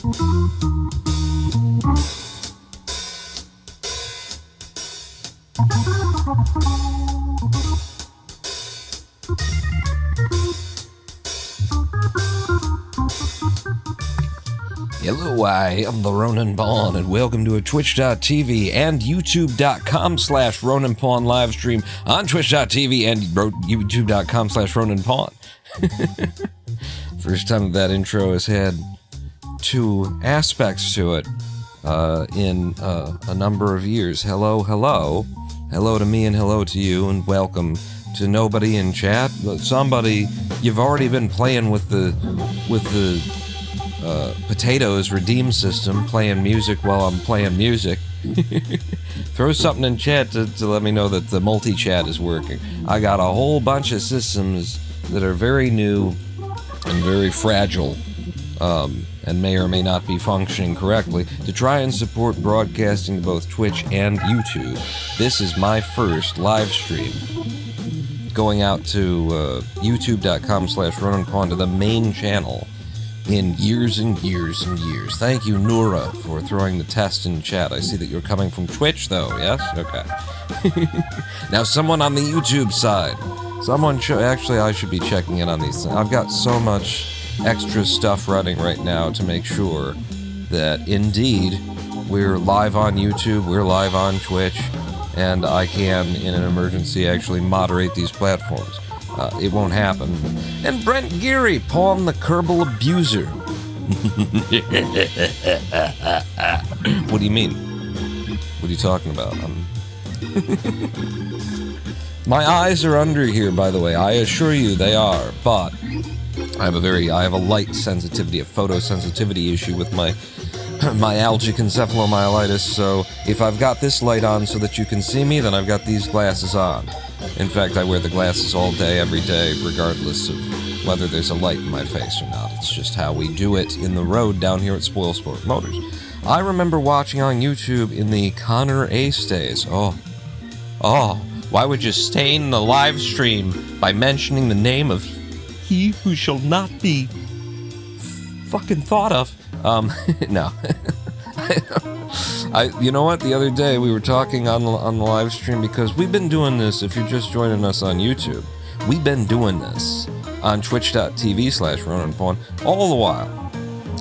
Hello, I am the Roninpawn, and welcome to a Twitch.tv and YouTube.com/Roninpawn livestream on Twitch.tv and YouTube.com/Roninpawn. First time that intro has had two aspects to it in a number of years. Hello, hello. Hello to me and hello to you, and welcome to nobody in chat. Somebody, you've already been playing with the Potatoes redeem system, playing music while I'm playing music. Throw something in chat to let me know that the multi-chat is working. I got a whole bunch of systems that are very new and very fragile, and may or may not be functioning correctly, to try and support broadcasting to both Twitch and YouTube. This is my first live stream going out to youtube.com/Roninpawn, to the main channel, in years and years and years. Thank you, Nora, for throwing the test in chat. I see that you're coming from Twitch, though, yes? Okay. Now, someone on the YouTube side. Actually, I should be checking in on these things. I've got so much extra stuff running right now to make sure that, indeed, we're live on YouTube, we're live on Twitch, and I can, in an emergency, actually moderate these platforms. It won't happen. And Brent Geary, Pawn the Kerbal Abuser. What do you mean? What are you talking about? My eyes are under here, by the way. I assure you they are, but I have a light sensitivity, a photosensitivity issue with my myalgic encephalomyelitis, so if I've got this light on so that you can see me, then I've got these glasses on. In fact, I wear the glasses all day, every day, regardless of whether there's a light in my face or not. It's just how we do it in the road down here at Spoil Sport Motors. I remember watching on YouTube in the Connor Ace days. Oh, why would you stain the live stream by mentioning the name of he who shall not be fucking thought of? No. You know what? The other day we were talking on the live stream, because we've been doing this, if you're just joining us on YouTube, we've been doing this on twitch.tv/Roninpawn all the while.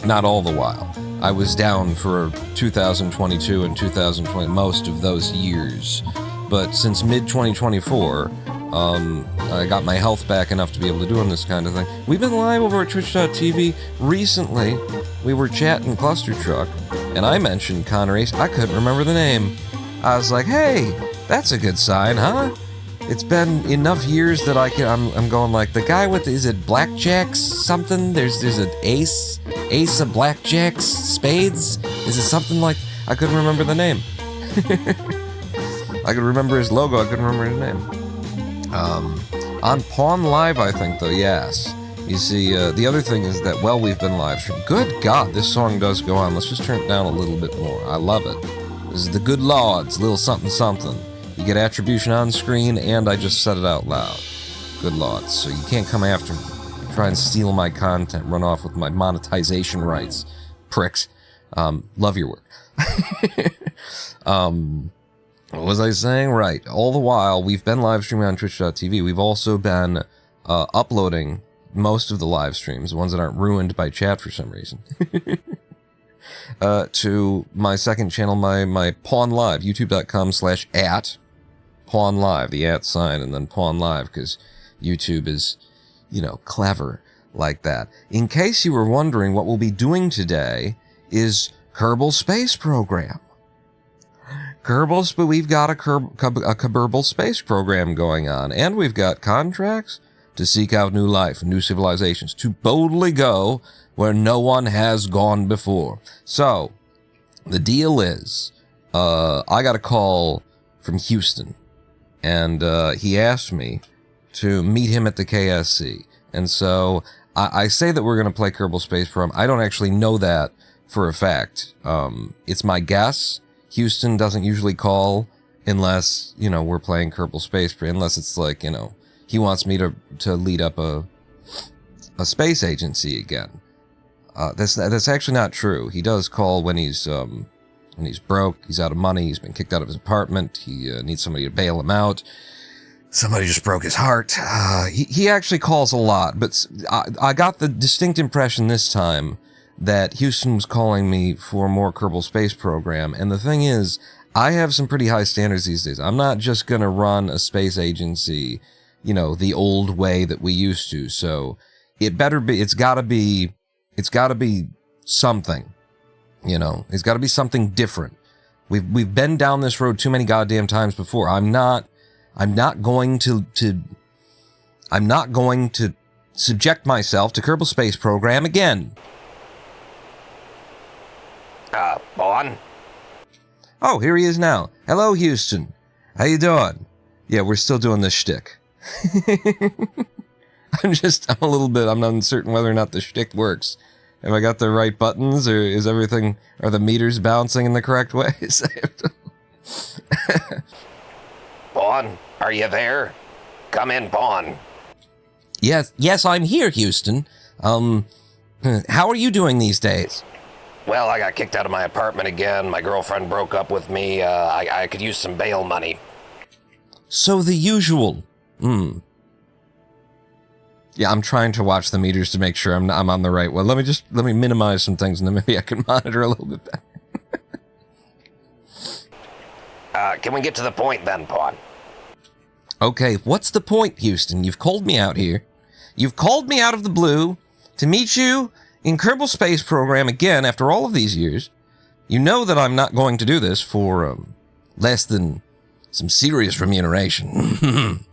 Not all the while. I was down for 2022 and 2020, most of those years. But since mid-2024, I got my health back enough to be able to do this kind of thing. We've been live over at twitch.tv. Recently, we were chatting Cluster Truck, and I mentioned Connor Ace. I couldn't remember the name. I was like, hey, that's a good sign, huh? It's been enough years that I'm going like, the guy with, is it blackjacks something? There's an ace of blackjacks, spades? Is it something like, I couldn't remember the name. I could remember his logo, I couldn't remember his name. On Pawn Live, I think, though, yes. You see, the other thing is that, well, we've been live streaming. Good God, this song does go on. Let's just turn it down a little bit more. I love it. This is the Good Lords, little something something. You get attribution on screen, and I just said it out loud. Good Lords. So you can't come after me. Try and steal my content, run off with my monetization rights. Pricks. Love your work. What was I saying? Right. All the while, we've been live streaming on twitch.tv. We've also been uploading most of the live streams, the ones that aren't ruined by chat for some reason, to my second channel, my Pawn Live, youtube.com/@Pawn Live, the @ sign, and then Pawn Live, because YouTube is, clever like that. In case you were wondering, what we'll be doing today is Kerbal Space Program. But we've got a Kerbal Space Program going on, and we've got contracts to seek out new life and new civilizations, to boldly go where no one has gone before. So, the deal is, I got a call from Houston, and he asked me to meet him at the KSC. And so, I say that we're going to play Kerbal Space Program. I don't actually know that for a fact. It's my guess. Houston doesn't usually call unless, we're playing Kerbal Space, unless it's like, he wants me to lead up a space agency again. That's actually not true. He does call when he's broke, he's out of money, he's been kicked out of his apartment, he needs somebody to bail him out. Somebody just broke his heart. He actually calls a lot, but I got the distinct impression this time that Houston was calling me for more Kerbal Space Program. And the thing is, I have some pretty high standards these days. I'm not just going to run a space agency, the old way that we used to. So it's got to be something, it's got to be something different. We've been down this road too many goddamn times before. I'm not going to subject myself to Kerbal Space Program again. Pawn? Oh, here he is now. Hello, Houston. How you doing? Yeah, we're still doing this shtick. I'm uncertain whether or not the shtick works. Have I got the right buttons, or are the meters bouncing in the correct ways? Pawn, are you there? Come in, Pawn. Yes, I'm here, Houston. How are you doing these days? Well, I got kicked out of my apartment again. My girlfriend broke up with me. I could use some bail money. So the usual. Yeah, I'm trying to watch the meters to make sure I'm on the right one. Let me minimize some things, and then maybe I can monitor a little bit better. Can we get to the point then, Pawn? Okay, what's the point, Houston? You've called me out here. You've called me out of the blue to meet you in Kerbal Space Program again after all of these years. You know that I'm not going to do this for less than some serious remuneration.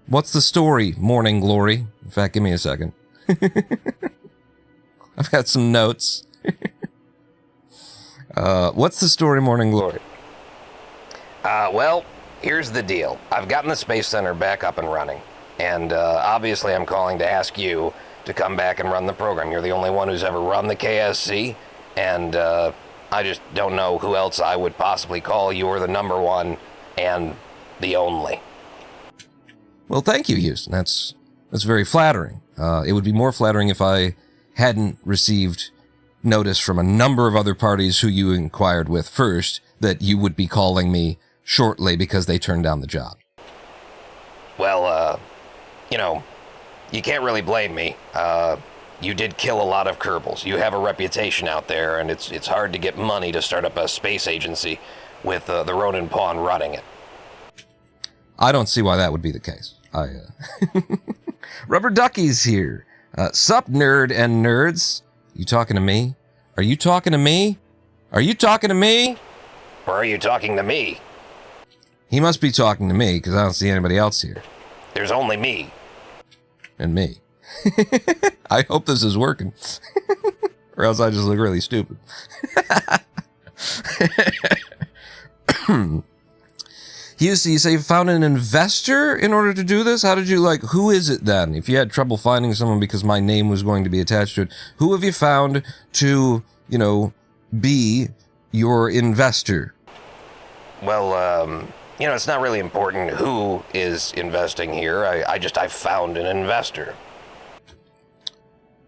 What's the story, Morning Glory? In fact, give me a second. I've got some notes. What's the story, Morning Glory? Well, here's the deal. I've gotten the Space Center back up and running. And obviously I'm calling to ask you to come back and run the program. You're the only one who's ever run the KSC, and I just don't know who else I would possibly call. You're the number one and the only. Well, thank you, Houston. That's very flattering. It would be more flattering if I hadn't received notice from a number of other parties who you inquired with first that you would be calling me shortly because they turned down the job. Well, you can't really blame me. You did kill a lot of Kerbals. You have a reputation out there, and it's hard to get money to start up a space agency with the Roninpawn running it. I don't see why that would be the case. Rubber Ducky's here. Sup, nerd and nerds? You talking to me? Are you talking to me? Are you talking to me? Or are you talking to me? He must be talking to me, because I don't see anybody else here. There's only me. And me. I hope this is working. Or else I just look really stupid. You say you found an investor in order to do this? How did you, who is it then? If you had trouble finding someone because my name was going to be attached to it, who have you found to, be your investor? Well, it's not really important who is investing here. I found an investor.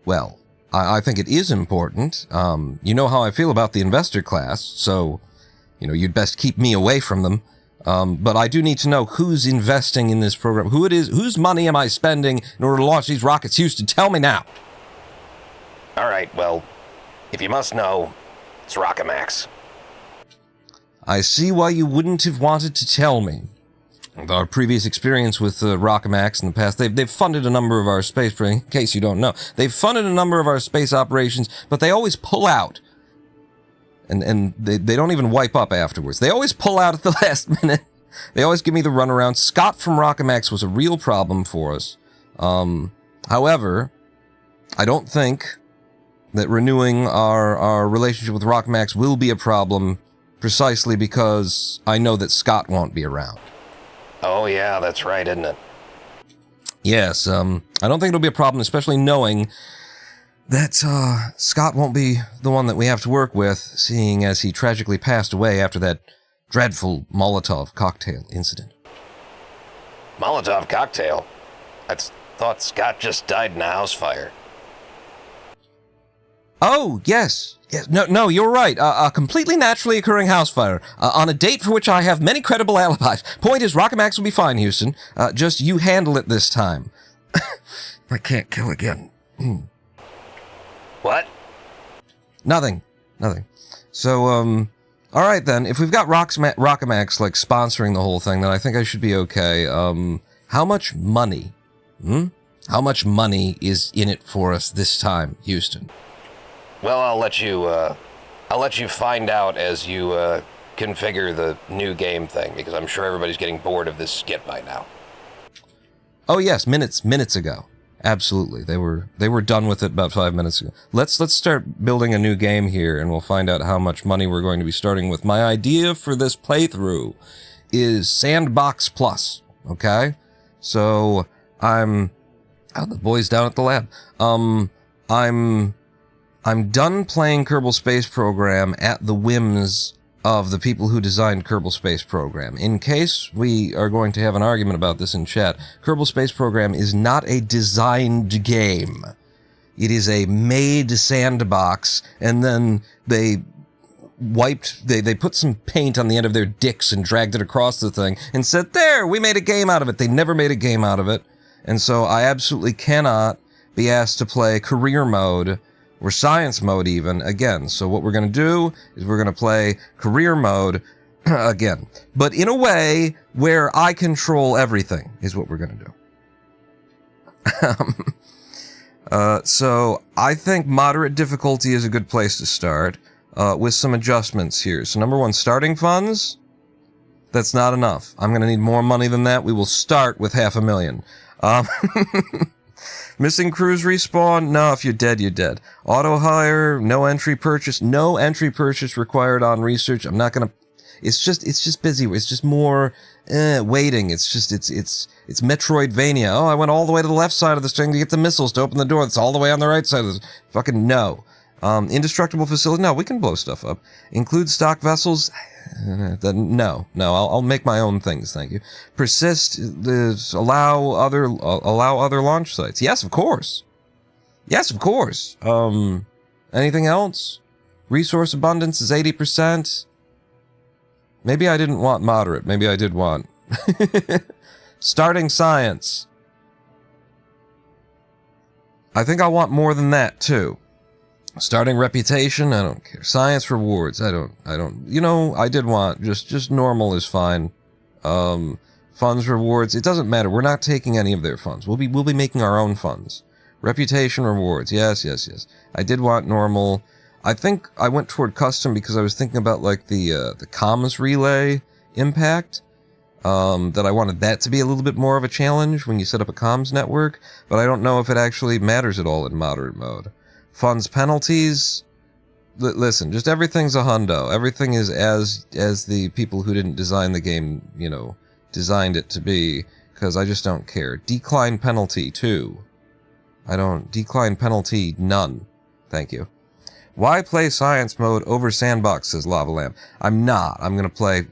Well, I think it is important. You know how I feel about the investor class, so, you'd best keep me away from them. But I do need to know who's investing in this program, who it is, whose money am I spending in order to launch these rockets. Houston, tell me now. All right, well, if you must know, it's Rockamax. I see why you wouldn't have wanted to tell me. With our previous experience with Rockamax in the past, they've funded a number of our space, in case you don't know, they've funded a number of our space operations, but they always pull out. And they don't even wipe up afterwards. They always pull out at the last minute. They always give me the runaround. Scott from Rockamax was a real problem for us. However, I don't think that renewing our relationship with Rockamax will be a problem precisely because I know that Scott won't be around. Oh yeah, that's right, isn't it? Yes, I don't think it'll be a problem, especially knowing that Scott won't be the one that we have to work with, seeing as he tragically passed away after that dreadful Molotov cocktail incident. Molotov cocktail? That's thought Scott just died in a house fire. Oh, yes. Yes. No, you're right. A completely naturally occurring house fire. On a date for which I have many credible alibis. Point is, Rockamax will be fine, Houston. Just you handle it this time. I can't kill again. What? Nothing. So, alright then. If we've got Rockamax, like, sponsoring the whole thing, then I think I should be okay. How much money? How much money is in it for us this time, Houston? Well, I'll let you find out as you configure the new game thing, because I'm sure everybody's getting bored of this skit by now. Oh yes, minutes ago. Absolutely. They were done with it about 5 minutes ago. Let's start building a new game here, and we'll find out how much money we're going to be starting with. My idea for this playthrough is Sandbox Plus. Okay? So the boys down at the lab. I'm done playing Kerbal Space Program at the whims of the people who designed Kerbal Space Program. In case we are going to have an argument about this in chat, Kerbal Space Program is not a designed game. It is a made sandbox, and then they put some paint on the end of their dicks and dragged it across the thing and said, there, we made a game out of it. They never made a game out of it. And so I absolutely cannot be asked to play career mode or science mode even, again. So what we're going to do is we're going to play career mode again. But in a way where I control everything is what we're going to do. So I think moderate difficulty is a good place to start, with some adjustments here. So number one, starting funds. That's not enough. I'm going to need more money than that. We will start with $500,000. Missing crews respawn? No, if you're dead, you're dead. Auto hire, no entry purchase required on research. I'm not gonna, it's just busy. It's just more, waiting. It's Metroidvania. Oh, I went all the way to the left side of the string to get the missiles to open the door. It's all the way on the right side of the, fucking no. Indestructible facility? No, we can blow stuff up. Include stock vessels? No, I'll make my own things, thank you. Persist, allow other launch sites. Yes, of course. Anything else? Resource abundance is 80%. Maybe I didn't want moderate. Maybe I did want. Starting science. I think I want more than that, too. Starting reputation, I don't care. Science rewards, I don't, you know, I did want, just normal is fine. Funds rewards, it doesn't matter, we're not taking any of their funds. We'll be making our own funds. Reputation rewards, yes. I did want normal. I think I went toward custom because I was thinking about, like, the comms relay impact. That I wanted that to be a little bit more of a challenge when you set up a comms network, but I don't know if it actually matters at all in moderate mode. Funds penalties. Listen, just everything's a hundo. Everything is as the people who didn't design the game, you know, designed it to be, because I just don't care. Decline penalty, too. Decline penalty, none. Thank you. Why play science mode over Sandbox, says Lava Lamp. I'm not. I'm gonna play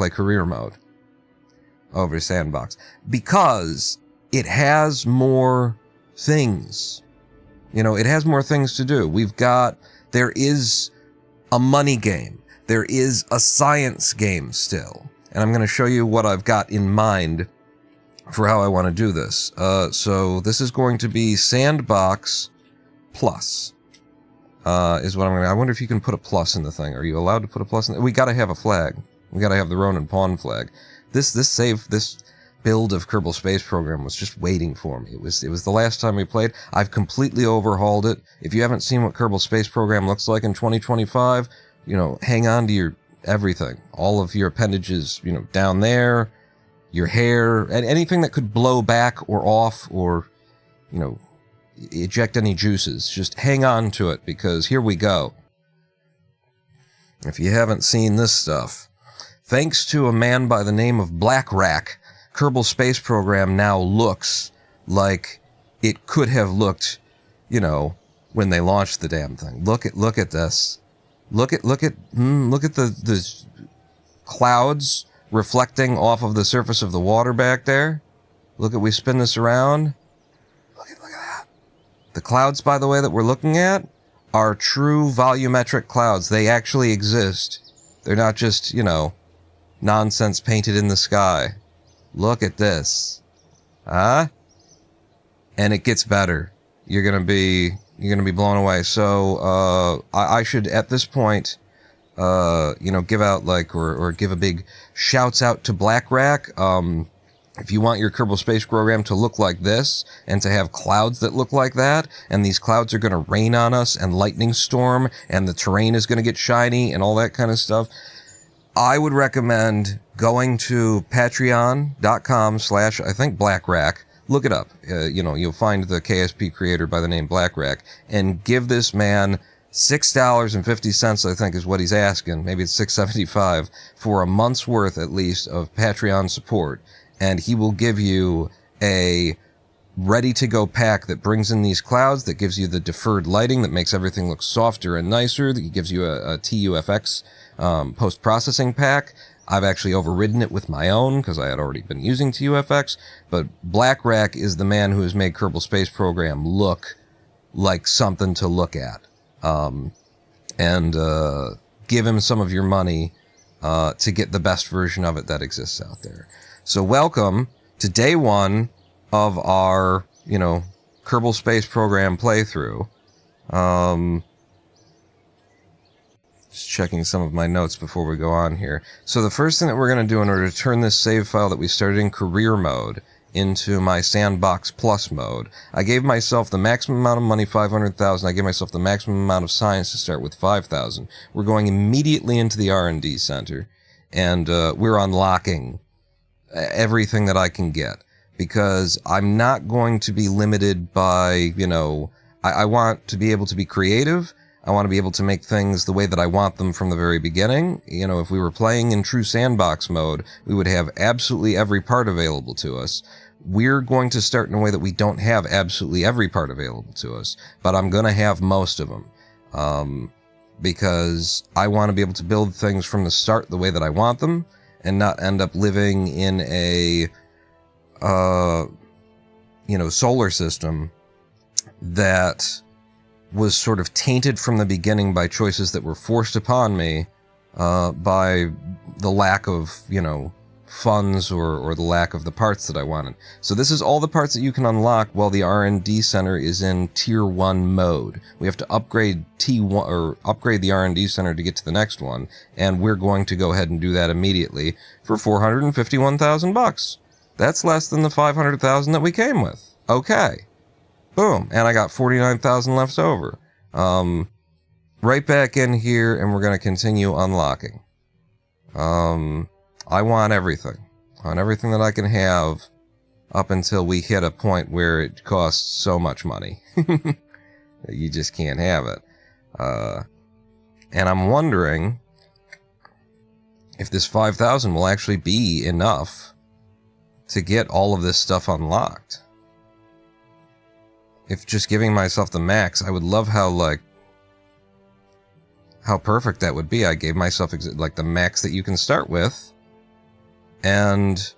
career mode over Sandbox. Because it has more things. You know, it has more things to do. There is a money game. There is a science game still. And I'm going to show you what I've got in mind for how I want to do this. So this is going to be Sandbox Plus. Is what I'm going to... I wonder if you can put a plus in the thing. Are you allowed to put a plus in the... We got to have a flag. We got to have the Roninpawn flag. This build of Kerbal Space Program was just waiting for me. It was the last time we played. I've completely overhauled it. If you haven't seen what Kerbal Space Program looks like in 2025, you know, hang on to your everything. All of your appendages, you know, down there, your hair, and anything that could blow back or off or, you know, eject any juices. Just hang on to it, because here we go. If you haven't seen this stuff, thanks to a man by the name of Black Rack, Kerbal Space Program now looks like it could have looked, you know, when they launched the damn thing. Look at this. Look at the clouds reflecting off of the surface of the water back there. We spin this around. The clouds, by the way, that we're looking at are true volumetric clouds. They actually exist. They're not just, you know, nonsense painted in the sky. Look at this. Huh? And it gets better. You're gonna be blown away. So, I should, at this point, you know, give out, like, or give a big shouts out to Blackrak. If you want your Kerbal Space Program to look like this, and to have clouds that look like that, and these clouds are gonna rain on us, and lightning storm, and the terrain is gonna get shiny, and all that kind of stuff, I would recommend going to patreon.com/ I think Blackrak. Look it up. You know, you'll find the KSP creator by the name Blackrak, and give this man $6.50, I think is what he's asking. Maybe it's $6.75 for a month's worth at least of Patreon support. And he will give you a ready-to-go pack that brings in these clouds, that gives you the deferred lighting, that makes everything look softer and nicer, that gives you a TUFX post-processing pack. I've actually overridden it with my own, because I had already been using TUFX, but Blackrak is the man who has made Kerbal Space Program look like something to look at. Give him some of your money to get the best version of it that exists out there. So welcome to day one of our, you know, Kerbal Space Program playthrough. Just checking some of my notes before we go on here. So the first thing that we're going to do in order to turn this save file that we started in career mode into my Sandbox Plus mode, I gave myself the maximum amount of money, 500,000. I gave myself the maximum amount of science to start with, 5,000. We're going immediately into the R&D center, and we're unlocking everything that I can get, because I'm not going to be limited by, you know, I want to be able to be creative. I want to be able to make things the way that I want them from the very beginning. You know, if we were playing in true sandbox mode, we would have absolutely every part available to us. We're going to start in a way that we don't have absolutely every part available to us, but I'm going to have most of them. Because I want to be able to build things from the start the way that I want them, and not end up living in a, you know, solar system that was sort of tainted from the beginning by choices that were forced upon me by the lack of, you know, funds or the lack of the parts that I wanted. So this is all the parts that you can unlock while the R&D center is in Tier 1 mode. We have to upgrade T1 or upgrade the R&D center to get to the next one, and we're going to go ahead and do that immediately for $451,000. That's less than the $500,000 that we came with. Okay. Boom. And I got $49,000 left over. Right back in here, and we're going to continue unlocking. I want everything. I want everything that I can have up until we hit a point where it costs so much money that you just can't have it. And I'm wondering if this 5,000 will actually be enough to get all of this stuff unlocked. If just giving myself the max, I would love how perfect that would be. I gave myself like the max that you can start with. And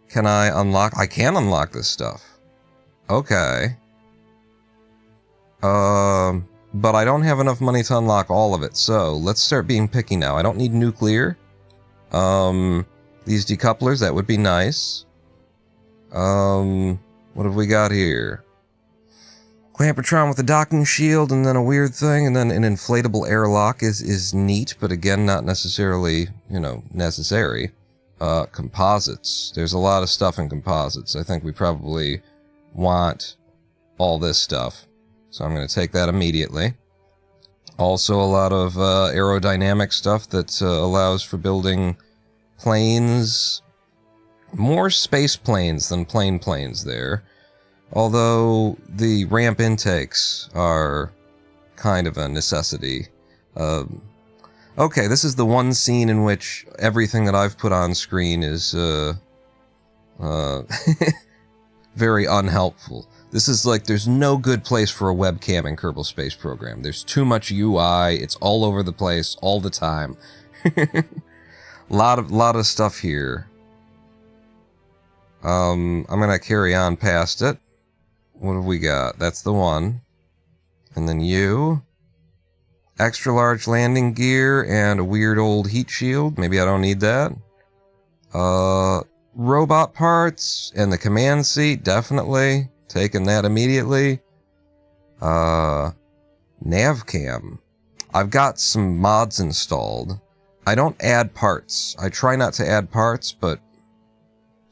can I unlock? I can unlock this stuff. Okay. But I don't have enough money to unlock all of it. So let's start being picky now. I don't need nuclear. These decouplers, that would be nice. What have we got here? Clampertron with a docking shield, and then a weird thing, and then an inflatable airlock is neat, but again, not necessarily, you know, necessary. Composites. There's a lot of stuff in composites. I think we probably want all this stuff. So I'm going to take that immediately. Also a lot of aerodynamic stuff that allows for building planes. More space planes than plane planes there. Although the ramp intakes are kind of a necessity. Okay, this is the one scene in which everything that I've put on screen is very unhelpful. This is like, there's no good place for a webcam in Kerbal Space Program. There's too much UI, it's all over the place, all the time. lot of stuff here. I'm gonna carry on past it. What have we got? That's the one. And then you. Extra large landing gear and a weird old heat shield. Maybe I don't need that. Robot parts and the command seat, definitely. Taking that immediately. Nav cam. I've got some mods installed. I don't add parts. I try not to add parts, but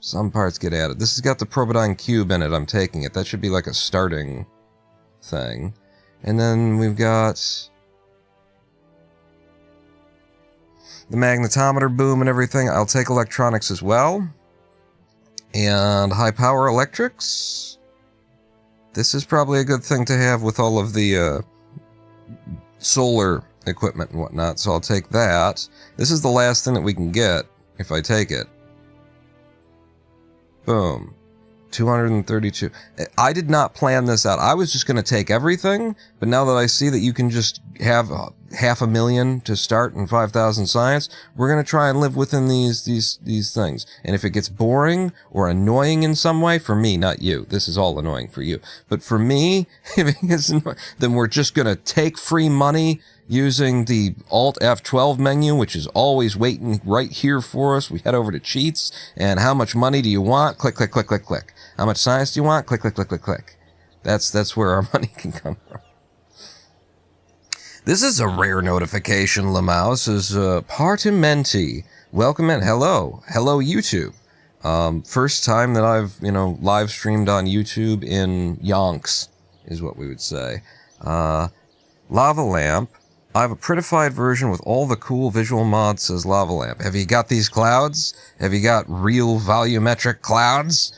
some parts get added. This has got the Probodyne cube in it. I'm taking it. That should be like a starting thing. And then we've got the magnetometer boom and everything. I'll take electronics as well. And high power electrics. This is probably a good thing to have with all of the solar equipment and whatnot, so I'll take that. This is the last thing that we can get if I take it. Boom. 232. I did not plan this out. I was just going to take everything, but now that I see that you can just have $500,000 to start and 5,000 science, we're going to try and live within these things. And if it gets boring or annoying in some way, for me, not you. This is all annoying for you. But for me, if it gets annoying, then we're just going to take free money using the Alt F12 menu, which is always waiting right here for us. We head over to cheats, and how much money do you want? Click, click, click, click, click. How much science do you want? Click, click, click, click, click. That's where our money can come from. This is a rare notification, Lamaus, is Partimenti. Welcome in. Hello. Hello, YouTube. First time that I've, live streamed on YouTube in yonks, is what we would say. Lava Lamp. I have a prettified version with all the cool visual mods, says Lava Lamp. Have you got these clouds? Have you got real volumetric clouds?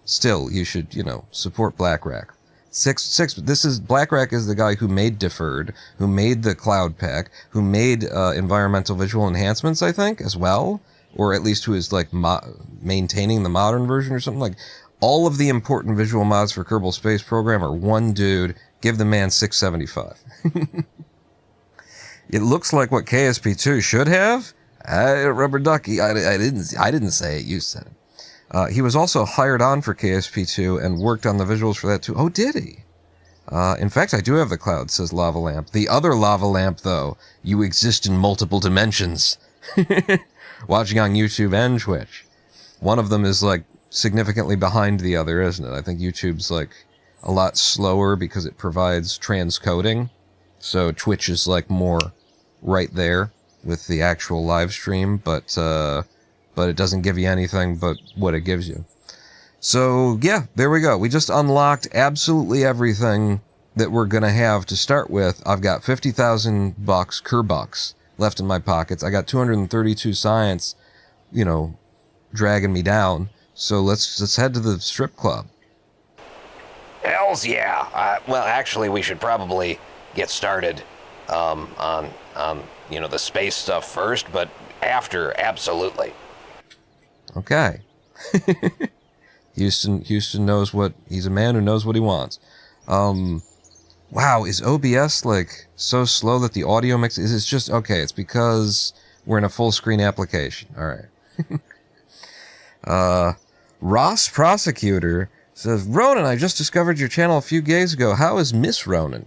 Still, you should, support BlackRack. BlackRack is the guy who made Deferred, who made the Cloud Pack, who made environmental visual enhancements, I think, as well, or at least who is maintaining the modern version or something. Like all of the important visual mods for Kerbal Space Program are one dude. Give the man $675. It looks like what KSP2 should have. Rubber ducky. I didn't say it. You said it. He was also hired on for KSP2 and worked on the visuals for that too. Oh, did he? In fact, I do have the cloud, says Lava Lamp. The other Lava Lamp, though, you exist in multiple dimensions. Watching on YouTube and Twitch. One of them is, significantly behind the other, isn't it? I think YouTube's, a lot slower because it provides transcoding. So Twitch is, more right there with the actual live stream, but it doesn't give you anything but what it gives you. So, yeah, there we go. We just unlocked absolutely everything that we're going to have to start with. I've got 50,000 Kerbucks left in my pockets. I got 232 science, dragging me down. So let's head to the strip club. Hells yeah. Well, actually, we should probably get started on the space stuff first, but after, absolutely. Okay. Houston knows he's a man who knows what he wants. Wow, is OBS so slow that the audio mix is just okay? It's because we're in a full screen application. All right. Ross Prosecutor says, Ronan, I just discovered your channel a few days ago. How is Miss Ronan?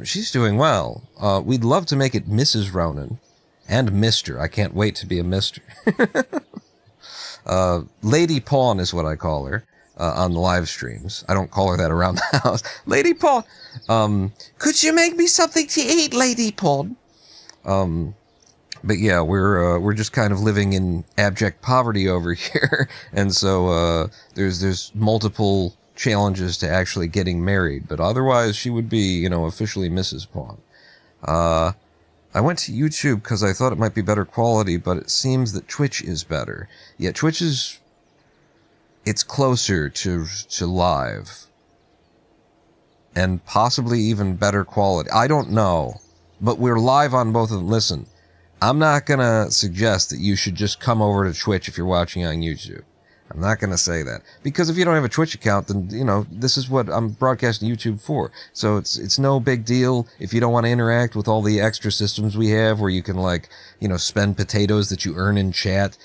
She's doing well. We'd love to make it Mrs. Ronan and Mr. I can't wait to be a Mr. Lady Pawn is what I call her on the live streams. I don't call her that around the house. Lady Pawn. Could you make me something to eat, Lady Pawn? But yeah, we're just kind of living in abject poverty over here, and so there's multiple challenges to actually getting married. But otherwise, she would be officially Mrs. Pawn. I went to YouTube because I thought it might be better quality, but it seems that Twitch is better. Yeah, Twitch it's closer to live. And possibly even better quality. I don't know. But we're live on both of them. Listen, I'm not going to suggest that you should just come over to Twitch if you're watching on YouTube. I'm not going to say that. Because if you don't have a Twitch account, then, you know, this is what I'm broadcasting YouTube for. So it's no big deal if you don't want to interact with all the extra systems we have where you can, like, you know, spend potatoes that you earn in chat,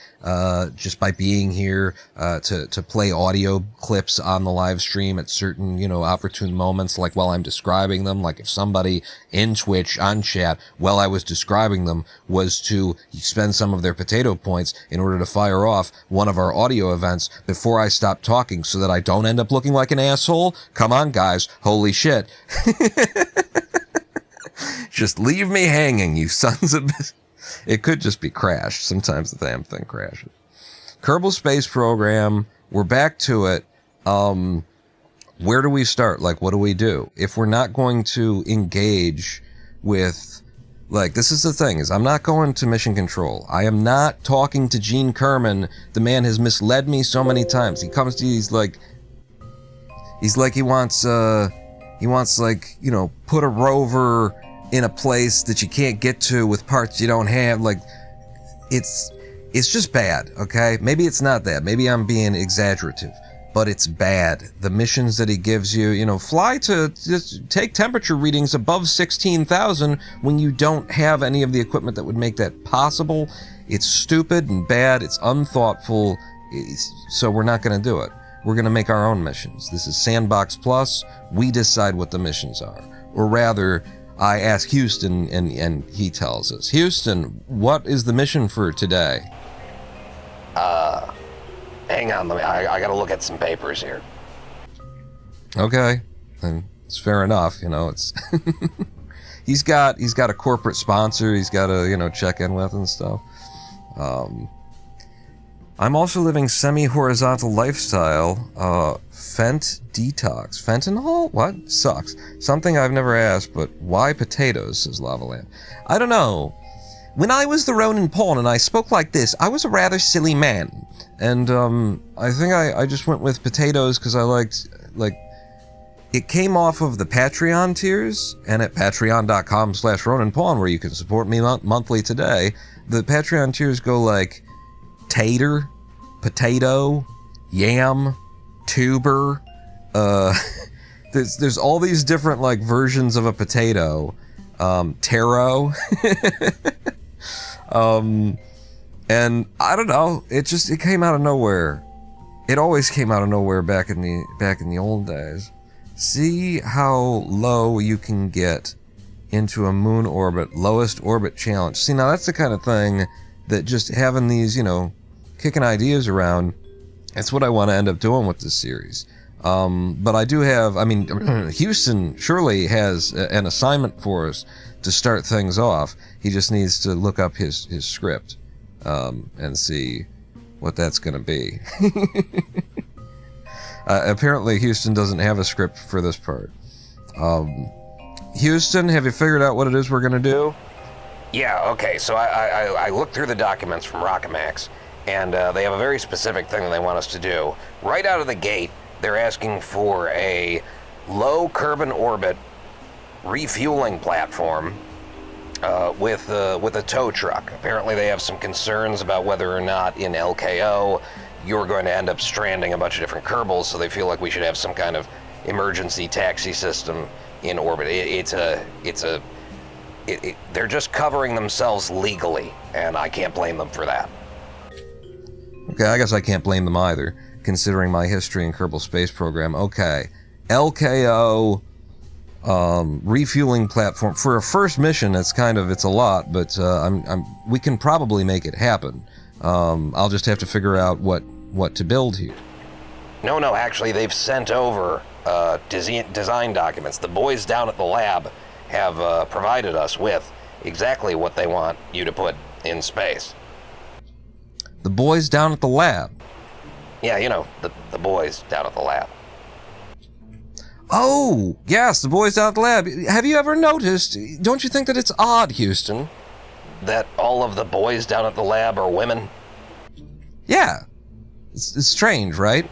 just by being here, to play audio clips on the live stream at certain, you know, opportune moments, like while I'm describing them. Like if somebody in Twitch on chat, while I was describing them, was to spend some of their potato points in order to fire off one of our audio events before I stop talking so that I don't end up looking like an asshole. Come on, guys. Holy shit. Just leave me hanging, you sons of... It could just be crashed. Sometimes the damn thing crashes. Kerbal Space Program. We're back to it. Where do we start? Like, what do we do? If we're not going to engage with... Like, this is the thing, is I'm not going to mission control. I am not talking to Gene Kerman. The man has misled me so many times. He comes to, he wants, like, you know, put a rover in a place that you can't get to with parts you don't have. Like, it's just bad, okay? Maybe it's not that. Maybe I'm being exaggerative. But it's bad. The missions that he gives you, you know, fly to just take temperature readings above 16,000 when you don't have any of the equipment that would make that possible. It's stupid and bad. It's unthoughtful. So we're not going to do it. We're going to make our own missions. This is Sandbox Plus. We decide what the missions are. Or rather, I ask Houston and he tells us. Houston, what is the mission for today? Hang on, I gotta look at some papers here. Okay, and it's fair enough, you know, it's... he's got a corporate sponsor he's got to, you know, check in with and stuff. I'm also living semi-horizontal lifestyle, Fent detox. Fentanyl? What? Sucks. Something I've never asked, but why potatoes, says Lavaland. I don't know. When I was the Roninpawn and I spoke like this, I was a rather silly man. And, I think I just went with potatoes because I liked, like, it came off of the Patreon tiers, and at patreon.com/Roninpawn, where you can support me monthly today, the Patreon tiers go like tater, potato, yam, tuber, there's all these different, like, versions of a potato, taro, and I don't know, it came out of nowhere. It always came out of nowhere back in the old days. See how low you can get into a moon orbit, lowest orbit challenge. See, now that's the kind of thing that just having these, you know, kicking ideas around, that's what I want to end up doing with this series. But I do have, I mean, Houston surely has an assignment for us to start things off. He just needs to look up his script. And see what that's going to be. Apparently, Houston doesn't have a script for this part. Houston, have you figured out what it is we're going to do? Yeah, okay, so I looked through the documents from Rockamax, and they have a very specific thing that they want us to do. Right out of the gate, they're asking for a low Kerbal orbit refueling platform with a tow truck. Apparently they have some concerns about whether or not in LKO you're going to end up stranding a bunch of different Kerbals, so they feel like we should have some kind of emergency taxi system in orbit. They're just covering themselves legally, and I can't blame them for that. Okay, I guess I can't blame them either, considering my history in Kerbal Space Program. Okay, LKO... refueling platform for a first mission. It's a lot, but we can probably make it happen. I'll just have to figure out what to build here. No, actually, they've sent over design documents. The boys down at the lab have provided us with exactly what they want you to put in space. The boys down at the lab? Yeah, you know, the boys down at the lab. Oh, yes, the boys down at the lab. Have you ever noticed, don't you think that it's odd, Houston? That all of the boys down at the lab are women? Yeah. It's strange, right?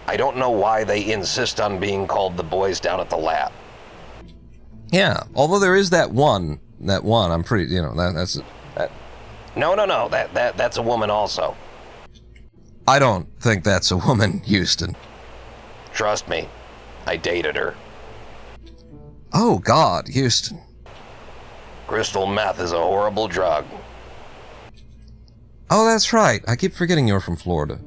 I don't know why they insist on being called the boys down at the lab. Yeah, although there is that one, I'm pretty, you know, that's... No, that's a woman also. I don't think that's a woman, Houston. Trust me, I dated her. Oh, God, Houston. Crystal meth is a horrible drug. Oh, that's right. I keep forgetting you're from Florida.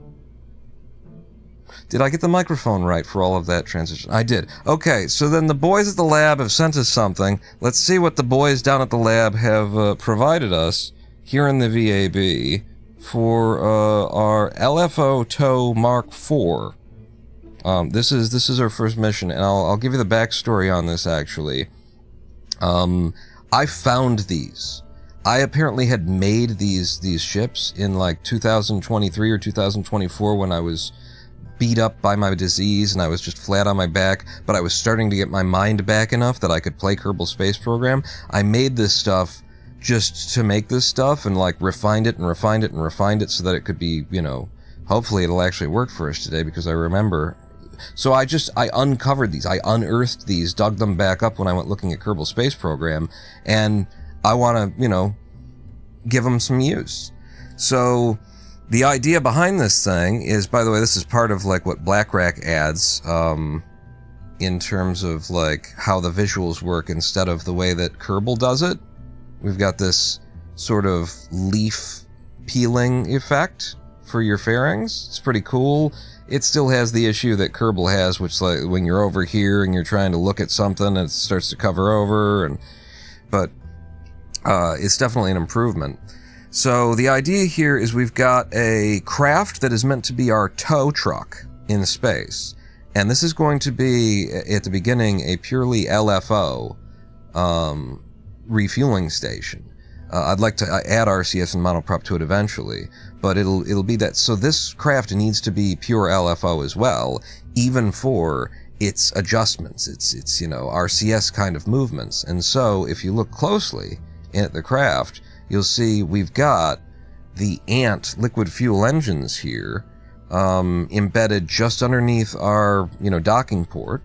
Did I get the microphone right for all of that transition? I did. Okay, so then the boys at the lab have sent us something. Let's see what the boys down at the lab have provided us here in the VAB for our LFO tow Mark IV. This is our first mission, and I'll give you the backstory on this, actually. I found these. I apparently had made these ships in like 2023 or 2024 when I was beat up by my disease and I was just flat on my back, but I was starting to get my mind back enough that I could play Kerbal Space Program. I made this stuff just to make this stuff and like refined it and refined it and refined it so that it could be, you know, hopefully it'll actually work for us today, because I remember. So I uncovered these, I unearthed these, dug them back up when I went looking at Kerbal Space Program, and I want to, you know, give them some use. So the idea behind this thing is, by the way, this is part of like what BlackRack adds, in terms of like how the visuals work instead of the way that Kerbal does it. We've got this sort of leaf peeling effect for your fairings. It's pretty cool. It still has the issue that Kerbal has, which like when you're over here and you're trying to look at something, it starts to cover over, but it's definitely an improvement. So the idea here is we've got a craft that is meant to be our tow truck in space. And this is going to be, at the beginning, a purely LFO refueling station. I'd like to add RCS and monoprop to it eventually, but it'll be that. So this craft needs to be pure LFO as well, even for its adjustments, its you know, RCS kind of movements. And so if you look closely at the craft, you'll see we've got the Ant liquid fuel engines here, embedded just underneath our, you know, docking port.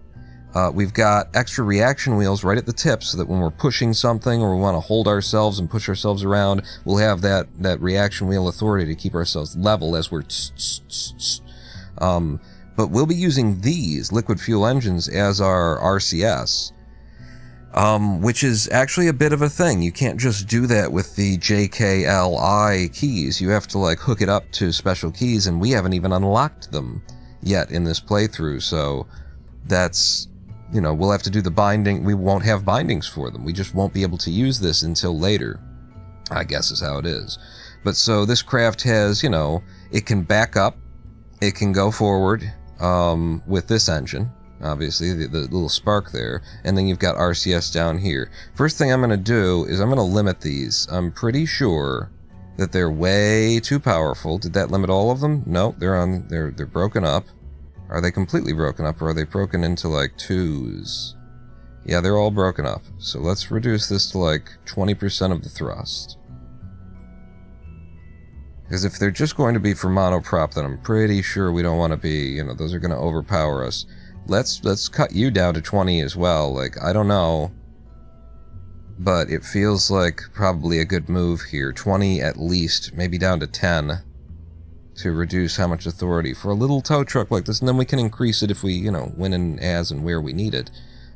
We've got extra reaction wheels right at the tip so that when we're pushing something or we want to hold ourselves and push ourselves around, we'll have that reaction wheel authority to keep ourselves level as we're but we'll be using these liquid fuel engines as our RCS. Which is actually a bit of a thing. You can't just do that with the JKLI keys. You have to like hook it up to special keys, and we haven't even unlocked them yet in this playthrough. So that's, you know, we'll have to do the binding. We won't have bindings for them. We just won't be able to use this until later, I guess is how it is. But so this craft has, you know, it can back up, it can go forward with this engine. Obviously, the little spark there, and then you've got RCS down here. First thing I'm going to do is I'm going to limit these. I'm pretty sure that they're way too powerful. Did that limit all of them? No, they're broken up. Are they completely broken up, or are they broken into like twos? Yeah, they're all broken up. So let's reduce this to like 20% of the thrust. Because if they're just going to be for monoprop, then I'm pretty sure we don't want to be, you know, those are going to overpower us. Let's cut you down to 20 as well. Like, I don't know, but it feels like probably a good move here. 20 at least, maybe down to 10 to reduce how much authority for a little tow truck like this, and then we can increase it if we, you know, when and as and where we need it.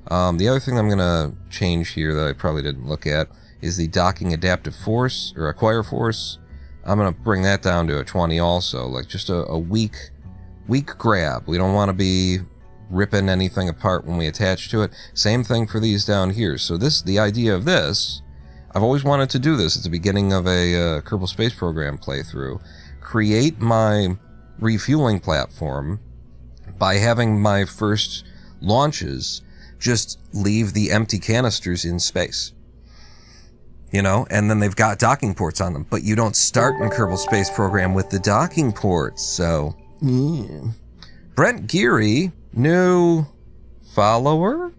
The other thing I'm going to change here that I probably didn't look at is the docking adaptive force, or acquire force. I'm going to bring that down to a 20 also, like just a weak grab. We don't want to be ripping anything apart when we attach to it. Same thing for these down here. So the idea of this, I've always wanted to do this at the beginning of a Kerbal Space Program playthrough. Create my refueling platform by having my first launches just leave the empty canisters in space. You know, and then they've got docking ports on them. But you don't start in Kerbal Space Program with the docking ports, so yeah. Brent Geary, new follower,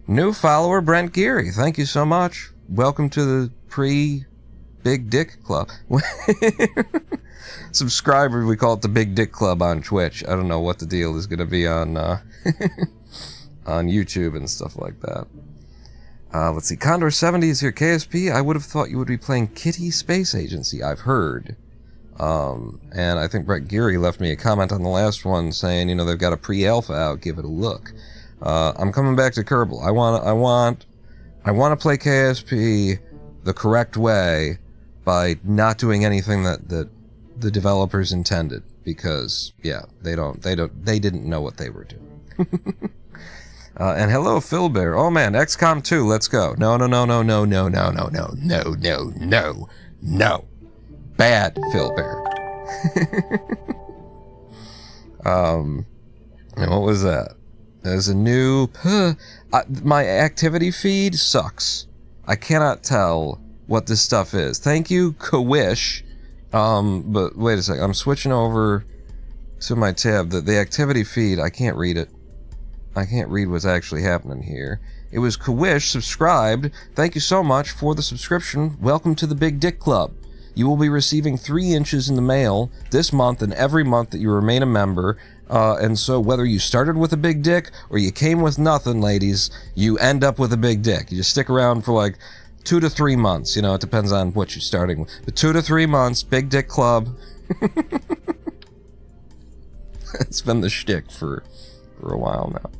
Brent Geary. Thank you so much. Welcome to the pre-Big Dick Club. Subscriber, we call it the Big Dick Club on Twitch. I don't know what the deal is going to be on on YouTube and stuff like that. Let's see. Condor 70 is here. KSP, I would have thought you would be playing Kitty Space Agency. I've heard. And I think Brett Geary left me a comment on the last one saying, you know, they've got a pre-alpha out, give it a look. I'm coming back to Kerbal. I want to play KSP the correct way by not doing anything that the developers intended, because yeah, they didn't know what they were doing. And hello, Phil Bear. Oh man, XCOM 2, let's go. No. Bad Phil Bear. And what was that? There's a new... my activity feed sucks. I cannot tell what this stuff is. Thank you, Kawish. But wait a second. I'm switching over to my tab. The activity feed, I can't read it. I can't read what's actually happening here. It was Kawish subscribed. Thank you so much for the subscription. Welcome to the Big Dick Club. You will be receiving 3 inches in the mail this month and every month that you remain a member. And so whether you started with a big dick or you came with nothing, ladies, you end up with a big dick. You just stick around for like 2 to 3 months. You know, it depends on what you're starting with. But 2 to 3 months, Big Dick Club. It's been the shtick for a while now.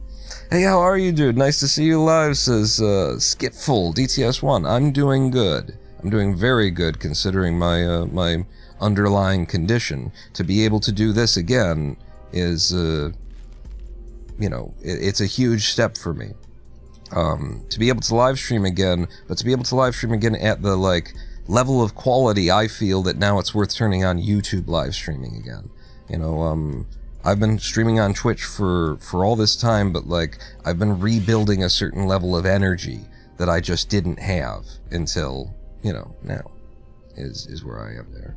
Hey, how are you, dude? Nice to see you live, says Skipful DTS1. I'm doing good. I'm doing very good considering my my underlying condition. To be able to do this again is, you know, it's a huge step for me. To be able to live stream again, but to be able to live stream again at the, like, level of quality I feel that now it's worth turning on YouTube live streaming again. You know, I've been streaming on Twitch for all this time, but, like, I've been rebuilding a certain level of energy that I just didn't have until, you know, now is where I am there.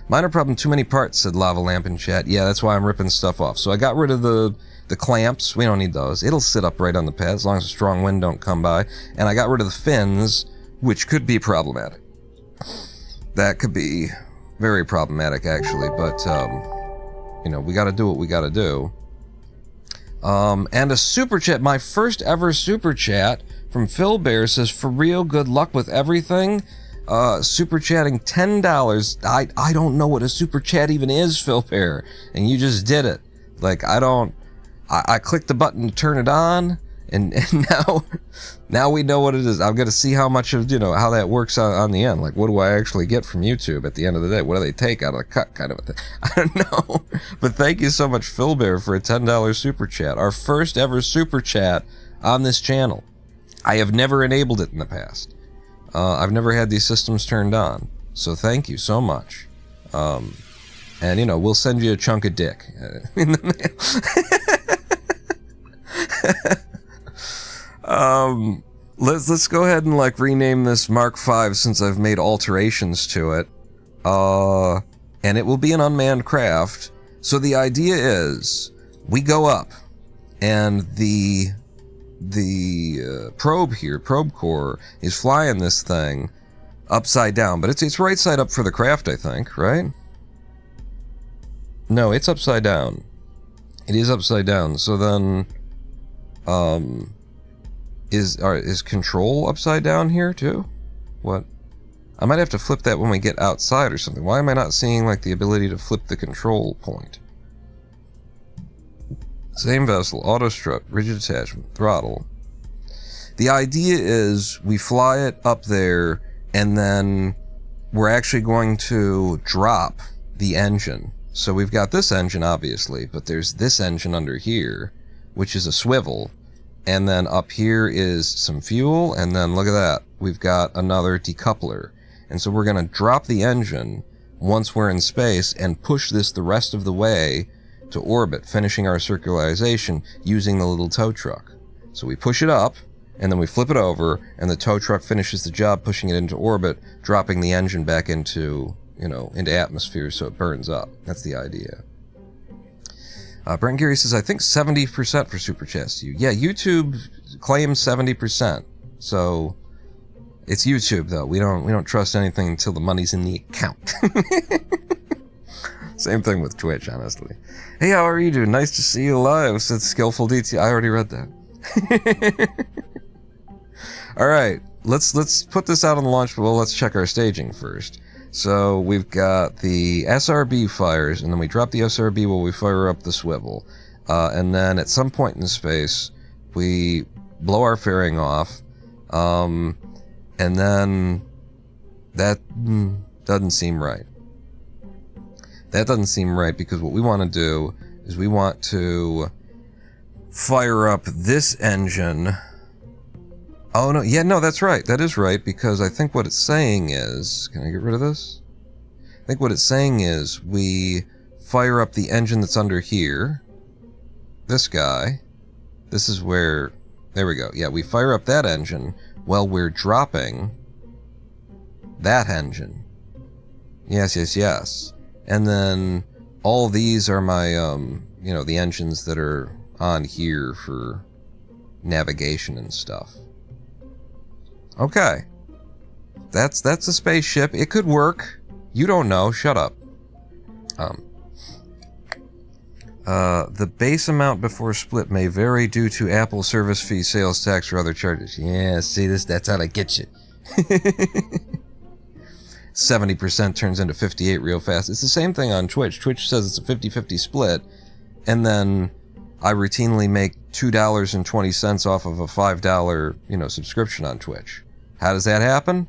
Minor problem, too many parts, said Lava Lamp in chat. Yeah, that's why I'm ripping stuff off. So I got rid of the clamps. We don't need those. It'll sit up right on the pad as long as a strong wind don't come by. And I got rid of the fins, which could be problematic. That could be very problematic, actually, but, you know, we gotta do what we gotta do. And a super chat, my first ever super chat from Phil Bear says, for real, good luck with everything. Super chatting $10. I don't know what a super chat even is, Phil Bear, and you just did it. Like, I clicked the button to turn it on, and now we know what it is. I'm gonna see how much of, you know, how that works on the end. Like, what do I actually get from YouTube at the end of the day? What do they take out of the cut, kind of a thing? I don't know. But thank you so much, Phil Bear, for a $10 super chat. Our first ever super chat on this channel. I have never enabled it in the past. I've never had these systems turned on. So thank you so much. And, you know, we'll send you a chunk of dick in the mail. Let's go ahead and, like, rename this Mark V since I've made alterations to it. And it will be an unmanned craft. So the idea is, we go up, and the probe here, probe core, is flying this thing upside down, but it's right side up for the craft, I think, right? No, it's upside down. It is upside down. So then, is control upside down here too? What? I might have to flip that when we get outside or something. Why am I not seeing, like, the ability to flip the control point? Same vessel, auto strut, rigid attachment, throttle. The idea is we fly it up there, and then we're actually going to drop the engine. So we've got this engine, obviously, but there's this engine under here, which is a swivel. And then up here is some fuel, and then look at that. We've got another decoupler. And so we're going to drop the engine once we're in space and push this the rest of the way to orbit, finishing our circularization using the little tow truck. So we push it up, and then we flip it over, and the tow truck finishes the job pushing it into orbit, dropping the engine back into, you know, into atmosphere so it burns up. That's the idea. Brent Geary says, I think 70% for Super Chats to you. Yeah, YouTube claims 70%. So it's YouTube, though. We don't trust anything until the money's in the account. Same thing with Twitch, honestly. Hey, how are you doing? Nice to see you live, said Skillful DT. I already read that. Alright, let's put this out on the launch, but well, let's check our staging first. So we've got the SRB fires, and then we drop the SRB while we fire up the swivel. And then at some point in space, we blow our fairing off. And then that doesn't seem right. That doesn't seem right, because what we want to do is we want to fire up this engine. Oh, no. Yeah, no, that's right. That is right, because I think what it's saying is... Can I get rid of this? I think what it's saying is we fire up the engine that's under here. This guy. This is where... There we go. Yeah, we fire up that engine while we're dropping that engine. Yes, yes, yes. And then all these are my, you know, the engines that are on here for navigation and stuff. Okay. That's a spaceship. It could work. You don't know. Shut up. The base amount before split may vary due to Apple service fee, sales tax, or other charges. Yeah, see this? That's how they get you. 70% turns into 58 real fast. It's the same thing on Twitch. Twitch says it's a 50-50 split, and then I routinely make $2.20 off of a $5, you know, subscription on Twitch. How does that happen?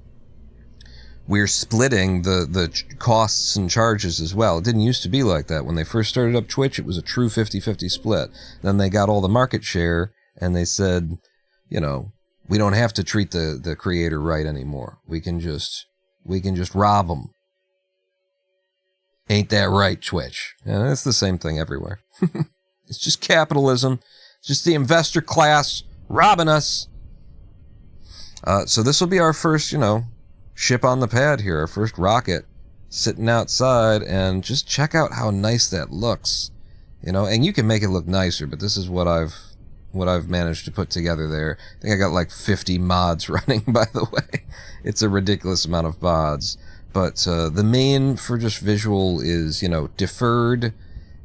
We're splitting the costs and charges as well. It didn't used to be like that. When they first started up Twitch, it was a true 50-50 split. Then they got all the market share, and they said, you know, we don't have to treat the creator right anymore. We can just rob them. Ain't that right, Twitch? Yeah, it's the same thing everywhere. It's just capitalism. It's just the investor class robbing us. So this will be our first, you know, ship on the pad here, our first rocket, sitting outside, and just check out how nice that looks. You know, and you can make it look nicer, but this is what I've managed to put together there. I think I got like 50 mods running, by the way. It's a ridiculous amount of mods. But the main for just visual is, you know, deferred.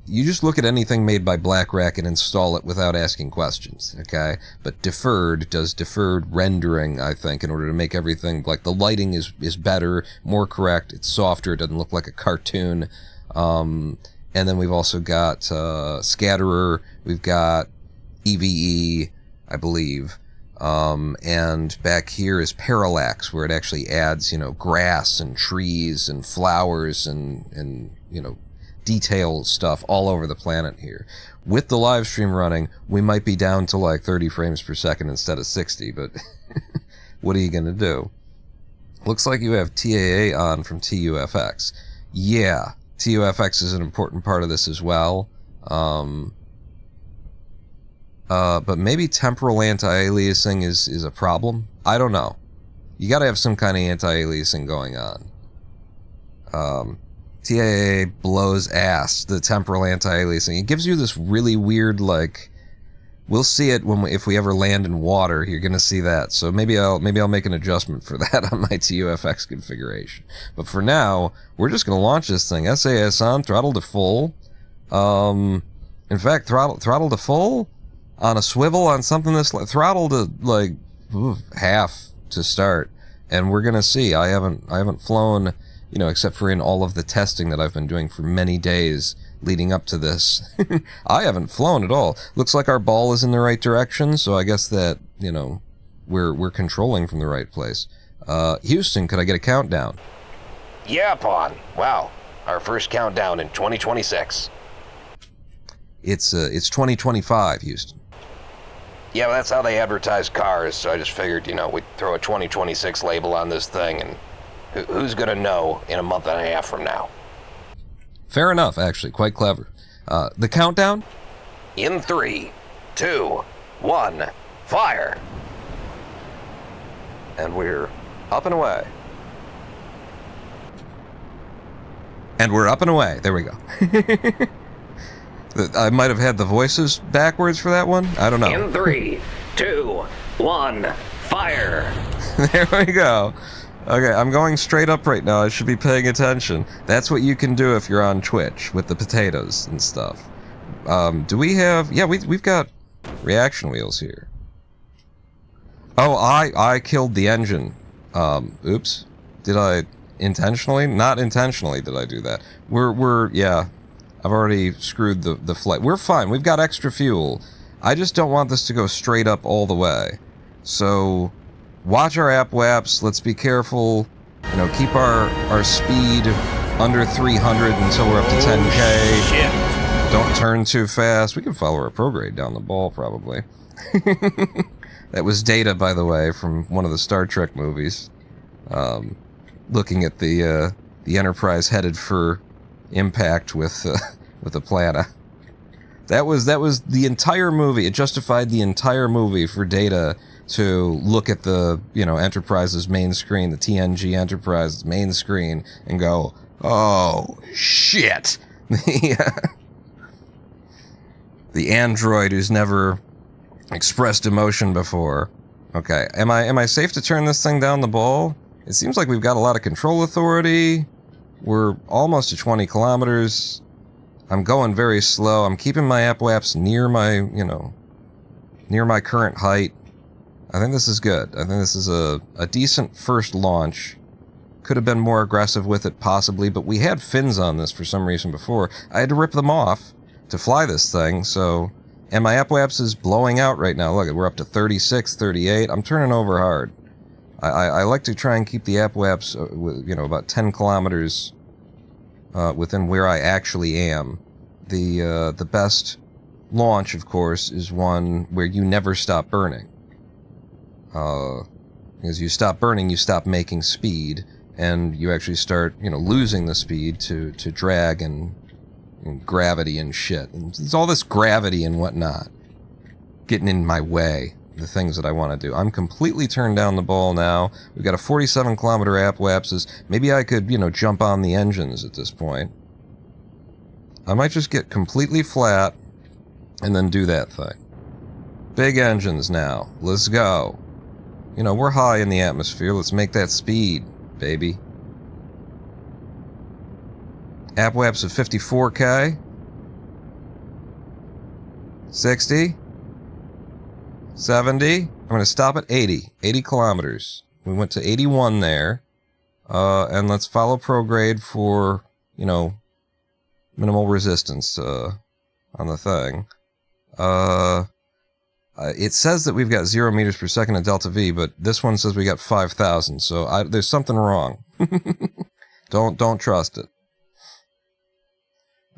You just look at anything made by BlackRack and install it without asking questions, okay? But deferred does deferred rendering, I think, in order to make everything, like, the lighting is better, more correct, it's softer, it doesn't look like a cartoon. And then we've also got Scatterer, we've got EVE, I believe. And back here is Parallax, where it actually adds, you know, grass and trees and flowers and you know, detail stuff all over the planet here. With the live stream running, we might be down to like 30 frames per second instead of 60, but what are you going to do? Looks like you have TAA on from TUFX. Yeah, TUFX is an important part of this as well. But maybe temporal anti-aliasing is a problem. I don't know. You gotta have some kind of anti-aliasing going on. TAA blows ass, the temporal anti-aliasing. It gives you this really weird, like, we'll see it if we ever land in water. You're gonna see that. So maybe I'll make an adjustment for that on my TUFX configuration. But for now, we're just gonna launch this thing. SAS on, throttle to full. In fact, throttle to full on a swivel on something that's like throttle to like half to start, and we're gonna see. I haven't flown, you know, except for in all of the testing that I've been doing for many days leading up to this. I haven't flown at all. Looks like our ball is in the right direction, so I guess that, you know, we're controlling from the right place. Houston, could I get a countdown? Yeah, Pawn. Wow, our first countdown in 2026. It's 2025, Houston. Yeah, well, that's how they advertise cars, so I just figured, you know, we'd throw a 2026 label on this thing, and who's gonna know in a month and a half from now? Fair enough, actually. Quite clever. The countdown? In 3, 2, 1, fire! And we're up and away. And we're up and away. There we go. I might have had the voices backwards for that one. I don't know. In 3, 2, 1, fire! There we go. Okay, I'm going straight up right now. I should be paying attention. That's what you can do if you're on Twitch with the potatoes and stuff. Do we have... Yeah, we've got reaction wheels here. Oh, I killed the engine. Oops. Did I... intentionally? Not intentionally did I do that. Yeah, I've already screwed the flight. We're fine. We've got extra fuel. I just don't want this to go straight up all the way. So, watch our app waps. Let's be careful. You know, keep our speed under 300 until we're up to 10K. Shit. Don't turn too fast. We can follow our prograde down the ball, probably. That was Data, by the way, from one of the Star Trek movies. Looking at the Enterprise headed for impact with the planet. That was the entire movie. It justified the entire movie for Data to look at the, you know, Enterprise's main screen, the TNG Enterprise's main screen, and go, "Oh shit!" The android who's never expressed emotion before. Okay, am I safe to turn this thing down the ball? It seems like we've got a lot of control authority. We're almost to 20 kilometers. I'm going very slow. I'm keeping my app-waps near my, you know, near my current height. I think this is good. I think this is a decent first launch. Could have been more aggressive with it, possibly, but we had fins on this for some reason before. I had to rip them off to fly this thing, so... And my app-waps is blowing out right now. Look, we're up to 36, 38. I'm turning over hard. I like to try and keep the app-waps, you know, about 10 kilometers within where I actually am. The best launch, of course, is one where you never stop burning. Because you stop burning, you stop making speed, and you actually start, you know, losing the speed to drag and gravity and shit. And there's all this gravity and whatnot getting in my way, the things that I want to do. I'm completely turned down the ball now. We've got a 47 kilometer app-wapses. Maybe I could, you know, jump on the engines at this point. I might just get completely flat and then do that thing. Big engines now. Let's go. You know, we're high in the atmosphere. Let's make that speed, baby. App-waps of 54K. 60. 70. I'm going to stop at 80. 80 kilometers. We went to 81 there. And let's follow prograde for, you know, minimal resistance on the thing. It says that we've got 0 meters per second at delta V, but this one says we got 5,000, so there's something wrong. Don't trust it.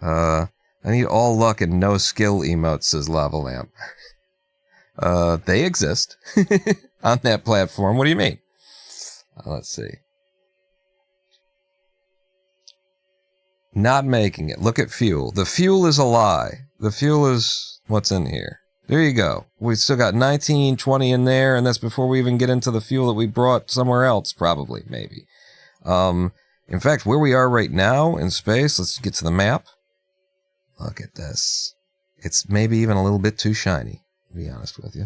I need all luck and no skill emotes, says Lava Lamp. They exist on that platform. What do you mean? Let's see. Not making it. Look at fuel. The fuel is a lie. The fuel is what's in here. There you go. We still got 19, 20 in there, and that's before we even get into the fuel that we brought somewhere else, probably, maybe. In fact, where we are right now in space, let's get to the map. Look at this. It's maybe even a little bit too shiny, to be honest with you.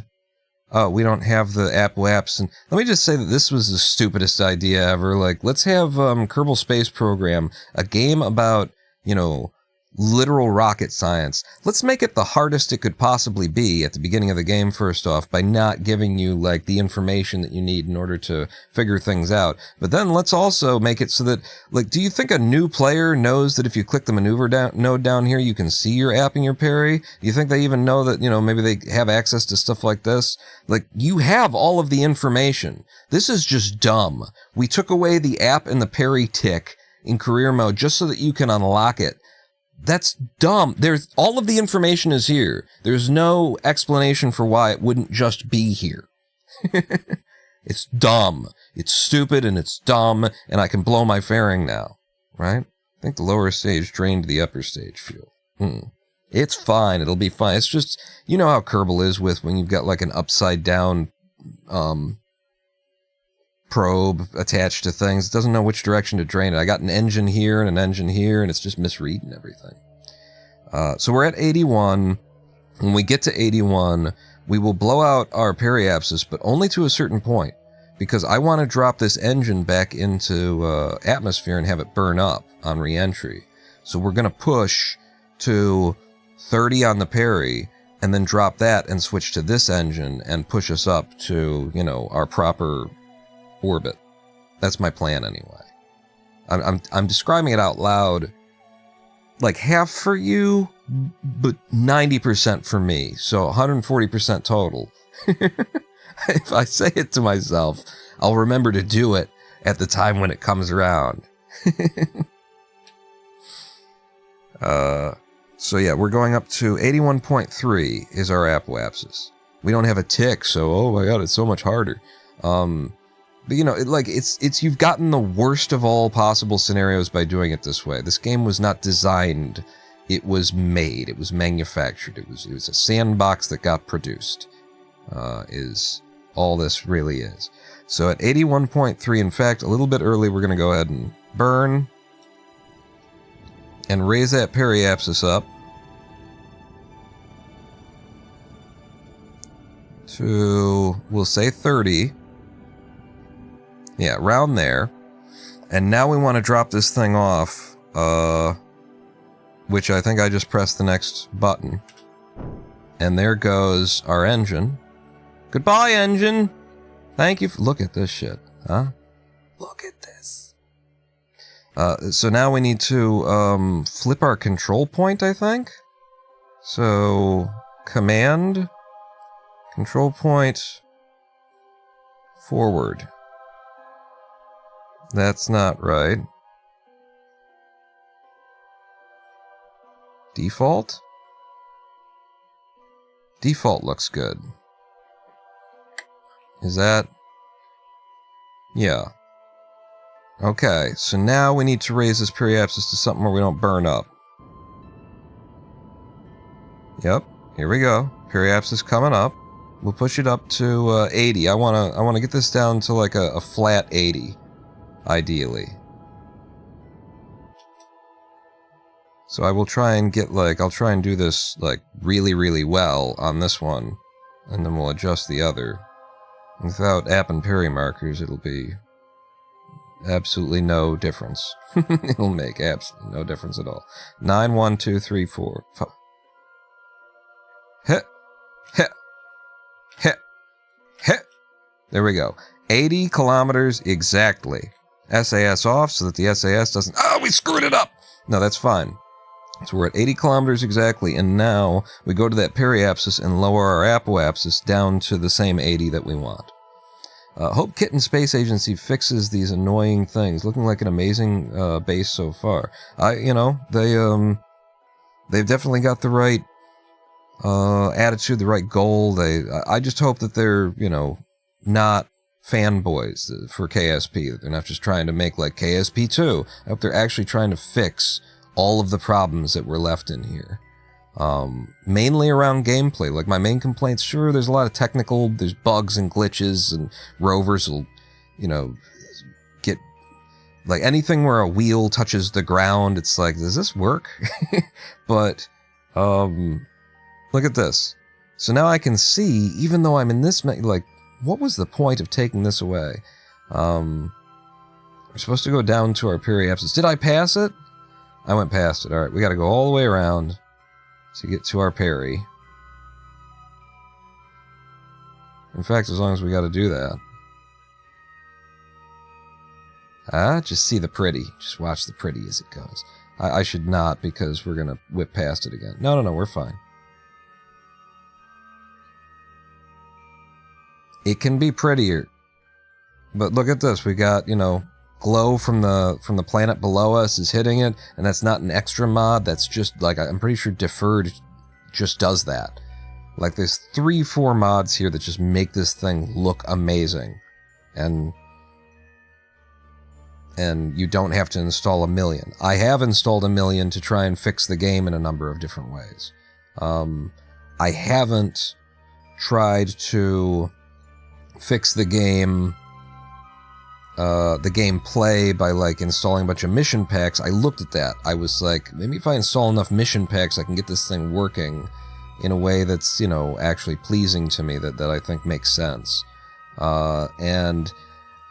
Oh, we don't have the app-waps. And let me just say that this was the stupidest idea ever. Like, let's have Kerbal Space Program, a game about, you know, literal rocket science. Let's make it the hardest it could possibly be at the beginning of the game, first off, by not giving you, like, the information that you need in order to figure things out. But then let's also make it so that, like, do you think a new player knows that if you click the maneuver node down here, you can see your app and your parry? Do you think they even know that, you know, maybe they have access to stuff like this? Like, you have all of the information. This is just dumb. We took away the app and the parry tick in career mode just so that you can unlock it. That's dumb. There's all of the information is here. There's no explanation for why it wouldn't just be here. It's dumb. It's stupid and it's dumb, and I can blow my fairing now, right? I think the lower stage drained the upper stage fuel. It's fine. It'll be fine. It's just, you know how Kerbal is with when you've got like an upside down probe attached to things. It doesn't know which direction to drain it. I got an engine here and an engine here, and it's just misreading everything. So we're at 81. When we get to 81, we will blow out our periapsis, but only to a certain point, because I want to drop this engine back into atmosphere and have it burn up on re-entry. So we're going to push to 30 on the parry, and then drop that and switch to this engine and push us up to, you know, our proper orbit. That's my plan anyway. I'm describing it out loud, like half for you, but 90% for me. So 140% total. If I say it to myself, I'll remember to do it at the time when it comes around. So yeah, we're going up to 81.3 is our apoapsis. We don't have a tick, so oh my god, it's so much harder. But you know, it's you've gotten the worst of all possible scenarios by doing it this way. This game was not designed, it was made, it was manufactured, it was a sandbox that got produced. Is all this really is. So at 81.3, in fact, a little bit early, we're going to go ahead and burn and raise that periapsis up to, we'll say 30. Yeah, around there. And now we want to drop this thing off, which I think I just pressed the next button. And there goes our engine. Goodbye, engine! Thank you for... Look at this shit, huh? Look at this. So now we need to flip our control point, I think? So, command, control point, forward. That's not right. Default? Default looks good. Is that... Yeah. Okay, so now we need to raise this periapsis to something where we don't burn up. Yep, here we go. Periapsis coming up. We'll push it up to 80. I wanna get this down to like a flat 80, ideally. So I will try and get I'll try and do this really, really well on this one, and then we'll adjust the other. Without app and peri markers, it'll be absolutely no difference. It'll make absolutely no difference at all. 9, 1, 2, 3, 4, 5. Hit, hit, hit, hit. There we go. 80 kilometers exactly. SAS off so that the SAS doesn't... Oh, we screwed it up! No, that's fine. So we're at 80 kilometers exactly, and now we go to that periapsis and lower our apoapsis down to the same 80 that we want. Hope Kitten Space Agency fixes these annoying things. Looking like an amazing base so far. They've definitely got the right attitude, the right goal. I just hope that they're, not fanboys for KSP. They're not just trying to make like KSP 2. I hope they're actually trying to fix all of the problems that were left in here. Mainly around gameplay. Like my main complaints, sure, there's a lot of there's bugs and glitches, and rovers will, get, like anything where a wheel touches the ground, it's like, does this work? But, look at this. So now I can see, even though I'm in this, what was the point of taking this away? We're supposed to go down to our periapsis. Did I pass it? I went past it. Alright, we gotta go all the way around to get to our peri. In fact, as long as we gotta do that. Just see the pretty. Just watch the pretty as it goes. I should not, because we're gonna whip past it again. No, we're fine. It can be prettier. But look at this, we got, glow from the planet below us is hitting it, and that's not an extra mod, that's just, I'm pretty sure Deferred just does that. There's 3-4 mods here that just make this thing look amazing. And you don't have to install 1 million. I have installed 1 million to try and fix the game in a number of different ways. I haven't tried to fix the game... the gameplay by installing a bunch of mission packs. I looked at that. I was like, maybe if I install enough mission packs, I can get this thing working in a way that's, actually pleasing to me, that I think makes sense. And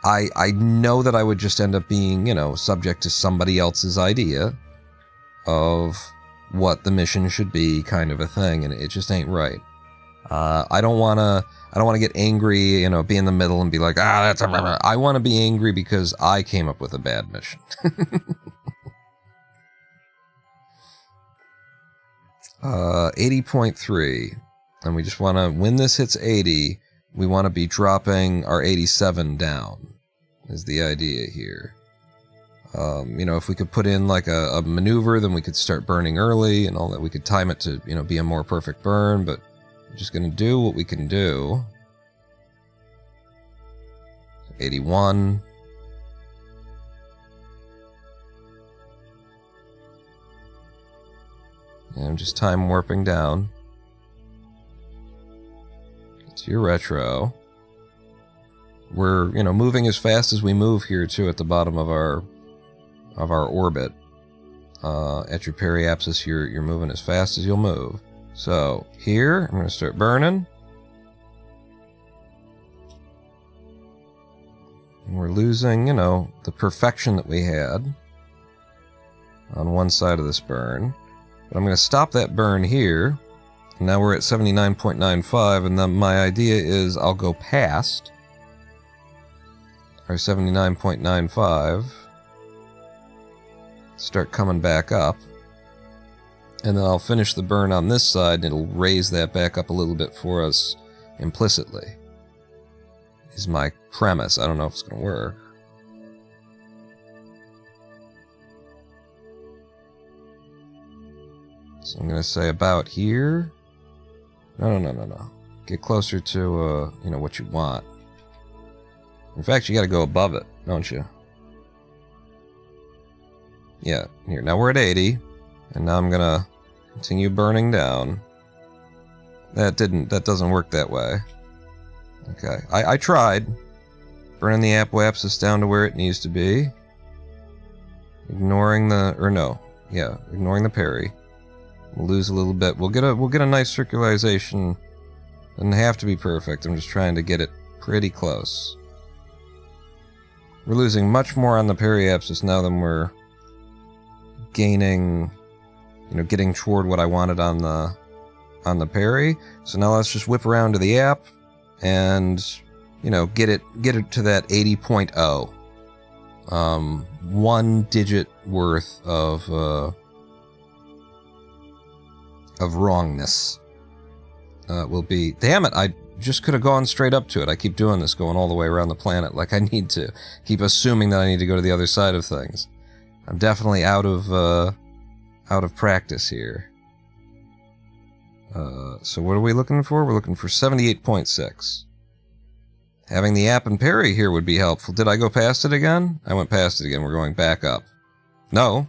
I know that I would just end up being, subject to somebody else's idea of what the mission should be, kind of a thing, and it just ain't right. I don't want to get angry, you know, be in the middle and be like, that's a... I want to be angry because I came up with a bad mission. 80.3. And we just want to, when this hits 80, we want to be dropping our 87 down, is the idea here. You know, if we could put in like a maneuver, then we could start burning early and all that. We could time it to, you know, be a more perfect burn, but we're just going to do what we can do. 81. And I'm just time warping down. Get to your retro. We're, you know, moving as fast as we move here too at the bottom of our orbit. At your periapsis, you're moving as fast as you'll move. So here, I'm going to start burning. And we're losing, you know, the perfection that we had on one side of this burn. But I'm going to stop that burn here. And now we're at 79.95, and then my idea is I'll go past our 79.95. Start coming back up. And then I'll finish the burn on this side, and it'll raise that back up a little bit for us implicitly. Is my premise. I don't know if it's going to work. So I'm going to say about here. No. Get closer to, you know, what you want. In fact, you got to go above it, don't you? Yeah, here. Now we're at 80. And now I'm going to continue burning down. That doesn't work that way. Okay, I tried. Burning the apoapsis down to where it needs to be. Ignoring the, ignoring the parry. We'll lose a little bit. We'll get a nice circularization. Doesn't have to be perfect. I'm just trying to get it pretty close. We're losing much more on the periapsis now than we're gaining, you know, getting toward what I wanted on the parry. So now let's just whip around to the app and, you know, get it to that 80.0. 1 digit worth of wrongness will be... Damn it, I just could have gone straight up to it. I keep doing this, going all the way around the planet like I need to. Keep assuming that I need to go to the other side of things. I'm definitely out of practice here. So what are we looking for? We're looking for 78.6. Having the app and parry here would be helpful. Did I go past it again? I went past it again. We're going back up. No,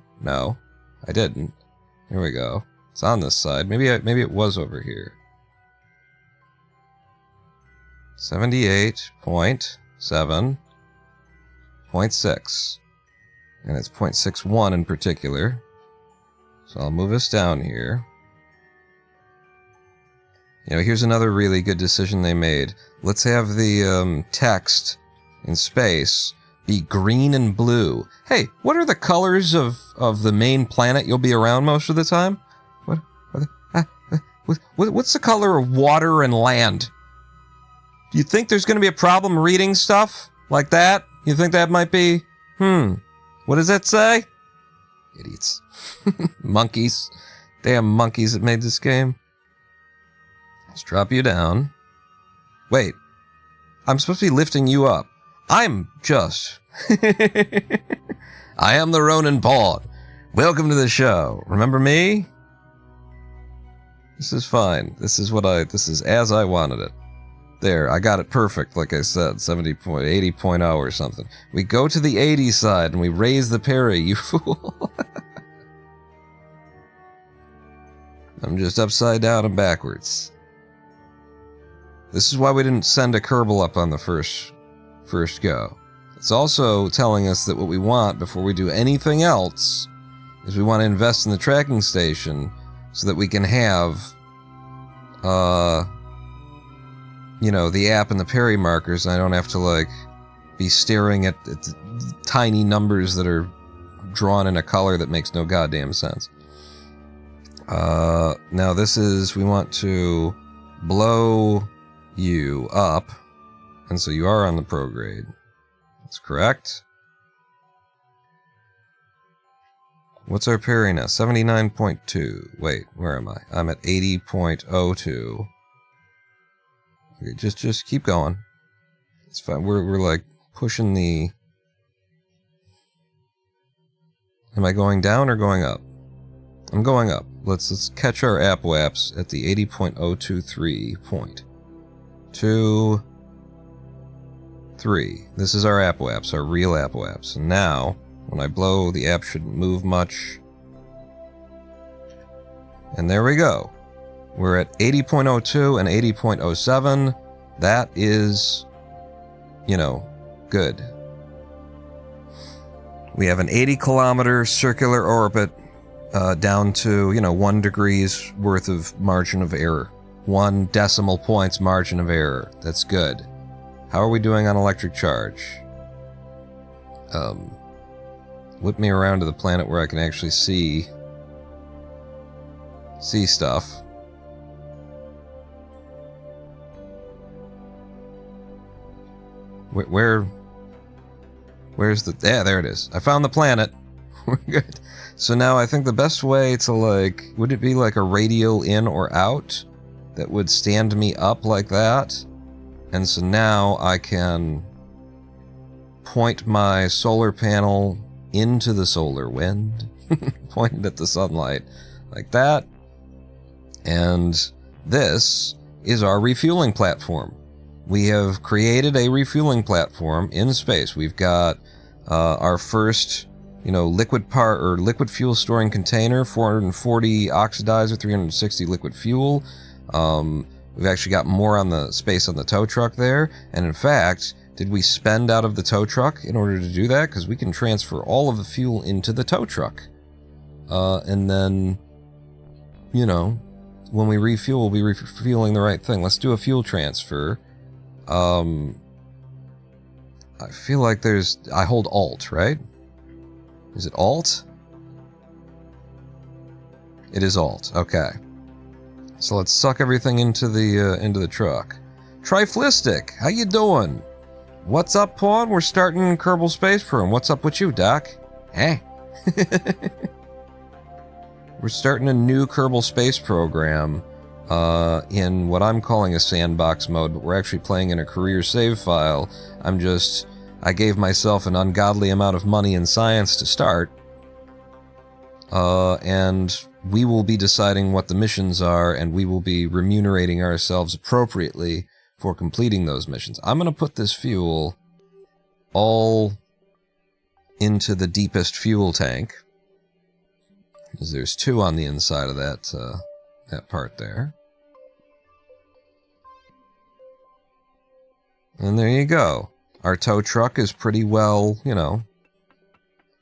I didn't. Here we go. It's on this side. Maybe it was over here. 78.7.6. And it's 0.61 in particular. So I'll move us down here. You know, here's another really good decision they made. Let's have the text in space be green and blue. Hey, what are the colors of the main planet you'll be around most of the time? What's the color of water and land? Do you think there's going to be a problem reading stuff like that? You think that might be... What does that say? Idiots. Monkeys. Damn monkeys that made this game. Let's drop you down. Wait. I'm supposed to be lifting you up. I'm just... I am the Roninpawn. Welcome to the show. Remember me? This is fine. This is as I wanted it. There, I got it perfect, like I said, 80.0 or something. We go to the 80 side and we raise the parry, you fool. I'm just upside down and backwards. This is why we didn't send a Kerbal up on the first go. It's also telling us that what we want before we do anything else is we want to invest in the tracking station so that we can have, you know, the app and the parry markers, and I don't have to, like, be staring at tiny numbers that are drawn in a color that makes no goddamn sense. Now this is, we want to blow you up, and so you are on the prograde. That's correct. What's our parry now? 79.2. Wait, where am I? I'm at 80.02. Okay, just keep going. It's fine. We're like pushing the... Am I going down or going up? I'm going up. Let's catch our app-waps at the 80.023 point. 2, 3. This is our app-waps, our real app-waps. And now, when I blow, the app shouldn't move much. And there we go. We're at 80.02 and 80.07. That is, you know, good. We have an 80-kilometer circular orbit down to, 1 degree's worth of margin of error. 1 decimal points margin of error. That's good. How are we doing on electric charge? Whip me around to the planet where I can actually see stuff. Where's the... Yeah, there it is. I found the planet. We're good. So now I think the best way to, like... Would it be like a radial in or out that would stand me up like that? And so now I can point my solar panel into the solar wind. Pointed at the sunlight. Like that. And this is our refueling platform. We have created a refueling platform in space. We've got our first, liquid fuel storing container, 440 oxidizer, 360 liquid fuel. We've actually got more on the space on the tow truck there. And in fact, did we spend out of the tow truck in order to do that? Because we can transfer all of the fuel into the tow truck. And then, when we refuel, we'll be refueling the right thing. Let's do a fuel transfer. I feel like I hold Alt, right? Is it Alt? It is Alt, okay. So let's suck everything into the truck. Triflistic, how you doing? What's up, Pawn? We're starting Kerbal Space Program. What's up with you, Doc? Eh? We're starting a new Kerbal Space Program in what I'm calling a sandbox mode, but we're actually playing in a career save file. I gave myself an ungodly amount of money in science to start, and we will be deciding what the missions are, and we will be remunerating ourselves appropriately for completing those missions. I'm going to put this fuel all into the deepest fuel tank, because there's 2 on the inside of that part there. And there you go. Our tow truck is pretty well,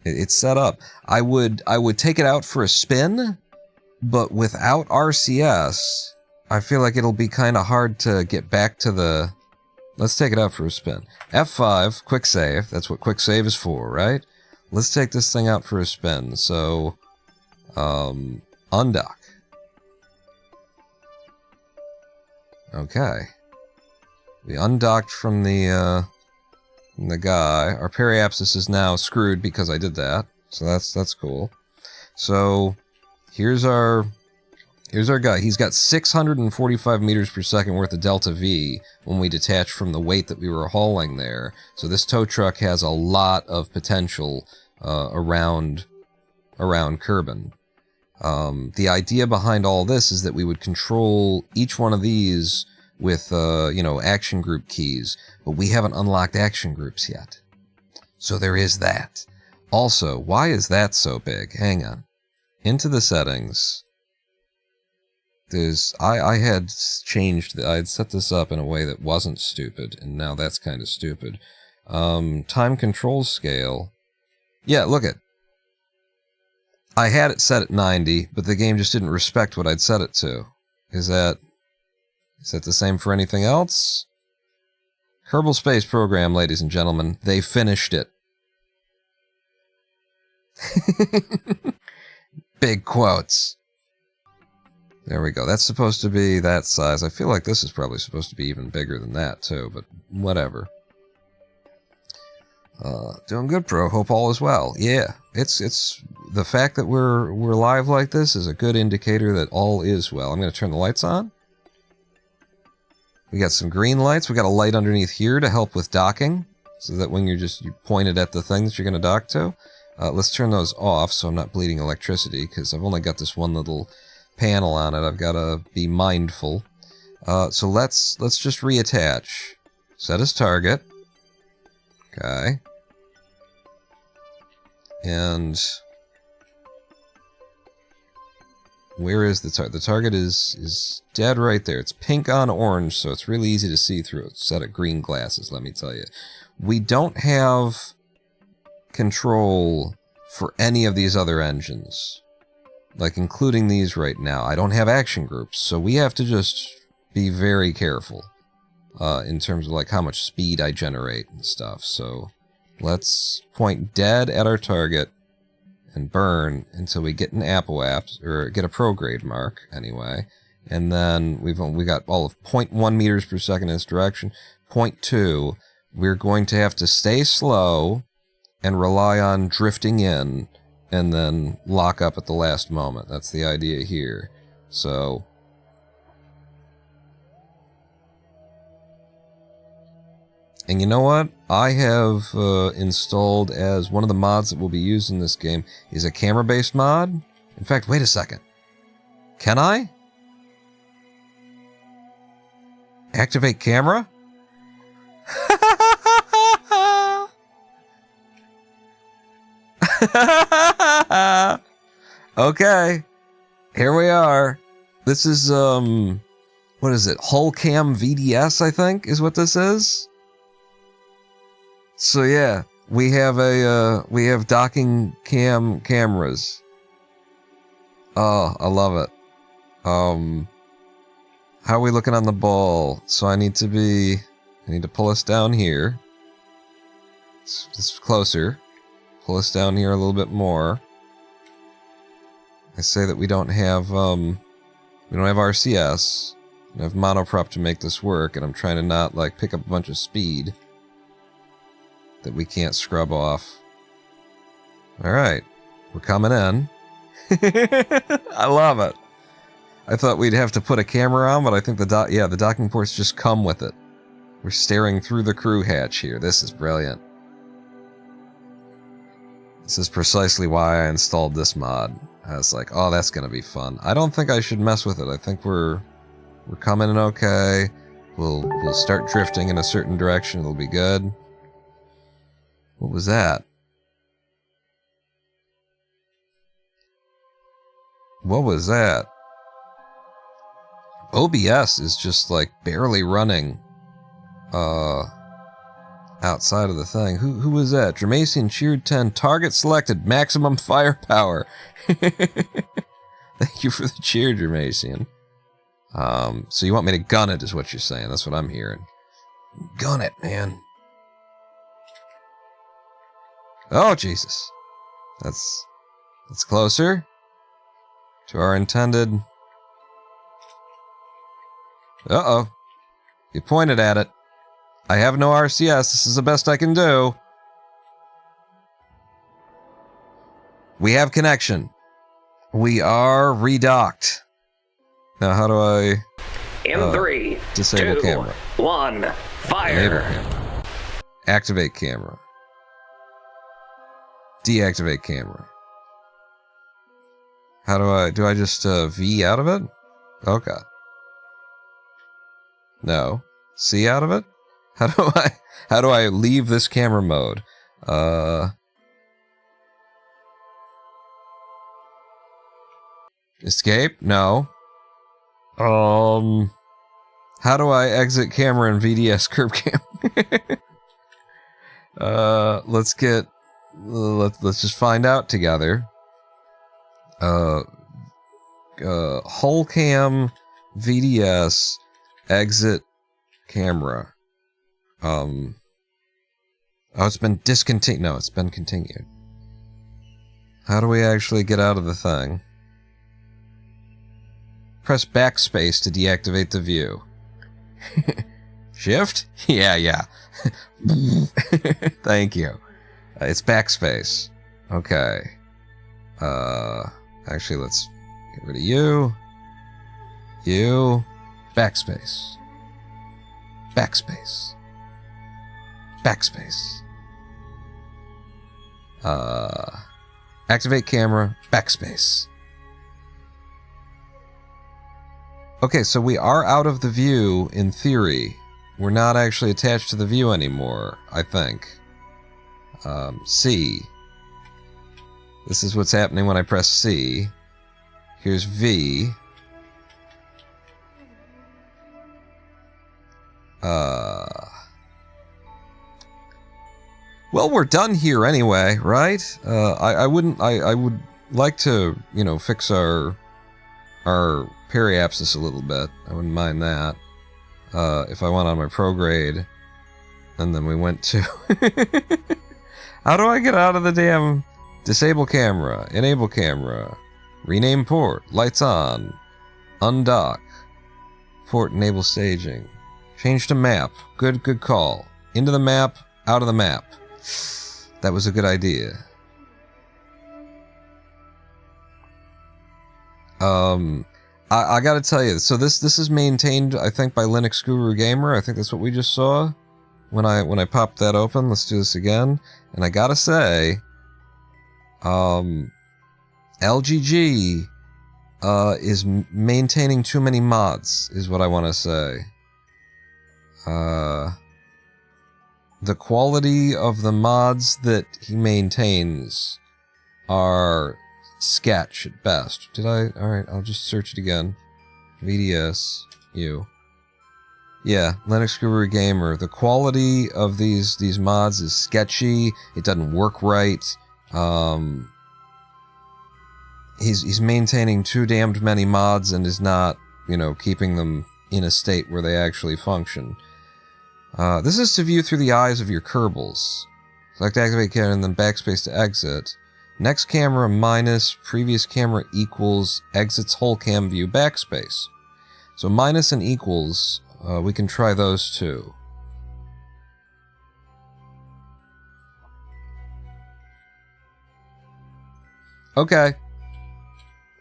it's set up. I would take it out for a spin, but without RCS, I feel like it'll be kind of hard to get back to the... Let's take it out for a spin. F5, quick save. That's what quick save is for, right? Let's take this thing out for a spin. So, undock. Okay. We undocked from the guy. Our periapsis is now screwed because I did that. So that's cool. So here's our guy. He's got 645 meters per second worth of delta V when we detach from the weight that we were hauling there. So this tow truck has a lot of potential around Kerman. The idea behind all this is that we would control each one of these with, action group keys, but we haven't unlocked action groups yet. So there is that. Also, why is that so big? Hang on. Into the settings. I had set this up in a way that wasn't stupid, and now that's kind of stupid. Time control scale. Yeah, look it. I had it set at 90, but the game just didn't respect what I'd set it to. Is that the same for anything else? Kerbal Space Program, ladies and gentlemen. They finished it. Big quotes. There we go. That's supposed to be that size. I feel like this is probably supposed to be even bigger than that, too, but whatever. Doing good, Pro. Hope all is well. Yeah, it's the fact that we're live like this is a good indicator that all is well. I'm going to turn the lights on. We got some green lights. We got a light underneath here to help with docking, so that when you point it at the thing that you're going to dock to. Let's turn those off so I'm not bleeding electricity, because I've only got this one little panel on it. I've got to be mindful. So let's just reattach. Set as target. Okay. And where is the target? The target is dead right there. It's pink on orange, so it's really easy to see through. It's set of green glasses, let me tell you. We don't have control for any of these other engines, like including these right now. I don't have action groups, so we have to just be very careful in terms of like how much speed I generate and stuff. So let's point dead at our target and burn until we get an apoaps, or get a prograde mark anyway. And then we got all of 0.1 meters per second in this direction. 0.2, we're going to have to stay slow and rely on drifting in and then lock up at the last moment. That's the idea here. So and you know what? I have installed as one of the mods that will be used in this game is a camera-based mod. In fact, wait a second. Can I? Activate camera? Okay. Here we are. This is, what is it? Hull Cam VDS, I think, is what this is. So yeah, we have docking cameras. Oh, I love it. How are we looking on the ball? So I need to pull us down here. It's closer. Pull us down here a little bit more. I say that we don't have RCS. I have monoprop to make this work, and I'm trying to not like pick up a bunch of speed that we can't scrub off. Alright, we're coming in. I love it. I thought we'd have to put a camera on, but I think the docking ports just come with it. We're staring through the crew hatch here. This is brilliant. This is precisely why I installed this mod. I was like, oh, that's gonna be fun. I don't think I should mess with it. I think we're coming in okay. We'll start drifting in a certain direction. It'll be good. What was that? What was that? OBS is just like barely running outside of the thing. Who was that? Dramasian cheered 10. Target selected. Maximum firepower. Thank you for the cheer, Dramasian. So you want me to gun it is what you're saying. That's what I'm hearing. Gun it, man. Oh, Jesus. That's closer to our intended. Uh-oh. You pointed at it. I have no RCS. This is the best I can do. We have connection. We are redocked. Now, how do I... In 3, disable 2, camera. 1, fire! Enable camera. Activate camera. Deactivate camera. How do I just V out of it? Okay. No. C out of it? How do I leave this camera mode? Escape? No. How do I exit camera in VDS curb cam? Let's just find out together. Hull cam VDS exit camera. Oh, it's been discontinued. No, it's been continued. How do we actually get out of the thing? Press backspace to deactivate the view. Shift? Yeah. Thank you. It's backspace. Okay. Actually, let's get rid of you. You. Backspace. Backspace. Backspace. Activate camera. Backspace. Okay, so we are out of the view in theory. We're not actually attached to the view anymore, I think. C. This is what's happening when I press C. Here's V. Well, we're done here anyway, right? I would like to, you know, fix our periapsis a little bit. I wouldn't mind that. If I went on my prograde, and then we went to... How do I get out of the damn... Disable camera, enable camera, rename port, lights on, undock, port enable staging, change to map, good call, into the map, out of the map. That was a good idea. I gotta tell you, so this is maintained, I think, by Linux Guru Gamer. I think that's what we just saw when I popped that open. Let's do this again, and I gotta say, LGG is maintaining too many mods, is what I want to say. The quality of the mods that he maintains are sketch at best. Did I? Alright, I'll just search it again. VDS, you. Yeah, Linux Guru Gamer. The quality of these mods is sketchy. It doesn't work right. He's maintaining too damned many mods and is not, you know, keeping them in a state where they actually function. This is to view through the eyes of your Kerbals. Select activate camera and then backspace to exit. Next camera minus previous camera equals exits whole cam view backspace. So minus and equals, we can try those two. Okay.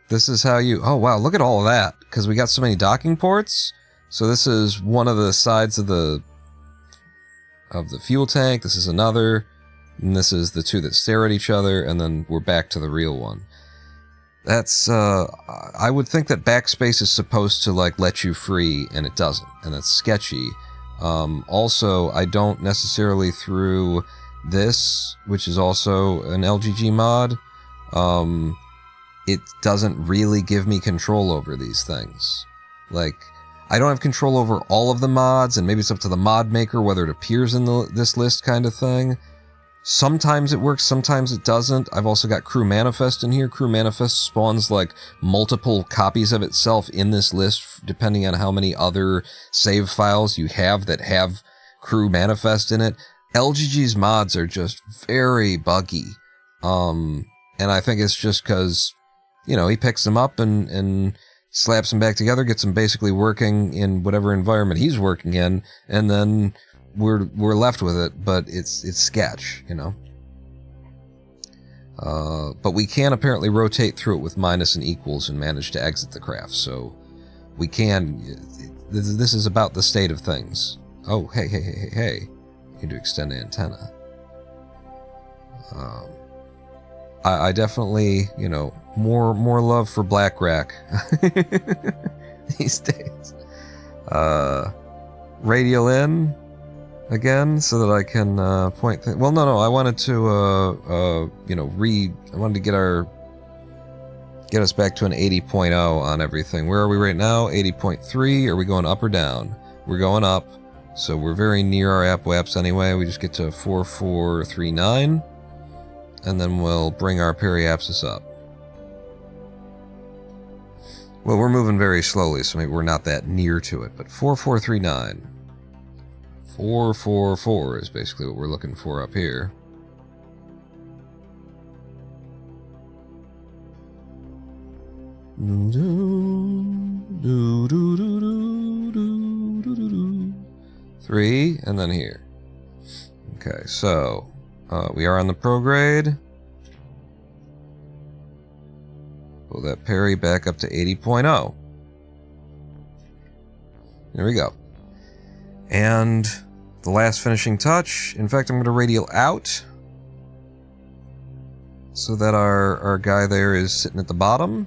This is how you... Oh, wow, look at all of that. Because we got so many docking ports. So this is one of the sides of the fuel tank. This is another. And this is the two that stare at each other. And then we're back to the real one. That's... I would think that backspace is supposed to, like, let you free, and it doesn't. And that's sketchy. Also, I don't necessarily through this, which is also an LGG mod... it doesn't really give me control over these things. Like, I don't have control over all of the mods, and maybe it's up to the mod maker whether it appears in this list kind of thing. Sometimes it works, sometimes it doesn't. I've also got Crew Manifest in here. Crew Manifest spawns, like, multiple copies of itself in this list, depending on how many other save files you have that have Crew Manifest in it. LGG's mods are just very buggy. And I think it's just because, you know, he picks them up and slaps them back together, gets them basically working in whatever environment he's working in, and then we're left with it, but it's sketch, you know. But we can apparently rotate through it with minus and equals and manage to exit the craft, so we can... This is about the state of things. Oh, hey. You need to extend the antenna. I definitely, you know, more love for Black Rack these days. Radial in again so that I can point things. Well, no, I wanted to, you know, I wanted to get us back to an 80.0 on everything. Where are we right now? 80.3. Are we going up or down? We're going up, so we're very near our app WAPs anyway. We just get to 4439. And then we'll bring our periapsis up. Well, we're moving very slowly, so maybe we're not that near to it, but 4439. 444 is basically what we're looking for up here. Do, do, do, do, do, do, do, do. 3, and then here. Okay, so we are on the prograde. Pull that parry back up to 80.0. There we go. And the last finishing touch. In fact, I'm going to radial out so that our guy there is sitting at the bottom.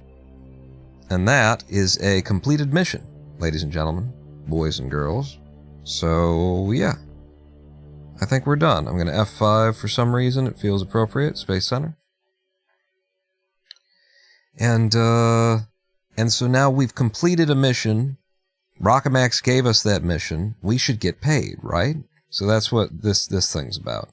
And that is a completed mission, ladies and gentlemen, boys and girls. So, yeah. I think we're done. I'm going to F5 for some reason. It feels appropriate. Space Center. And so now we've completed a mission. Rockamax gave us that mission. We should get paid, right? So that's what this thing's about.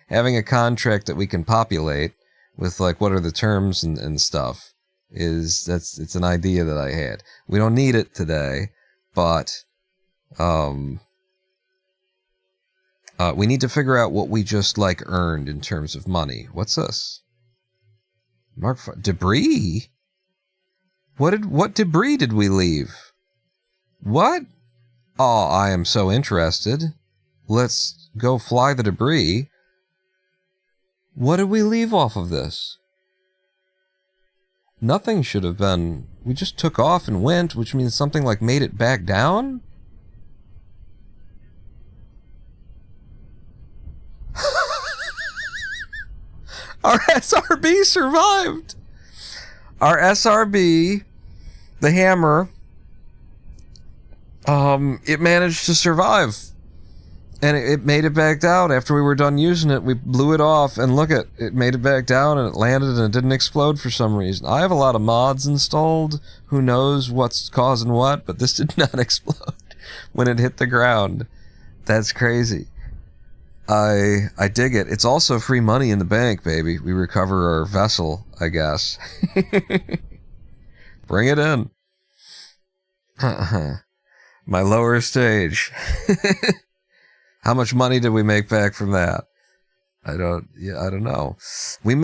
Having a contract that we can populate with, like, what are the terms and stuff it's an idea that I had. We don't need it today, but we need to figure out what we just, like, earned in terms of money. What's this? Mark 5. Debris? What debris did we leave? What? Oh, I am so interested. Let's go fly the debris. What did we leave off of this? Nothing should have been... We just took off and went, which means something like made it back down? Our SRB survived! Our SRB, the hammer, it managed to survive. And it made it back down after we were done using it. We blew it off, and look at it made it back down, and it landed, and it didn't explode for some reason. I have a lot of mods installed. Who knows what's causing what, but this did not explode when it hit the ground. That's crazy. I dig it. It's also free money in the bank, baby. We recover our vessel, I guess. Bring it in. My lower stage. How much money did we make back from that? I don't know. We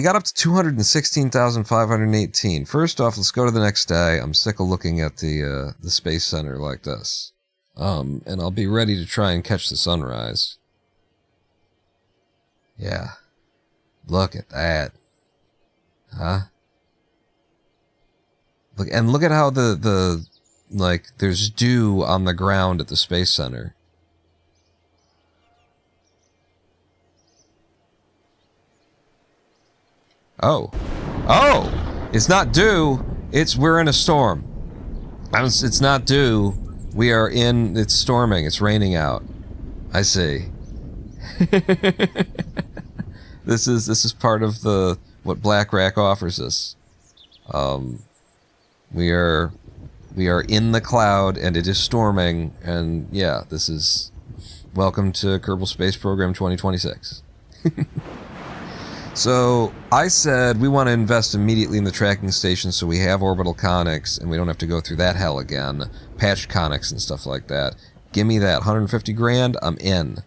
got up to 216,518. First off, let's go to the next day. I'm sick of looking at the Space Center like this. And I'll be ready to try and catch the sunrise. Yeah. Look at that. Huh? Look at how the like there's dew on the ground at the Space Center. Oh. It's not dew. We're in a storm. It's not dew. It's storming. It's raining out. I see. This is part of what Black Rack offers us. We are in the cloud, and it is storming, and yeah, this is welcome to Kerbal Space Program 2026. So I said we want to invest immediately in the tracking station so we have orbital conics and we don't have to go through that hell again. Patch conics and stuff like that. Give me that. 150 grand, I'm in.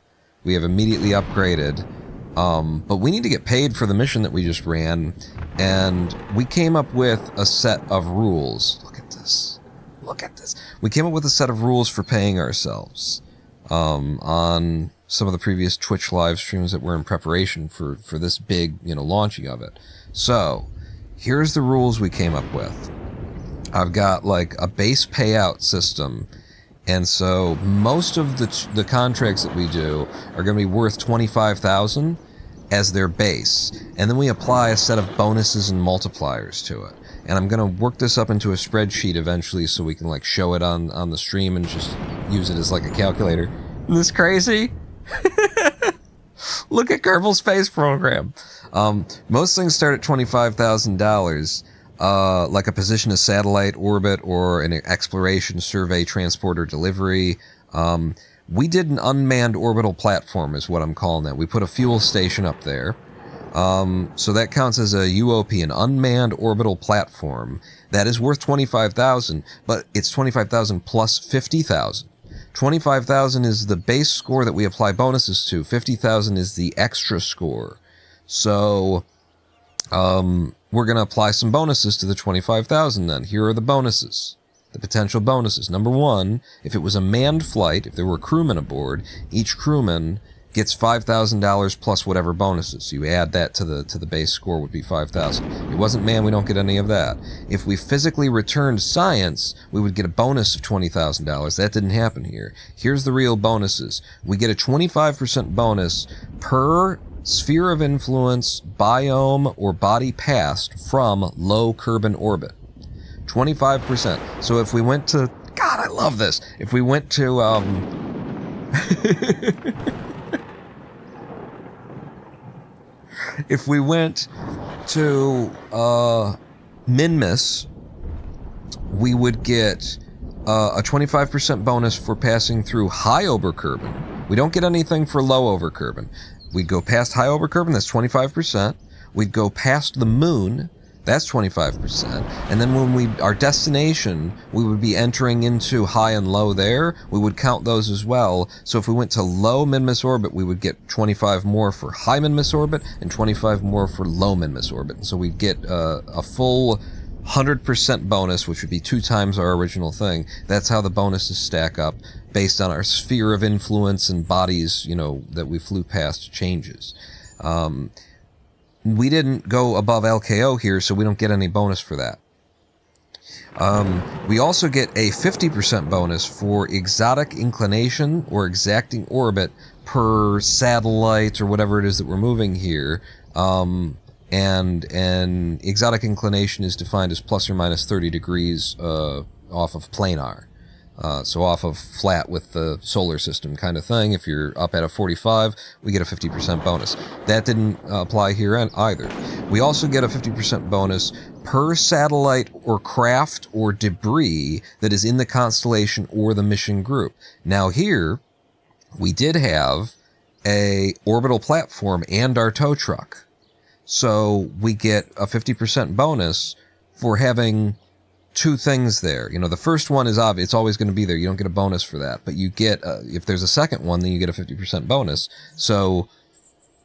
We have immediately upgraded. But we need to get paid for the mission that we just ran, and we came up with a set of rules. Look at this. Look at this. We came up with a set of rules for paying ourselves on some of the previous Twitch live streams that were in preparation for this big, launching of it. So, here's the rules we came up with. I've got, like, a base payout system, and so most of the contracts that we do are going to be worth $25,000 as their base, and then we apply a set of bonuses and multipliers to it. And I'm going to work this up into a spreadsheet eventually so we can, like, show it on the stream and just use it as, like, a calculator. Isn't this crazy? Look at Kerbal Space Program. Most things start at $25,000, like a position, a satellite, orbit, or an exploration, survey, transport, or delivery. We did an unmanned orbital platform is what I'm calling that. We put a fuel station up there. So that counts as a UOP, an unmanned orbital platform. That is worth $25,000, but it's $25,000 plus $50,000. $25,000 is the base score that we apply bonuses to. $50,000 is the extra score. So we're going to apply some bonuses to the 25,000 then. Here are the bonuses, the potential bonuses. Number one, if it was a manned flight, if there were crewmen aboard, each crewman gets $5,000 plus whatever bonuses. So you add that to the base score would be 5,000. It wasn't manned, we don't get any of that. If we physically returned science, we would get a bonus of $20,000. That didn't happen here. Here's the real bonuses. We get a 25% bonus per sphere of influence, biome, or body passed from low Kerbal orbit. 25%. So if we went to... God, I love this. If we went to... if we went to Minmus, we would get a 25% bonus for passing through high over Kerman. We don't get anything for low over Kerman. We'd go past high over Kerman, that's 25%. We'd go past the moon, that's 25%. And then when our destination, we would be entering into high and low there. We would count those as well. So if we went to low Minmus orbit, we would get 25 more for high Minmus orbit and 25 more for low Minmus orbit. And so we'd get a full 100% bonus, which would be 2 times our original thing. That's how the bonuses stack up based on our sphere of influence and bodies, you know, that we flew past changes. We didn't go above LKO here, so we don't get any bonus for that. We also get a 50% bonus for exotic inclination or exacting orbit per satellite or whatever it is that we're moving here. And exotic inclination is defined as plus or minus 30 degrees off of planar. So off of flat with the solar system kind of thing. If you're up at a 45, we get a 50% bonus. That didn't apply here either. We also get a 50% bonus per satellite or craft or debris that is in the constellation or the mission group. Now here, we did have a orbital platform and our tow truck. So we get a 50% bonus for having 2 things there. You know, the first one is obvious. It's always going to be there. You don't get a bonus for that. But you get, if there's a second one, then you get a 50% bonus. So,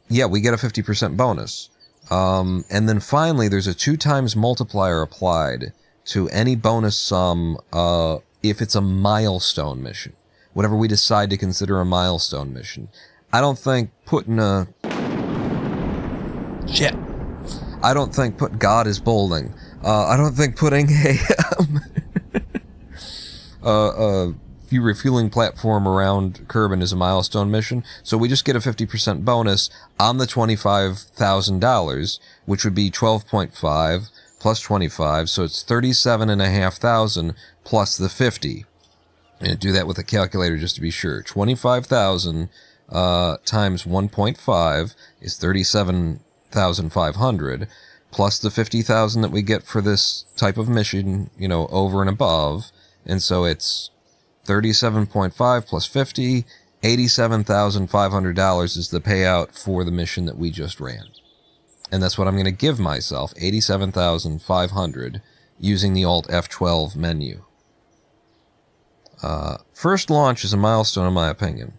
yeah, we get a 50% bonus. And then finally, there's a 2 times multiplier applied to any bonus sum if it's a milestone mission. Whatever we decide to consider a milestone mission. I don't think putting a... Shit. I don't think God is bowling. I don't think putting a refueling platform around Kerman is a milestone mission. So we just get a 50% bonus on the $25,000, which would be 12.5 plus 25. So it's 37,500 plus the 50. And do that with a calculator just to be sure. 25,000 times 1.5 is 37,500. Plus the 50,000 that we get for this type of mission, you know, over and above. And so it's 37.5 plus 50, $87,500 is the payout for the mission that we just ran. And that's what I'm going to give myself, $87,500, using the Alt F12 menu. First launch is a milestone in my opinion.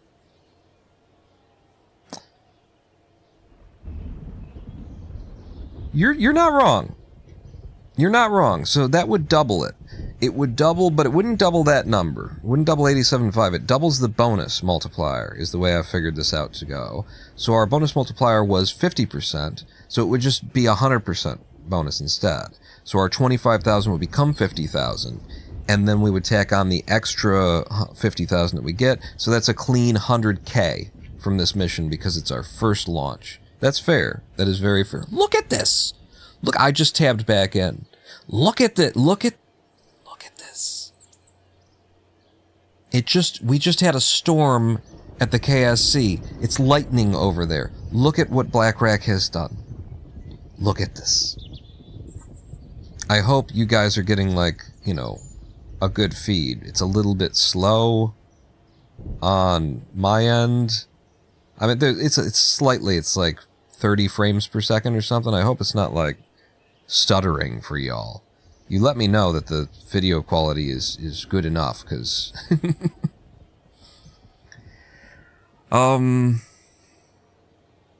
You're not wrong. You're not wrong. So that would double it. It would double, but it wouldn't double that number. It wouldn't double 87.5. It doubles the bonus multiplier, is the way I figured this out to go. So our bonus multiplier was 50%, so it would just be 100% bonus instead. So our 25,000 would become 50,000, and then we would tack on the extra 50,000 that we get. So that's a clean 100K from this mission because it's our first launch. That's fair. That is very fair. Look at this. Look, I just tabbed back in. Look at that. Look at this. We just had a storm at the KSC. It's lightning over there. Look at what Black Rack has done. Look at this. I hope you guys are getting, like, you know, a good feed. It's a little bit slow on my end. I mean, it's like 30 frames per second or something. I hope it's not, like, stuttering for y'all. You let me know that the video quality is good enough, because...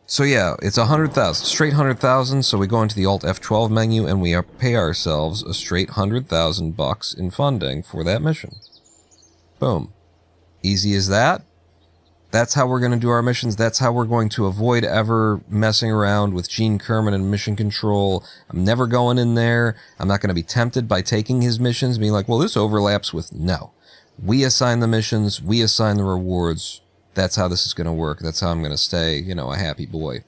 So yeah, it's 100,000, straight 100,000. So we go into the Alt F12 menu and we pay ourselves a straight 100,000 bucks in funding for that mission. Boom. Easy as that. That's how we're going to do our missions. That's how we're going to avoid ever messing around with Gene Kerman and mission control. I'm never going in there. I'm not going to be tempted by taking his missions, being like, well, this overlaps with... No. We assign the missions. We assign the rewards. That's how this is going to work. That's how I'm going to stay, you know, a happy boy.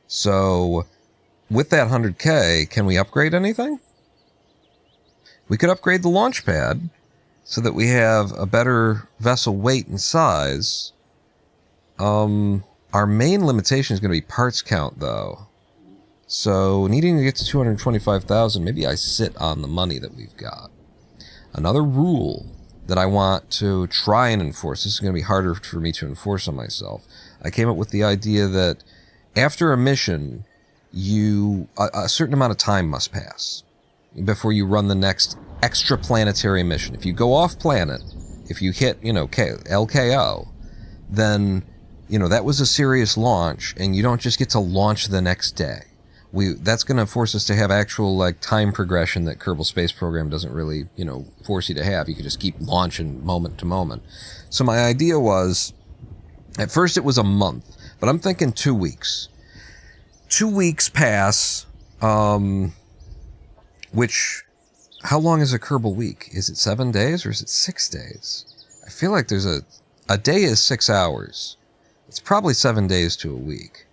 So, with that 100K, can we upgrade anything? We could upgrade the launch pad so that we have a better vessel weight and size. Our main limitation is going to be parts count, though. So, needing to get to 225,000, maybe I sit on the money that we've got. Another rule that I want to try and enforce, this is going to be harder for me to enforce on myself. I came up with the idea that after a mission, a certain amount of time must pass before you run the next extraplanetary mission. If you go off planet, if you hit, you know, LKO, then, you know, that was a serious launch, and you don't just get to launch the next day. That's going to force us to have actual, like, time progression that Kerbal Space Program doesn't really, you know, force you to have. You can just keep launching moment to moment. So my idea was, at first it was a month, but I'm thinking 2 weeks. 2 weeks pass, which, how long is a Kerbal week? Is it 7 days or is it 6 days? I feel like there's a day is 6 hours. It's probably 7 days to a week.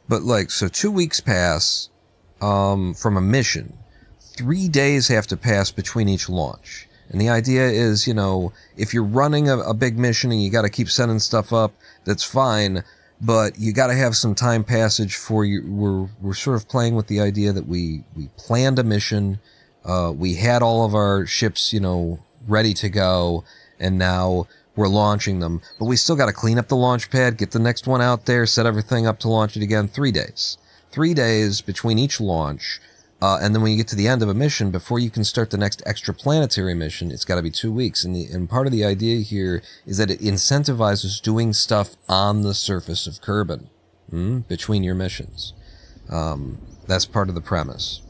But, like, so 2 weeks pass from a mission. 3 days have to pass between each launch. And the idea is, you know, if you're running a big mission and you got to keep sending stuff up, that's fine. But you got to have some time passage for you. We're sort of playing with the idea that we planned a mission. We had all of our ships, you know, ready to go. And now we're launching them, but we still got to clean up the launch pad, get the next one out there, set everything up to launch it again. 3 days. 3 days between each launch, and then when you get to the end of a mission, before you can start the next extraplanetary mission, it's got to be 2 weeks. And part of the idea here is that it incentivizes doing stuff on the surface of Kerman, between your missions. That's part of the premise.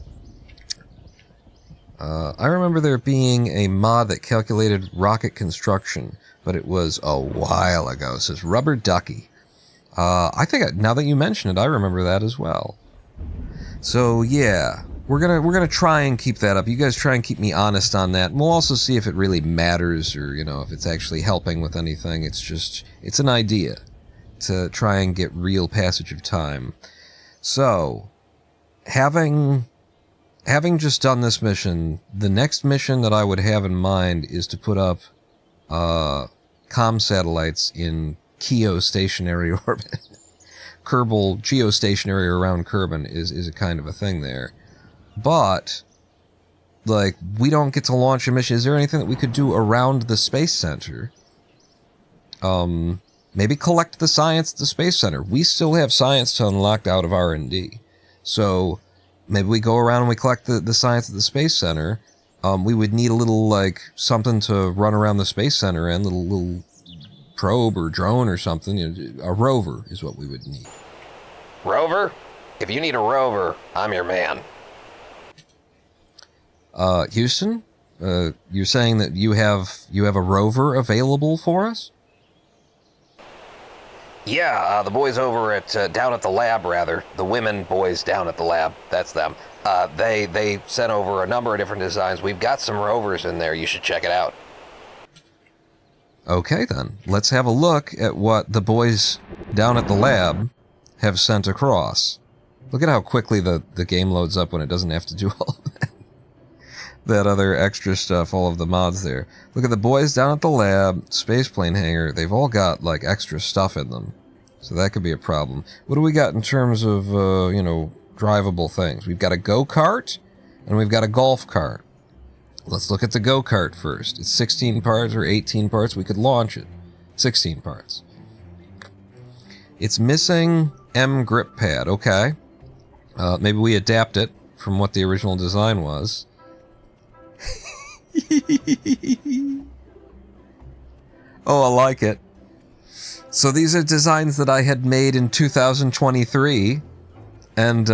I remember there being a mod that calculated rocket construction, but it was a while ago. It says Rubber Ducky. I think now that you mention it, I remember that as well. So yeah, we're gonna try and keep that up. You guys try and keep me honest on that. And we'll also see if it really matters, or, you know, if it's actually helping with anything. It's an idea to try and get real passage of time. So, having just done this mission, the next mission that I would have in mind is to put up comm satellites in geostationary orbit. Kerbal geostationary around Kerman is a kind of a thing there. But, like, we don't get to launch a mission. Is there anything that we could do around the Space Center? Maybe collect the science at the Space Center. We still have science to unlock out of R&D. So maybe we go around and we collect the science at the Space Center. We would need a little, like, something to run around the Space Center in, little probe or drone or something. You know, a rover is what we would need. Rover? If you need a rover, I'm your man. Houston, you're saying that you have a rover available for us? Yeah, the boys over at down at the lab, rather. The women boys down at the lab. That's them. They sent over a number of different designs. We've got some rovers in there. You should check it out. Okay, then. Let's have a look at what the boys down at the lab have sent across. Look at how quickly the game loads up when it doesn't have to do all of that other extra stuff, all of the mods there. Look at the boys down at the lab, spaceplane hangar. They've all got, like, extra stuff in them. So that could be a problem. What do we got in terms of, you know, drivable things? We've got a go-kart, and we've got a golf cart. Let's look at the go-kart first. It's 16 parts or 18 parts. We could launch it. 16 parts. It's missing M grip pad. Okay. Maybe we adapt it from what the original design was. Oh, I like it. So these are designs that I had made in 2023 and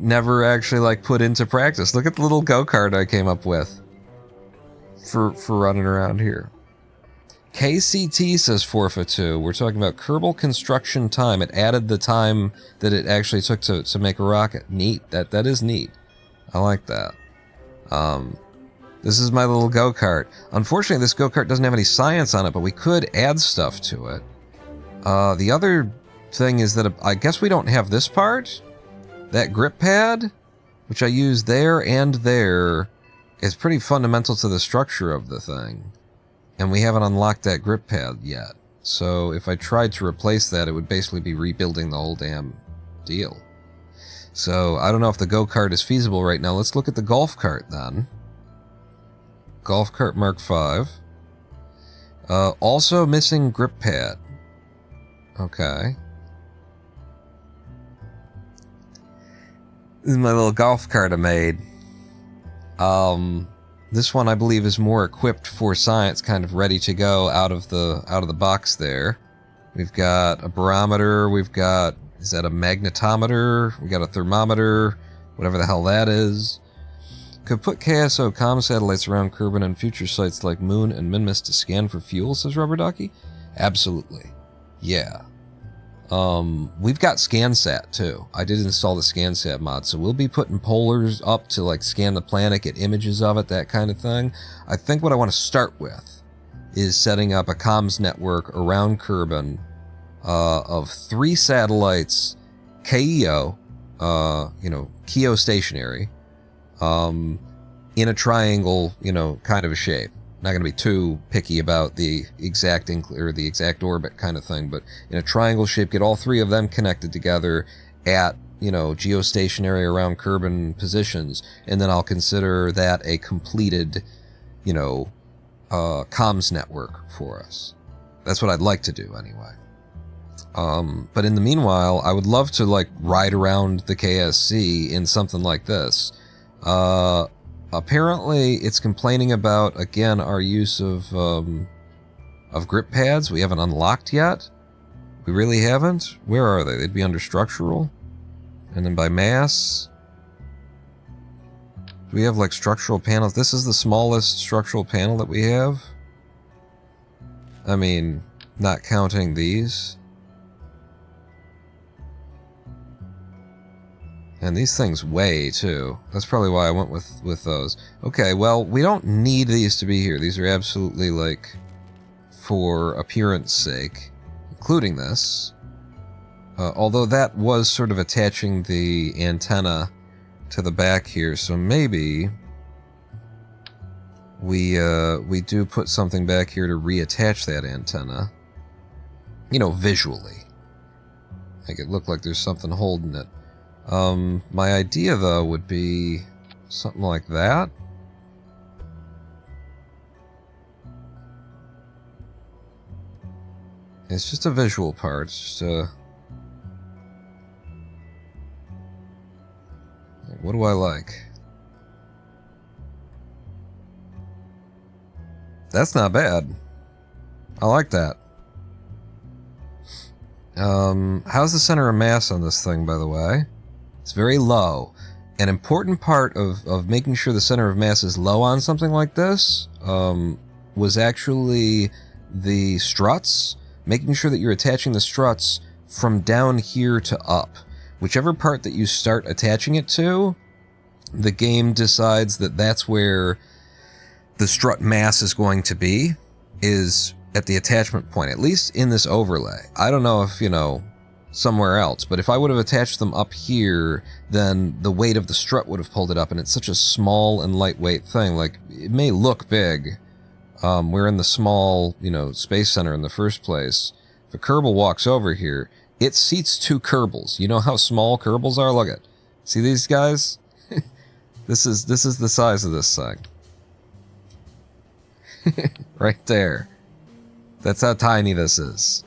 never actually like put into practice. Look at the little go-kart I came up with for running around here. KCT says 4 for 2. We're talking about Kerbal construction time. It added the time that it actually took to make a rocket. Neat. That is neat. I like that. This is my little go-kart. Unfortunately, this go-kart doesn't have any science on it, but we could add stuff to it. The other thing is that I guess we don't have this part. That grip pad, which I use there and there, is pretty fundamental to the structure of the thing. And we haven't unlocked that grip pad yet. So if I tried to replace that, it would basically be rebuilding the whole damn deal. So I don't know if the go-kart is feasible right now. Let's look at the golf cart then. Golf cart Mark V. Also missing grip pad. Okay. This is my little golf cart I made. This one I believe is more equipped for science, kind of ready to go out of the box there. We've got a barometer, we've got, is that a magnetometer? We got a thermometer, whatever the hell that is. Could put KSO comm satellites around Kerman and future sites like Moon and Minmus to scan for fuel, says Rubber Ducky. Absolutely. Yeah. We've got ScanSat too. I did install the ScanSat mod, so we'll be putting polars up to like scan the planet, get images of it, that kind of thing. I think what I want to start with is setting up a comms network around Kerman of 3 satellites, KEO, KEO stationary, in a triangle, kind of a shape. Not going to be too picky about the exact the exact orbit kind of thing, but in a triangle shape, get all 3 of them connected together at, geostationary around Kerman positions, and then I'll consider that a completed, comms network for us. That's what I'd like to do anyway. But in the meanwhile, I would love to like ride around the KSC in something like this. Apparently, it's complaining about, again, our use of grip pads. We haven't unlocked yet. We really haven't. Where are they? They'd be under structural. And then by mass. Do we have, like, structural panels? This is the smallest structural panel that we have. I mean, not counting these. And these things weigh, too. That's probably why I went with those. Okay, well, we don't need these to be here. These are absolutely, like, for appearance sake, including this. Although that was sort of attaching the antenna to the back here, so maybe we do put something back here to reattach that antenna. Visually. Make it look like there's something holding it. My idea, though, would be something like that. It's just a visual part. It's just a... What do I like? That's not bad. I like that. How's the center of mass on this thing, by the way? It's very low. An important part of making sure the center of mass is low on something like this was actually the struts. Making sure that you're attaching the struts from down here to up. Whichever part that you start attaching it to, the game decides that that's where the strut mass is going to be, is at the attachment point, at least in this overlay. I don't know if, somewhere else, but if I would have attached them up here, then the weight of the strut would have pulled it up, and it's such a small and lightweight thing. Like, it may look big. We're in the small, space center in the first place. If a Kerbal walks over here, it seats 2 Kerbals. You know how small Kerbals are? Look at, see these guys? This is the size of this thing. Right there. That's how tiny this is.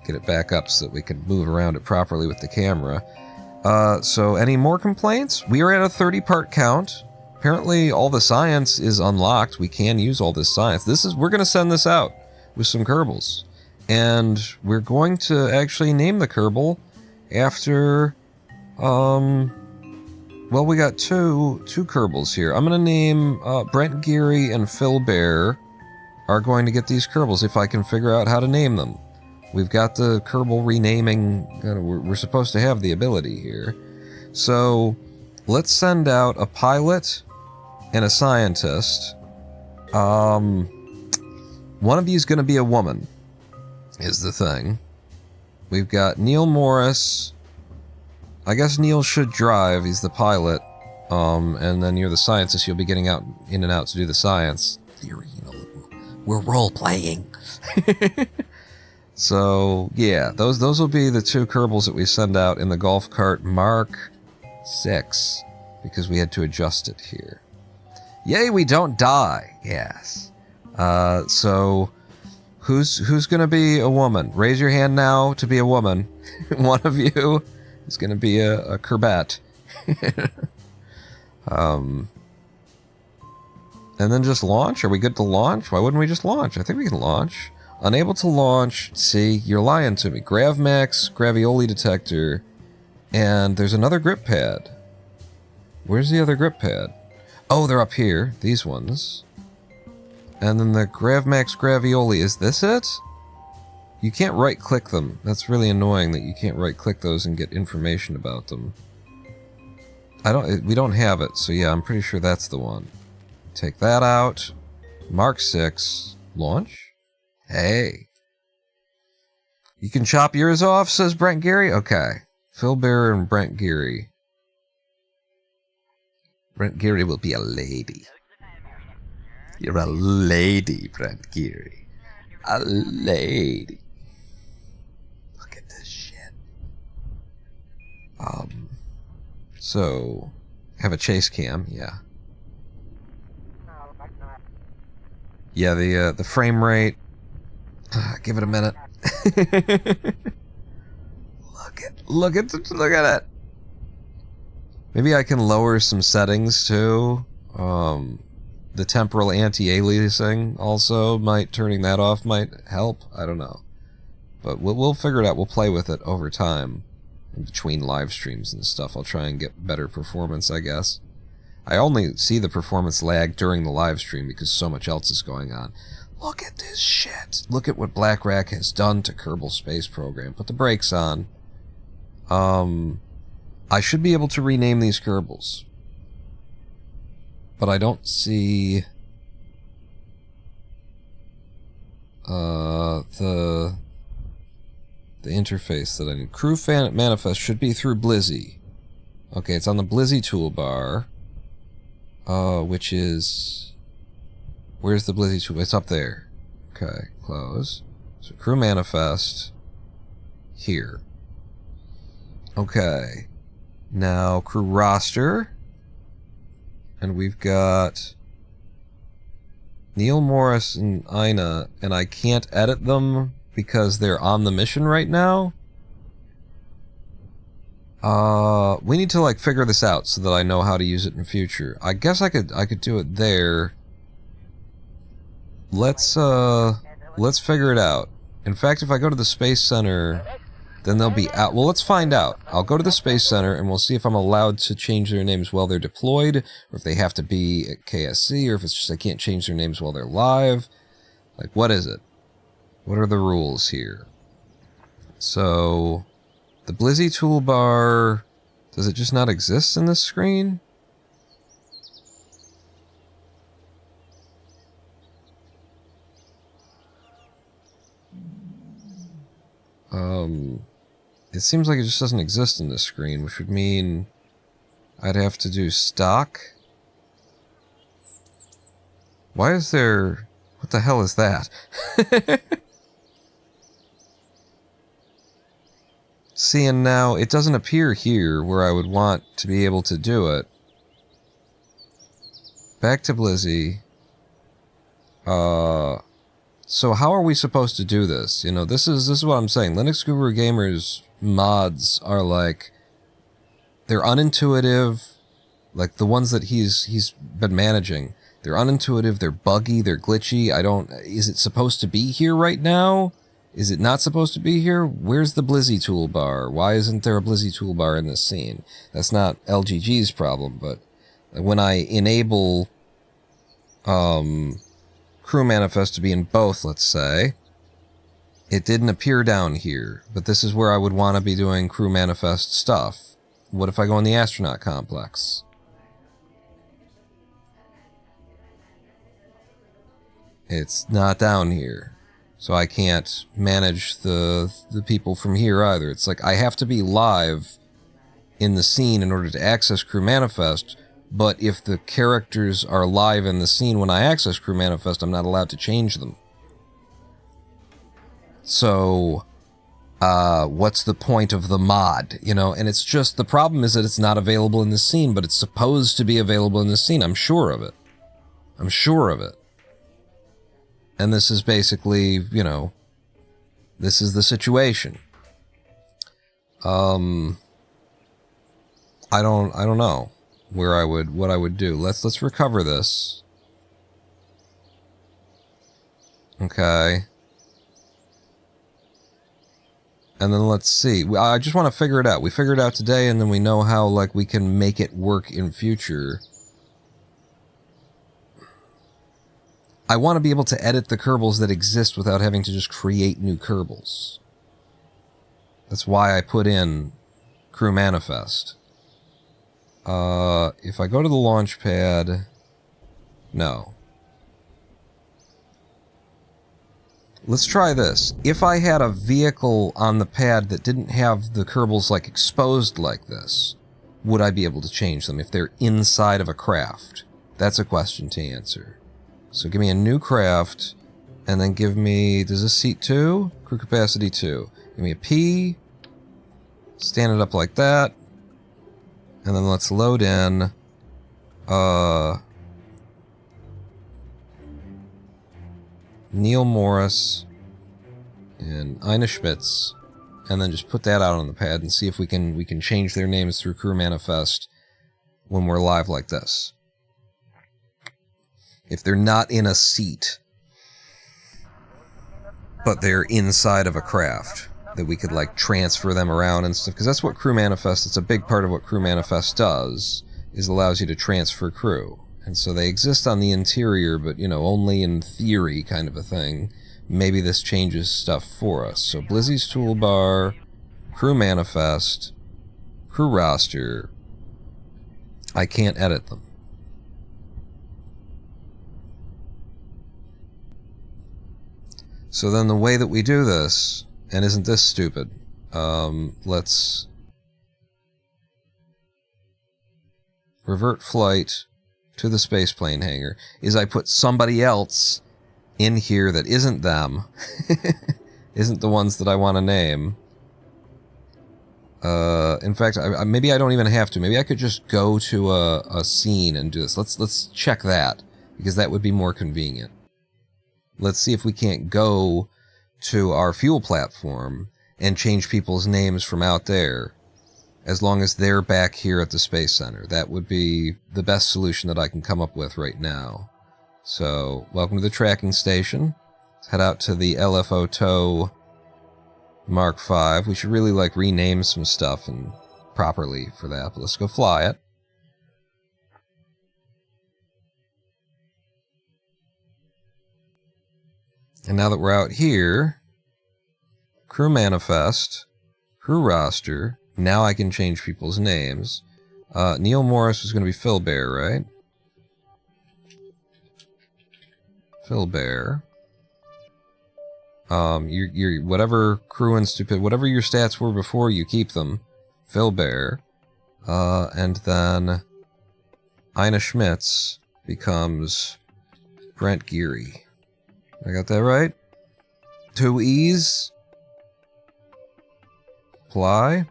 Get it back up so that we can move around it properly with the camera. So any more complaints? We are at a 30-part count. Apparently all the science is unlocked. We can use all this science. We're going to send this out. with some Kerbals. And we're going to actually name the Kerbal after, well, we got two Kerbals here. I'm going to name Brent Geary and Phil Bear are going to get these Kerbals if I can figure out how to name them. We've got the Kerbal renaming. We're supposed to have the ability here. So let's send out a pilot and a scientist. One of you is going to be a woman, is the thing. We've got Neil Morris. I guess Neil should drive. He's the pilot. And then you're the scientist. You'll be getting out in and out to do the science. Theory, we're role-playing. So, yeah, those will be the two Kerbals that we send out in the golf cart Mark 6, because we had to adjust it here. Yay, we don't die. Yes. So, who's going to be a woman? Raise your hand now to be a woman. One of you is going to be a Kerbet. And then just launch? Are we good to launch? Why wouldn't we just launch? I think we can launch. Unable to launch. See, you're lying to me. Gravmax, Gravioli detector, and there's another grip pad. Where's the other grip pad? Oh, they're up here. These ones. And then the Gravmax, Gravioli. Is this it? You can't right-click them. That's really annoying that you can't right-click those and get information about them. We don't have it, so yeah, I'm pretty sure that's the one. Take that out. Mark 6. Launch. Hey. You can chop yours off, says Brent Geary? Okay. Phil Bear and Brent Geary. Brent Geary will be a lady. You're a lady, Brent Geary. A lady. Look at this shit. So, have a chase cam, yeah. Yeah, the frame rate. Give it a minute. Look at it. Maybe I can lower some settings too. The temporal anti-aliasing also turning that off might help. I don't know, but we'll figure it out. We'll play with it over time, in between live streams and stuff. I'll try and get better performance, I guess. I only see the performance lag during the live stream because so much else is going on. Look at this shit. Look at what Black Rack has done to Kerbal Space Program. Put the brakes on. I should be able to rename these Kerbals. But I don't see the interface that I need. Crew manifest should be through Blizzy. Okay, it's on the Blizzy toolbar. Which is... Where's the Blizzy tool? It's up there. Okay, close. So crew manifest here. Okay. Now crew roster. And we've got Neil Morris and Ina, and I can't edit them because they're on the mission right now. We need to figure this out so that I know how to use it in future. I guess I could do it there. Let's figure it out. In fact, if I go to the Space Center, then they'll be out. Well, let's find out. I'll go to the Space Center and we'll see if I'm allowed to change their names while they're deployed, or if they have to be at KSC, or if it's just I can't change their names while they're live. What is it? What are the rules here? So, the Blizzy toolbar, does it just not exist in this screen? It seems like it just doesn't exist in this screen, which would mean I'd have to do stock. Why is there... What the hell is that? See, and now it doesn't appear here where I would want to be able to do it. Back to Blizzy. So how are we supposed to do this? You know, this is what I'm saying. Linux Guru Gamer's mods are they're unintuitive. The ones that he's been managing, They're unintuitive, they're buggy, they're glitchy. Is it supposed to be here right now? Is it not supposed to be here? Where's the Blizzy toolbar? Why isn't there a Blizzy toolbar in this scene? That's not LGG's problem, but when I enable crew manifest to be in both, let's say, it didn't appear down here, but this is where I would want to be doing crew manifest stuff. What if I go in the astronaut complex? It's not down here. So I can't manage the people from here either. It's like I have to be live in the scene in order to access crew manifest, but if the characters are live in the scene when I access crew manifest, I'm not allowed to change them. So, what's the point of the mod? You know, and it's just, the problem is that it's not available in the scene, but it's supposed to be available in the scene. I'm sure of it. I'm sure of it. And this is basically, you know, this is the situation. I don't know what I would do. Let's recover this. Okay. And then let's see. I just want to figure it out. We figured it out today, and then we know how, like, we can make it work in future. I want to be able to edit the Kerbals that exist without having to just create new Kerbals. That's why I put in crew manifest. If I go to the launch pad... No. Let's try this. If I had a vehicle on the pad that didn't have the Kerbals, like, exposed like this, would I be able to change them if they're inside of a craft? That's a question to answer. So give me a new craft, and then give me... Does this seat 2? Crew capacity 2. Give me a P. Stand it up like that. And then let's load in... Neil Morris and Ina Schmitz, and then just put that out on the pad and see if we can change their names through crew manifest when we're live like this. If they're not in a seat, but they're inside of a craft, that we could, like, transfer them around and stuff, because that's what crew manifest, it's a big part of what crew manifest does, is allows you to transfer crew. And so they exist on the interior, but, you know, only in theory kind of a thing. Maybe this changes stuff for us. So Blizzy's toolbar, crew manifest, crew roster. I can't edit them. So then the way that we do this, and isn't this stupid? Let's revert flight to the spaceplane hangar, is I put somebody else in here that isn't them, isn't the ones that I want to name. In fact, maybe I don't even have to. Maybe I could just go to a scene and do this. Let's check that, because that would be more convenient. Let's see if we can't go to our fuel platform and change people's names from out there, as long as they're back here at the Space Center. That would be the best solution that I can come up with right now. So, welcome to the tracking station. Let's head out to the LFO tow Mark V. We should really, like, rename some stuff and properly for that, but let's go fly it. And now that we're out here, crew manifest, crew roster. Now I can change people's names. Neil Morris is going to be Phil Bear, right? Phil Bear. Your whatever crew and stupid, whatever your stats were before, you keep them. Phil Bear. And then Ina Schmitz becomes Brent Geary. I got that right? 2 E's. Apply.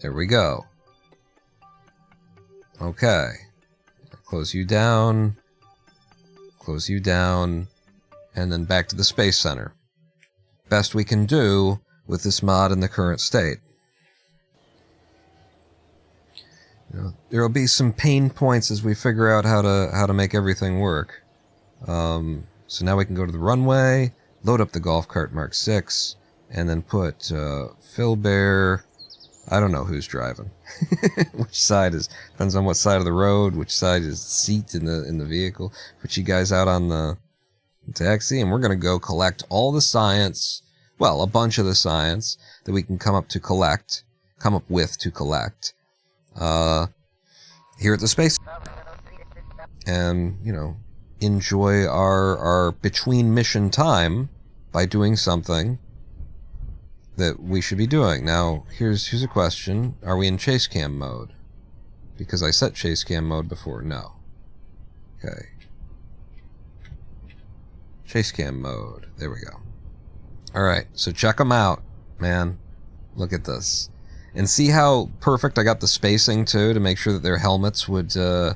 There we go. Okay. Close you down. Close you down. And then back to the Space Center. Best we can do with this mod in the current state. You know, there will be some pain points as we figure out how to make everything work. So now we can go to the runway, load up the golf cart Mark 6, and then put Phil Bear. I don't know who's driving. Which side is, depends on what side of the road, which side is the seat in the vehicle. Put you guys out on the taxi, and we're going to go collect all the science, well, a bunch of the science that we can come up with to collect here at the space. And, you know, enjoy our between mission time by doing something that we should be doing. Now, here's a question. Are we in chase cam mode? Because I set chase cam mode before. No. Okay. Chase cam mode. There we go. Alright, so check them out, man. Look at this. And see how perfect I got the spacing, too, to make sure that their helmets would, you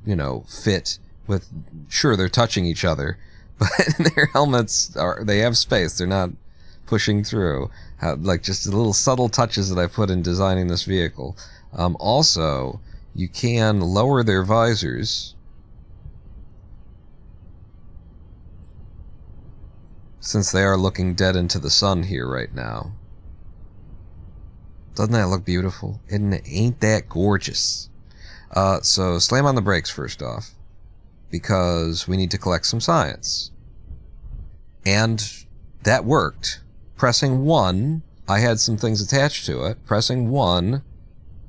know, fit with... Sure, they're touching each other, but their helmets, they have space. They're not pushing through. Like, just the little subtle touches that I put in designing this vehicle. Also, you can lower their visors... since they are looking dead into the sun here right now. Doesn't that look beautiful? Ain't that gorgeous? So slam on the brakes first off, because we need to collect some science. And that worked. Pressing 1, I had some things attached to it. Pressing 1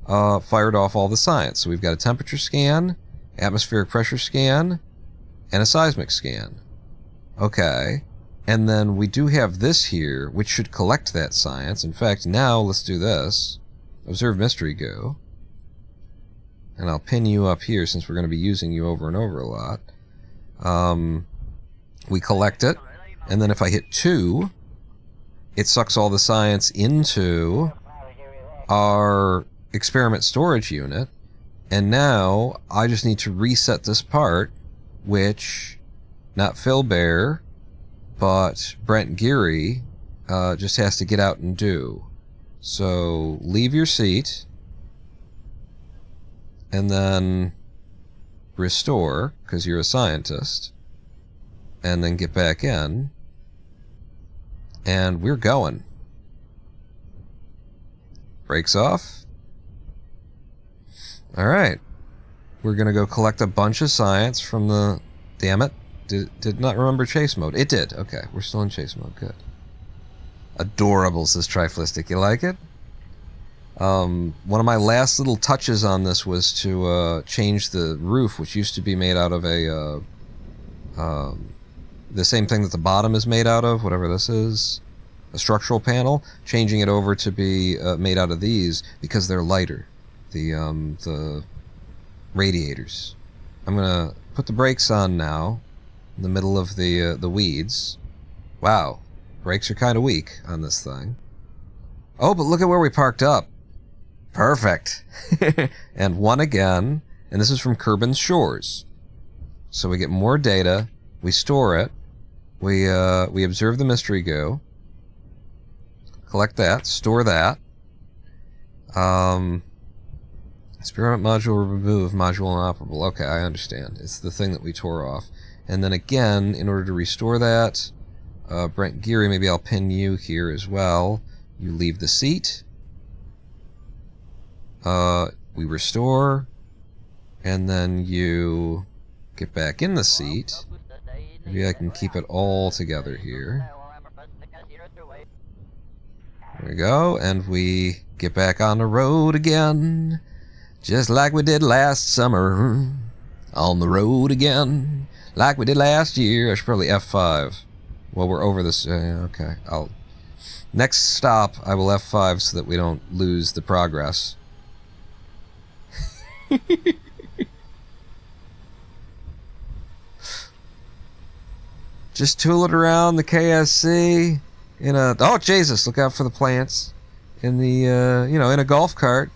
fired off all the science. So we've got a temperature scan, atmospheric pressure scan, and a seismic scan. Okay. And then we do have this here, which should collect that science. In fact, now let's do this. Observe mystery go. And I'll pin you up here since we're going to be using you over and over a lot. We collect it. And then if I hit 2, it sucks all the science into our experiment storage unit. And now I just need to reset this part, which, not Phil Bear, but Brent Geary just has to get out and do. So leave your seat, and then restore, because you're a scientist, and then get back in, and we're going. Brakes off. Alright. We're gonna go collect a bunch of science from the... Damn it. Did not remember chase mode. It did. Okay, we're still in chase mode. Good. Adorable, says Triflistic. You like it? One of my last little touches on this was to change the roof, which used to be made out of a... the same thing that the bottom is made out of, whatever this is. A structural panel. Changing it over to be made out of these because they're lighter. The radiators. I'm gonna put the brakes on now. In the middle of the weeds. Wow, brakes are kind of weak on this thing. Oh, but look at where we parked up. Perfect. And 1 again, and this is from Kerman's Shores. So we get more data, we store it, we observe the mystery go, collect that, store that. Experiment module remove, module inoperable. Okay, I understand. It's the thing that we tore off. And then again, in order to restore that, Brent Geary, maybe I'll pin you here as well. You leave the seat. We restore. And then you get back in the seat. Maybe I can keep it all together here. There we go. And we get back on the road again. Just like we did last summer. On the road again. Like we did last year. I should probably F5. Well, we're over this. Okay. Next stop, I will F5 so that we don't lose the progress. Just tool it around the KSC in a... Oh, Jesus! Look out for the plants. In the, in a golf cart.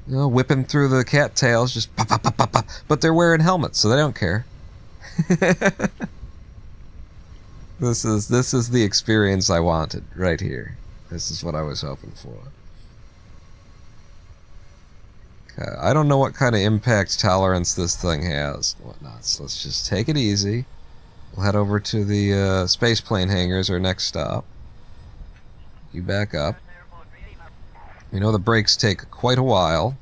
Whipping through the cattails, just pop, pop, pop, pop, pop. But they're wearing helmets, so they don't care. This is the experience I wanted right here. This is what I was hoping for. Okay, I don't know what kind of impact tolerance this thing has. Whatnot. So let's just take it easy. We'll head over to the space plane hangars, our next stop. You back up. We know the brakes take quite a while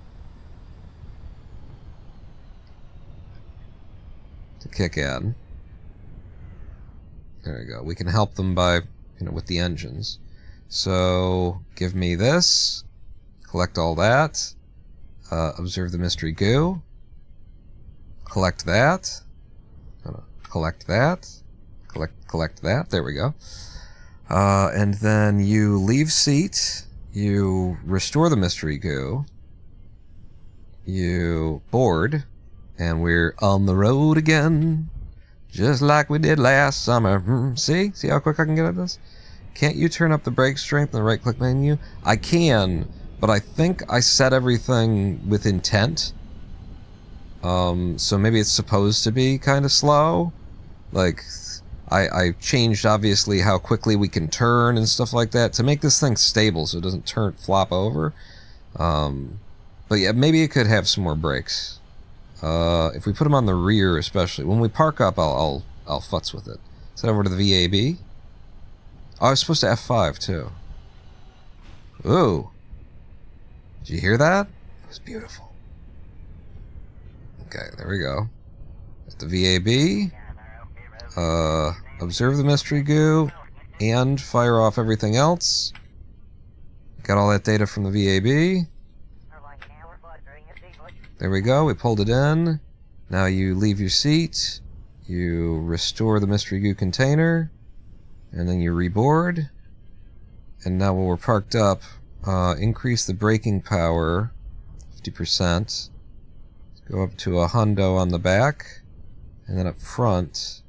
to kick in. There we go. We can help them by, with the engines. So, give me this. Collect all that. Observe the mystery goo. Collect that. Collect that. Collect that. There we go. And then you leave seat. You restore the mystery goo. You board. And we're on the road again. Just like we did last summer. See? See how quick I can get at this? Can't you turn up the brake strength in the right-click menu? I can, but I think I set everything with intent. So maybe it's supposed to be kind of slow. Like, I changed, obviously, how quickly we can turn and stuff like that to make this thing stable so it doesn't flop over. But yeah, maybe it could have some more brakes. If we put them on the rear, especially. When we park up, I'll futz with it. Let's head over to the VAB. Oh, I was supposed to F5, too. Ooh. Did you hear that? It was beautiful. Okay, there we go. At the VAB. Observe the mystery goo. And fire off everything else. Got all that data from the VAB. There we go, we pulled it in. Now you leave your seat. You restore the mystery goo container. And then you reboard. And now when we're parked up, increase the braking power 50%. Go up to a hundo on the back. And then up front,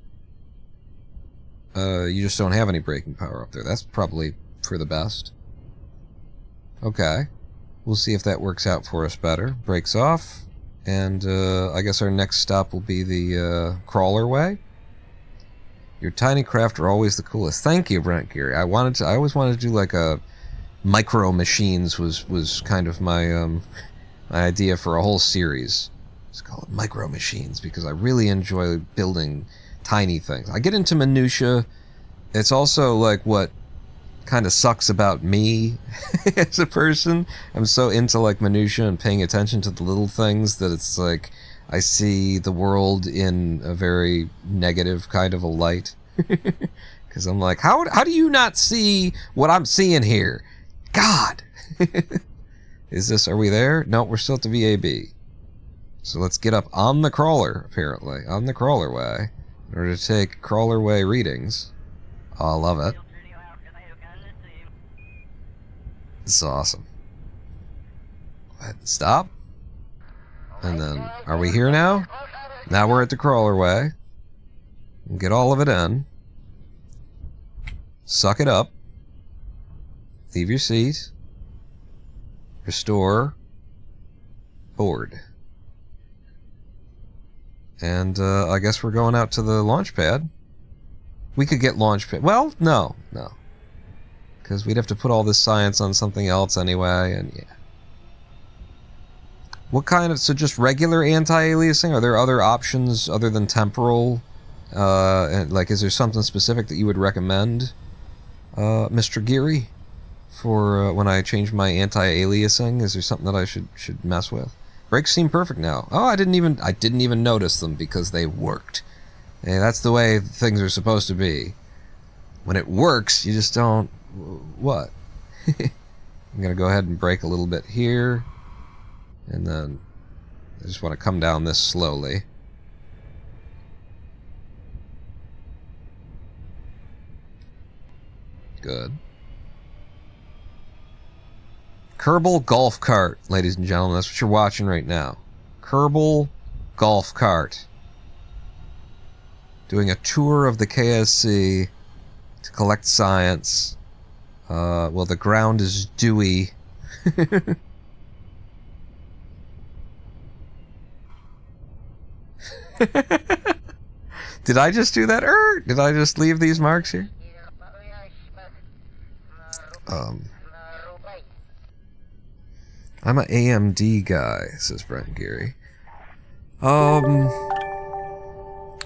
you just don't have any braking power up there. That's probably for the best. Okay. We'll see if that works out for us better. Brakes off. And I guess our next stop will be the crawler way. Your tiny craft are always the coolest. Thank you, Brent Geary. I always wanted to do like a micro machines was kind of my my idea for a whole series. Let's call it micro machines because I really enjoy building tiny things. I get into minutia. It's also like what kind of sucks about me as a person. I'm so into like minutia and paying attention to the little things that it's like I see the world in a very negative kind of a light. Because I'm like, how do you not see what I'm seeing here? God! Are we there? No, we're still at the VAB. So let's get up on the crawler, apparently. On the crawler way. In order to take crawler way readings. Oh, I love it. This is awesome. Go ahead and stop. And then, are we here now? Now we're at the crawler way. We'll get all of it in. Suck it up. Leave your seat. Restore. Board. And I guess we're going out to the launch pad. We could get launch pad. Well, no. Because we'd have to put all this science on something else anyway, and yeah. What kind of... So just regular anti-aliasing? Are there other options other than temporal? And like, is there something specific that you would recommend, Mr. Geary? For when I change my anti-aliasing? Is there something that I should mess with? Brakes seem perfect now. Oh, I didn't even notice them because they worked. Hey, that's the way things are supposed to be. When it works, you just don't... What? I'm gonna go ahead and brake a little bit here. And then I just want to come down this slowly. Good. Kerbal golf cart, ladies and gentlemen. That's what you're watching right now. Kerbal golf cart. Doing a tour of the KSC to collect science. Well, the ground is dewy. Did I just do that? Did I just leave these marks here? I'm an AMD guy, says Brent Geary. I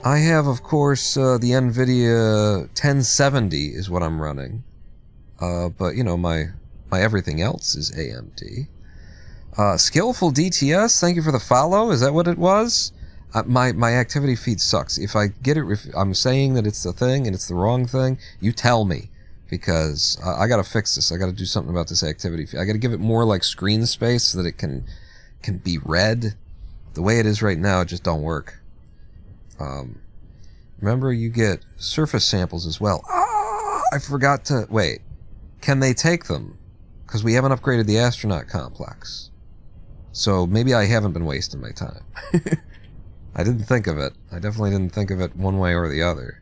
have, of course, the NVIDIA 1070 is what I'm running. But, you know, my everything else is AMD. Skillful DTS, thank you for the follow. Is that what it was? My activity feed sucks. If I get it, if I'm saying that it's the thing and it's the wrong thing, you tell me. Because I gotta fix this. I gotta do something about this activity feed. I gotta give it more like screen space so that it can be read. The way it is right now, it just don't work. Remember, you get surface samples as well. Ah, I forgot to... Wait. Can they take them? Because we haven't upgraded the astronaut complex. So maybe I haven't been wasting my time. I didn't think of it. I definitely didn't think of it one way or the other.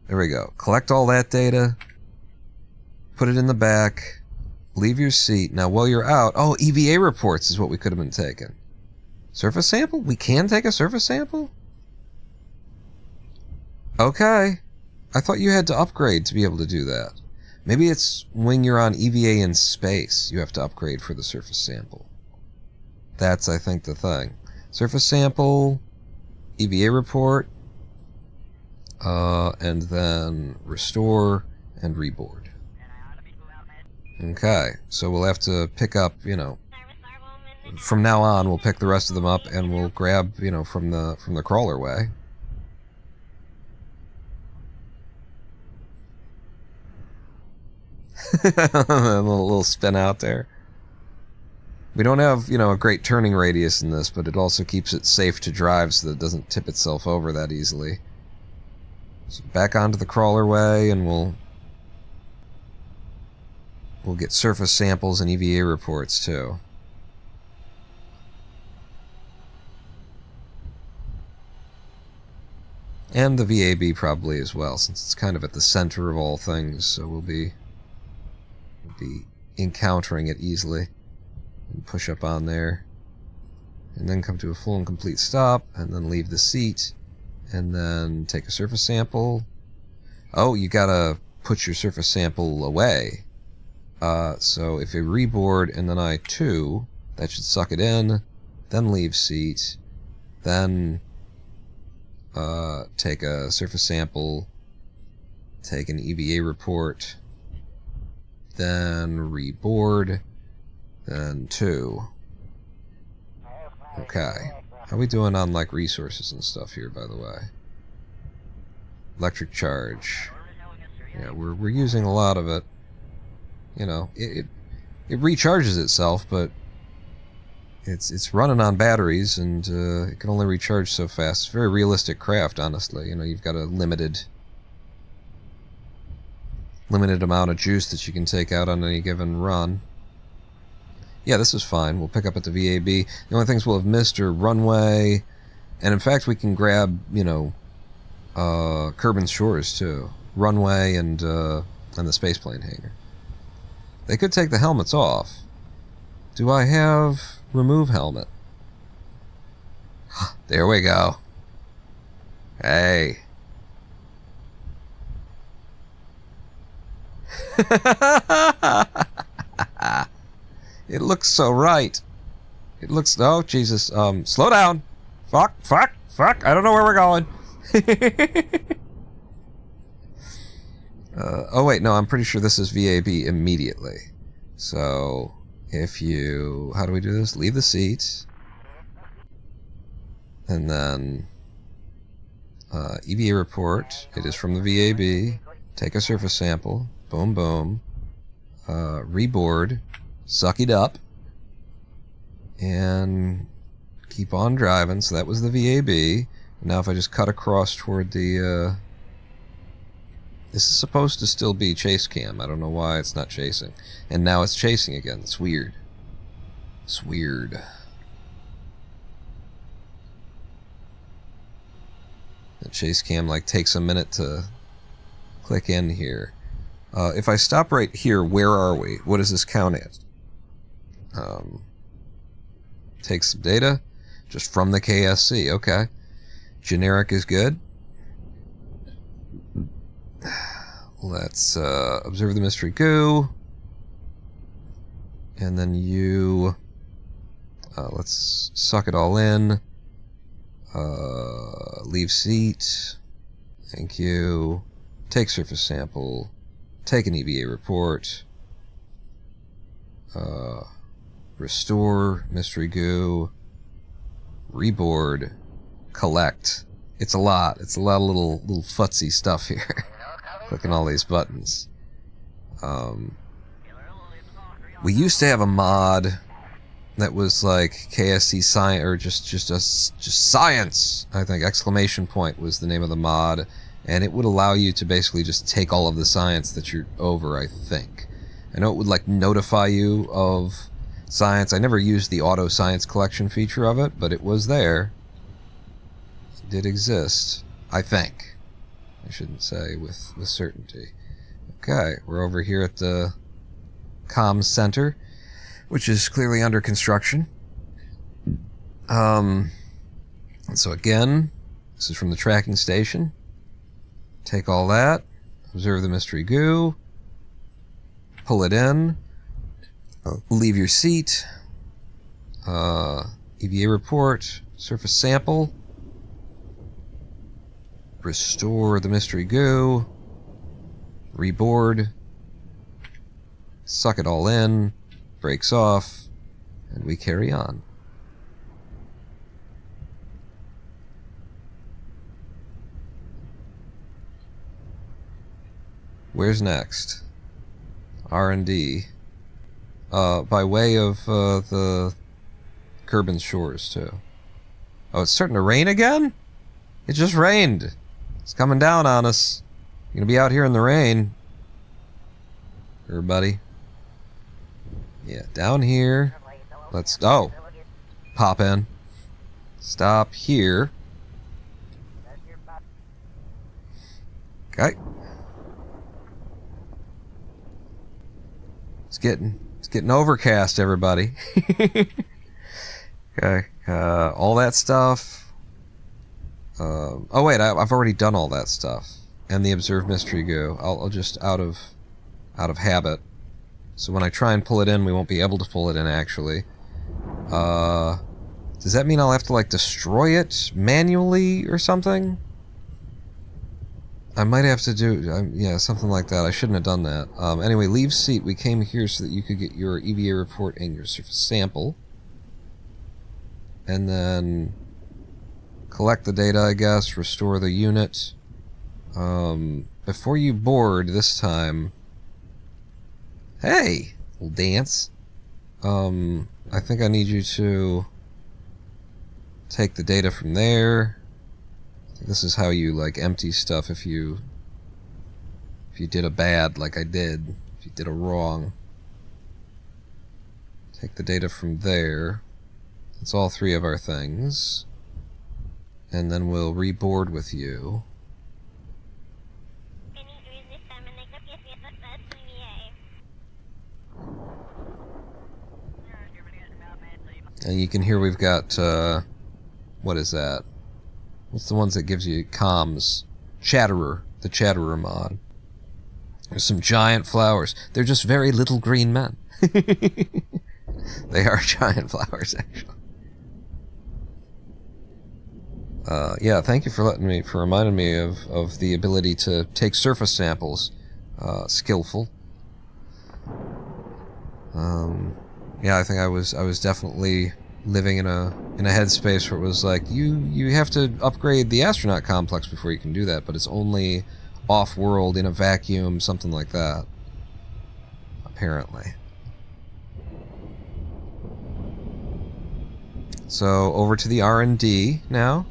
There we go. Collect all that data. Put it in the back. Leave your seat. Now, while you're out... Oh, EVA reports is what we could have been taking. Surface sample? We can take a surface sample? Okay. I thought you had to upgrade to be able to do that. Maybe it's when you're on EVA in space, you have to upgrade for the surface sample. That's, I think, the thing. Surface sample, EVA report, and then restore and reboard. Okay, so we'll have to pick up, you know, from now on we'll pick the rest of them up and we'll grab, you know, from the crawler way. A little spin out there. We don't have, you know, a great turning radius in this, but it also keeps it safe to drive so that it doesn't tip itself over that easily. So back onto the crawler way, and we'll get surface samples and EVA reports too. And the VAB probably as well, since it's kind of at the center of all things, so we'll be encountering it easily. And push up on there. And then come to a full and complete stop, and then leave the seat, and then take a surface sample. Oh, you gotta put your surface sample away. So if you reboard and then I2, that should suck it in, then leave seat, then take a surface sample, take an EVA report, then reboard, then 2. Okay. How are we doing on, like, resources and stuff here, by the way? Electric charge. Yeah, we're using a lot of it. You know, it recharges itself, but it's running on batteries, and it can only recharge so fast. It's a very realistic craft, honestly. You know, you've got a limited amount of juice that you can take out on any given run. Yeah, this is fine. We'll pick up at the VAB. The only things we'll have missed are runway, and in fact we can grab, you know, Kerman's shores too. Runway and the spaceplane hangar. They could take the helmets off. Do I have remove helmet? There we go. Hey. It looks so right. It looks... Oh, Jesus. Slow down. Fuck. I don't know where we're going. Oh, wait. No, I'm pretty sure this is VAB immediately. So, if you... How do we do this? Leave the seat. And then... EVA report. It is from the VAB. Take a surface sample. Boom, boom. Reboard. Suck it up. And keep on driving. So that was the VAB. Now if I just cut across toward the... This is supposed to still be chase cam. I don't know why it's not chasing. And now it's chasing again. It's weird. It's weird. The chase cam like takes a minute to click in here. If I stop right here, where are we? What does this count as? Take some data just from the KSC. Okay. Generic is good. Let's observe the mystery goo. And then you... let's suck it all in. Leave seat. Thank you. Take surface sample. Take an EVA report. Restore mystery goo. Reboard. Collect. It's a lot. It's a lot of little futsy stuff here. Clicking all these buttons. We used to have a mod that was like KSC science, or just science. I think exclamation point was the name of the mod, and it would allow you to basically just take all of the science that you're over. I think. I know it would like notify you of science. I never used the auto science collection feature of it, but it was there. It did exist. I think. I shouldn't say with certainty. Okay, we're over here at the comms center, which is clearly under construction. And so again, this is from the tracking station. Take all that, observe the mystery goo, pull it in, leave your seat, EVA report, surface sample, restore the mystery goo, reboard, suck it all in, brakes off, and we carry on. Where's next? R&D. By way of the Kerman shores, too. Oh, it's starting to rain again? It just rained. It's coming down on us. You're gonna be out here in the rain. Everybody. Yeah, down here. Let's... Oh! Pop in. Stop here. Okay. It's getting overcast, everybody. Okay. All that stuff. Oh wait, I've already done all that stuff. And the observe mystery goo. I'll just out of habit. So when I try and pull it in, we won't be able to pull it in, actually. Does that mean I'll have to, like, destroy it manually or something? I might have to do... yeah, something like that. I shouldn't have done that. Anyway, leave seat. We came here so that you could get your EVA report and your surface sample. And then... collect the data, I guess. Restore the unit. Before you board this time... Hey! We'll dance. I think I need you to... take the data from there. I think this is how you, like, empty stuff if you did a bad, like I did. If you did a wrong. Take the data from there. That's all three of our things. And then we'll reboard with you. And you can hear we've got, what is that? What's the ones that gives you comms? Chatterer. The Chatterer mod. There's some giant flowers. They're just very little green men. They are giant flowers, actually. Yeah, thank you for reminding me of the ability to take surface samples. Skillful. Yeah, I think I was definitely living in a headspace where it was like, you have to upgrade the astronaut complex before you can do that, but it's only off-world in a vacuum, something like that. Apparently. So, over to the R&D now.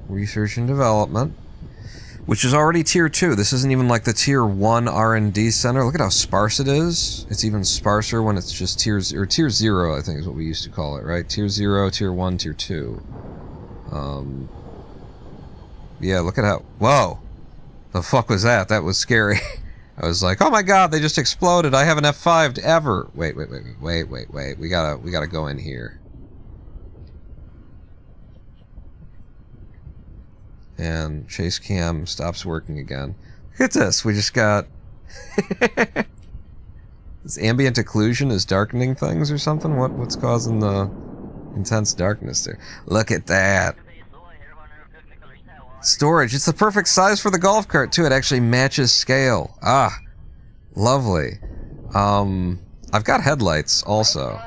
Research and development. Which is already tier 2. This isn't even like the tier 1 R&D center. Look at how sparse it is. It's even sparser when it's just tier 0, I think is what we used to call it, right? Tier 0, tier 1, tier 2. Yeah, look at how... Whoa! The fuck was that? That was scary. I was like, oh my god, they just exploded. I haven't F5'd ever. Wait. We gotta go in here. And chase cam stops working again. Look at this. We just got... This ambient occlusion is darkening things or something? What's causing the intense darkness there? Look at that. Storage. It's the perfect size for the golf cart, too. It actually matches scale. Ah, lovely. I've got headlights, also.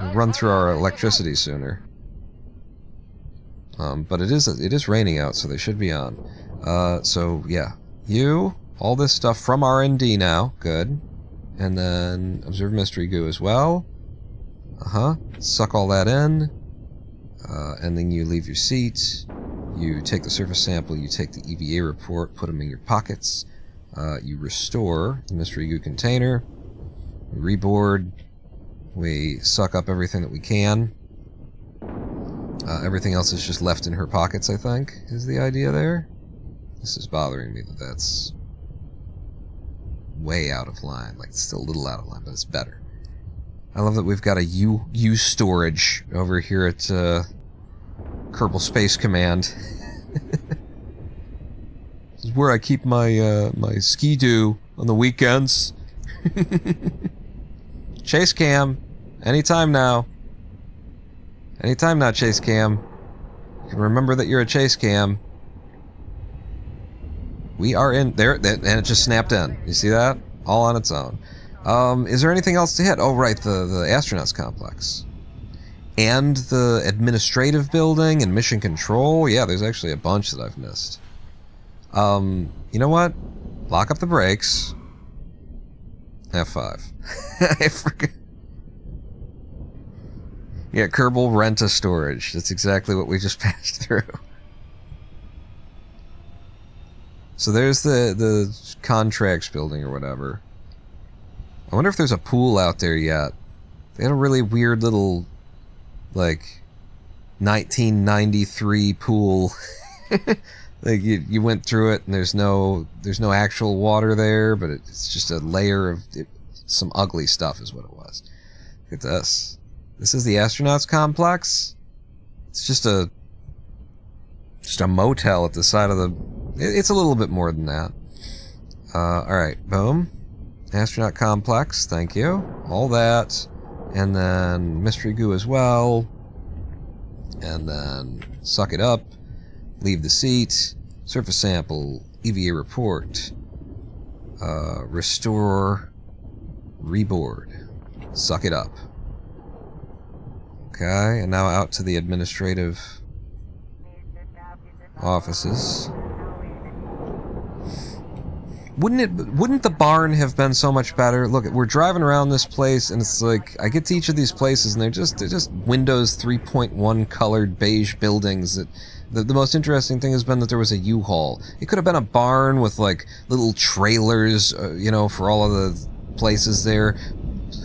We'll run through our electricity sooner. But it is raining out, so they should be on. So, yeah. All this stuff from R&D now. Good. And then observe mystery goo as well. Suck all that in. And then you leave your seat. You take the surface sample, you take the EVA report, put them in your pockets. You restore the mystery goo container. We reboard. We suck up everything that we can. Everything else is just left in her pockets, I think, is the idea there. This is bothering me that that's way out of line. Like, it's still a little out of line, but it's better. I love that we've got a U storage over here at Kerbal Space Command. This is where I keep my my ski-doo on the weekends. Chase cam, anytime now. Anytime now, Chase cam. You can remember that you're a Chase cam. We are in there, and it just snapped in. You see that? All on its own. Is there anything else to hit? Oh, right, the astronauts complex. And the administrative building and mission control. Yeah, there's actually a bunch that I've missed. You know what? Lock up the brakes. F5. I forgot. Yeah, Kerbal rent a storage. That's exactly what we just passed through. So there's the contracts building or whatever. I wonder if there's a pool out there yet. They had a really weird little, like, 1993 pool. Like you went through it and there's no actual water there, but it's just a layer of some ugly stuff is what it was. Look at this. This is the astronauts complex. It's just a motel at the side of the... It's a little bit more than that. Alright, boom. Astronaut complex, thank you. All that. And then mystery goo as well. And then suck it up. Leave the seat. Surface sample. EVA report. Restore. Reboard. Suck it up. Okay, and now out to the administrative offices. Wouldn't the barn have been so much better? Look, we're driving around this place and it's like I get to each of these places and they're just Windows 3.1 colored beige buildings that the most interesting thing has been that there was a U-Haul. It could have been a barn with like little trailers, you know, for all of the places there,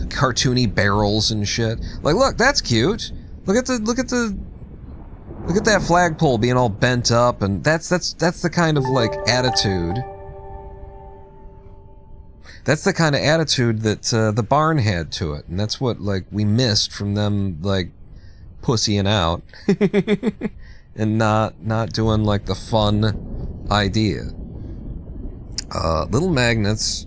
cartoony barrels and shit. Like, look, that's cute. Look at that flagpole being all bent up, and that's the kind of like attitude. That's the kind of attitude that the barn had to it, and that's what like we missed from them like pussying out and not doing like the fun idea. Little magnets.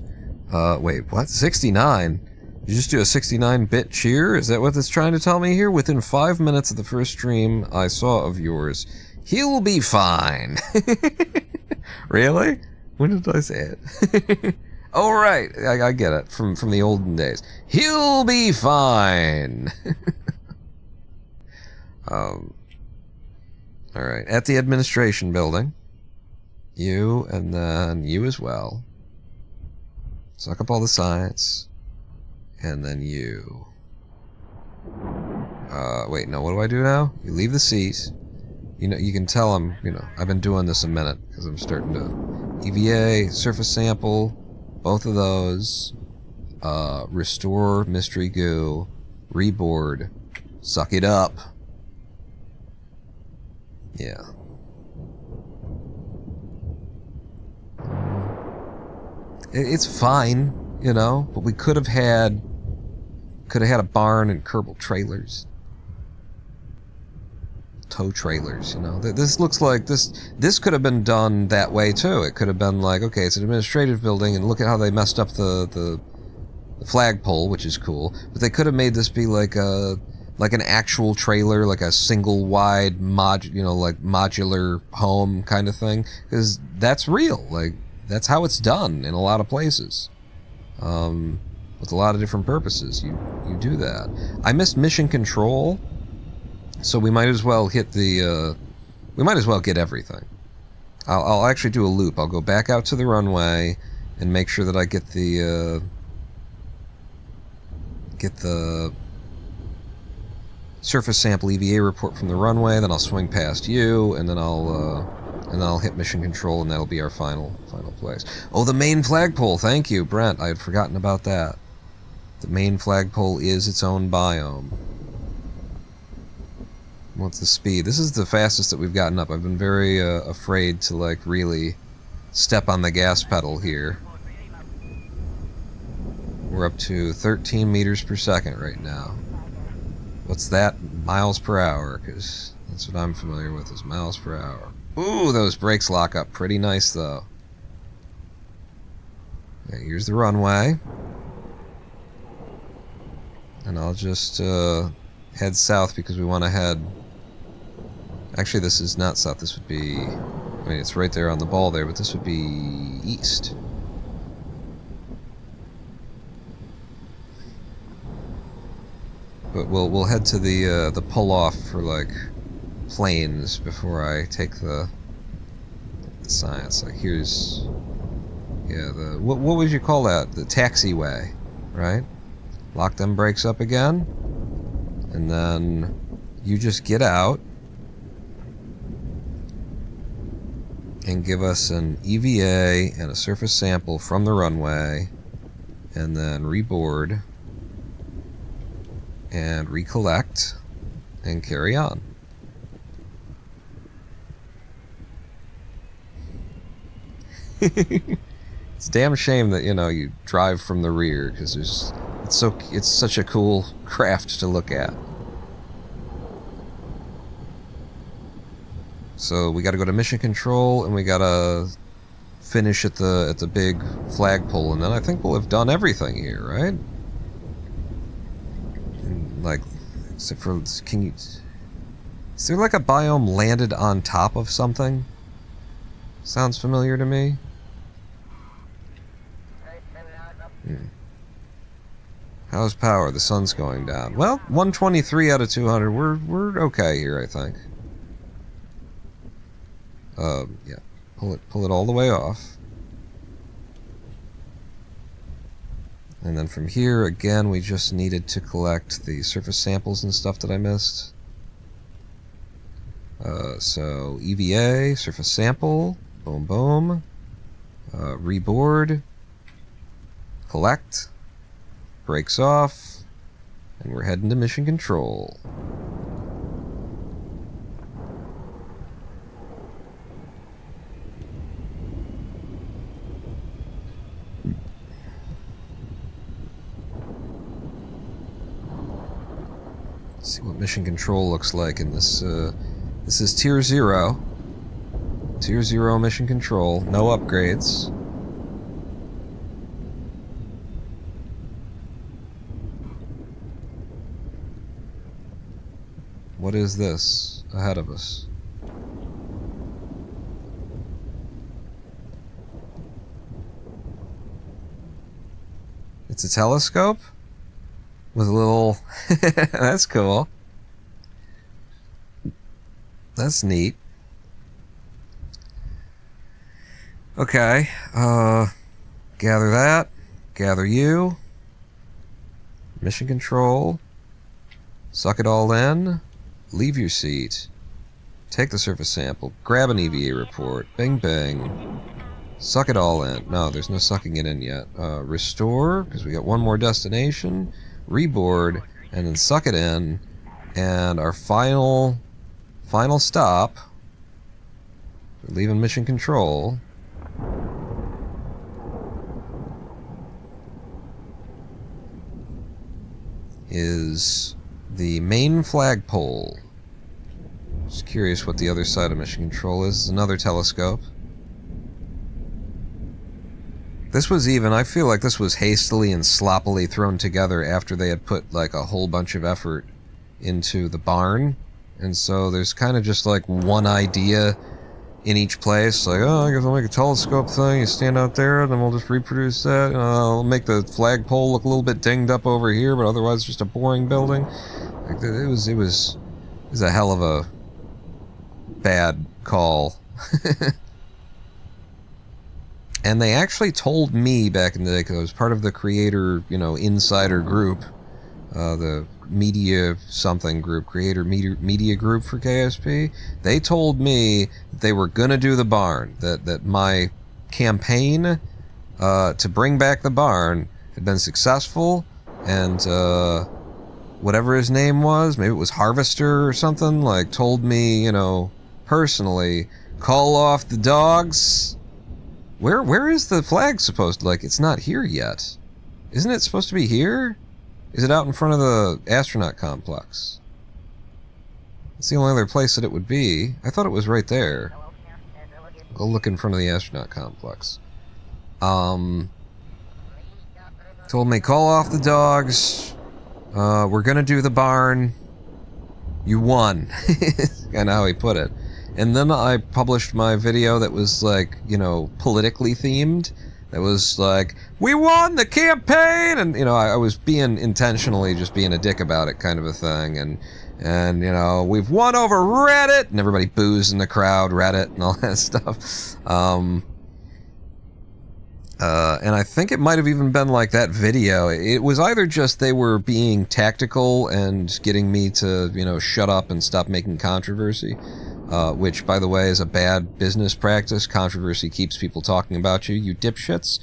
Wait, what? 69? You just do a 69-bit cheer? Is that what it's trying to tell me here? Within 5 minutes of the first stream I saw of yours, he'll be fine. Really? When did I say it? Oh, right. I get it. From the olden days. He'll be fine. Alright. At the administration building. You, and then you as well. Suck up all the science. And then you. Wait, no, what do I do now? You leave the seat. You know, you can tell I've been doing this a minute, because I'm starting to... EVA, surface sample, both of those. Restore mystery goo. Reboard. Suck it up. Yeah. It's fine, you know, but we could have had a barn and Kerbal trailers. tow trailers, you know. This looks like this could have been done that way too. It could have been like, okay, it's an administrative building, and look at how they messed up the flagpole, which is cool. But they could have made this be like an actual trailer, like a single wide modular home kind of thing, because that's real. Like, that's how it's done in a lot of places. With a lot of different purposes, you do that. I missed mission control, so we might as well hit the. We might as well get everything. I'll actually do a loop. I'll go back out to the runway and make sure that I get the surface sample EVA report from the runway. Then I'll swing past you, and then I'll hit mission control, and that'll be our final place. Oh, the main flagpole. Thank you, Brent. I had forgotten about that. The main flagpole is its own biome. What's the speed? This is the fastest that we've gotten up. I've been very afraid to, like, really step on the gas pedal here. We're up to 13 meters per second right now. What's that? Miles per hour, because that's what I'm familiar with, is miles per hour. Ooh, those brakes lock up pretty nice, though. Okay, here's the runway. And I'll just head south because we want to head... Actually, this is not south. This would be... I mean, it's right there on the ball there, but this would be east. But we'll head to the pull-off for, like, planes before I take the science. Like, here's... Yeah, the... What would you call that? The taxiway, right? Lock them brakes up again. And then you just get out and give us an EVA and a surface sample from the runway, and then reboard and recollect and carry on. It's a damn shame that, you know, you drive from the rear, because it's such a cool craft to look at. So we got to go to mission control, and we got to finish at the big flagpole, and then I think we'll have done everything here, right? And, like, except for, is there like a biome landed on top of something? Sounds familiar to me. How's power? The sun's going down. Well, 123 out of 200. We're okay here, I think. Yeah. Pull it all the way off. And then from here, again, we just needed to collect the surface samples and stuff that I missed. So EVA, surface sample, boom, boom. Reboard, collect, brakes off, and we're heading to mission control. Let's see what mission control looks like in this. This is Tier 0. Tier 0 mission control. No upgrades. What is this ahead of us? It's a telescope? With a little... That's cool. That's neat. Okay, gather that. Gather you. Mission control. Suck it all in. Leave your seat. Take the surface sample. Grab an EVA report. Bing, bing. Suck it all in. No, there's no sucking it in yet. Restore, because we got one more destination. Reboard, and then suck it in. And our final stop, we're leaving mission control, is the main flagpole. Just curious what the other side of mission control is. Another telescope. This was even, I feel like this was hastily and sloppily thrown together after they had put like a whole bunch of effort into the barn. And so there's kind of just like one idea in each place. Like, oh, I guess I'll make a telescope thing. You stand out there, and then we'll just reproduce that. I'll make the flagpole look a little bit dinged up over here, but otherwise just a boring building. Like, it was a hell of a bad call. And they actually told me back in the day, because I was part of the creator, insider group, the media something group, creator media group for KSP. They told me that they were gonna do the barn, that my campaign to bring back the barn had been successful, and whatever his name was, maybe it was Harvester or something, like told me, personally, call off the dogs. Where is the flag supposed to, like, it's not here yet. Isn't it supposed to be here? Is it out in front of the astronaut complex? It's the only other place that it would be. I thought it was right there. Go look in front of the astronaut complex. Told me, call off the dogs. We're gonna do the barn. You won. Kinda how he put it. And then I published my video that was like, politically themed. That was like, we won the campaign! And, I was being intentionally just being a dick about it, kind of a thing. And we've won over Reddit! And everybody boos in the crowd, Reddit, and all that stuff. And I think it might have even been like that video. It was either just they were being tactical and getting me to, shut up and stop making controversy. Which, by the way, is a bad business practice. Controversy keeps people talking about you, you dipshits.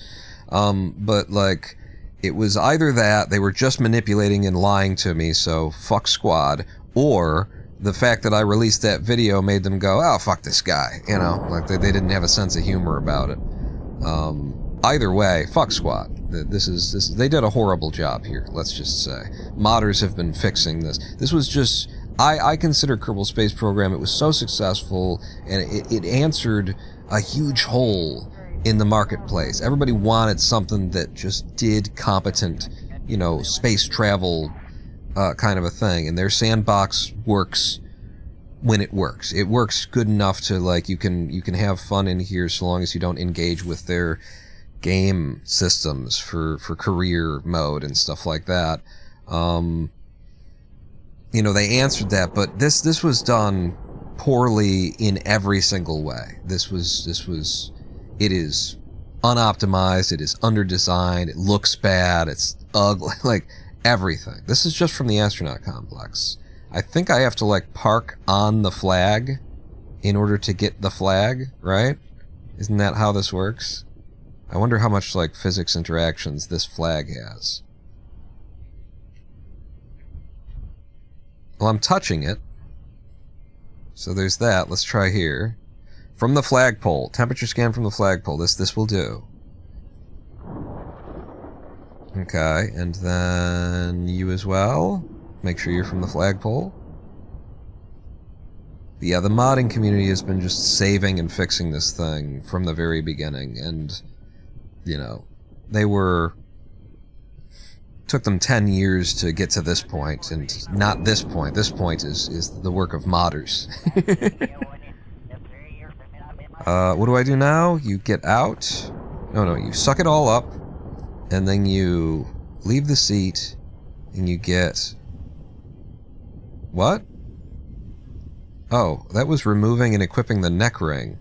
But, like, it was either that, they were just manipulating and lying to me, so fuck squad, or the fact that I released that video made them go, oh, fuck this guy, like they didn't have a sense of humor about it. Either way, fuck squad. They did a horrible job here, let's just say. Modders have been fixing this. This was just... I consider Kerbal Space Program, it was so successful, and it answered a huge hole in the marketplace. Everybody wanted something that just did competent, space travel kind of a thing. And their Sandbox works when it works. It works good enough to, like, you can have fun in here so long as you don't engage with their game systems for career mode and stuff like that. They answered that, but this was done poorly in every single way. It is unoptimized, it is underdesigned, it looks bad, it's ugly, like everything. This is just from the astronaut complex. I think I have to, like, park on the flag in order to get the flag, right? Isn't that how this works? I wonder how much, like, physics interactions this flag has. Well, I'm touching it. So there's that. Let's try here. From the flagpole. Temperature scan from the flagpole. This will do. Okay, and then you as well. Make sure you're from the flagpole. But yeah, the modding community has been just saving and fixing this thing from the very beginning. And, they were... Took them 10 years to get to this point, and not this point. This point is the work of modders. What do I do now? You get out. No, you suck it all up, and then you leave the seat, and you get... What? Oh, that was removing and equipping the neck ring.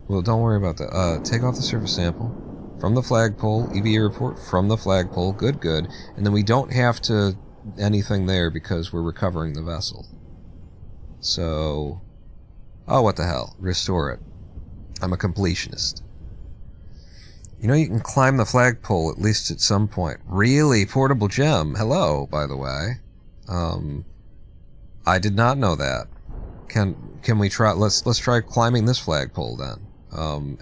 Well, don't worry about that. Take off the surface sample. From the flagpole, EVA report from the flagpole, good. And then we don't have to anything there because we're recovering the vessel. So, oh, what the hell, restore it. I'm a completionist. You can climb the flagpole at least at some point. Really? Portable gem. Hello, by the way. I did not know that. Can we try, let's try climbing this flagpole then.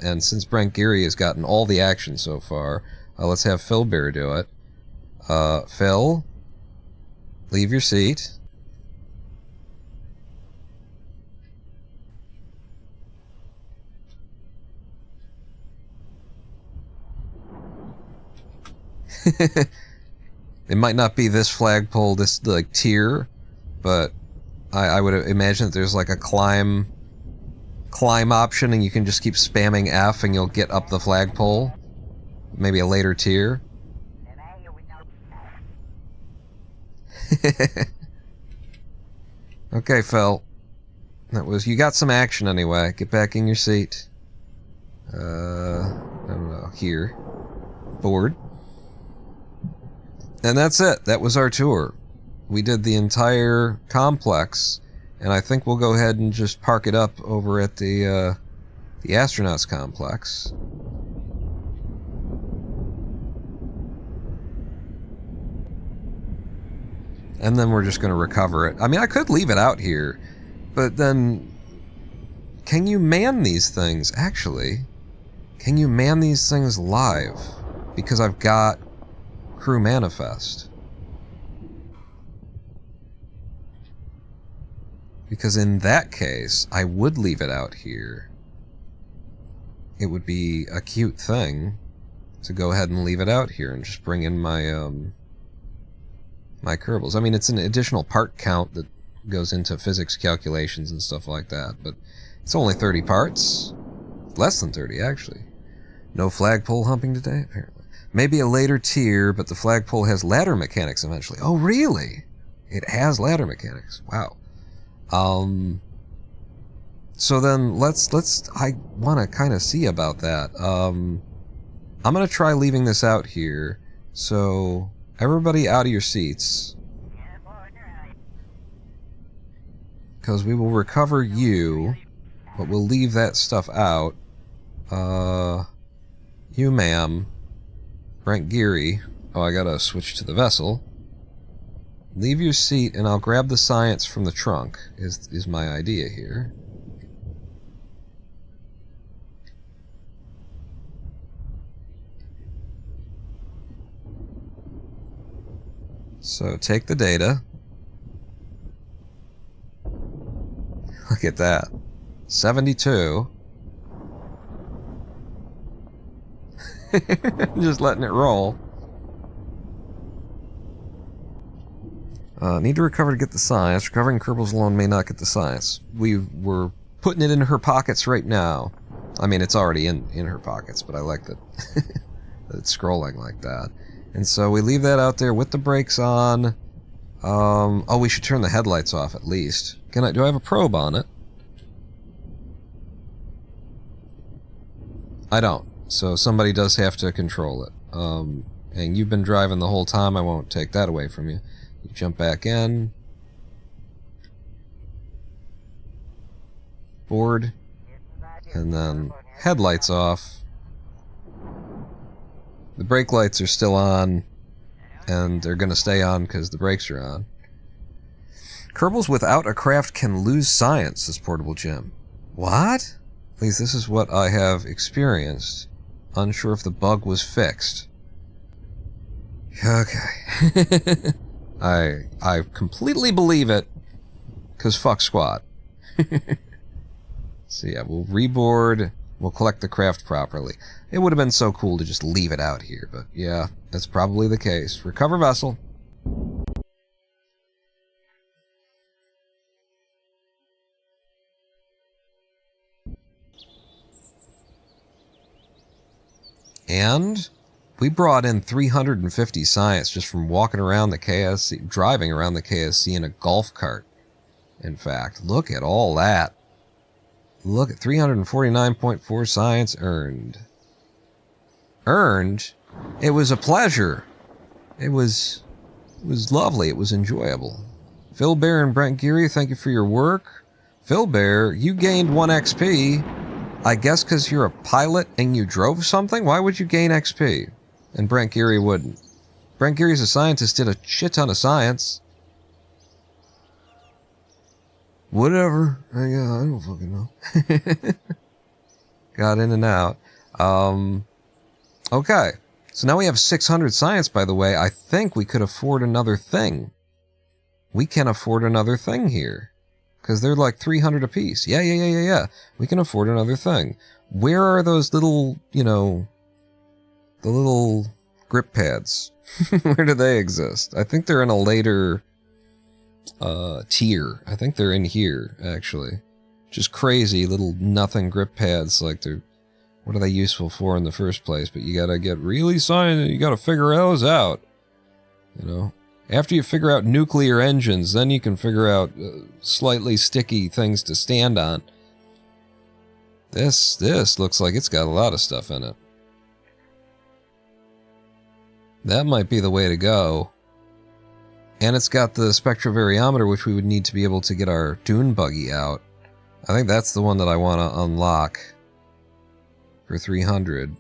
And since Brent Geary has gotten all the action so far, let's have Phil Bear do it. Phil, leave your seat. It might not be this flagpole, this, like, tier, but I would imagine that there's, like, a climb option, and you can just keep spamming F and you'll get up the flagpole. Maybe a later tier. Okay, Phil. That was... You got some action anyway. Get back in your seat. I don't know. Here. Board. And that's it. That was our tour. We did the entire complex, and I think we'll go ahead and just park it up over at the astronauts complex. And then we're just going to recover it. I mean, I could leave it out here, but then... Can you man these things, actually? Can you man these things live? Because I've got crew manifest. Because in that case, I would leave it out here. It would be a cute thing to go ahead and leave it out here and just bring in my, my Kerbals. I mean, it's an additional part count that goes into physics calculations and stuff like that, but it's only 30 parts. Less than 30, actually. No flagpole humping today, apparently. Maybe a later tier, but the flagpole has ladder mechanics eventually. Oh, really? It has ladder mechanics. Wow. So then I want to kind of see about that. I'm going to try leaving this out here. So, everybody out of your seats. Because we will recover you, but we'll leave that stuff out. You, ma'am. Brent Geary. Oh, I gotta switch to the vessel. Leave your seat, and I'll grab the science from the trunk, is my idea here. So, take the data. Look at that. 72. Just letting it roll. Need to recover to get the science. Recovering Kerbals alone may not get the science. We're putting it in her pockets right now. I mean, it's already in her pockets, but I like that, that it's scrolling like that. And so we leave that out there with the brakes on. Oh, we should turn the headlights off at least. Do I have a probe on it? I don't. So somebody does have to control it. And you've been driving the whole time. I won't take that away from you. You jump back in. Board. And then headlights off. The brake lights are still on. And they're going to stay on because the brakes are on. Kerbals without a craft can lose science, says Portable Jim. What? At least this is what I have experienced. Unsure if the bug was fixed. Okay. I completely believe it, because fuck squat. So yeah, we'll reboard, we'll collect the craft properly. It would have been so cool to just leave it out here, but yeah, that's probably the case. Recover vessel. And we brought in 350 science just from walking around the KSC, driving around the KSC in a golf cart. In fact, look at all that. Look at 349.4 science earned. Earned? It was a pleasure. It was lovely. It was enjoyable. Phil Bear and Brent Geary, thank you for your work. Phil Bear, you gained 1 XP. I guess because you're a pilot and you drove something? Why would you gain XP? And Brent Geary wouldn't. Brent Geary's a scientist, did a shit ton of science. Whatever. I don't fucking know. Got in and out. Okay. So now we have 600 science, by the way. I think we could afford another thing. We can afford another thing here. Because they're like 300 apiece. Yeah. We can afford another thing. Where are those little, you know, the little grip pads? Where do they exist? I think they're in a later tier. I think they're in here, actually. Just crazy little nothing grip pads. Like, they're... What are they useful for in the first place? But you gotta get really science. You gotta figure those out. You know? After you figure out nuclear engines, then you can figure out slightly sticky things to stand on. This looks like it's got a lot of stuff in it. That might be the way to go. And it's got the spectrovariometer, which we would need to be able to get our dune buggy out. I think that's the one that I want to unlock for 300.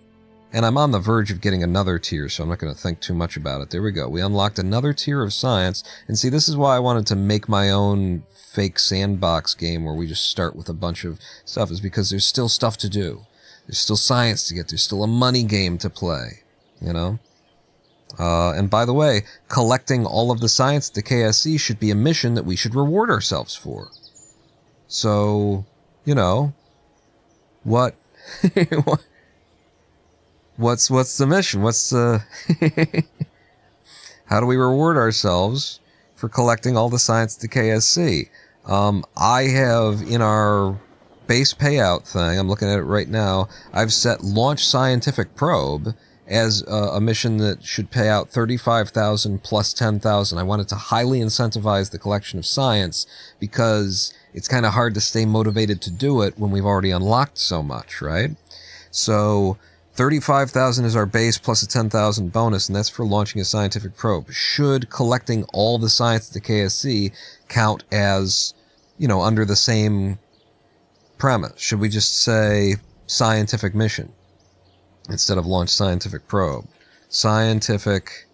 And I'm on the verge of getting another tier, so I'm not going to think too much about it. There we go. We unlocked another tier of science. And see, this is why I wanted to make my own fake sandbox game where we just start with a bunch of stuff, is because there's still stuff to do. There's still science to get. There's still a money game to play, you know? And by the way, collecting all of the science at the KSC should be a mission that we should reward ourselves for. So, you know, what... What's the mission? What's the... How do we reward ourselves for collecting all the science at the KSC? I have, in our base payout thing, I'm looking at it right now, I've set Launch Scientific Probe as a mission that should pay out 35,000 plus 10,000. I wanted to highly incentivize the collection of science because it's kind of hard to stay motivated to do it when we've already unlocked so much, right? So 35,000 is our base plus a 10,000 bonus, and that's for launching a scientific probe. Should collecting all the science at the KSC count as, you know, under the same premise? Should we just say scientific mission instead of launch scientific probe? Scientific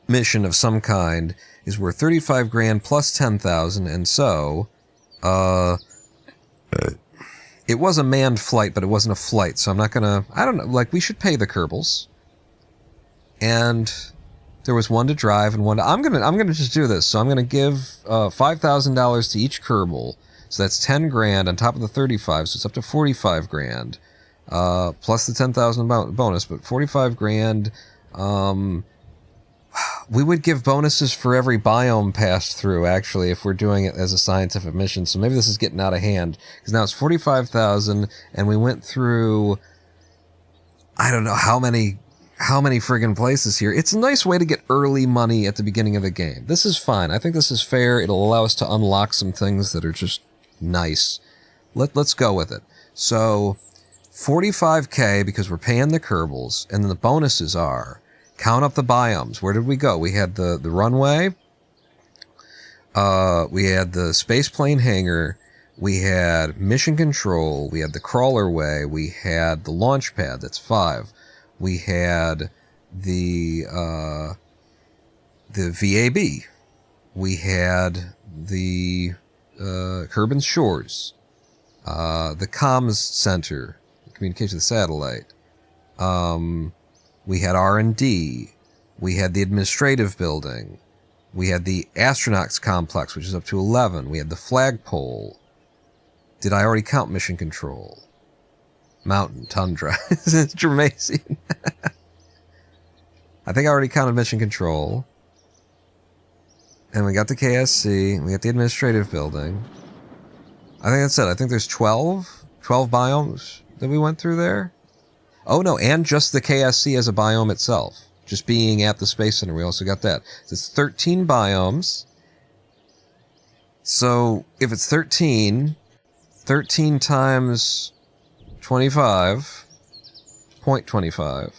mission of some kind is worth 35 grand plus 10,000, and so, it was a manned flight, but it wasn't a flight, so I'm not gonna... I don't know, like, we should pay the Kerbals. And there was one to drive and one to... I'm gonna just do this. So I'm gonna give $5,000 to each Kerbal. So that's 10 grand on top of the 35, so it's up to 45 grand. Plus the 10,000 bonus, but 45 grand... we would give bonuses for every biome passed through, actually, if we're doing it as a scientific mission. So maybe this is getting out of hand, because now it's 45,000, and we went through, I don't know how many friggin' places here. It's a nice way to get early money at the beginning of the game. This is fine. I think this is fair. It'll allow us to unlock some things that are just nice. Let's go with it. So 45k because we're paying the Kerbals, and then the bonuses are... Count up the biomes. Where did we go? We had the runway. We had the spaceplane hangar. We had mission control. We had the crawler way. We had the launch pad. That's 5. We had the VAB. We had the Kerman Shores. The comms center. Communication with the satellite. We had R&D. We had the administrative building. We had the astronauts complex, which is up to 11. We had the flagpole. Did I already count mission control? Mountain, tundra. Germasian. I think I already counted mission control. And we got the KSC. We got the administrative building. I think that's it. I think there's 12 biomes that we went through there. Oh, no, and just the KSC as a biome itself. Just being at the Space Center, we also got that. So it's 13 biomes. So if it's 13 times 25, 0.25,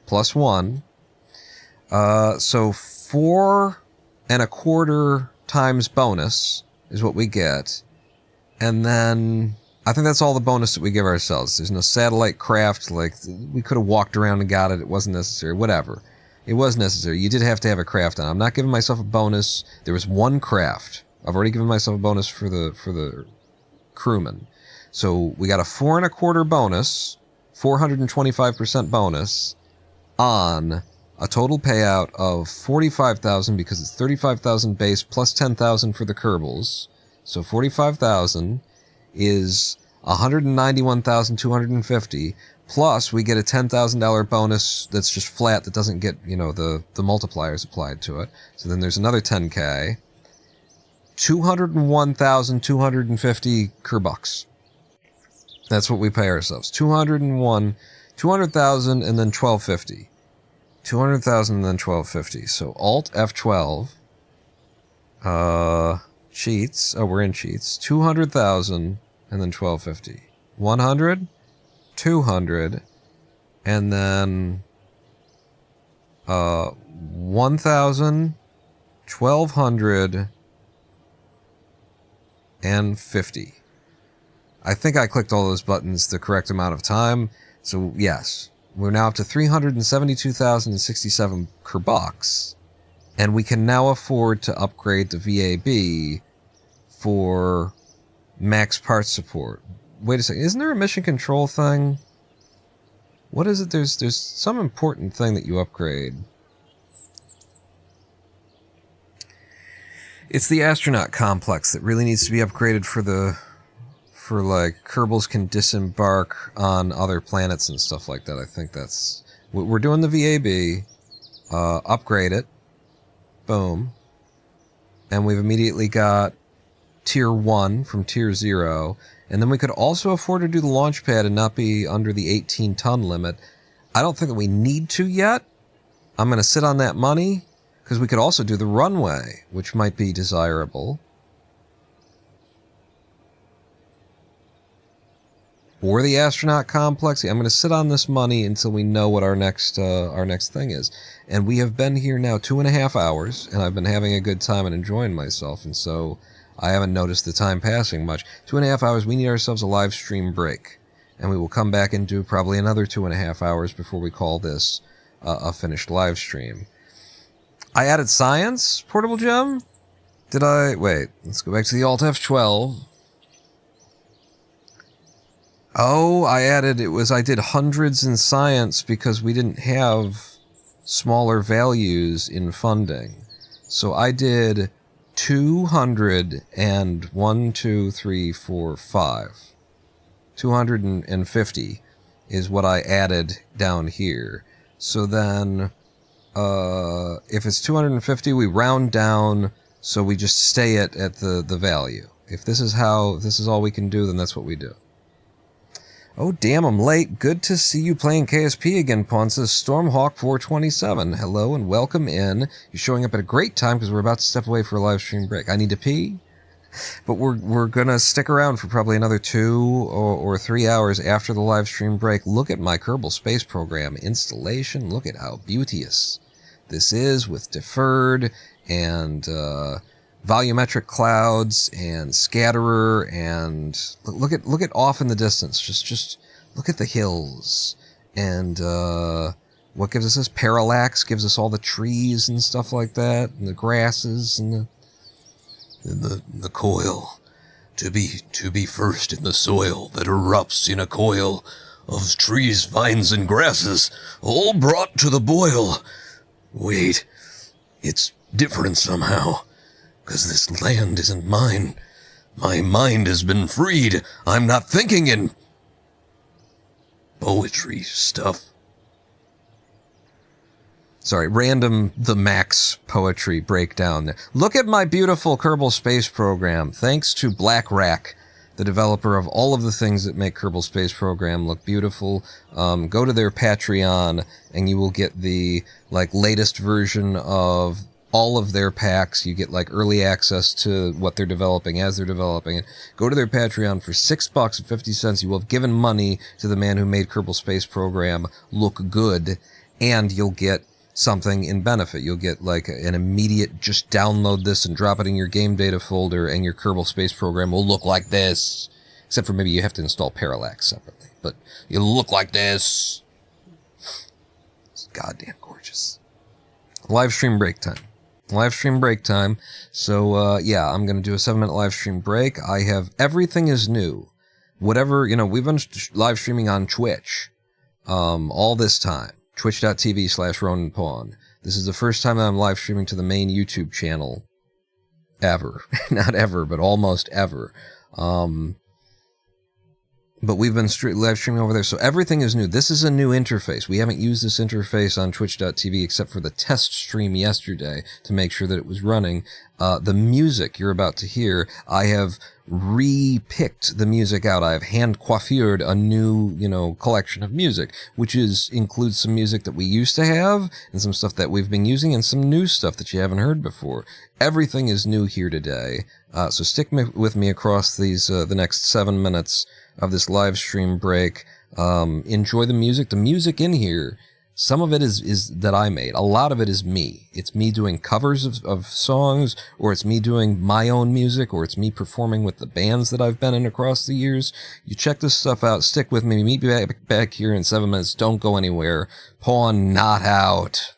plus 1. So 4 1/4 times bonus is what we get. And then... I think that's all the bonus that we give ourselves. There's no satellite craft, like, we could have walked around and got it. It wasn't necessary. Whatever. It was necessary. You did have to have a craft on. I'm not giving myself a bonus. There was one craft. I've already given myself a bonus for the crewman. So we got a 4 1/4 bonus, 425% bonus, on a total payout of 45,000 because it's 35,000 base plus 10,000 for the Kerbals. So 45,000 is 191,250, plus we get a $10,000 bonus that's just flat, that doesn't get, you know, the multipliers applied to it. So then there's another 10K. 201,250 Kerbucks. That's what we pay ourselves. 200,000 and then 1250. 200,000 and then 1250. So Alt F12. Cheats. Oh, we're in cheats. 200,000 and then 1250. 100, 200, and then 1,000, 1,200, and 50. I think I clicked all those buttons the correct amount of time. So yes, we're now up to 372,067 Kerbucks, and we can now afford to upgrade the VAB for max parts support. Wait a second, isn't there a mission control thing? What is it? There's some important thing that you upgrade. It's the astronaut complex that really needs to be upgraded for like Kerbals can disembark on other planets and stuff like that. I think that's... We're doing the VAB. Upgrade it. Boom. And we've immediately got Tier 1 from Tier 0. And then we could also afford to do the launch pad and not be under the 18-ton limit. I don't think that we need to yet. I'm going to sit on that money, because we could also do the runway, which might be desirable. Or the astronaut complex. I'm going to sit on this money until we know what our next thing is. And we have been here now 2.5 hours, and I've been having a good time and enjoying myself, and so I haven't noticed the time passing much. 2.5 hours, we need ourselves a live stream break. And we will come back and do probably another 2.5 hours before we call this a finished live stream. I added science, Portable Gem? Did I? Wait, let's go back to the Alt F12. Oh, I did hundreds in science because we didn't have smaller values in funding. So I did 200 and 1, 2, 3, 4, 5. 250 is what I added down here. So then, if it's 250, we round down, so we just stay at the value. If this is all we can do, then that's what we do. Oh, damn, I'm late. Good to see you playing KSP again, Pawn, says Stormhawk427. Hello and welcome in. You're showing up at a great time because we're about to step away for a live stream break. I need to pee, but we're gonna stick around for probably another 2 or 3 hours after the live stream break. Look at my Kerbal Space Program installation. Look at how beauteous this is with deferred and volumetric clouds and scatterer, and look at off in the distance. Just look at the hills, and what gives us this? Parallax gives us all the trees and stuff like that, and the grasses and the coil. To be first in the soil that erupts in a coil of trees, vines, and grasses, all brought to the boil. Wait, it's different somehow. 'Cause this land isn't mine. My mind has been freed. I'm not thinking in poetry stuff. Sorry, random the max poetry breakdown there. Look at my beautiful Kerbal Space Program. Thanks to Black Rack, the developer of all of the things that make Kerbal Space Program look beautiful. Go to their Patreon and you will get the latest version of all of their packs. You get early access to what they're developing as they're developing it. Go to their Patreon for $6.50. You will have given money to the man who made Kerbal Space Program look good, and you'll get something in benefit. You'll get an immediate, just download this and drop it in your game data folder, and your Kerbal Space Program will look like this. Except for maybe you have to install Parallax separately, but it'll look like this. It's goddamn gorgeous. Live stream break time. So, yeah, I'm going to do a 7-minute live stream break. I have everything is new. Whatever, we've been live streaming on Twitch, all this time. Twitch.tv/Roninpawn. This is the first time that I'm live streaming to the main YouTube channel ever. Not ever, but almost ever. But we've been live streaming over there, so everything is new. This is a new interface. We haven't used this interface on twitch.tv except for the test stream yesterday to make sure that it was running. The music you're about to hear, I have re-picked the music out. I have hand coiffured a new, collection of music, which includes some music that we used to have and some stuff that we've been using and some new stuff that you haven't heard before. Everything is new here today. So stick with me across these the next 7 minutes of this live stream break. Enjoy the music. The music in here, some of it is that I made. A lot of it is me. It's me doing covers of songs, or it's me doing my own music, or it's me performing with the bands that I've been in across the years. You check this stuff out. Stick with me. Meet me back here in 7 minutes. Don't go anywhere. Pawn not out.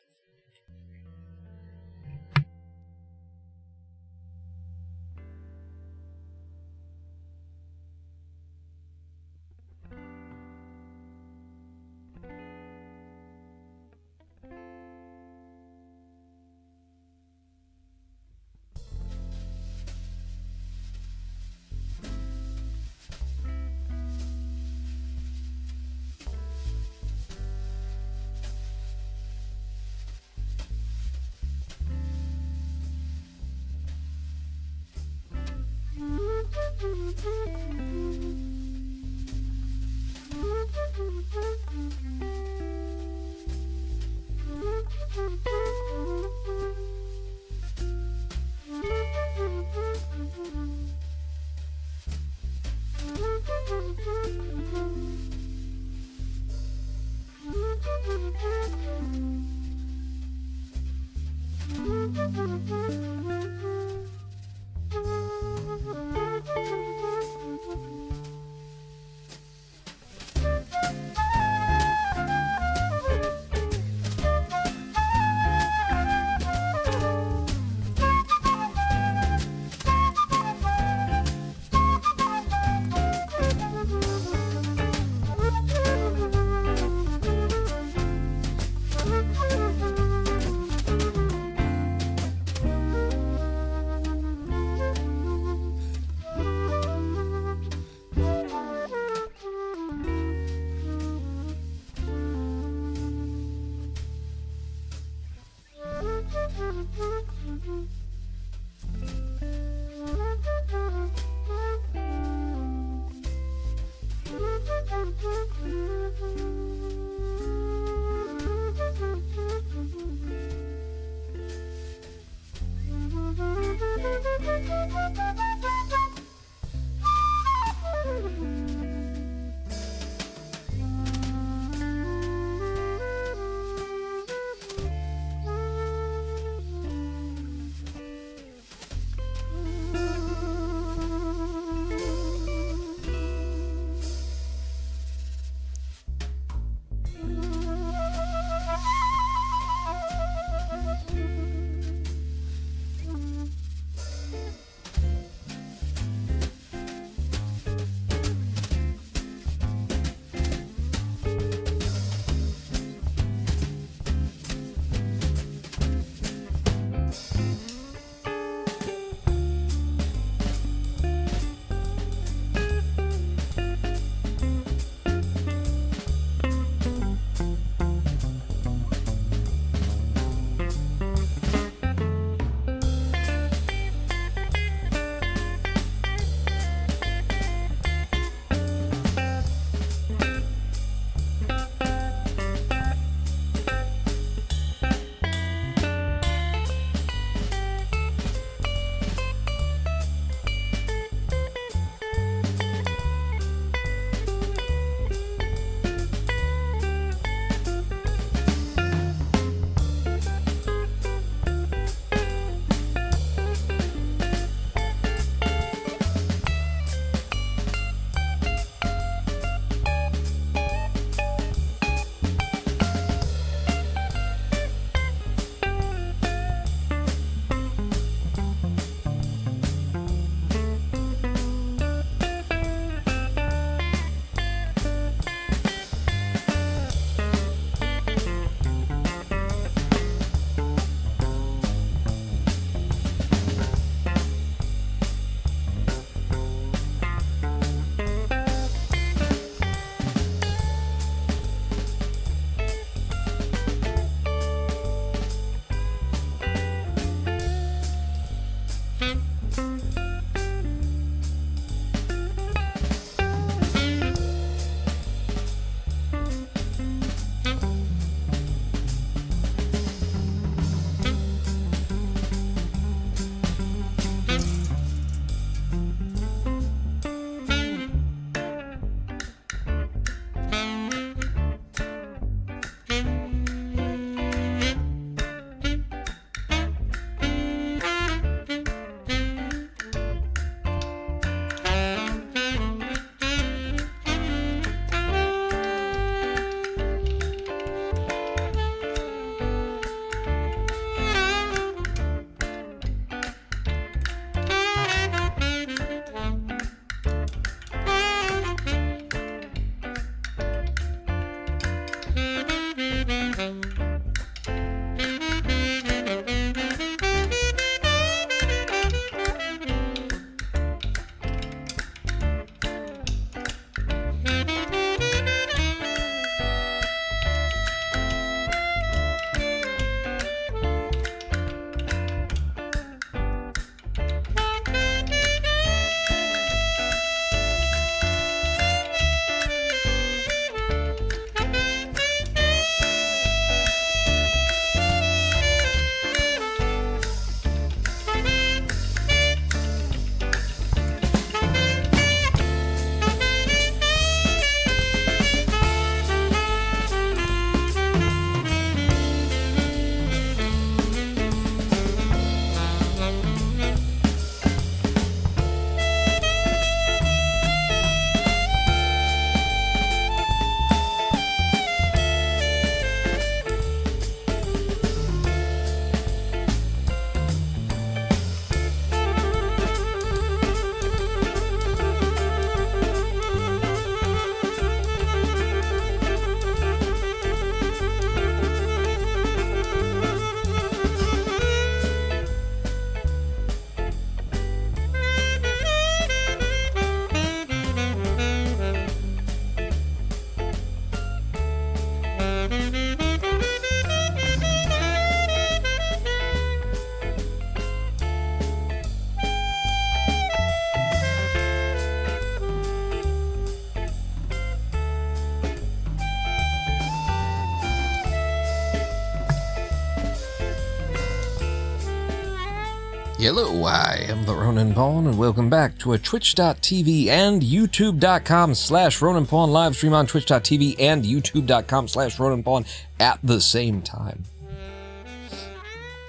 Hello, I am the Roninpawn, and welcome back to a twitch.tv and youtube.com/Roninpawn live stream on twitch.tv and youtube.com/Roninpawn at the same time.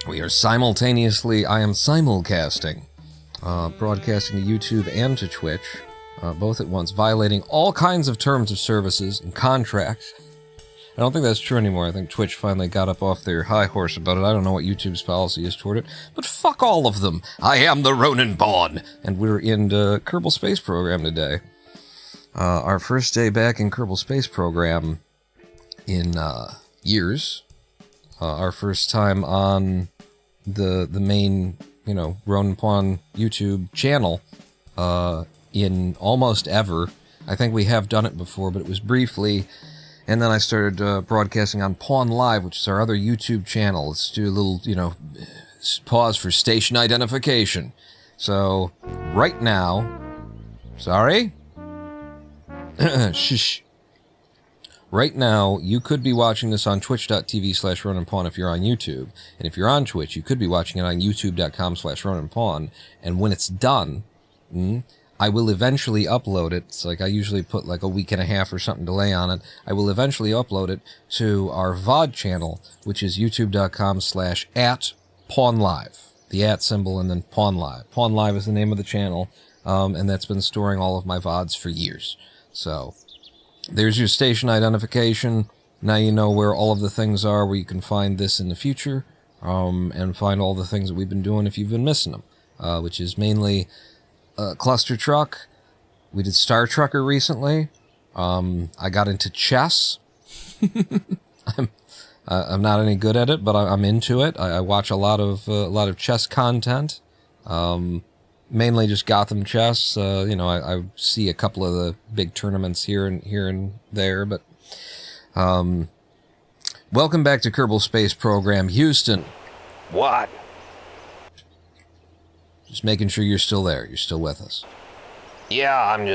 We are simultaneously, I am simulcasting, broadcasting to YouTube and to Twitch, both at once, violating all kinds of terms of services and contracts. I don't think that's true anymore. I think Twitch finally got up off their high horse about it. I don't know what YouTube's policy is toward it, but fuck all of them. I am the Roninpawn, and we're in the Kerbal Space Program today. Our first day back in Kerbal Space Program in years. Our first time on the main, Roninpawn YouTube channel in almost ever. I think we have done it before, but it was briefly. And then I started broadcasting on Pawn Live, which is our other YouTube channel. Let's do a little, pause for station identification. So, right now... Sorry? Shh. Right now, you could be watching this on twitch.tv/Roninpawn if you're on YouTube. And if you're on Twitch, you could be watching it on youtube.com/Roninpawn. And when it's done... I will eventually upload it. It's like I usually put like a week and a half or something delay on it. I will eventually upload it to our VOD channel, which is youtube.com/@PawnLive. The @ symbol and then Pawn Live. Pawn Live is the name of the channel, and that's been storing all of my VODs for years. So there's your station identification. Now you know where all of the things are, where you can find this in the future, and find all the things that we've been doing if you've been missing them, which is mainly... Cluster Truck. We did Star Trucker recently. I got into chess. I'm not any good at it, but I'm into it. I watch a lot of chess content. Mainly just Gotham chess. I see a couple of the big tournaments here and there, but welcome back to Kerbal Space Program, Houston. What? Just making sure you're still there. You're still with us. Yeah, I'm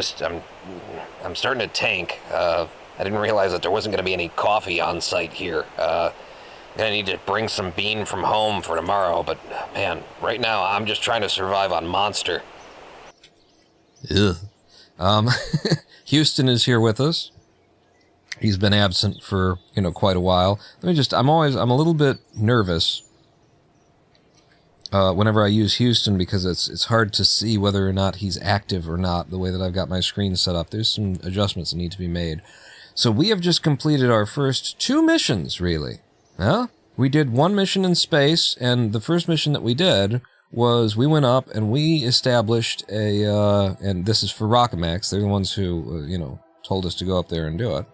starting to tank. I didn't realize that there wasn't going to be any coffee on site here. I'm going to need to bring some bean from home for tomorrow, but man, right now I'm just trying to survive on Monster. Ugh. Houston is here with us. He's been absent for, quite a while. I'm a little bit nervous whenever I use Houston, because it's hard to see whether or not he's active or not, the way that I've got my screen set up. There's some adjustments that need to be made. So we have just completed our first 2 missions, really. Yeah? We did 1 mission in space, and the first mission that we did was we went up and we established and this is for Rockamax, they're the ones who, told us to go up there and do it.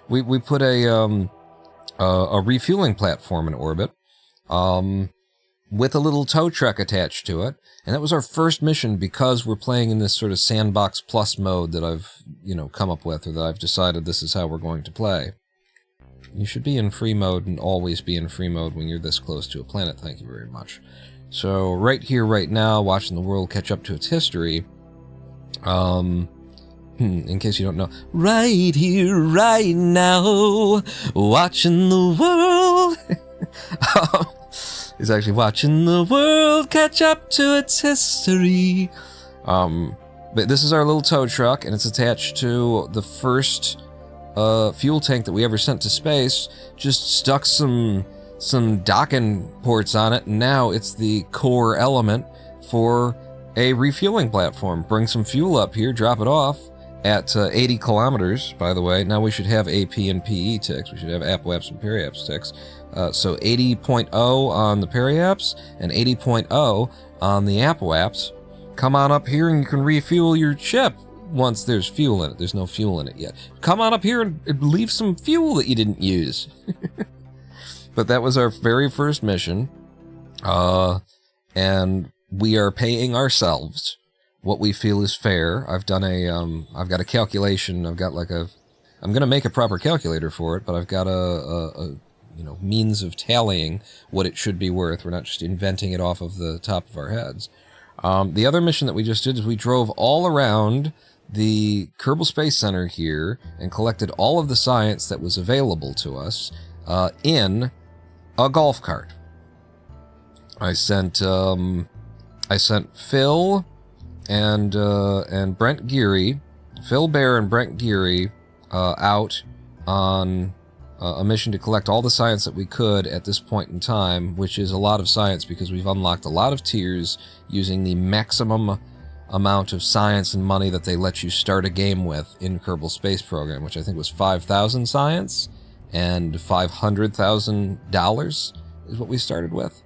We put a refueling platform in orbit. With a little tow truck attached to it. And that was our first mission because we're playing in this sort of Sandbox Plus mode that I've, come up with, or that I've decided this is how we're going to play. You should be in free mode and always be in free mode when you're this close to a planet, thank you very much. So, right here, right now, watching the world catch up to its history, in case you don't know, right here, right now, watching the world... is actually watching the world catch up to its history. But this is our little tow truck, and it's attached to the first fuel tank that we ever sent to space. Just stuck some docking ports on it, and now it's the core element for a refueling platform. Bring some fuel up here, drop it off at 80 kilometers, by the way. Now we should have AP and PE ticks. We should have APWAPS and periaps ticks. So 80.0 on the periaps and 80.0 on the APWAPS. Come on up here and you can refuel your ship once there's fuel in it. There's no fuel in it yet. Come on up here and leave some fuel that you didn't use. But that was our very first mission. And we are paying ourselves what we feel is fair. I've done I've got a calculation. I'm going to make a proper calculator for it, but I've got a means of tallying what it should be worth. We're not just inventing it off of the top of our heads. The other mission that we just did is we drove all around the Kerbal Space Center here and collected all of the science that was available to us in a golf cart. I sent Phil and Brent Geary, Phil Bear and Brent Geary, out on a mission to collect all the science that we could at this point in time, which is a lot of science because we've unlocked a lot of tiers using the maximum amount of science and money that they let you start a game with in Kerbal Space Program, which I think was 5,000 science and $500,000 is what we started with.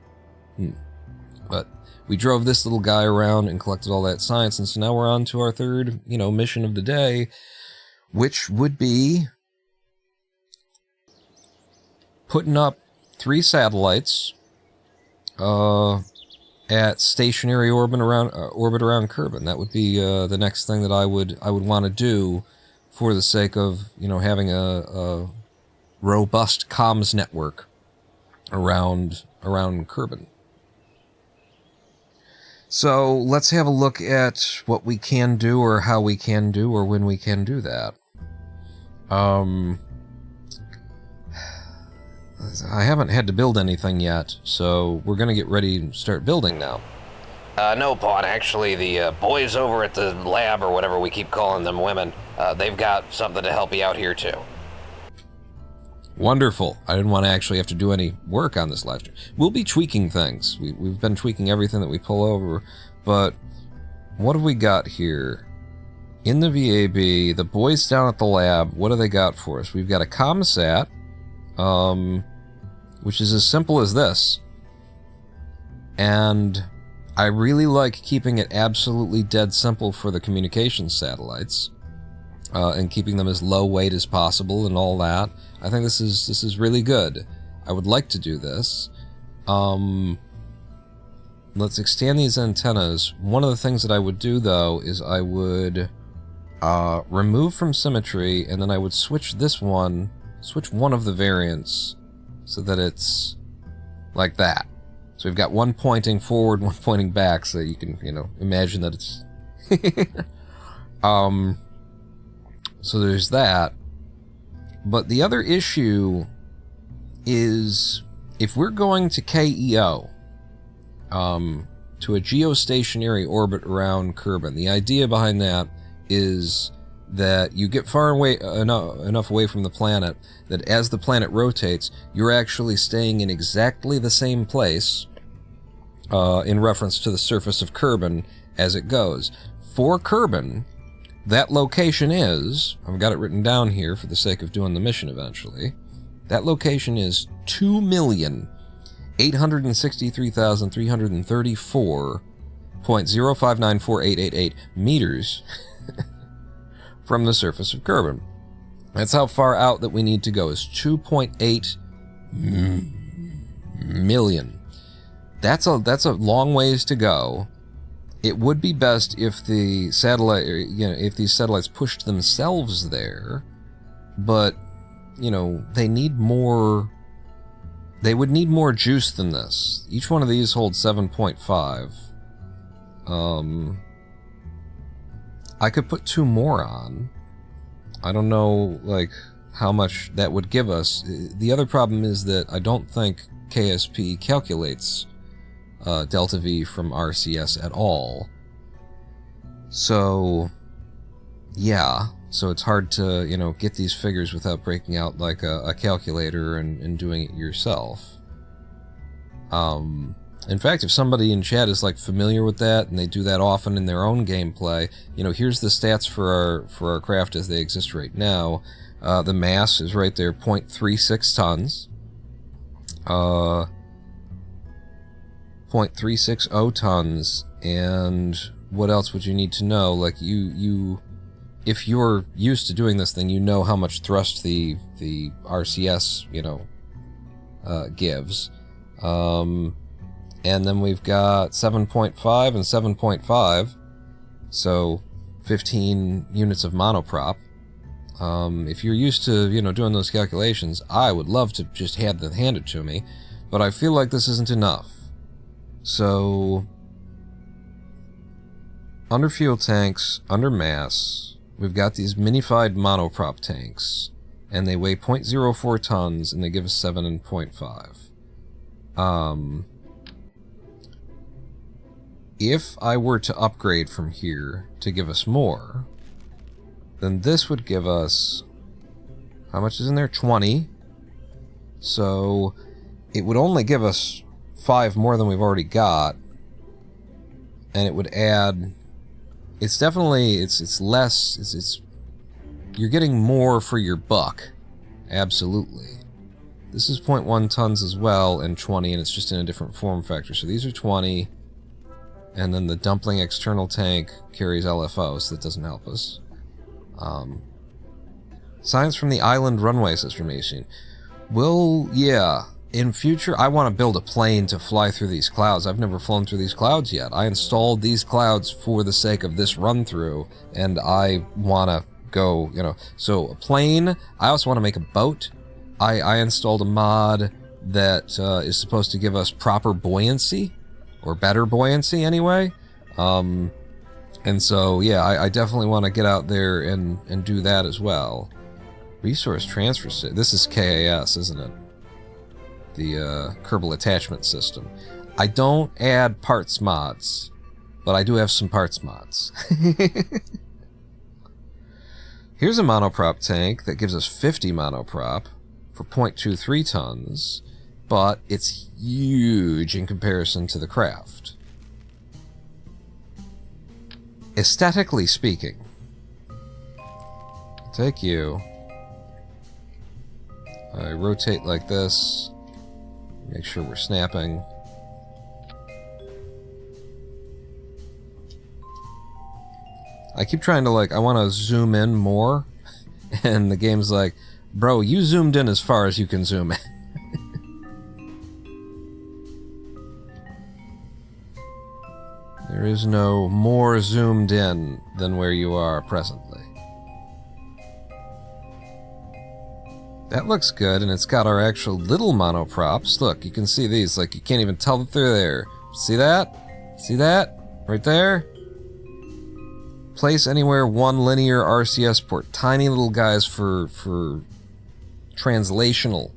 But we drove this little guy around and collected all that science, and so now we're on to our third, mission of the day, which would be putting up 3 satellites at stationary orbit around Kerman. That would be the next thing that I would want to do for the sake of having a robust comms network around Kerman. So let's have a look at what we can do, or how we can do, or when we can do that. I haven't had to build anything yet, so we're going to get ready to start building now. No, Pawn. Actually, the boys over at the lab, or whatever we keep calling them, women, they've got something to help you out here, too. Wonderful. I didn't want to actually have to do any work on this live stream. We'll be tweaking things. We've been tweaking everything that we pull over, but what have we got here? In the VAB, the boys down at the lab, what do they got for us? We've got a ComSat, which is as simple as this. And I really like keeping it absolutely dead simple for the communications satellites, and keeping them as low weight as possible and all that. I think this is really good. I would like to do this. Let's extend these antennas. One of the things that I would do, though, is I would remove from symmetry, and then I would switch one of the variants so that it's like that. So we've got one pointing forward, one pointing back, so you can, imagine that it's... So there's that. But the other issue is, if we're going to KEO, to a geostationary orbit around Kerman, the idea behind that is that you get far away enough away from the planet that as the planet rotates, you're actually staying in exactly the same place, in reference to the surface of Kerman as it goes. For Kerman, that location is, I've got it written down here for the sake of doing the mission eventually, that location is 2,863,334.0594888 meters from the surface of Kerman. That's how far out that we need to go, is 2.8 million. That's a long ways to go. It would be best if the satellite, if these satellites pushed themselves there, but, they need more, they would need more juice than this. Each one of these holds 7.5. I could put 2 more on. I don't know, how much that would give us. The other problem is that I don't think KSP calculates delta V from RCS at all. So, yeah. So it's hard to, get these figures without breaking out like a calculator and doing it yourself. In fact, if somebody in chat is familiar with that and they do that often in their own gameplay, here's the stats for our craft as they exist right now. The mass is right there, 0.36 tons. 0.360 tons, and what else would you need to know? If you're used to doing this thing, you know how much thrust the RCS, gives. And then we've got 7.5 and 7.5, so 15 units of monoprop. If you're used to, doing those calculations, I would love to just hand it to me, but I feel like this isn't enough. So, under fuel tanks, under mass, we've got these minified monoprop tanks, and they weigh 0.04 tons, and they give us 7.5. if I were to upgrade from here to give us more, then this would give us... How much is in there? 20. So it would only give us 5 more than we've already got. And it would add... It's definitely... It's less... It's you're getting more for your buck. Absolutely. This is 0.1 tons as well, and 20, and it's just in a different form factor. So these are 20, and then the dumpling external tank carries LFO, so that doesn't help us. Science from the island runway system machine. Well, yeah. In future, I want to build a plane to fly through these clouds. I've never flown through these clouds yet. I installed these clouds for the sake of this run-through, and I want to go, you know. So, a plane. I also want to make a boat. I installed a mod that is supposed to give us proper buoyancy, or better buoyancy anyway. And so, yeah, I definitely want to get out there and do that as well. Resource transfer system. This is KAS, isn't it? The Kerbal attachment system. I don't add parts mods, but I do have some parts mods. Here's a monoprop tank that gives us 50 monoprop for 0.23 tons, but it's huge in comparison to the craft. Aesthetically speaking, take you. I rotate like this, make sure we're snapping. I keep trying to, like, I want to zoom in more, and the game's like, bro, you zoomed in as far as you can zoom in. There is no more zoomed in than where you are presently. That looks good, and it's got our actual little monoprops. Look, you can see these, like, you can't even tell that they're there. See that? See that? Right there? Place anywhere one linear RCS port. Tiny little guys for translational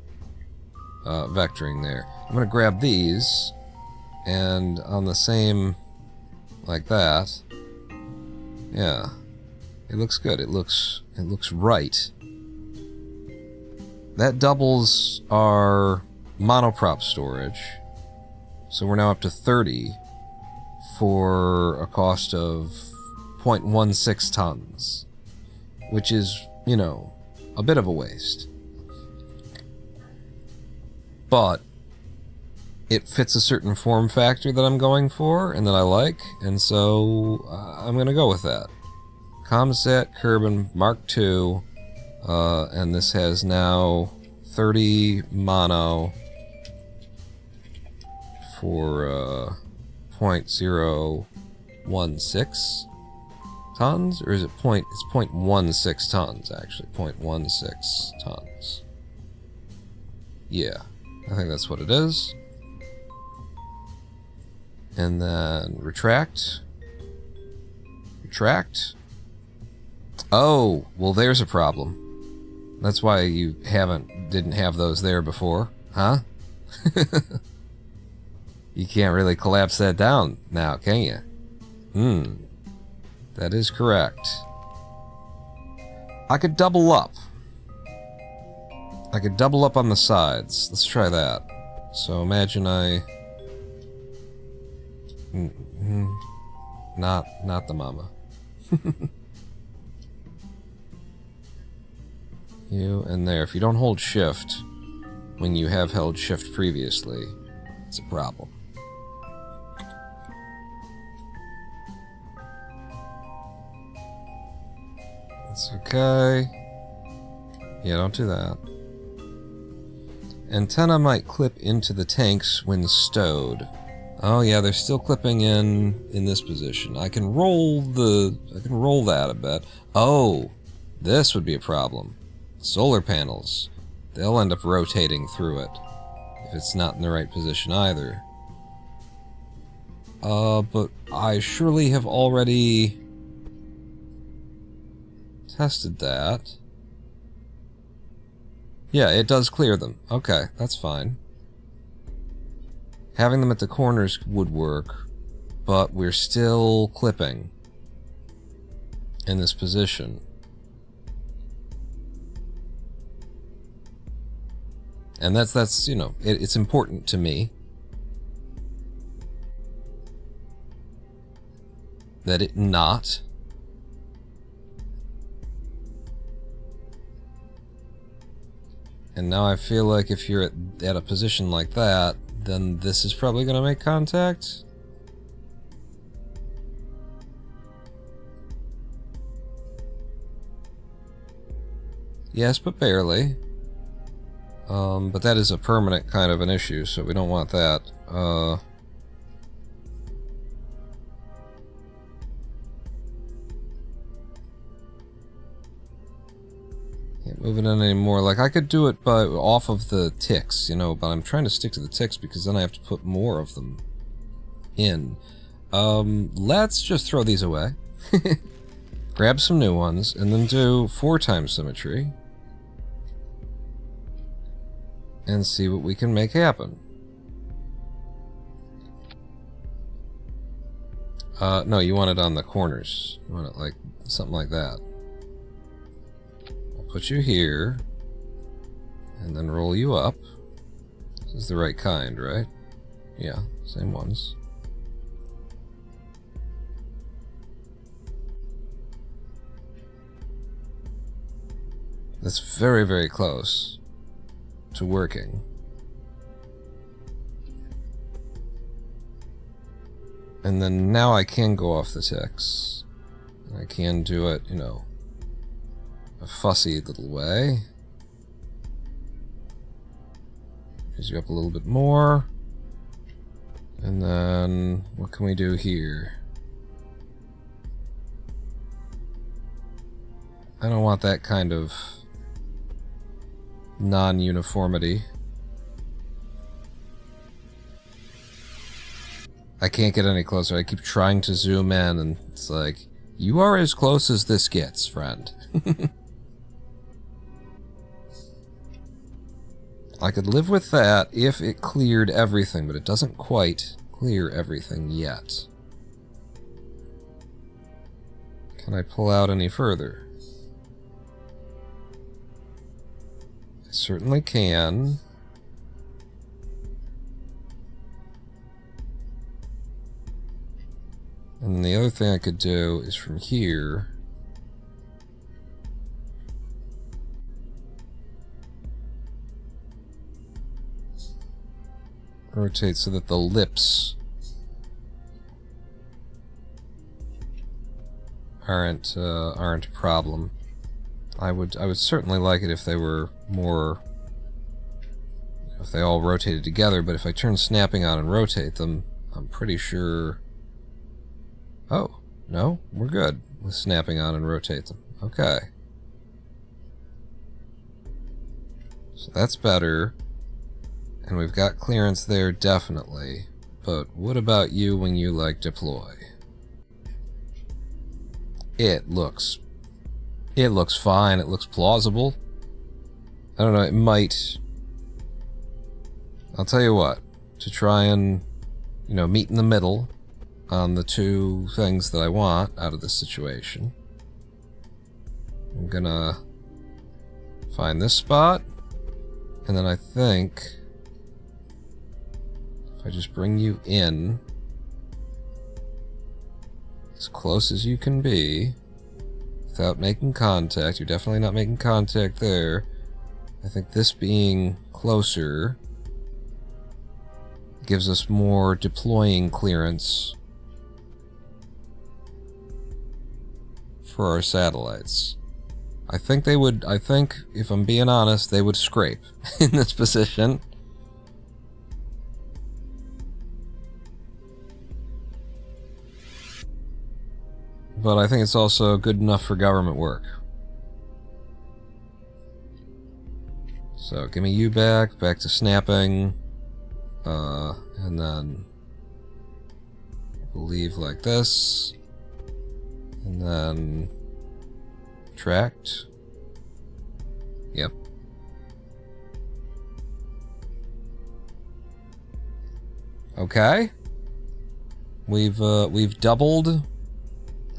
vectoring there. I'm gonna grab these, and on the same, like that. Yeah, it looks good. It looks right. That doubles our monoprop storage, so we're now up to 30 for a cost of 0.16 tons, which is, you know, a bit of a waste. But it fits a certain form factor that I'm going for and that I like, and so I'm going to go with that. Comsat Kerman Mark II, and this has now 30 mono for 0.016 tons, or is it it's 0.16 tons actually, 0.16 tons. Yeah, I think that's what it is. And then retract. Retract. Oh, well, there's a problem. That's why you didn't have those there before, huh? You can't really collapse that down now, can you? That is correct. I could double up. I could double up on the sides. Let's try that. So imagine not the mama. You and there. If you don't hold shift when you have held shift previously, it's a problem. It's okay. Yeah, don't do that. Antenna might clip into the tanks when stowed. Oh yeah, they're still clipping in this position. I can roll that a bit. Oh, this would be a problem. Solar panels. They'll end up rotating through it if it's not in the right position either. But I surely have already tested that. Yeah, it does clear them. Okay, that's fine. Having them at the corners would work, but we're still clipping in this position. And that's you know, it's important to me that it not. And now I feel like if you're at a position like that, then this is probably going to make contact. Yes, but barely. But that is a permanent kind of an issue, so we don't want that. Can't move it in anymore. Like, I could do it by off of the ticks, you know, but I'm trying to stick to the ticks because then I have to put more of them in. Let's just throw these away. Grab some new ones, and then do 4 times symmetry. And see what we can make happen. No, you want it on the corners. You want it like something like that. I'll put you here, and then roll you up. This is the right kind, right? Yeah, same ones. That's very, very close to working. And then now I can go off the ticks. I can do it, you know, a fussy little way. Raise you up a little bit more. And then what can we do here? I don't want that kind of non-uniformity. I can't get any closer. I keep trying to zoom in, and it's like, you are as close as this gets, friend. I could live with that if it cleared everything, but it doesn't quite clear everything yet. Can I pull out any further? I certainly can. And then the other thing I could do is from here. Rotate so that the lips aren't a problem. I would certainly like it if they were more, if they all rotated together, but if I turn snapping on and rotate them, I'm pretty sure... Oh, no, we're good with snapping on and rotate them. Okay. So that's better. And we've got clearance there, definitely. But what about you when you, like, deploy? It looks fine. It looks plausible. I don't know, it might... I'll tell you what. To try and, you know, meet in the middle on the 2 things that I want out of this situation, I'm gonna find this spot, and then I think if I just bring you in as close as you can be without making contact, you're definitely not making contact there. I think this being closer gives us more deploying clearance for our satellites. I think, if I'm being honest, they would scrape in this position. But I think it's also good enough for government work. So give me you back to snapping, and then I believe like this, and then tracked. Yep. Okay. We've doubled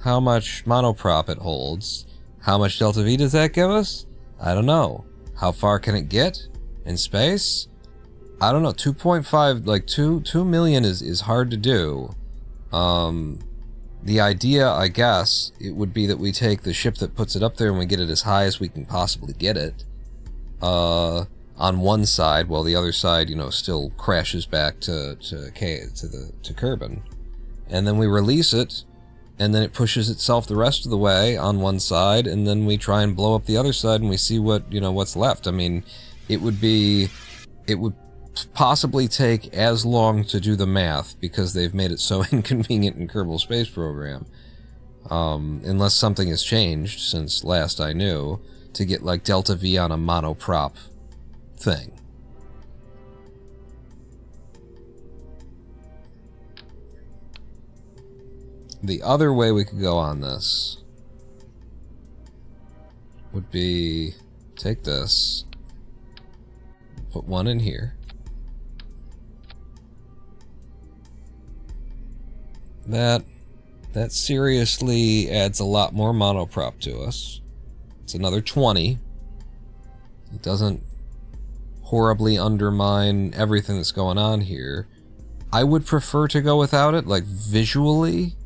how much monoprop it holds. How much delta V does that give us? I don't know. How far can it get in space? I don't know. 2.5, like 2 million is hard to do. The idea, I guess, it would be that we take the ship that puts it up there and we get it as high as we can possibly get it. On one side, while the other side, you know, still crashes back to Kerman. And then we release it, and then it pushes itself the rest of the way on one side, and then we try and blow up the other side and we see what, you know, what's left. I mean, it would possibly take as long to do the math because they've made it so inconvenient in Kerbal Space Program. Unless something has changed since last I knew, to get like delta V on a monoprop thing. The other way we could go on this would be take this, put one in here. That seriously adds a lot more monoprop to us. It's another 20. It doesn't horribly undermine everything that's going on here. I would prefer to go without it, like visually.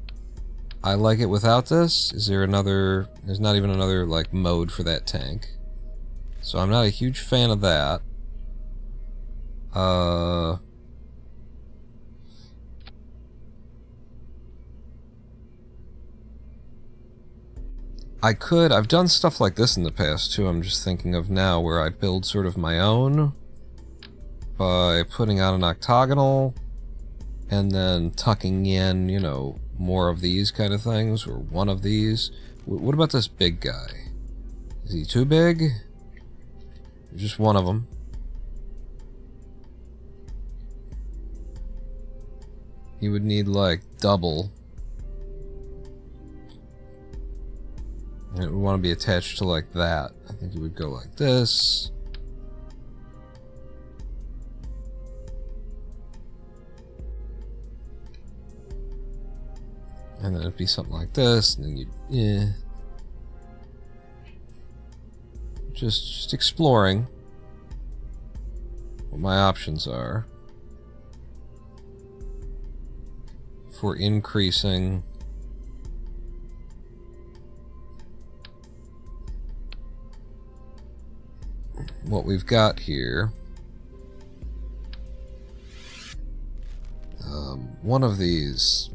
I like it without this. Is there another... There's not even another, like, mode for that tank. So I'm not a huge fan of that. I've done stuff like this in the past too, I'm just thinking of now, where I build sort of my own by putting out an octagonal and then tucking in, you know, more of these kind of things, or one of these. What about this big guy? Is he too big? Just one of them. He would need like double. And it would want to be attached to like that. I think it would go like this. And then it'd be something like this, and then you'd, yeah. Just exploring what my options are for increasing what we've got here. One of these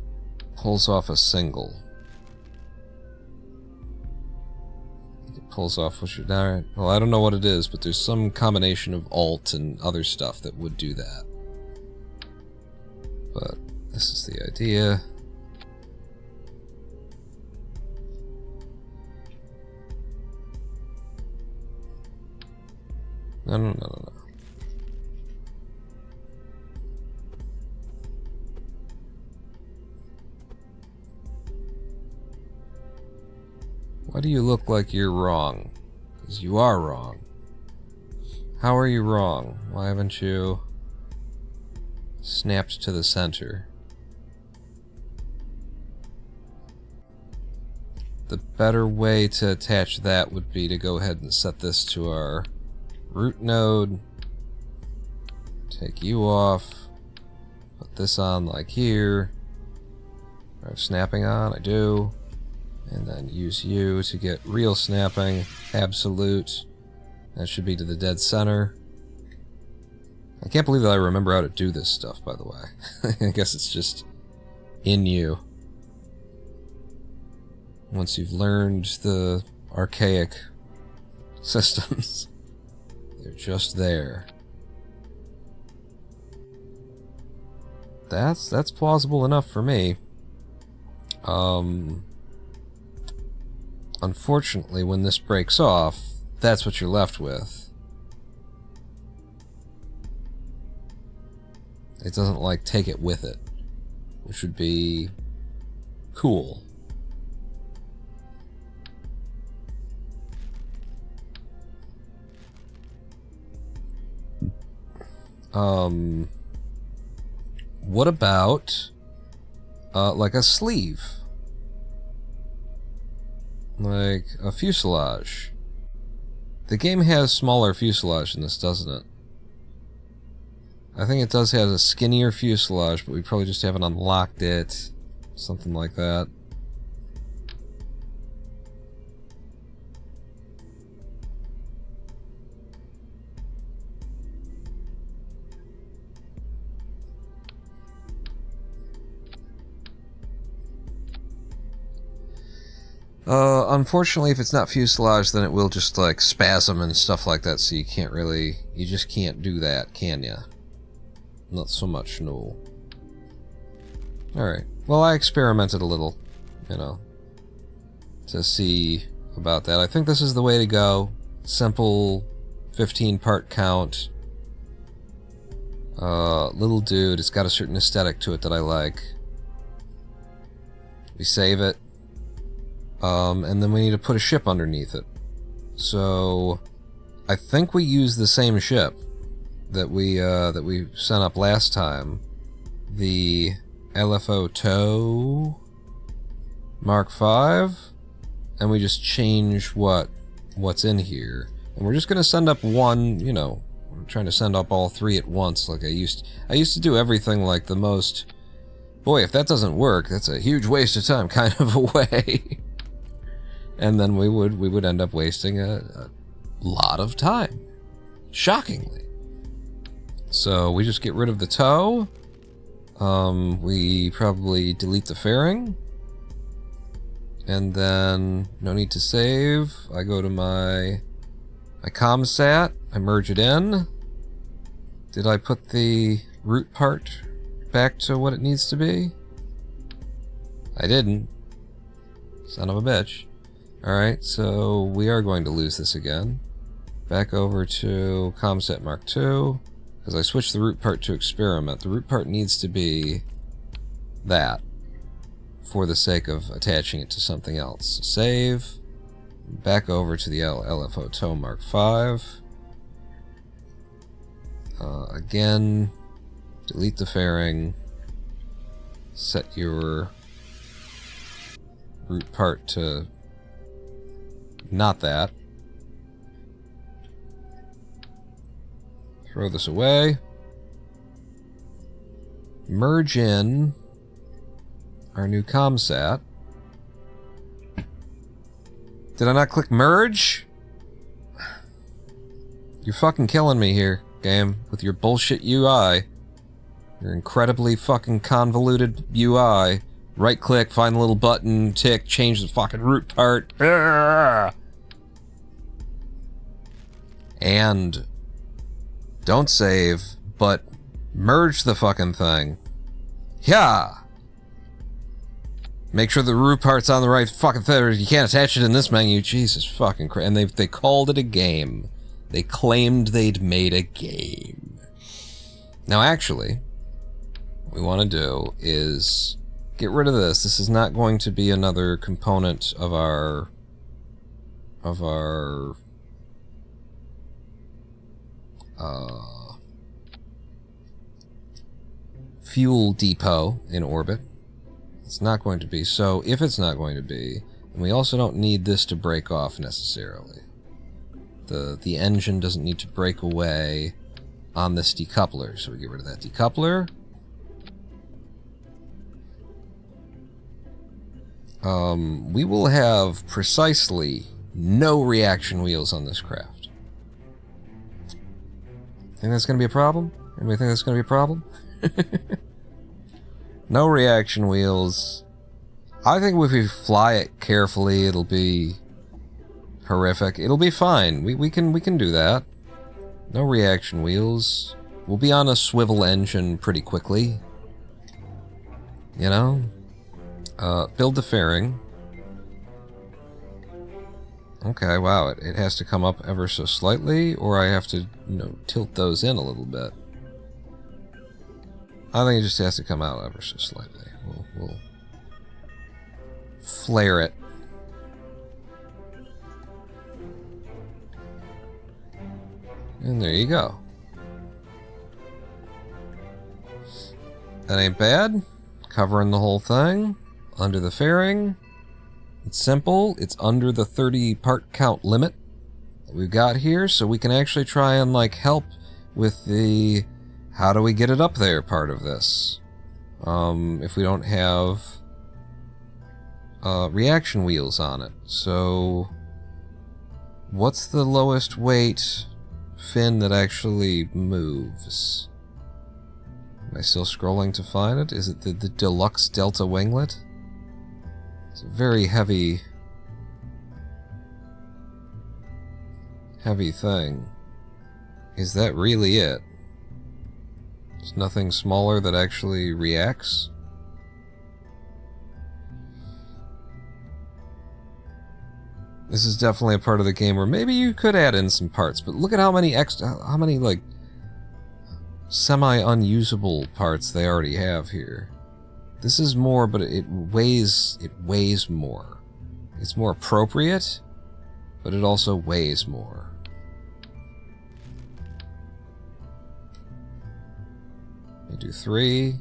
pulls off a single. It pulls off what you're... Alright, well, I don't know what it is, but there's some combination of alt and other stuff that would do that. But this is the idea. No. Why do you look like you're wrong? Because you are wrong. How are you wrong? Why haven't you snapped to the center? The better way to attach that would be to go ahead and set this to our root node. Take you off. Put this on like here. Do I have snapping on? I do. And then use you to get real snapping. Absolute. That should be to the dead center. I can't believe that I remember how to do this stuff, by the way. I guess it's just in you. Once you've learned the archaic systems, they're just there. That's plausible enough for me. Unfortunately, when this breaks off, that's what you're left with. It doesn't, like, take it with it, which would be cool. What about like a sleeve. Like a fuselage. The game has smaller fuselage than this, doesn't it? I think it does have a skinnier fuselage, but we probably just haven't unlocked it. Something like that. Unfortunately, if it's not fuselage, then it will just, like, spasm and stuff like that, so you can't really... You just can't do that, can ya? Not so much, no. Alright. Well, I experimented a little, you know, to see about that. I think this is the way to go. Simple 15-part count. Little dude. It's got a certain aesthetic to it that I like. We save it. And then we need to put a ship underneath it. So, I think we use the same ship that we sent up last time. The LFO Tow Mark 5, and we just change what's in here. And we're just gonna send up one, you know, we're trying to send up all three at once like I used to do everything like the most, boy, if that doesn't work, that's a huge waste of time kind of a way. And then we would end up wasting a lot of time. Shockingly. So we just get rid of the tow. We probably delete the fairing. And then, no need to save. I go to my ComSat. I merge it in. Did I put the root part back to what it needs to be? I didn't. Son of a bitch. Alright, so we are going to lose this again. Back over to ComSat Mark II, because I switched the root part to experiment. The root part needs to be that, for the sake of attaching it to something else. Save. Back over to the LFO Tow Mark V. Again, delete the fairing. Set your root part to not that. Throw this away. Merge in our new ComSat. Did I not click merge? You're fucking killing me here, game, with your bullshit UI. Your incredibly fucking convoluted UI. Right click, find the little button, tick, change the fucking root part. And don't save, but merge the fucking thing. Yeah! Make sure the root part's on the right fucking thing. You can't attach it in this menu. Jesus fucking Christ. And they called it a game. They claimed they'd made a game. Now actually, what we want to do is get rid of this. This is not going to be another component of our fuel depot in orbit. It's not going to be. So if it's not going to be, then we also don't need this to break off necessarily. The engine doesn't need to break away on this decoupler, so we get rid of that decoupler. We will have precisely no reaction wheels on this craft. Think that's going to be a problem? Anybody think that's going to be a problem? No reaction wheels. I think if we fly it carefully, it'll be horrific. It'll be fine. We can do that. No reaction wheels. We'll be on a swivel engine pretty quickly. You know? Build the fairing. Okay, wow, it has to come up ever so slightly, or I have to, you know, tilt those in a little bit. I think it just has to come out ever so slightly. We'll flare it. And there you go. That ain't bad. covering the whole thing, under the fairing. It's simple, it's under the 30 part count limit that we've got here, so we can actually try and, like, help with the how do we get it up there part of this. If we don't have reaction wheels on it. So, what's the lowest weight fin that actually moves? Am I still scrolling to find it? Is it the Deluxe Delta Winglet? It's a very heavy thing. Is that really it? There's nothing smaller that actually reacts? This is definitely a part of the game where maybe you could add in some parts, but look at how many like semi-unusable parts they already have here. This is more, but it weighs more. It's more appropriate, but it also weighs more. I do 3.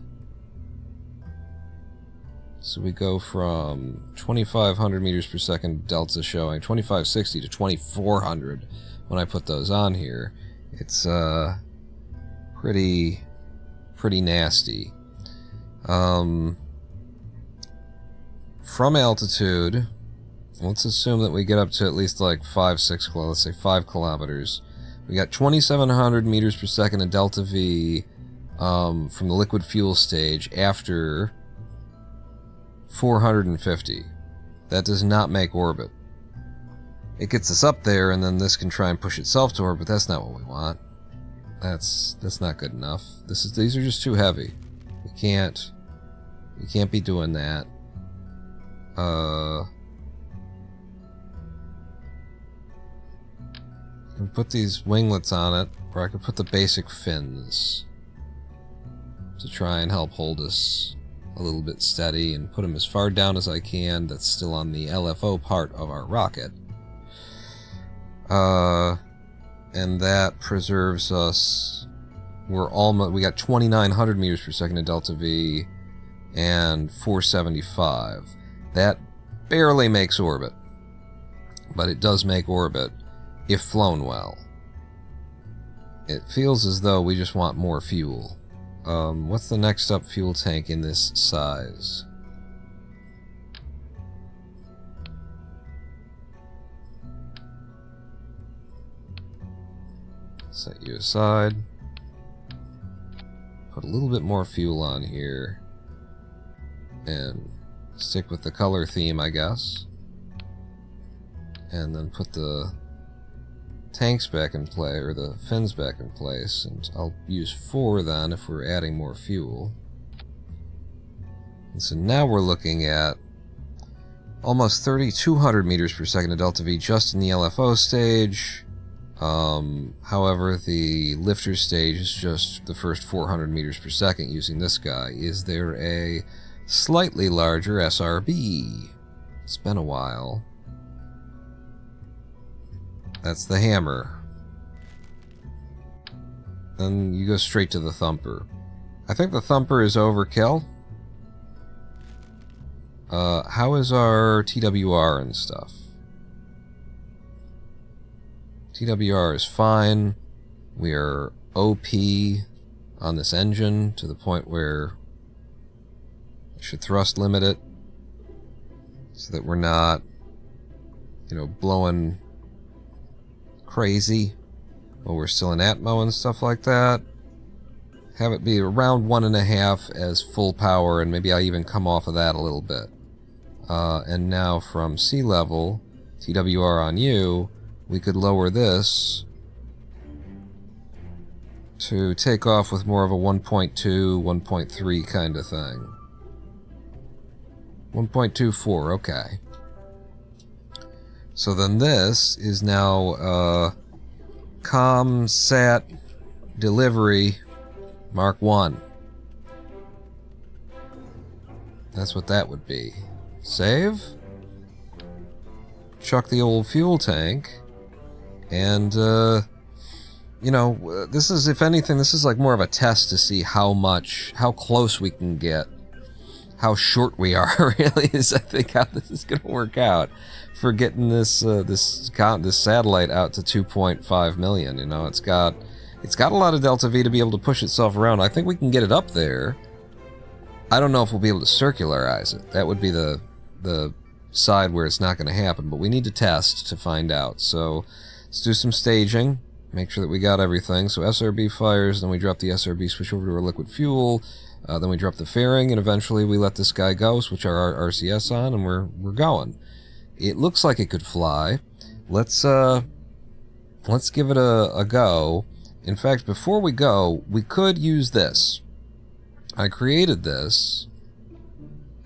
So we go from 2,500 meters per second delta showing 2,560 to 2,400 when I put those on here. It's pretty nasty. From altitude, let's assume that we get up to at least like 5 kilometers. We got 2,700 meters per second in delta V from the liquid fuel stage after 450. That does not make orbit. It gets us up there, and then this can try and push itself to orbit. That's not what we want. That's not good enough. These are just too heavy. We can't be doing that. I can put these winglets on it, or I could put the basic fins to try and help hold us a little bit steady and put them as far down as I can. That's still on the LFO part of our rocket. And that preserves us. We got 2,900 meters per second in delta V and 475. That barely makes orbit, but it does make orbit if flown well. It feels as though we just want more fuel. What's the next up fuel tank in this size? Set you aside. Put a little bit more fuel on here. And stick with the color theme, I guess. And then put the tanks back in play, or the fins back in place, and I'll use 4 then if we're adding more fuel. And so now we're looking at almost 3,200 meters per second of delta V just in the LFO stage. However, the lifter stage is just the first 400 meters per second using this guy. Is there a slightly larger SRB? It's been a while. That's the hammer. Then you go straight to the thumper. I think the thumper is overkill. How is our TWR and stuff? TWR is fine. We are OP on this engine to the point where I should thrust limit it so that we're not, blowing crazy while we're still in Atmo and stuff like that. Have it be around 1.5 as full power, and maybe I'll even come off of that a little bit. And now from sea level, TWR on you, we could lower this to take off with more of a 1.2, 1.3 kind of thing. 1.24, okay. So then this is now ComSat Delivery Mark 1. That's what that would be. Save. Chuck the old fuel tank. And, this is, if anything, this is like more of a test to see how close we can get how short we are, really, is I think how this is going to work out for getting this this satellite out to 2.5 million. You know, it's got a lot of delta V to be able to push itself around. I think we can get it up there. I don't know if we'll be able to circularize it. That would be the side where it's not going to happen, but we need to test to find out. So let's do some staging, make sure that we got everything. So SRB fires, then we drop the SRB, switch over to our liquid fuel, then we drop the fairing, and eventually we let this guy go, switch our RCS on, and we're going. It looks like it could fly. Let's give it a go. In fact, before we go, we could use this. I created this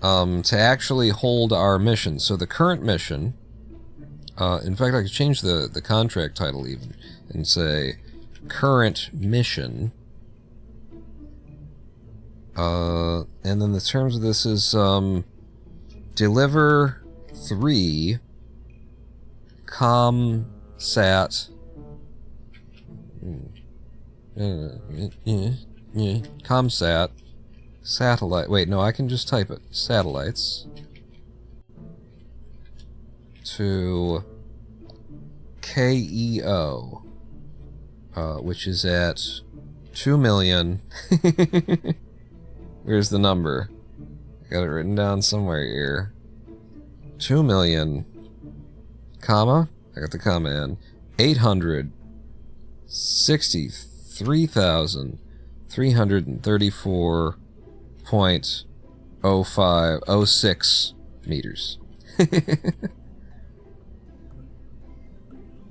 to actually hold our mission. So the current mission, in fact, I could change the contract title even and say current mission. And then the terms of this is deliver 3 ComSat ComSat satellite. Wait, no, I can just type it. Satellites to KEO, which is at 2 million. Where's the number? I got it written down somewhere here. 2 million, comma, I got the comma in, 863,334.0506 meters.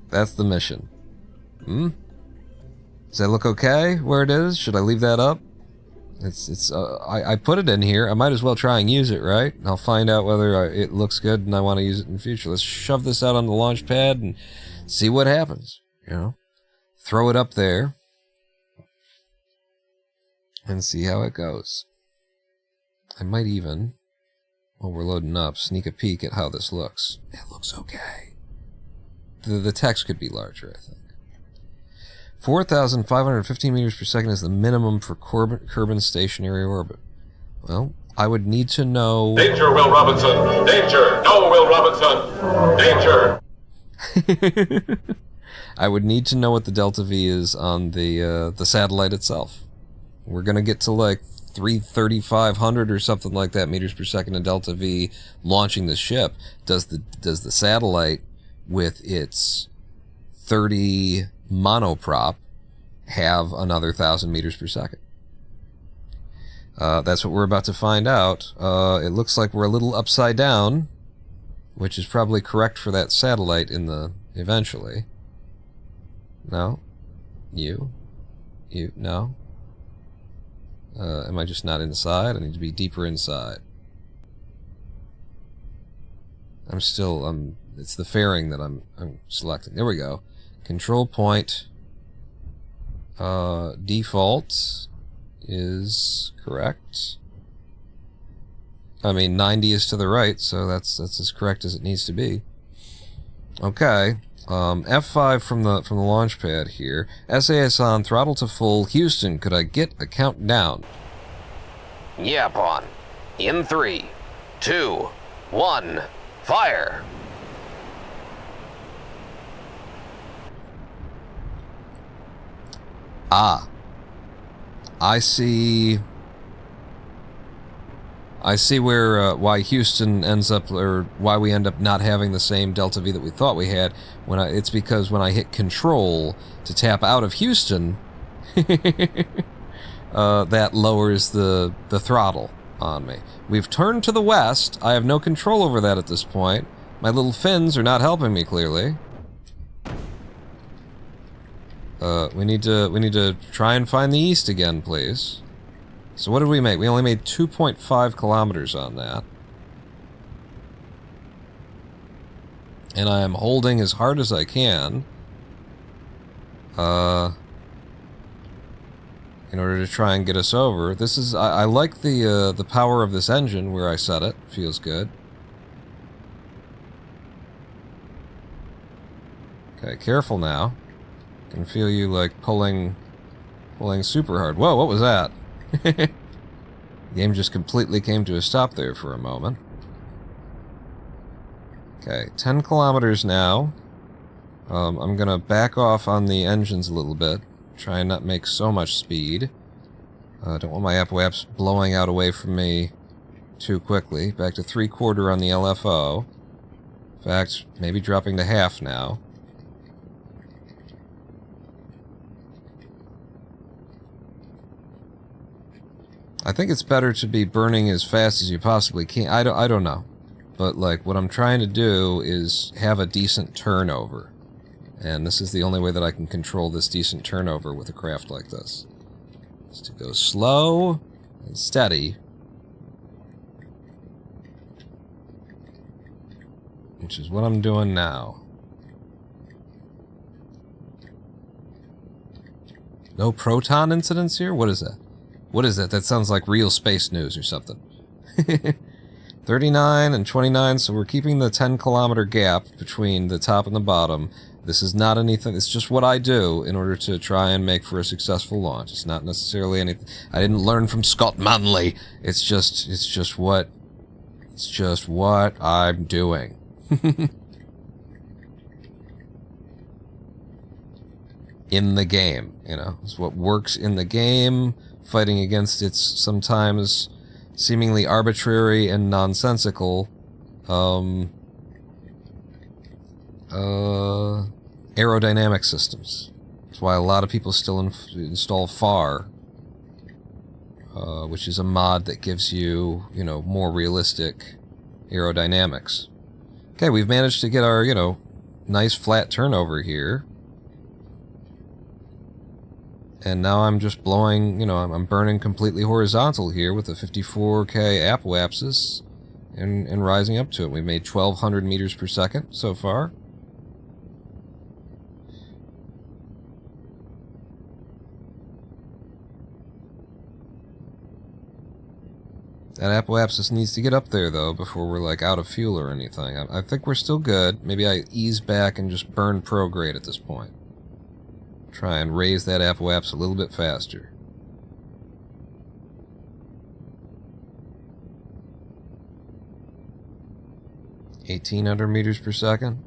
That's the mission. Does that look okay where it is? Should I leave that up? I put it in here. I might as well try and use it, right? I'll find out whether it looks good and I want to use it in the future. Let's shove this out on the launch pad and see what happens, you know? Throw it up there and see how it goes. I might even, while we're loading up, sneak a peek at how this looks. It looks okay. The text could be larger, I think. 4,515 meters per second is the minimum for Kerman stationary orbit. Well, I would need to know... Danger, Will Robinson! Danger! No, Will Robinson! Danger! I would need to know what the delta V is on the satellite itself. We're going to get to like 3,500 or something like that meters per second in delta V launching the ship. Does the satellite with its 30 monoprop have another 1,000 meters per second? That's what we're about to find out. It looks like we're a little upside down, which is probably correct for that satellite in the eventually. No? You? No? Am I just not inside? I need to be deeper inside. It's the fairing that I'm selecting. There we go. Control point default is correct. I mean, 90 is to the right, so that's as correct as it needs to be. Okay. F5 from the launch pad here. SAS on, throttle to full. Houston, could I get a countdown? Yeah, Pawn. In 3, 2, 1, fire! Ah. I see where why Houston ends up, or why we end up not having the same delta V that we thought we had. It's because when I hit Control to tap out of Houston, that lowers the throttle on me. We've turned to the west. I have no control over that at this point. My little fins are not helping me, clearly. We need to try and find the east again, please. So what did we make? We only made 2.5 kilometers on that. And I am holding as hard as I can. In order to try and get us over. This is... I like the power of this engine where I set it. Feels good. Okay, careful now. I can feel you, like, pulling super hard. Whoa, what was that? The game just completely came to a stop there for a moment. Okay, 10 kilometers now. I'm gonna back off on the engines a little bit. Try and not make so much speed. Don't want my app-waps blowing out away from me too quickly. Back to 3/4 on the LFO. In fact, maybe dropping to half now. I think it's better to be burning as fast as you possibly can. I don't know. But, like, what I'm trying to do is have a decent turnover. And this is the only way that I can control this decent turnover with a craft like this. Is to go slow and steady. Which is what I'm doing now. No proton incidents here? What is that? What is that? That sounds like real space news or something. 39 and 29, so we're keeping the 10-kilometer gap between the top and the bottom. This is not anything, it's just what I do in order to try and make for a successful launch. It's not necessarily anything, I didn't learn from Scott Manley. It's just what I'm doing. In the game, you know, it's what works in the game, fighting against its sometimes seemingly arbitrary and nonsensical aerodynamic systems. That's why a lot of people still install FAR, which is a mod that gives you, you know, more realistic aerodynamics. Okay, we've managed to get our, you know, nice flat turnover here. And now I'm just blowing, you know, I'm burning completely horizontal here with the 54K apoapsis and rising up to it. We've made 1,200 meters per second so far. That apoapsis needs to get up there, though, before we're, like, out of fuel or anything. I think we're still good. Maybe I ease back and just burn prograde at this point. Try and raise that apoapsis a little bit faster. $1,800 meters per second.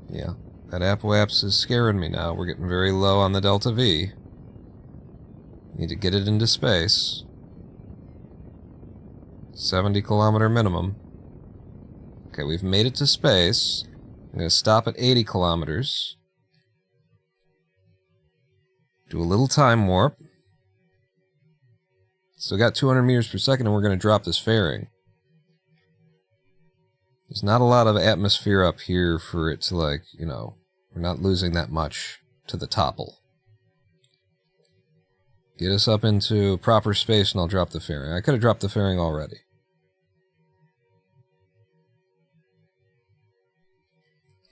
Yeah, that apoapsis is scaring me now. We're getting very low on the delta V. Need to get it into space. 70-kilometer minimum. Okay, we've made it to space. I'm going to stop at 80 kilometers. Do a little time warp. Still got 200 meters per second, and we're going to drop this fairing. There's not a lot of atmosphere up here for it to, like, you know, we're not losing that much to the topple. Get us up into proper space, and I'll drop the fairing. I could have dropped the fairing already.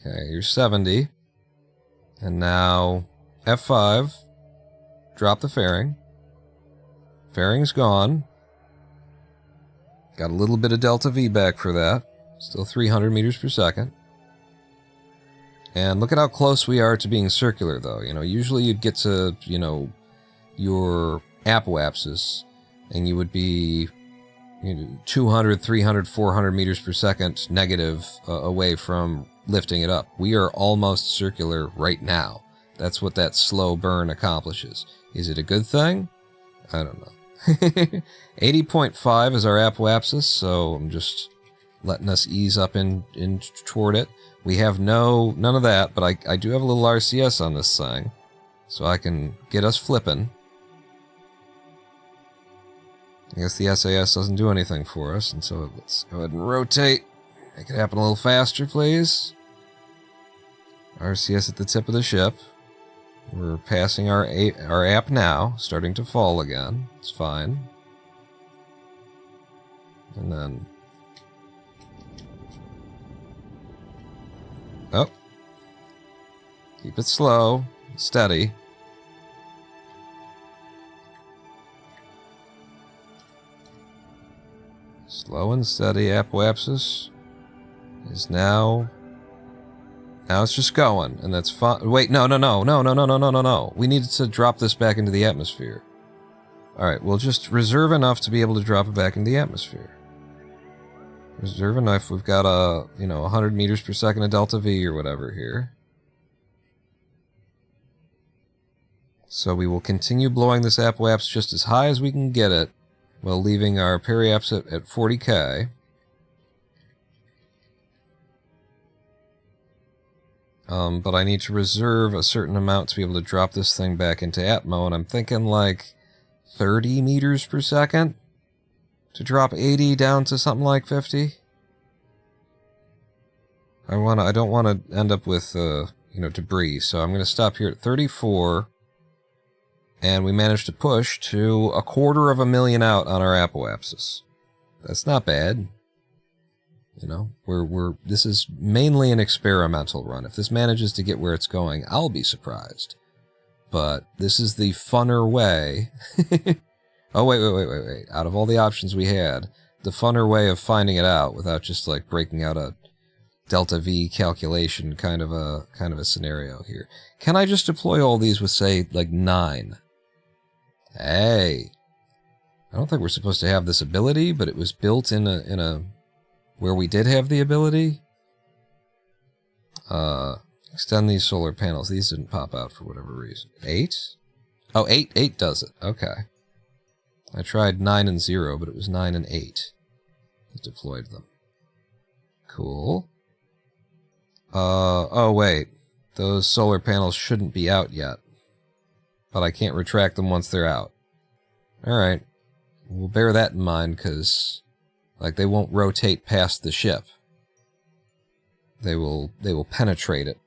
Okay, you're 70. And now F5. Drop the fairing. Fairing's gone. Got a little bit of delta V back for that. Still 300 meters per second. And look at how close we are to being circular, though. You know, usually you'd get to, you know, your apoapsis, and you would be, you know, 200, 300, 400 meters per second negative away from lifting it up. We are almost circular right now. That's what that slow burn accomplishes. Is it a good thing? I don't know. 80.5 is our apoapsis, so I'm just letting us ease up in toward it. We have none of that, but I do have a little RCS on this thing, so I can get us flipping. I guess the SAS doesn't do anything for us, and so let's go ahead and rotate. Make it happen a little faster, please. RCS at the tip of the ship. We're passing our app now, starting to fall again. It's fine. And then... oh. Keep it slow, steady. Slow and steady apoapsis is now... now it's just going, and that's fine. Wait, no. We needed to drop this back into the atmosphere. Alright, we'll just reserve enough to be able to drop it back into the atmosphere. Reserve enough. We've got a, 100 meters per second of delta V or whatever here. So we will continue blowing this apoapse just as high as we can get it, while leaving our periapse at 40k. But I need to reserve a certain amount to be able to drop this thing back into Atmo, and I'm thinking like 30 meters per second to drop 80 down to something like 50. I don't want to end up with, debris, so I'm going to stop here at 34, and we managed to push to 250,000 out on our apoapsis. That's not bad. This is mainly an experimental run. If this manages to get where it's going, I'll be surprised. But this is the funner way. Oh, wait. Out of all the options we had, the funner way of finding it out without just like breaking out a delta V calculation kind of a scenario here. Can I just deploy all these with, say, like 9? Hey. I don't think we're supposed to have this ability, but it was built in a where we did have the ability. Extend these solar panels. These didn't pop out for whatever reason. 8? Oh, 8 does it. Okay. I tried 9 and 0, but it was 9 and 8 that deployed them. Cool. Oh wait. Those solar panels shouldn't be out yet. But I can't retract them once they're out. Alright. We'll bear that in mind, because they won't rotate past the ship. They will penetrate it.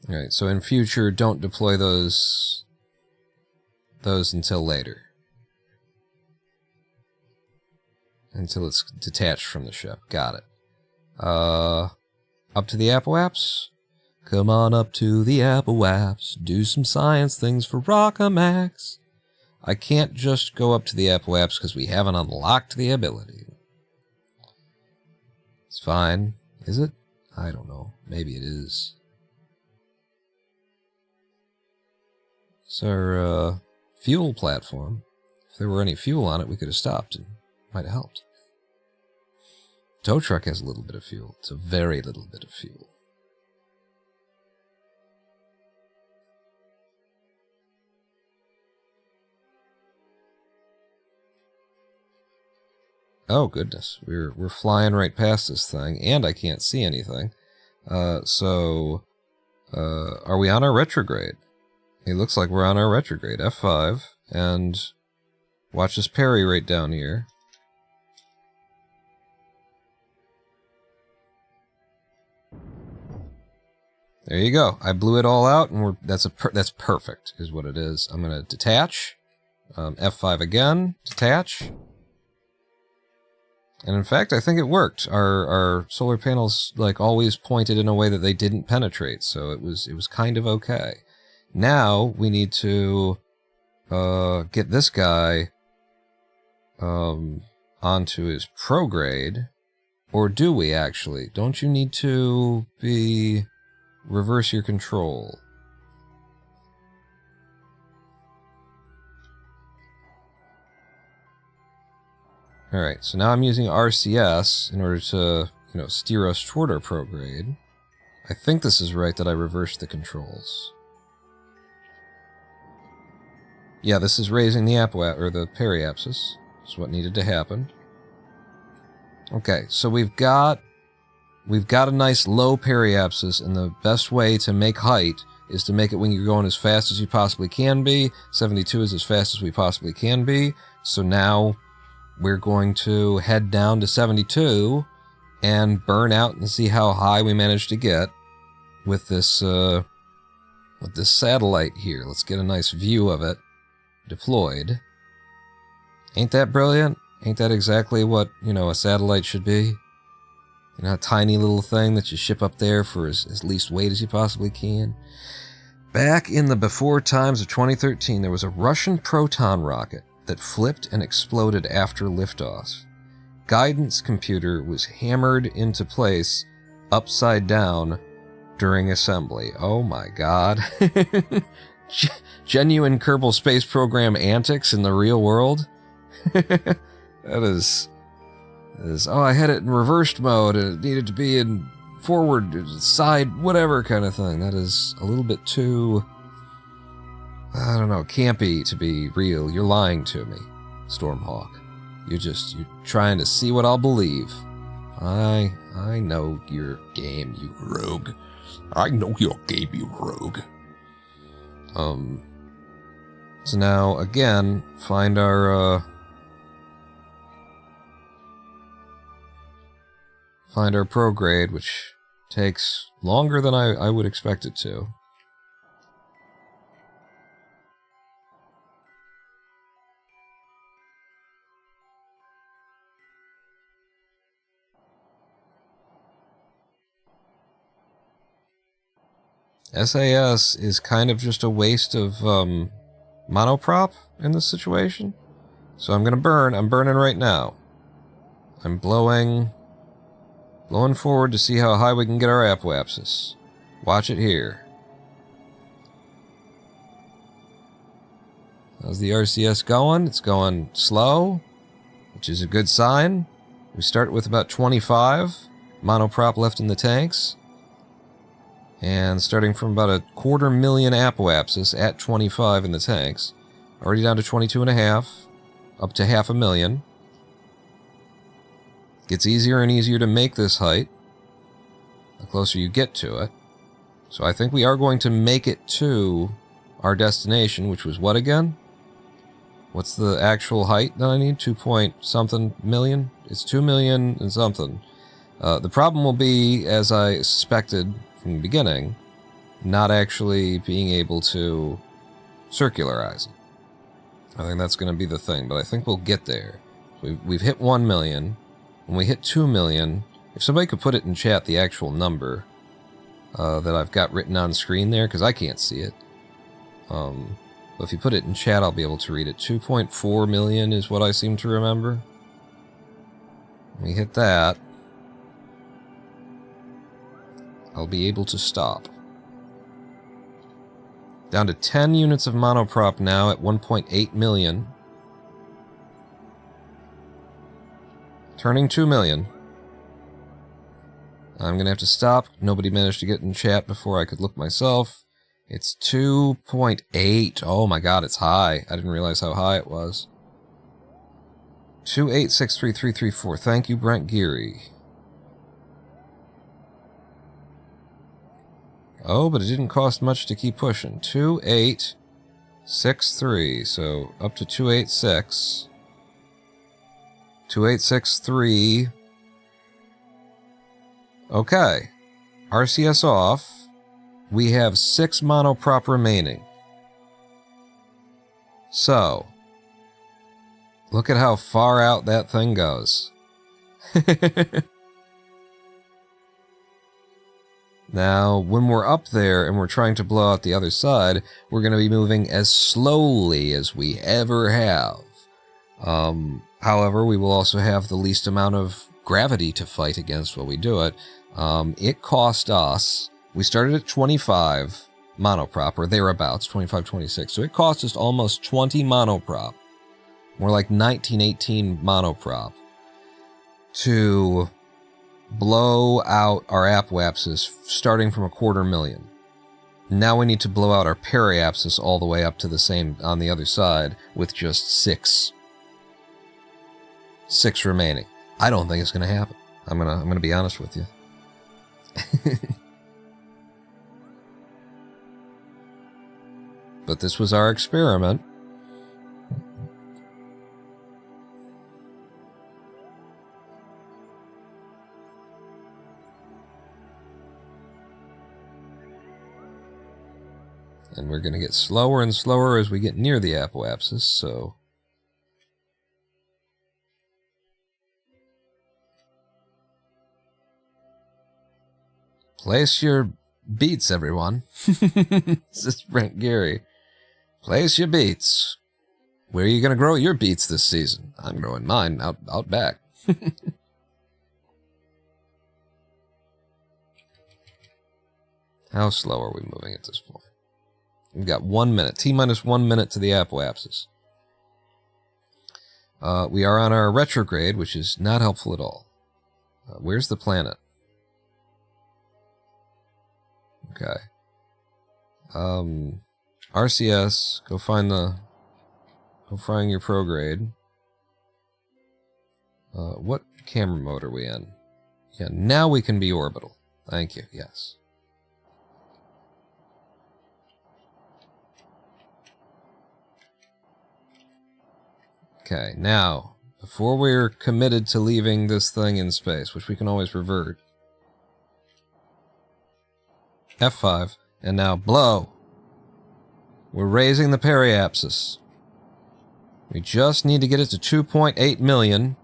Alright, so in future, don't deploy those until later. Until it's detached from the ship. Got it. Up to the apoapse? Come on up to the apoapse. Do some science things for Rockamax. I can't just go up to the apoapse because we haven't unlocked the ability. It's fine. Is it? I don't know. Maybe it is. It's our fuel platform. If there were any fuel on it, we could have stopped and might have helped. Tow truck has a little bit of fuel. It's a very little bit of fuel. Oh goodness, we're flying right past this thing, and I can't see anything. Are we on our retrograde? It looks like we're on our retrograde. F5, and watch this parry right down here. There you go. I blew it all out, and that's perfect, is what it is. I'm gonna detach. F5 again. Detach. And in fact, I think it worked. Our solar panels always pointed in a way that they didn't penetrate, so it was kind of okay. Now we need to get this guy onto his prograde, or do we actually? Don't you need to reverse your control? Alright, so now I'm using RCS in order to, steer us toward our prograde. I think this is right that I reversed the controls. Yeah, this is raising the the periapsis. Is what needed to happen. Okay, so we've got a nice low periapsis, and the best way to make height is to make it when you're going as fast as you possibly can be. 72 is as fast as we possibly can be. So now we're going to head down to 72 and burn out and see how high we manage to get with this satellite here. Let's get a nice view of it deployed. Ain't that brilliant? Ain't that exactly what, a satellite should be? A tiny little thing that you ship up there for as least weight as you possibly can. Back in the before times of 2013, there was a Russian Proton rocket that flipped and exploded after liftoff. Guidance computer was hammered into place upside down during assembly. Oh my god. Genuine Kerbal Space Program antics in the real world? That is... Oh, I had it in reversed mode and it needed to be in forward, side, whatever kind of thing. That is a little bit too... I don't know, campy to be real. You're lying to me, Stormhawk. You're trying to see what I'll believe. I know your game, you rogue. I know your game, you rogue. So now, again, find our prograde, which takes longer than I would expect it to. SAS is kind of just a waste of monoprop in this situation. So I'm gonna burn. I'm burning right now. I'm blowing forward to see how high we can get our apoapsis. Watch it here. How's the RCS going? It's going slow, which is a good sign. We start with about 25 monoprop left in the tanks. And starting from about 250,000 apoapsis at 25 in the tanks. Already down to 22.5, up to 500,000. Gets easier and easier to make this height the closer you get to it. So I think we are going to make it to our destination, which was what again? What's the actual height that I need? 2-point-something million? It's 2 million and something. The problem will be, as I suspected from the beginning, not actually being able to circularize it. I think that's going to be the thing, but I think we'll get there. We've hit 1 million. When we hit 2 million, if somebody could put it in chat, the actual number that I've got written on screen there, because I can't see it. But if you put it in chat, I'll be able to read it. 2.4 million is what I seem to remember. When we hit that, I'll be able to stop. Down to 10 units of monoprop now at 1.8 million. Turning 2 million. I'm going to have to stop. Nobody managed to get in chat before I could look myself. It's 2.8. Oh my god, it's high. I didn't realize how high it was. 2863334. Thank you, Brent Geary. Oh, but it didn't cost much to keep pushing. 2863. So up to 286. 2863. Okay. RCS off. We have 6 monoprop remaining. So, look at how far out that thing goes. Now, when we're up there and we're trying to blow out the other side, we're going to be moving as slowly as we ever have. However, we will also have the least amount of gravity to fight against while we do it. It cost us, we started at 25 monoprop, or thereabouts, 25, 26. So it cost us almost 20 monoprop, more like 19, 18 monoprop, to blow out our apoapsis starting from 250,000. Now we need to blow out our periapsis all the way up to the same on the other side with just 6 remaining. I don't think it's going to happen. I'm gonna be honest with you. But this was our experiment. And we're going to get slower and slower as we get near the apoapsis, so... Place your beats, everyone. This is Brent Geary. Place your beats. Where are you going to grow your beets this season? I'm growing mine out back. How slow are we moving at this point? We've got 1 minute. T-minus 1 minute to the apoapsis. We are on our retrograde, which is not helpful at all. Where's the planet? Okay. RCS, go find your prograde. What camera mode are we in? Yeah, now we can be orbital. Thank you, yes. Okay, now, before we're committed to leaving this thing in space, which we can always revert, F5, and now blow. We're raising the periapsis. We just need to get it to 2.8 million.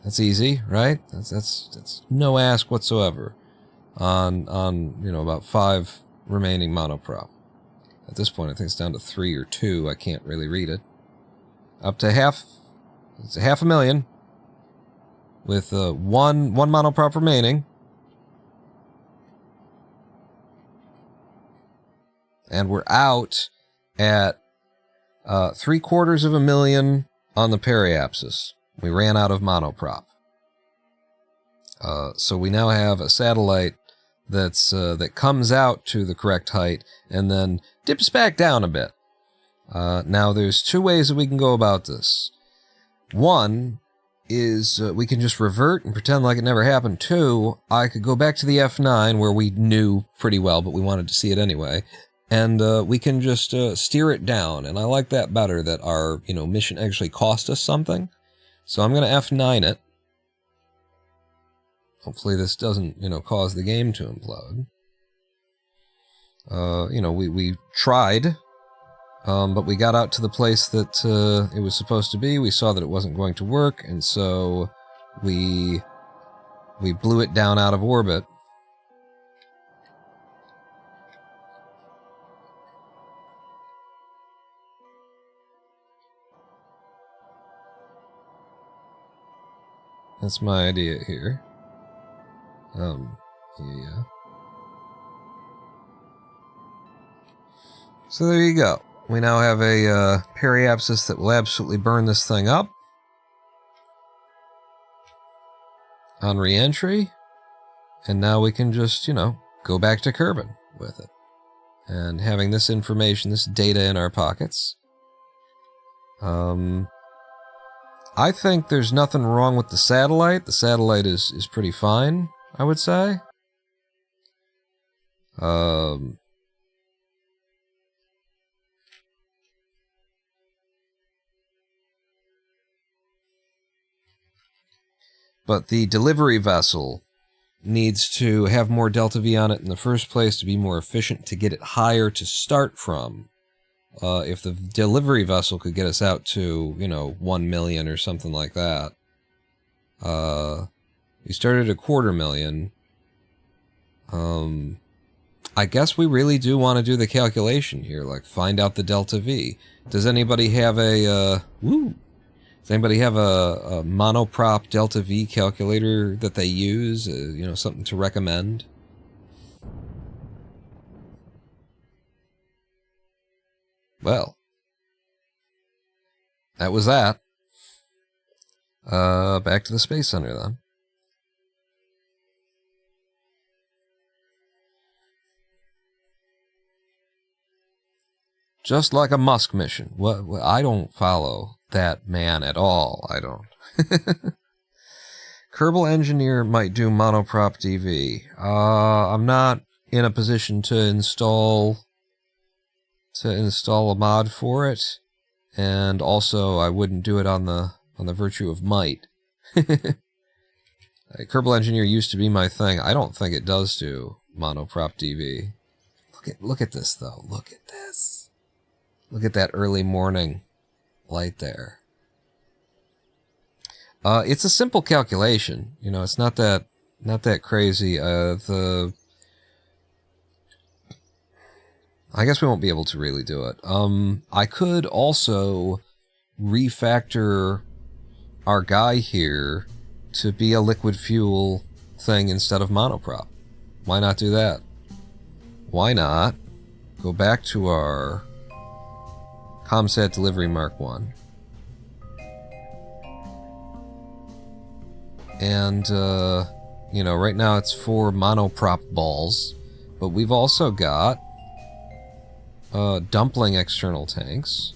That's easy, right? That's no ask whatsoever on about 5 remaining monoprop. At this point, I think it's down to 3 or 2. I can't really read it. Up to half. It's a 500,000 with one monoprop remaining. And we're out at 750,000 on the periapsis. We ran out of monoprop. So we now have a satellite that comes out to the correct height and then dips back down a bit. Now there's 2 ways that we can go about this. One is we can just revert and pretend like it never happened. 2, I could go back to the F9 where we knew pretty well, but we wanted to see it anyway. And we can just steer it down. And I like that better, that our mission actually cost us something. So I'm going to F9 it. Hopefully this doesn't, cause the game to implode. We tried, but we got out to the place that it was supposed to be. We saw that it wasn't going to work, and so we blew it down out of orbit. That's my idea here. Yeah. So there you go. We now have a periapsis that will absolutely burn this thing up. On re-entry. And now we can just, go back to Kerman with it. And having this information, this data in our pockets. I think there's nothing wrong with the satellite. The satellite is pretty fine, I would say. But the delivery vessel needs to have more delta V on it in the first place to be more efficient, to get it higher to start from. If the delivery vessel could get us out to, 1 million or something like that. We started at 250,000. I guess we really do want to do the calculation here, like find out the delta V. Does anybody have a monoprop delta V calculator that they use? Something to recommend? Well, that was that. Back to the Space Center, then. Just like a Musk mission. What, I don't follow that man at all. I don't. Kerbal Engineer might do monoprop DV. I'm not in a position to install a mod for it, and also I wouldn't do it on the virtue of might. Kerbal Engineer used to be my thing. I don't think it does do monoprop DV. Look at this though. Look at this. Look at that early morning light there. It's a simple calculation. It's not that crazy. I guess we won't be able to really do it. I could also refactor our guy here to be a liquid fuel thing instead of monoprop. Why not do that? why not go back to our ComSat Delivery Mark 1. And, you know, right now it's 4 monoprop balls, but we've also got dumpling external tanks,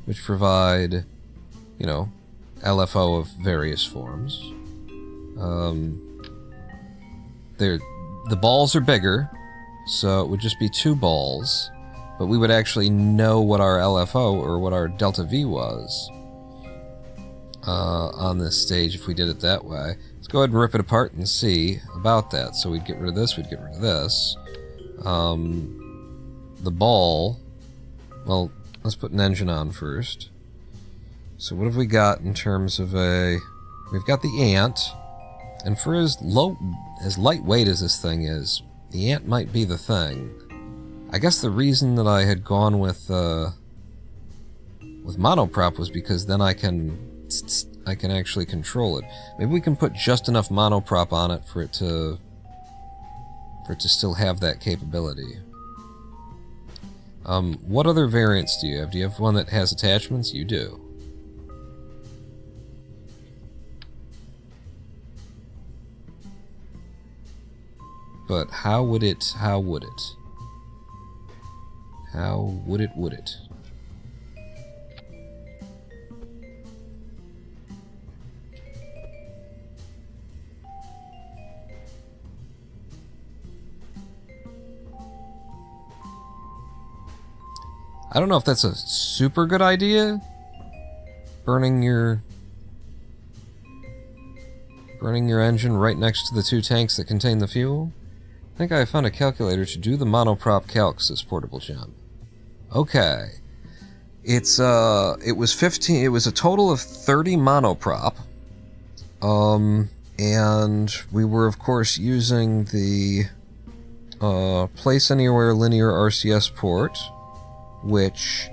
which provide, you know, LFO of various forms. The balls are bigger, so it would just be 2 balls, but we would actually know what our LFO or what our delta V was on this stage if we did it that way. Let's go ahead and rip it apart and see about that. So we'd get rid of this, we'd get rid of this. The ball, well, let's put an engine on first. So what have we got in terms of we've got the ant, and for as lightweight as this thing is, the ant might be the thing. I guess the reason that I had gone with monoprop was because then I can actually control it. Maybe we can put just enough monoprop on it for it to still have that capability. What other variants do you have? Do you have one that has attachments? You do. But how would it? Would it? I don't know if that's a super good idea. Burning your engine right next to the 2 tanks that contain the fuel. I think I found a calculator to do the monoprop calcs, says Portable John. Okay. It was 15, it was a total of 30 monoprop. And we were of course using the Place Anywhere linear RCS port, which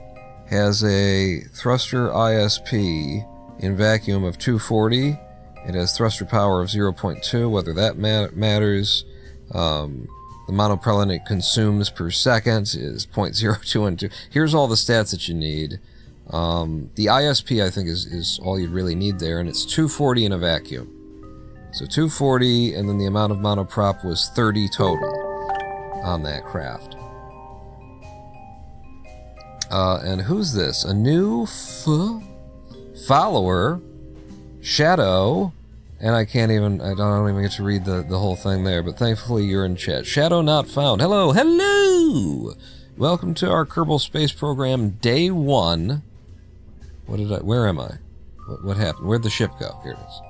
has a thruster ISP in vacuum of 240. It has thruster power of 0.2, whether that matters. The monopropellant it consumes per second is 0.022. Here's all the stats that you need. The ISP, I think, is all you really need there, and it's 240 in a vacuum. So 240, and then the amount of monoprop was 30 total on that craft. And who's this? A new follower, Shadow, and I don't even get to read the whole thing there, but thankfully you're in chat. Shadow not found. Hello, hello! Welcome to our Kerbal Space Program Day 1. Where am I? What happened? Where'd the ship go? Here it is.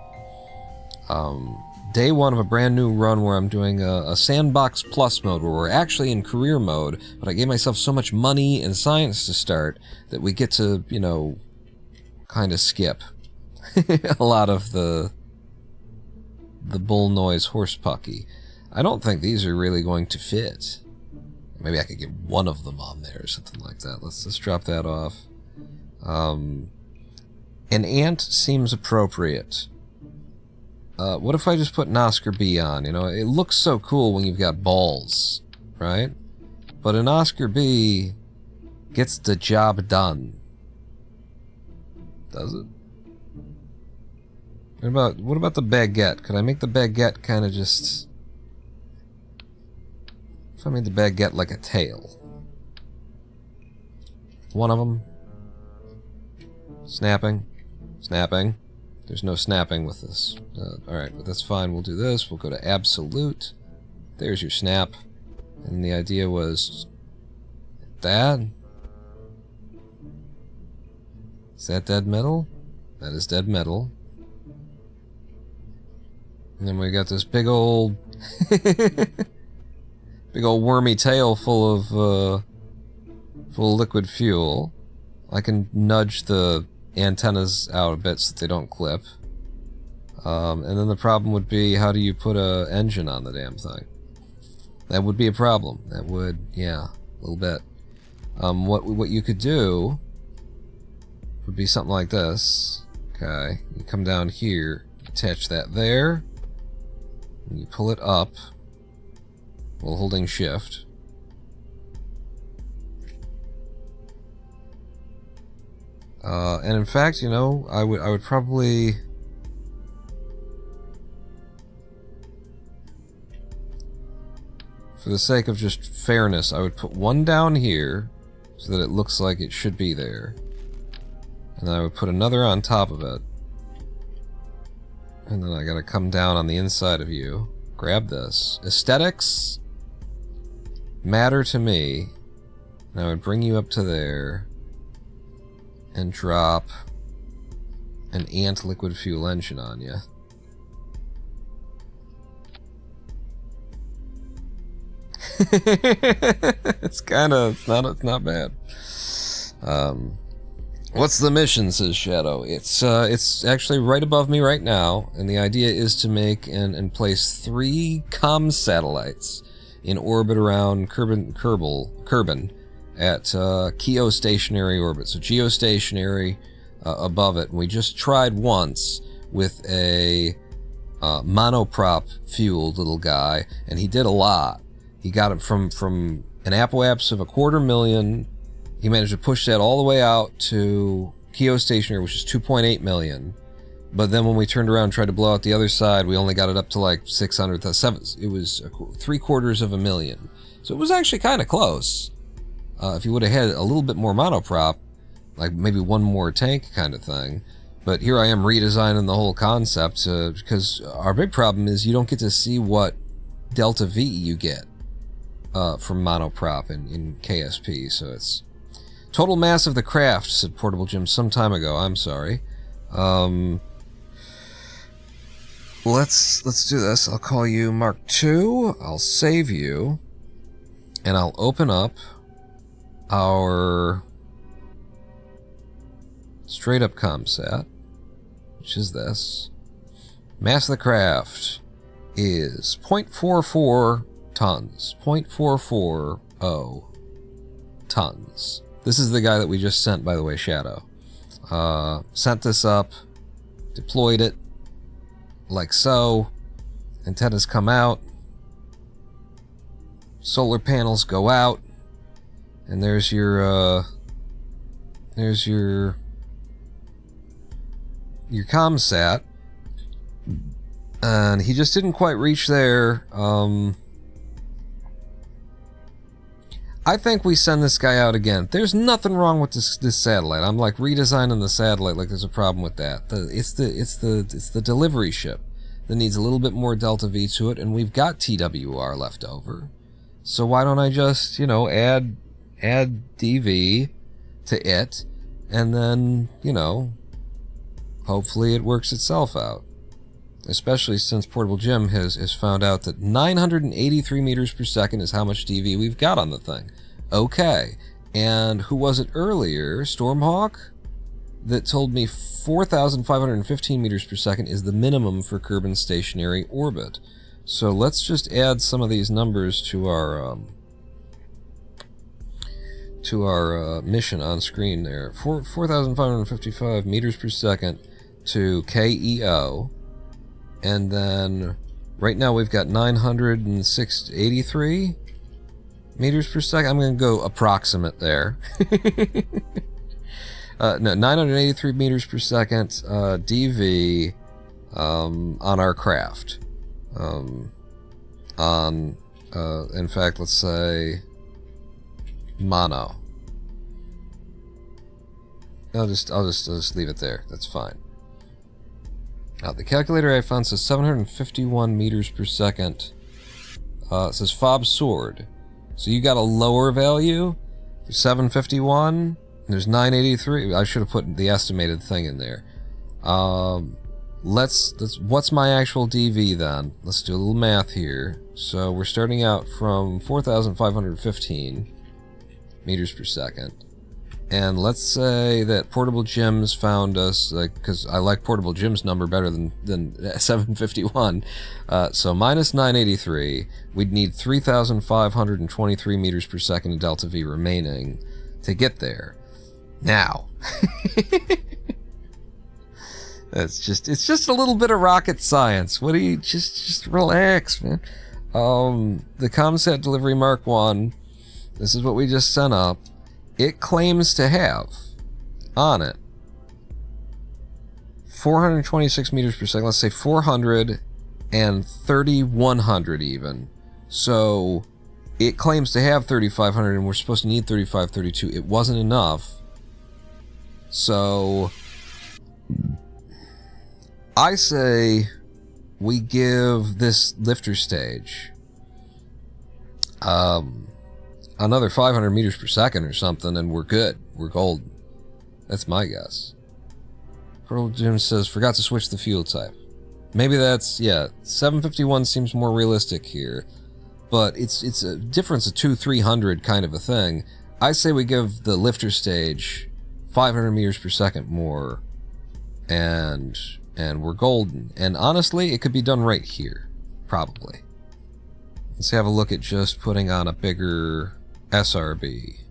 Day 1 of a brand new run where I'm doing a Sandbox Plus mode, where we're actually in career mode, but I gave myself so much money and science to start that we get to, you know, kind of skip a lot of the bull noise horse pucky. I don't think these are really going to fit. Maybe I could get one of them on there or something like that. Let's drop that off. An ant seems appropriate. What if I just put an Oscar B on? You know, it looks so cool when you've got balls, right? But an Oscar B gets the job done. Does it? What about the baguette? Could I make the baguette kind of just... If I made the baguette like a tail. One of them. Snapping. Snapping. There's no snapping with this. Alright, but that's fine. We'll do this. We'll go to absolute. There's your snap. And the idea was... that. Is that dead metal? That is dead metal. And then we got this big old... big old wormy tail full of liquid fuel. I can nudge the antennas out a bit so that they don't clip. And then the problem would be, how do you put a engine on the damn thing? That would be a problem. That would, yeah, a little bit. What you could do would be something like this. Okay, you come down here, attach that there, and you pull it up while holding shift. And in fact, you know, I would probably... For the sake of just fairness, I would put one down here so that it looks like it should be there. And then I would put another on top of it. And then I gotta come down on the inside of you. Grab this. Aesthetics matter to me. And I would bring you up to there. And drop an ant liquid fuel engine on you. It's not bad. What's the mission, says Shadow. It's actually right above me right now, and the idea is to make and place 3 comm satellites in orbit around Kerman at geostationary orbit. So geostationary above it. And we just tried once with a monoprop fueled little guy, and he did a lot. He got it from an apoapse of 250,000. He managed to push that all the way out to geostationary, which is 2.8 million. But then when we turned around and tried to blow out the other side, we only got it up to like 600,000. It was 750,000. So it was actually kind of close. If you would have had a little bit more monoprop, like maybe one more tank kind of thing. But here I am redesigning the whole concept because our big problem is you don't get to see what delta V you get from monoprop in KSP. So it's total mass of the craft, said Portable Jim some time ago. I'm sorry. Let's do this. I'll call you Mark II. I'll save you, and I'll open up our straight up comsat, which is this. Mass of the craft is 0.44 tons. 0.440 tons. This is the guy that we just sent, by the way, Shadow. Sent this up, deployed it, like so. Antennas come out. Solar panels go out. And there's your comsat. And he just didn't quite reach there. I think we send this guy out again. There's nothing wrong with this satellite. I'm like redesigning the satellite like there's a problem with that. It's the delivery ship that needs a little bit more delta V to it, and we've got TWR left over. So why don't I just, you know, add DV to it, and then, you know, hopefully it works itself out. Especially since Portable Jim has found out that 983 meters per second is how much DV we've got on the thing. Okay. And who was it earlier? Stormhawk? That told me 4,515 meters per second is the minimum for Kerman stationary orbit. So let's just add some of these numbers to our mission on screen there. 4,555 meters per second to KEO. And then, right now we've got 983 meters per second. I'm going to go approximate there. No, 983 meters per second DV on our craft. In fact, let's say mono. I'll just leave it there. That's fine. Now, the calculator I found says 751 meters per second. It says fob sword. So you got a lower value for 751. There's 983. I should have put the estimated thing in there. What's my actual DV then? Let's do a little math here. So we're starting out from 4,515 meters per second. And let's say that Portable Jim's found us, because I like Portable Jim's number better than 751. So minus 983, we'd need 3,523 meters per second of delta V remaining to get there. Now, it's just a little bit of rocket science. What do you just relax, man? The Comsat Delivery Mark 1. This is what we just sent up. It claims to have on it 426 meters per second. Let's say 400 and 3,100 even. So it claims to have 3,500 and we're supposed to need 3,532. It wasn't enough. So I say we give this lifter stage another 500 meters per second or something, and we're good. We're golden. That's my guess. Pearl Jim says, forgot to switch the fuel type. Maybe that's, yeah, 751 seems more realistic here. But it's a difference of 200-300 kind of a thing. I say we give the lifter stage 500 meters per second more, and we're golden. And honestly, it could be done right here, probably. Let's have a look at just putting on a bigger SRB.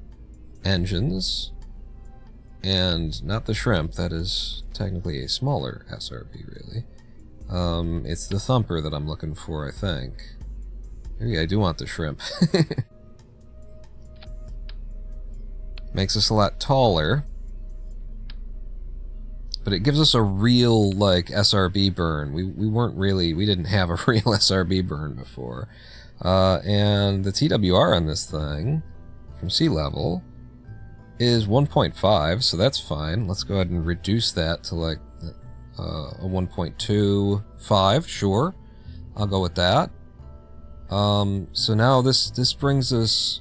Engines. And not the shrimp, that is technically a smaller SRB, really. It's the thumper that I'm looking for, I think. Maybe I do want the shrimp. Makes us a lot taller. But it gives us a real, like, SRB burn. We didn't have a real SRB burn before. And the TWR on this thing, from sea level, is 1.5, so that's fine. Let's go ahead and reduce that to, like, a 1.25, sure. I'll go with that. So now this brings us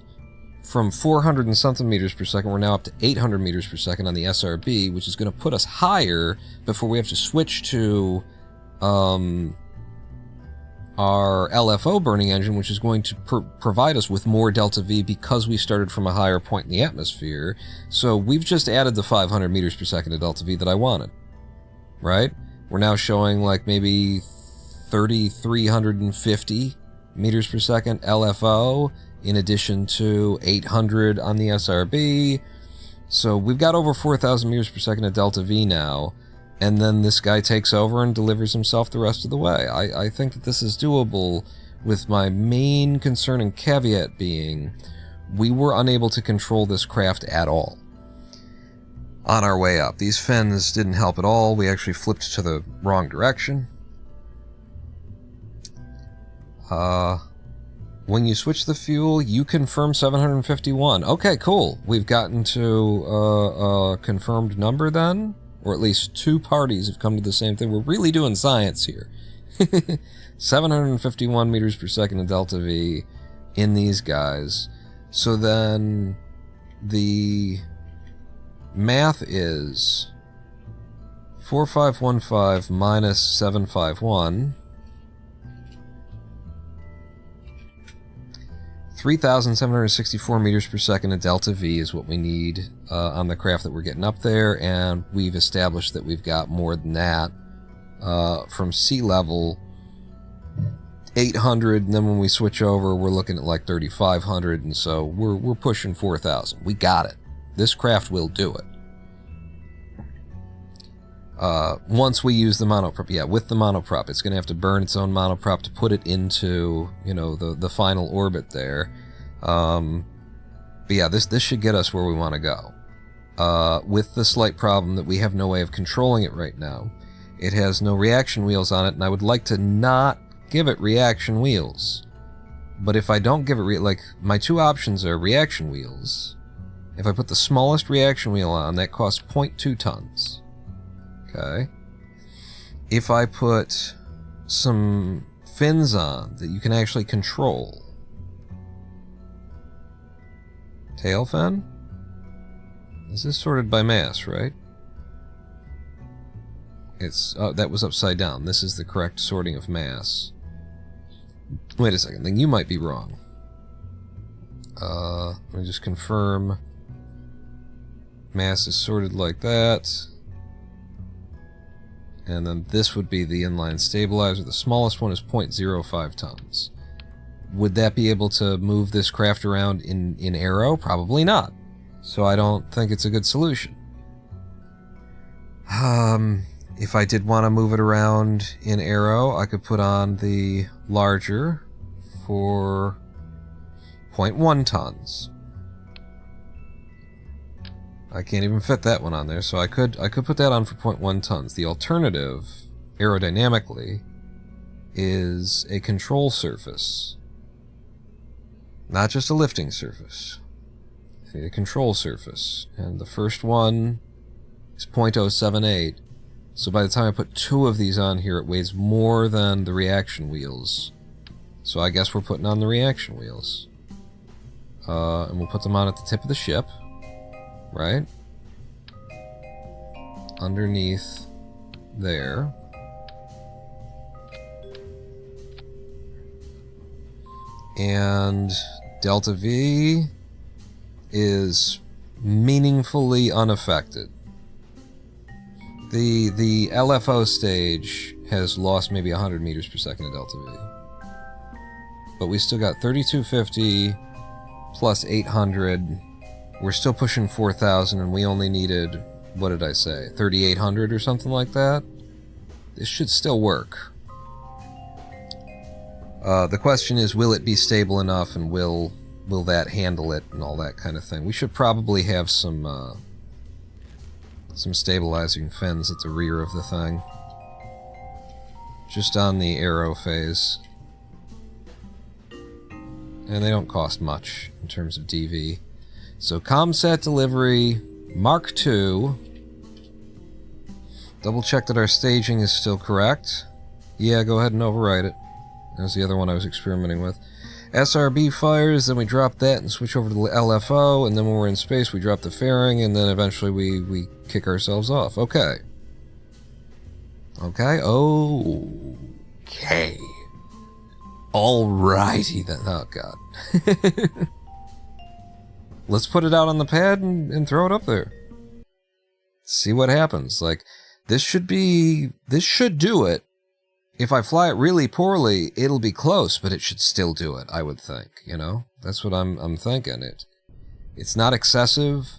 from 400 and something meters per second, we're now up to 800 meters per second on the SRB, which is going to put us higher before we have to switch to our LFO burning engine, which is going to provide us with more delta V because we started from a higher point in the atmosphere. So we've just added the 500 meters per second of delta V that I wanted, right? We're now showing like maybe 3,350 meters per second LFO in addition to 800 on the SRB. So we've got over 4,000 meters per second of delta V now. And then this guy takes over and delivers himself the rest of the way. I think that this is doable, with my main concern and caveat being we were unable to control this craft at all on our way up. These fins didn't help at all. We actually flipped to the wrong direction. When you switch the fuel, you confirm 751. Okay, cool. We've gotten to a confirmed number then. Or at least two parties have come to the same thing. We're really doing science here. 751 meters per second of delta V in these guys. So then the math is 4515 minus 751. 3,764 meters per second of delta V is what we need on the craft that we're getting up there, and we've established that we've got more than that from sea level, 800, and then when we switch over, we're looking at like 3,500, and so we're pushing 4,000. We got it. This craft will do it. Once we use the monoprop, yeah, with the monoprop, it's going to have to burn its own monoprop to put it into, you know, the final orbit there. But yeah, this should get us where we want to go. With the slight problem that we have no way of controlling it right now. It has no reaction wheels on it, and I would like to not give it reaction wheels. But if I don't give it, like, my two options are reaction wheels. If I put the smallest reaction wheel on, that costs 0.2 tons. Okay. If I put some fins on that you can actually control. Tail fin? Is this sorted by mass, right? It's, oh, that was upside down. This is the correct sorting of mass. Wait a second, then you might be wrong. Let me just confirm. Mass is sorted like that. And then this would be the inline stabilizer. The smallest one is 0.05 tons. Would that be able to move this craft around in aero? Probably not. So I don't think it's a good solution. If I did want to move it around in aero, I could put on the larger for 0.1 tons. I can't even fit that one on there, so I could put that on for 0.1 tons. The alternative, aerodynamically, is a control surface. Not just a lifting surface. I need a control surface. And the first one is 0.078. So by the time I put 2 of these on here, it weighs more than the reaction wheels. So I guess we're putting on the reaction wheels. And we'll put them on at the tip of the ship. Right? Underneath there. And Delta V is meaningfully unaffected. The LFO stage has lost maybe 100 meters per second of Delta V. But we still got 3250 plus 800. We're still pushing 4,000, and we only needed, what did I say, 3,800 or something like that? This should still work. The question is, will it be stable enough, and will that handle it, and all that kind of thing? We should probably have some stabilizing fins at the rear of the thing. Just on the aero phase. And they don't cost much in terms of DV. So ComSat delivery, Mark II. Double check that our staging is still correct. Yeah, go ahead and overwrite it. That's the other one I was experimenting with. SRB fires, then we drop that and switch over to the LFO, and then when we're in space we drop the fairing, and then eventually we kick ourselves off. Okay. Okay? Okay. Alrighty then. Oh, God. Let's put it out on the pad and throw it up there. See what happens. Like, this should do it. If I fly it really poorly, it'll be close, but it should still do it, I would think, you know? That's what I'm thinking. It's not excessive.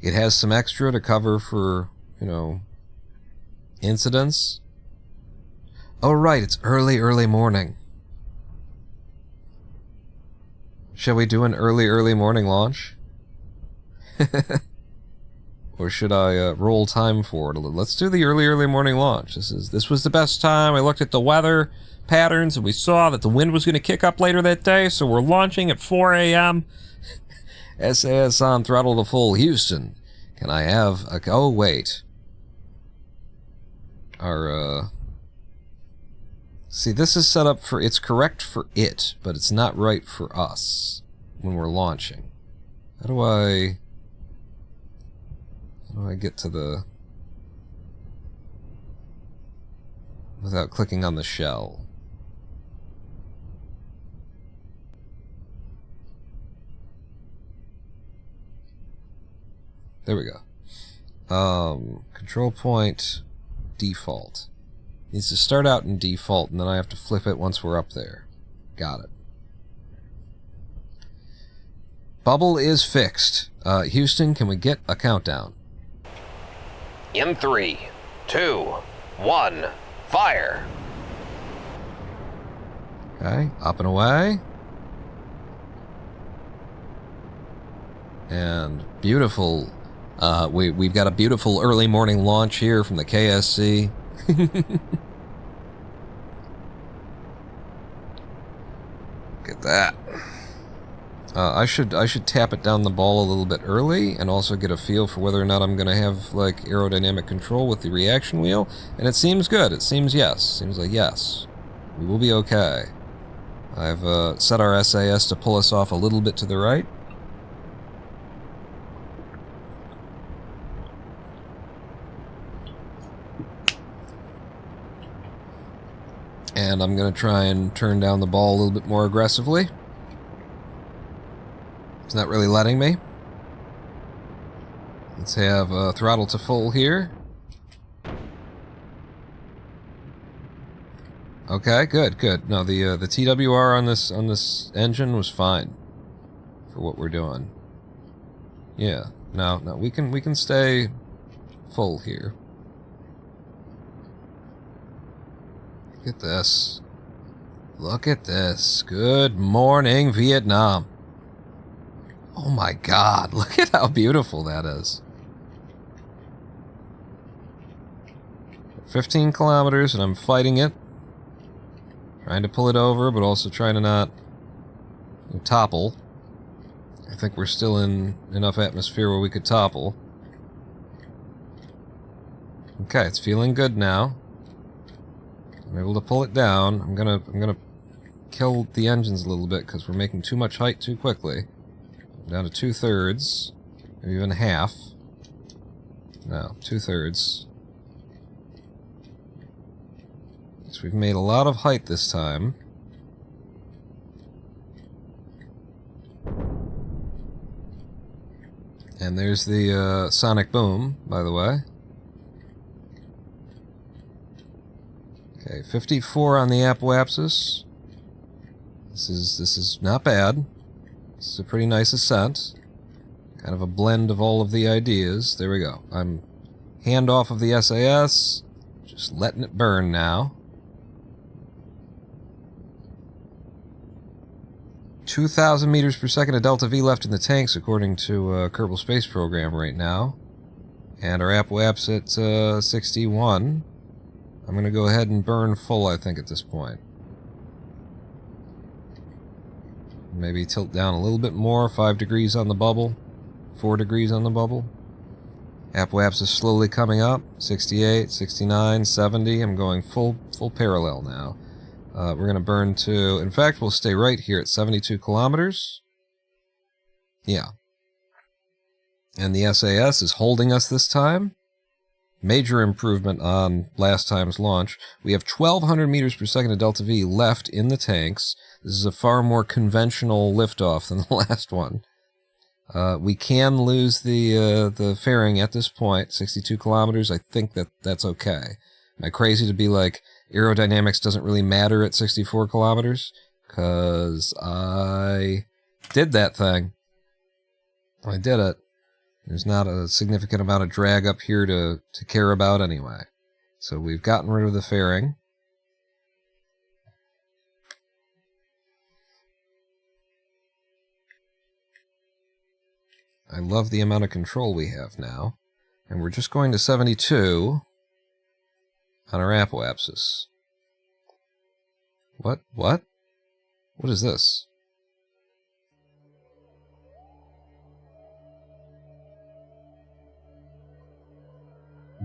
It has some extra to cover for, you know, incidents. Oh, right, it's early morning. Shall we do an early morning launch? Or should I roll time forward a little? Let's do the early morning launch. This was the best time. I looked at the weather patterns and we saw that the wind was going to kick up later that day, so we're launching at 4 a.m. SAS on throttle to full. Houston, can I have a... Oh, wait. Our, See, this is set up for... It's correct for it, but it's not right for us when we're launching. How do I get to the... without clicking on the shell? There we go. Control point, default. Needs to start out in default, and then I have to flip it once we're up there. Got it. Bubble is fixed. Houston, can we get a countdown? In 3, 2, 1, fire! Okay, up and away. And beautiful. We've got a beautiful early morning launch here from the KSC. Look at that. I should tap it down the ball a little bit early and also get a feel for whether or not I'm going to have like aerodynamic control with the reaction wheel. And it seems good. It seems yes. Seems like yes. We will be okay. I've set our SAS to pull us off a little bit to the right. And I'm going to try and turn down the ball a little bit more aggressively. It's not really letting me. Let's have throttle to full here. Okay, good. No, the TWR on this engine was fine for what we're doing. Yeah. No, we can stay full here. Look at this. Look at this. Good morning, Vietnam. Oh my God, look at how beautiful that is. 15 kilometers, and I'm fighting it. Trying to pull it over, but also trying to not topple. I think we're still in enough atmosphere where we could topple. Okay, it's feeling good now. I'm able to pull it down. I'm gonna kill the engines a little bit because we're making too much height too quickly. I'm down to 2/3, maybe even half. No, 2/3. So we've made a lot of height this time. And there's the sonic boom, by the way. Okay, 54 on the apoapsis. This is not bad. This is a pretty nice ascent. Kind of a blend of all of the ideas. There we go. I'm hand off of the SAS. Just letting it burn now. 2,000 meters per second of delta V left in the tanks, according to Kerbal Space Program right now. And our apoaps at 61. I'm going to go ahead and burn full, I think, at this point. Maybe tilt down a little bit more. 5 degrees on the bubble. 4 degrees on the bubble. Apoaps is slowly coming up. 68, 69, 70. I'm going full parallel now. We're going to burn to... In fact, we'll stay right here at 72 kilometers. Yeah. And the SAS is holding us this time. Major improvement on last time's launch. We have 1,200 meters per second of delta V left in the tanks. This is a far more conventional liftoff than the last one. We can lose the fairing at this point, 62 kilometers. I think that's okay. Am I crazy to be like, aerodynamics doesn't really matter at 64 kilometers? Because I did that thing. I did it. There's not a significant amount of drag up here to care about anyway. So we've gotten rid of the fairing. I love the amount of control we have now. And we're just going to 72 on our apoapsis. What? What? What is this?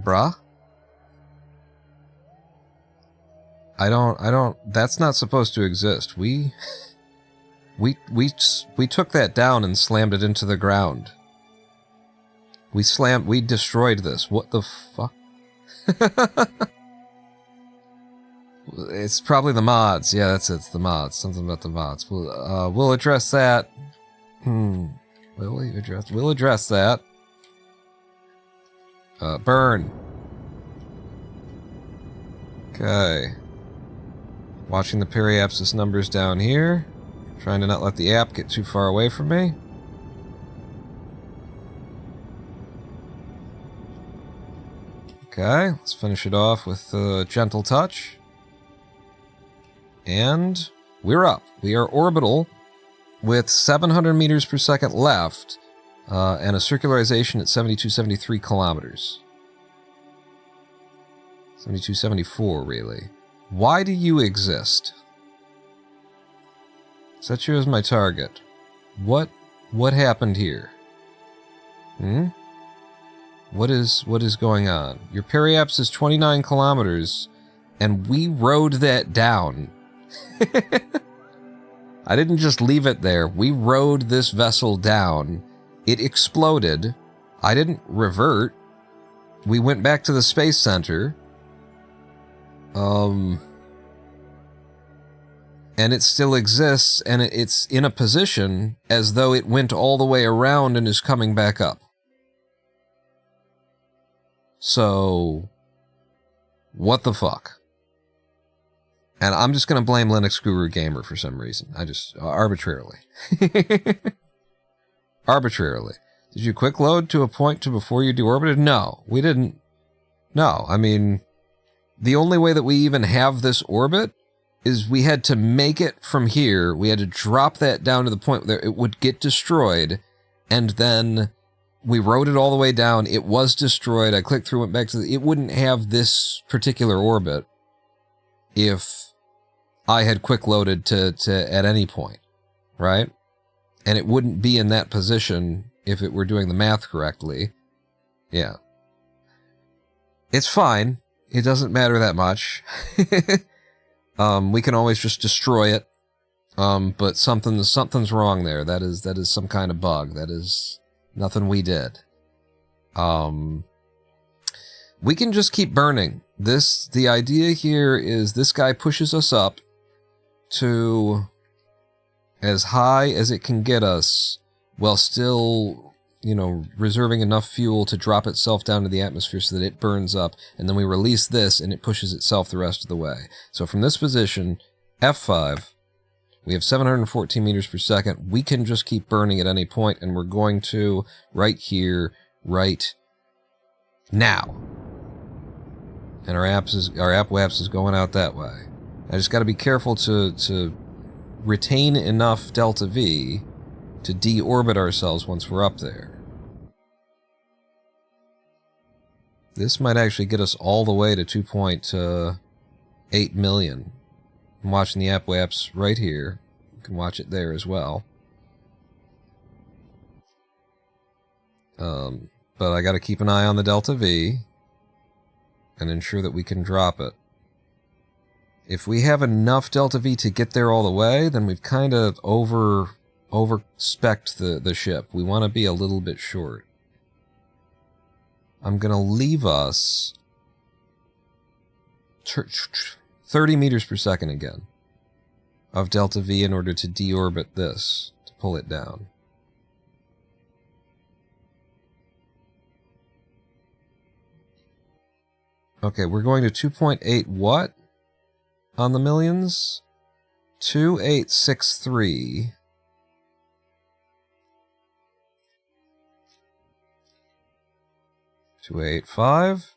Bruh? I don't, that's not supposed to exist. We took that down and slammed it into the ground. We destroyed this. What the fuck? It's probably the mods. Yeah, that's it. It's the mods. Something about the mods. We'll address that. We'll address that. Burn. Okay. Watching the periapsis numbers down here. Trying to not let the app get too far away from me. Okay, let's finish it off with a gentle touch. And we're up. We are orbital with 700 meters per second left. And a circularization at 72-73 kilometers. 72-74, really. Why do you exist? Set you as my target. What happened here? What is going on? Your periaps is 29 kilometers, and we rode that down. I didn't just leave it there. We rode this vessel down. It exploded. I didn't revert. We went back to the Space Center. And it still exists, and it's in a position as though it went all the way around and is coming back up. So, what the fuck? And I'm just going to blame Linux Guru Gamer for some reason. I just, arbitrarily. Arbitrarily. Did you quick load to a point to before you deorbited? No, we didn't. No, I mean, the only way that we even have this orbit is we had to make it from here. We had to drop that down to the point where it would get destroyed, and then We rode it all the way down. It was destroyed. I clicked through, went back to it wouldn't have this particular orbit if I had quick loaded to at any point, right? And it wouldn't be in that position if it were doing the math correctly. Yeah. It's fine. It doesn't matter that much. We can always just destroy it. But something's wrong there. That is some kind of bug. That is nothing we did. We can just keep burning. The idea here is this guy pushes us up to as high as it can get us while still, reserving enough fuel to drop itself down to the atmosphere so that it burns up, and then we release this and it pushes itself the rest of the way. So from this position, F5, we have 714 meters per second. We can just keep burning at any point, and we're going to right here, right now. And our app-waps is going out that way. I just got to be careful to retain enough delta V to deorbit ourselves once we're up there. This might actually get us all the way to 2.8 million. I'm watching the app-waps right here. You can watch it there as well. But I got to keep an eye on the delta V and ensure that we can drop it. If we have enough delta V to get there all the way, then we've kind of over-spec'd the ship. We want to be a little bit short. I'm going to leave us 30 meters per second again of delta V in order to deorbit this, to pull it down. Okay, we're going to 2.8 what on the millions? 2863. 285.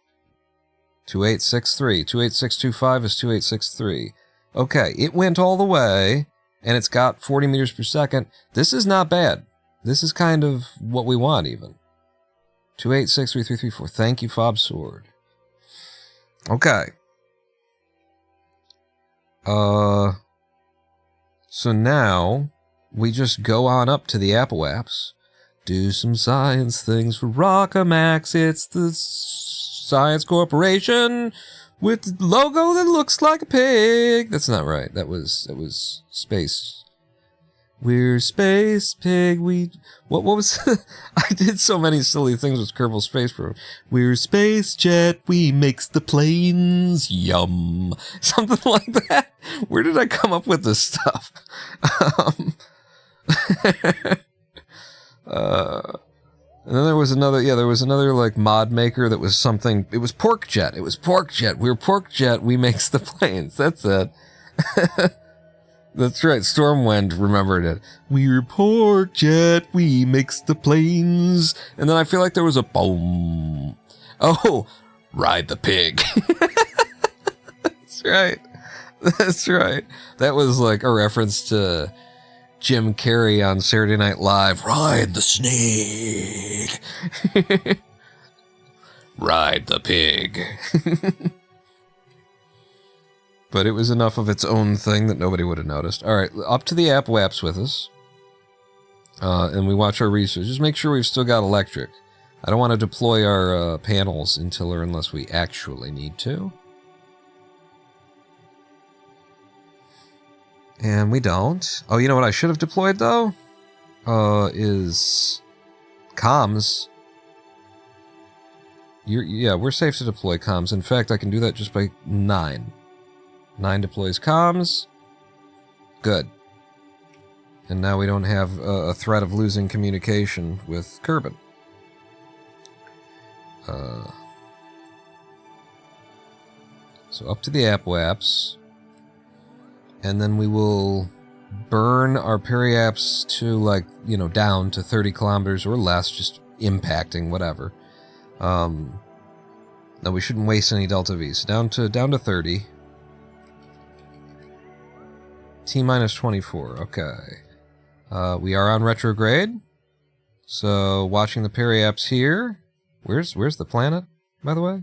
2863. 28625 is 2863. Okay, it went all the way, and it's got 40 meters per second. This is not bad. This is kind of what we want, even. 2863334. Thank you, Fob Sword. Okay. So now, we just go on up to the app-waps, do some science things for Rockamax. It's the Science Corporation with the logo that looks like a pig. That's not right. That was space. We're Space Pig. What was... I did so many silly things with Kerbal Space Program. We're Space Jet. We makes the planes. Yum. Something like that. Where did I come up with this stuff? And then there was another like mod maker that was something. It was Pork Jet. It was Pork Jet. We're Pork Jet. We makes the planes. That's it. That's right. Stormwind remembered it. We're Pork Jet. We makes the planes. And then I feel like there was a boom. Oh, Ride the Pig. That's right. That's right. That was like a reference to Jim Carrey on Saturday Night Live. Ride the snake. Ride the pig. But it was enough of its own thing that nobody would have noticed. All right, up to the app-waps with us. And we watch our research. Just make sure we've still got electric. I don't want to deploy our panels until or unless we actually need to. And we don't. Oh, you know what I should have deployed, though? Is comms. Yeah, we're safe to deploy comms. In fact, I can do that just by 9. 9 deploys comms. Good. And now we don't have a threat of losing communication with Kerman. So up to the app-waps. And then we will burn our periaps to, like, down to 30 kilometers or less, just impacting, whatever. No, we shouldn't waste any delta V. So down to 30. T minus 24, okay. We are on retrograde. So, watching the periapse here. Where's the planet, by the way?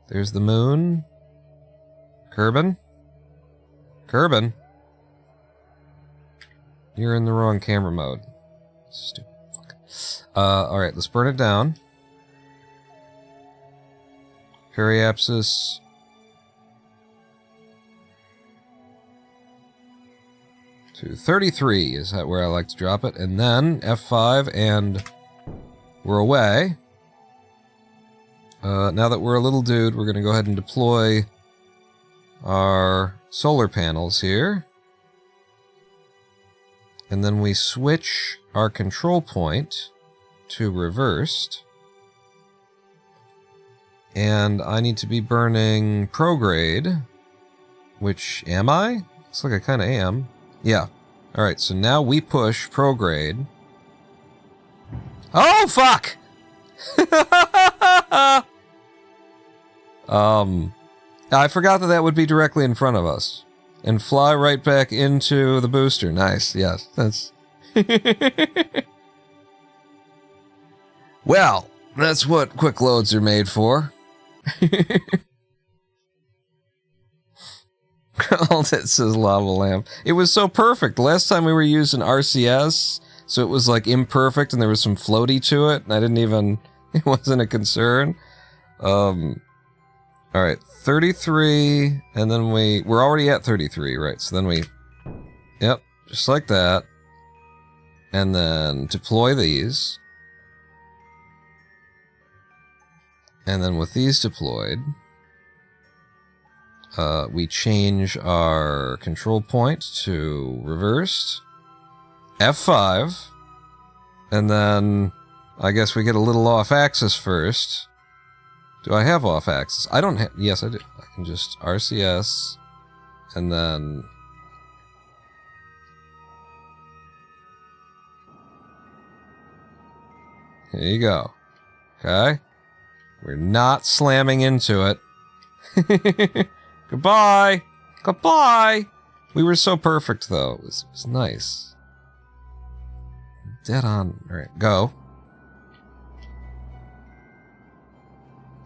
There's the moon. Kerman? Kerman? You're in the wrong camera mode. Stupid fuck. Alright, let's burn it down. Periapsis. To 33 is where I like to drop it. And then F5 and we're away. Now that we're a little dude, we're going to go ahead and deploy our solar panels here. And then we switch our control point to reversed. And I need to be burning prograde, which am I? Looks like I kind of am. Yeah. Alright, so now we push prograde. Oh, fuck! I forgot that would be directly in front of us. And fly right back into the booster. Nice, yes. That's... Well, that's what quick loads are made for. All that says lava lamp. It was so perfect. Last time we were using RCS, so it was like imperfect and there was some floaty to it, and I didn't even... It wasn't a concern. Alright, 33, and then we're already at 33, right? So then we... Yep, just like that. And then deploy these. And then with these deployed, we change our control point to reversed. F5. And then I guess we get a little off axis first. Do I have off axis? I don't have... Yes, I do. I can just RCS. And then... Here you go. Okay? We're not slamming into it. Goodbye! Goodbye! We were so perfect, though. It was nice. Dead on. Alright, go.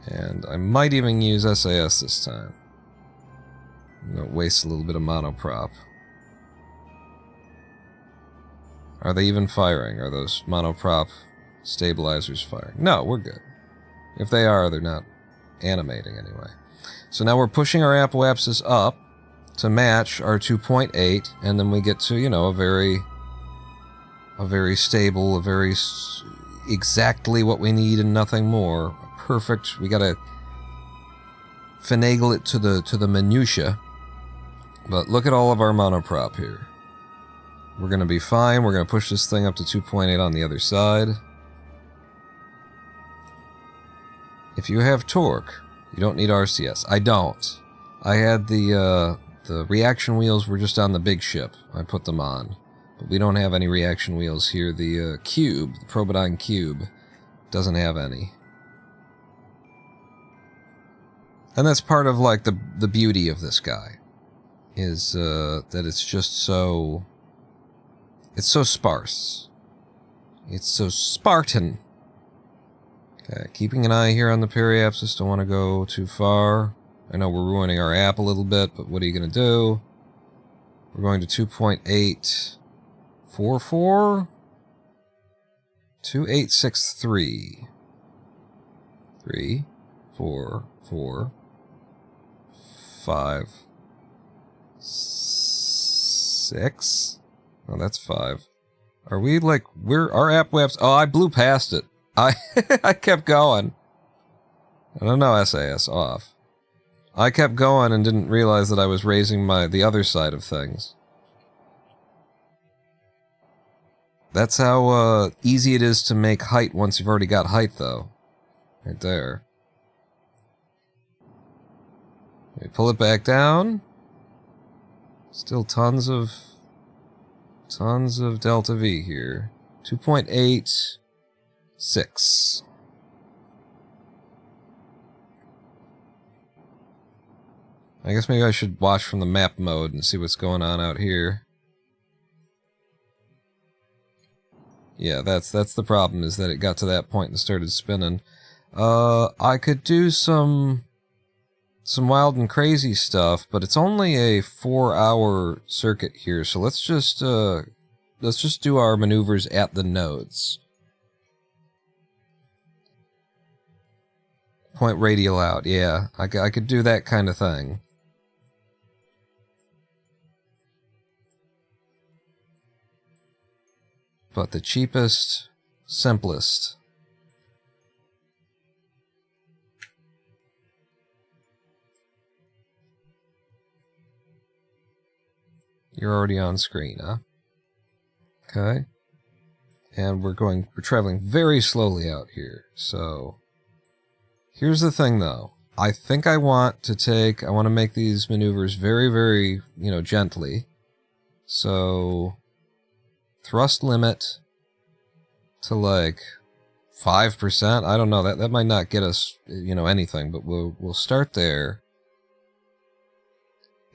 And I might even use SAS this time. I'm gonna waste a little bit of monoprop. Are they even firing? Are those monoprop stabilizers firing? No, we're good. If they are, they're not animating anyway. So now we're pushing our apoapsis up to match our 2.8, and then we get to, you know, a very stable, exactly what we need and nothing more. Perfect. We gotta finagle it to the minutia. But look at all of our monoprop here. We're gonna be fine. We're gonna push this thing up to 2.8 on the other side. If you have torque, you don't need RCS. I don't. I had the reaction wheels were just on the big ship. I put them on. But we don't have any reaction wheels here. The cube, the Probodine cube, doesn't have any. And that's part of, like, the beauty of this guy. Is, that it's just so... It's so sparse. It's so Spartan. Okay, keeping an eye here on the periapsis. Don't want to go too far. I know we're ruining our app a little bit, but what are you going to do? We're going to 2.844? 2863. 3, 4, 4, 5, 6. Oh, that's 5. Are we like, our app webs? Oh, I blew past it. I kept going. I don't know, SAS off. I kept going and didn't realize that I was raising the other side of things. That's how easy it is to make height once you've already got height, though. Right there. We pull it back down. Still tons of delta V here. 2.86. I guess maybe I should watch from the map mode and see what's going on out here. Yeah, that's the problem, is that it got to that point and started spinning. I could do some wild and crazy stuff, but it's only a 4-hour circuit here, so let's just do our maneuvers at the nodes. Point radial out, yeah. I could do that kind of thing. But the cheapest, simplest. You're already on screen, huh? Okay. And we're traveling very slowly out here, so... Here's the thing, though. I think I want to make these maneuvers very, very, gently. So, thrust limit to, like, 5%. I don't know, that might not get us, anything, but we'll start there.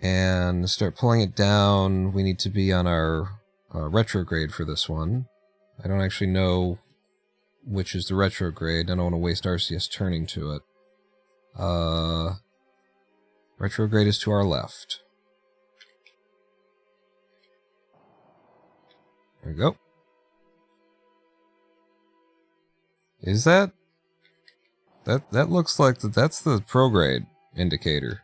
And start pulling it down. We need to be on our retrograde for this one. I don't actually know which is the retrograde. I don't want to waste RCS turning to it. Retrograde is to our left. There we go. Is that? That looks like that's the prograde indicator.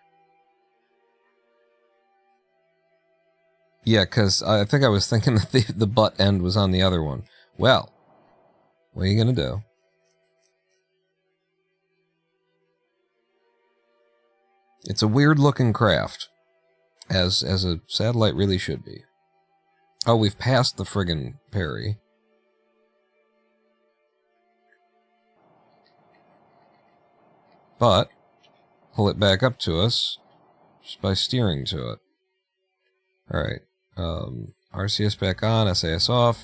Yeah, because I think I was thinking that the butt end was on the other one. Well, what are you going to do? It's a weird-looking craft, as a satellite really should be. Oh, we've passed the friggin' Perry. But, pull it back up to us just by steering to it. Alright, RCS back on, SAS off.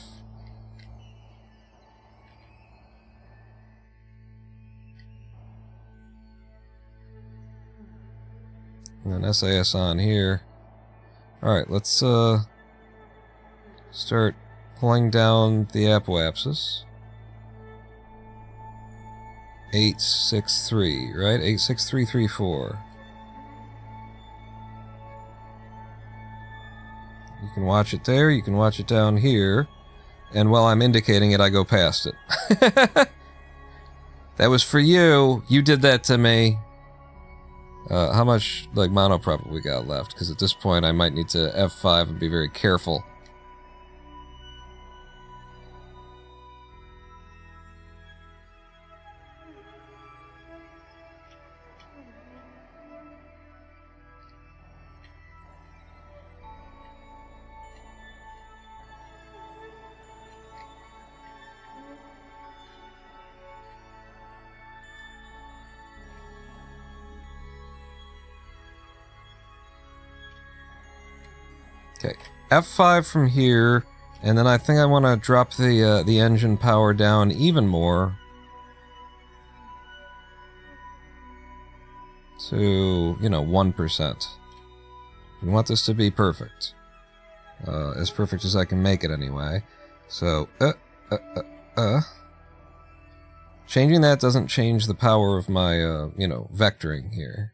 And then SAS on here. Alright, let's start pulling down the apoapsis. 863, right? 86334. You can watch it there, you can watch it down here, and while I'm indicating it, I go past it. That was for you. You did that to me. How much, like, monoprop we got left? Because at this point, I might need to F5 and be very careful. Okay, F5 from here, and then I think I want to drop the engine power down even more to, 1%. We want this to be perfect. As perfect as I can make it anyway. So, changing that doesn't change the power of my, vectoring here.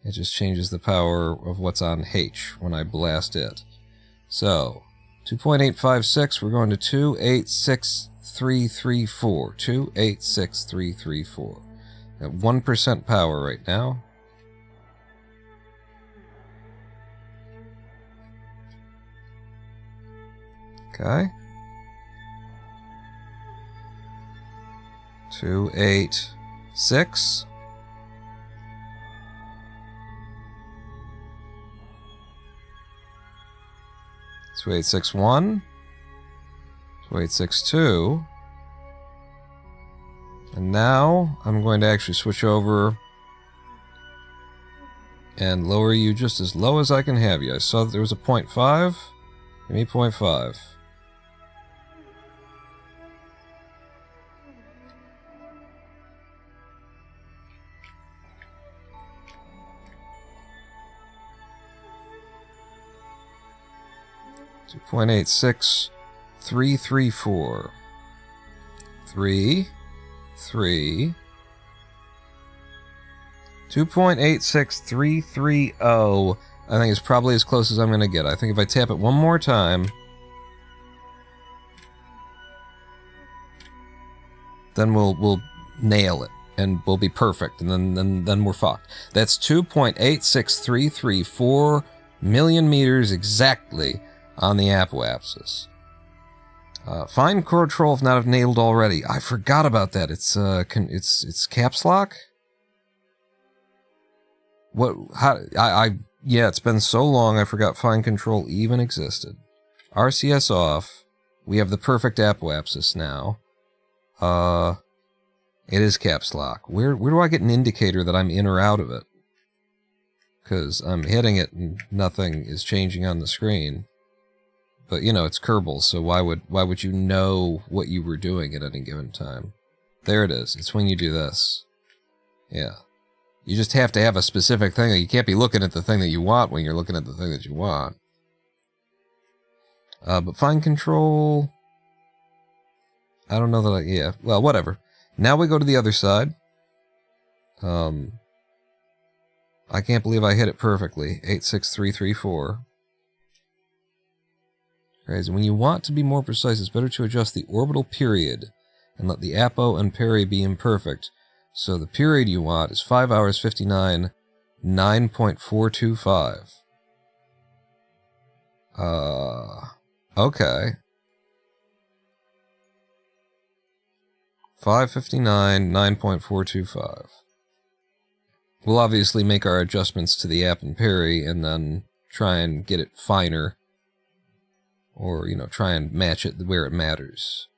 It just changes the power of what's on H when I blast it. So, 2.856, we're going to 286,334. 286,334. At 1% power right now. Okay. 286. 2861, 2862, and now I'm going to actually switch over and lower you just as low as I can have you. I saw that there was a 0.5. Give me 0.5. .86334. 3, 3, 2.86330. I think it's probably as close as I'm going to get. I think if I tap it one more time, then we'll nail it, and we'll be perfect, and then we're fucked. That's 2.86334 million meters exactly on the apoapsis. Fine control if not have nailed already. I forgot about that. It's caps lock. What? How? Yeah, it's been so long I forgot fine control even existed. RCS off. We have the perfect apoapsis now. It is caps lock. Where do I get an indicator that I'm in or out of it? Because I'm hitting it and nothing is changing on the screen. But you know, it's Kerbal, so why would you know what you were doing at any given time? There it is. It's when you do this. Yeah. You just have to have a specific thing. You can't be looking at the thing that you want when you're looking at the thing that you want. But fine control... I don't know that yeah, well, whatever. Now we go to the other side. I can't believe I hit it perfectly. 86334. Crazy. When you want to be more precise, it's better to adjust the orbital period and let the apo and peri be imperfect. So the period you want is 5 hours 59, 9.425. Okay. 559, 9.425. We'll obviously make our adjustments to the app and peri and then try and get it finer. Or, you know, try and match it where it matters.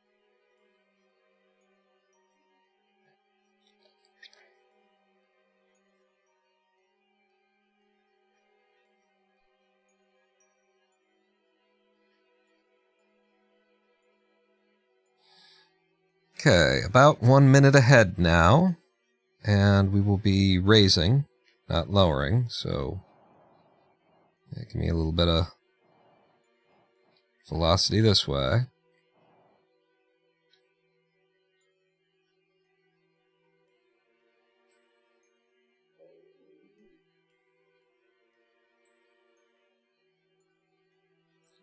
Okay, about 1 minute ahead now. And we will be raising, not lowering, so... yeah, give me a little bit of velocity this way.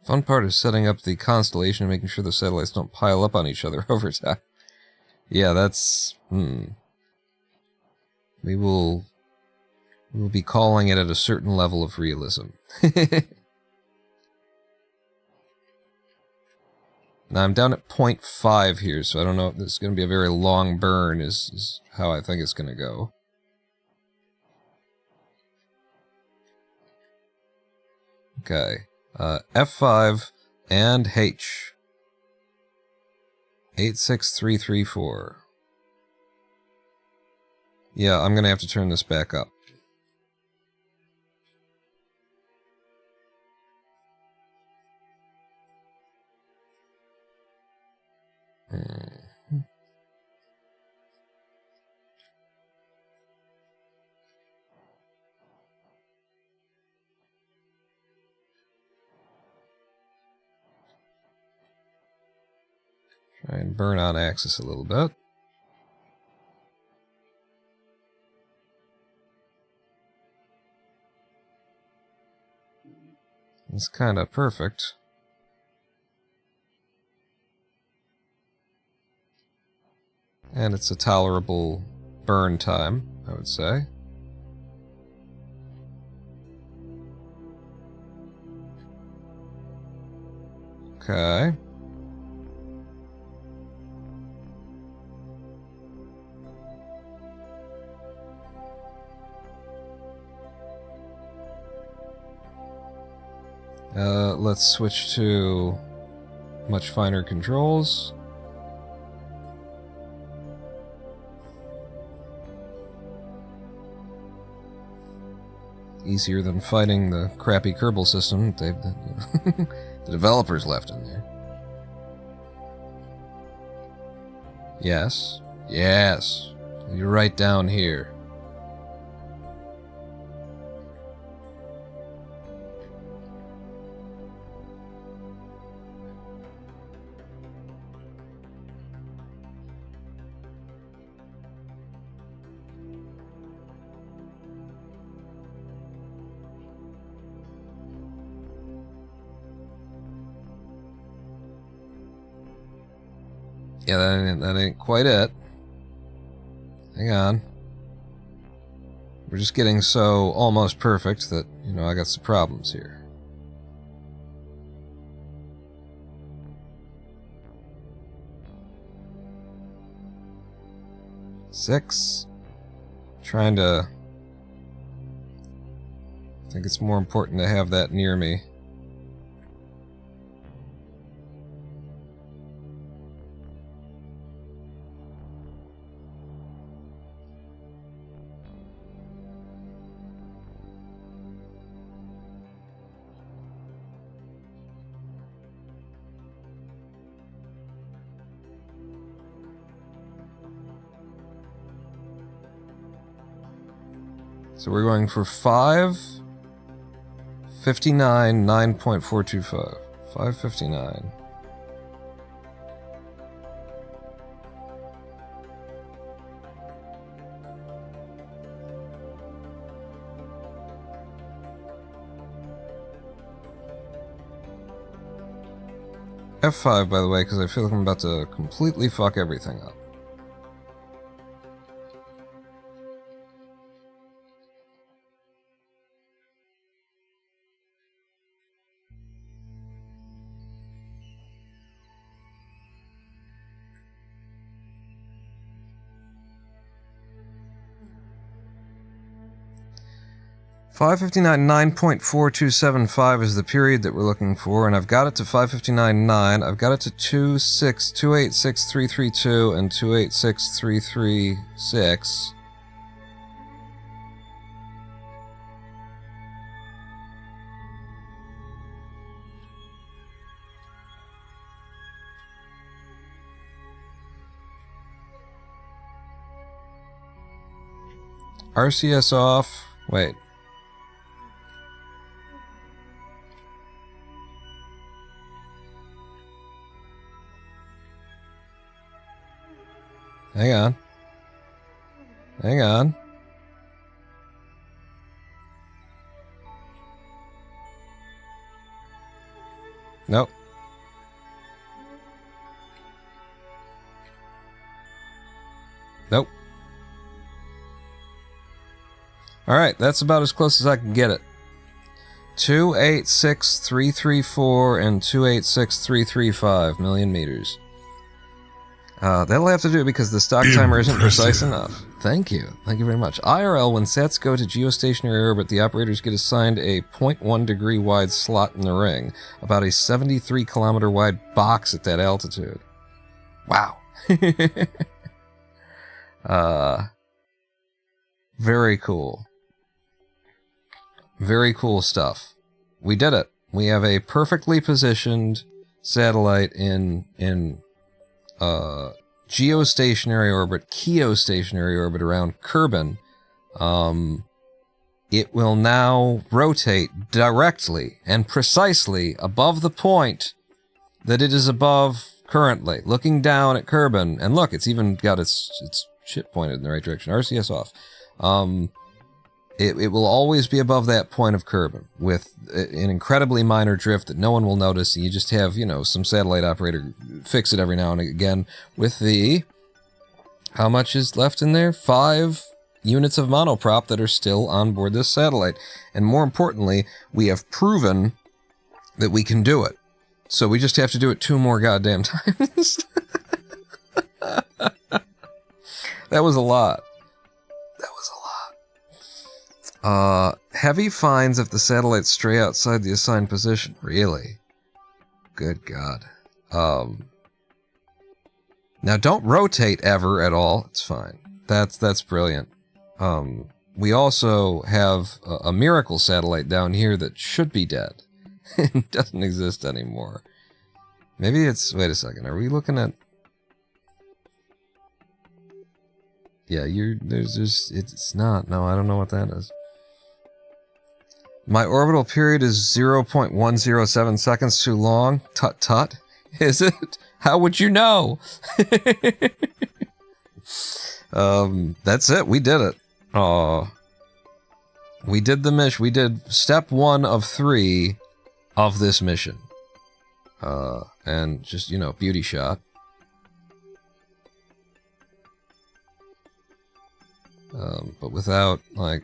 Fun part is setting up the constellation and making sure the satellites don't pile up on each other over time. Yeah, that's... We will be calling it at a certain level of realism. Now I'm down at 0.5 here, so I don't know if this is going to be a very long burn, is how I think it's going to go. Okay. F5 and H. 86334. Yeah, I'm going to have to turn this back up. Try and burn on axis a little bit. It's kind of perfect. And it's a tolerable burn time, I would say. Okay. Let's switch to much finer controls. Easier than fighting the crappy Kerbal system the developers left in there. Yes. Yes. You're right down here. Yeah, that ain't quite it. Hang on. We're just getting so almost perfect that, you know, I got some problems here. Six. Trying to... I think it's more important to have that near me. So we're going for 559 9.425. 559. F5, by the way, because I feel like I'm about to completely fuck everything up. Five 559.9.4275 is the period that we're looking for, and I've got it to 559.9. I've got it to 2.6286332 and 2.86336. RCS off. Wait. Hang on. Hang on. Nope. Nope. Alright, that's about as close as I can get it. 286,334 and 286,335 million meters. That'll have to do it because the stock timer isn't precise enough. Thank you. Thank you very much. IRL, when sats go to geostationary orbit, the operators get assigned a 0.1 degree wide slot in the ring, about a 73 kilometer wide box at that altitude. Wow. Very cool. Very cool stuff. We did it. We have a perfectly positioned satellite in geostationary orbit, geostationary orbit around Kerman. It will now rotate directly and precisely above the point that it is above currently, looking down at Kerman. And look, it's even got its shit pointed in the right direction. RCS off. It will always be above that point of Kerman with an incredibly minor drift that no one will notice. You just have, you know, some satellite operator fix it every now and again with the... How much is left in there? 5 units of monoprop that are still on board this satellite. And more importantly, we have proven that we can do it. So we just have to do it 2 more goddamn times. That was a lot. Heavy fines if the satellites stray outside the assigned position. Really? Good God. Now don't rotate ever at all. It's fine. That's brilliant. We also have a miracle satellite down here that should be dead. It doesn't exist anymore. Maybe it's... Wait a second. Are we looking at... Yeah, it's not. No, I don't know what that is. My orbital period is 0.107 seconds too long. Tut tut. Is it? How would you know? That's it. We did it. We did the mission. We did step 1 of 3 of this mission. And just, you know, beauty shot. But without, like...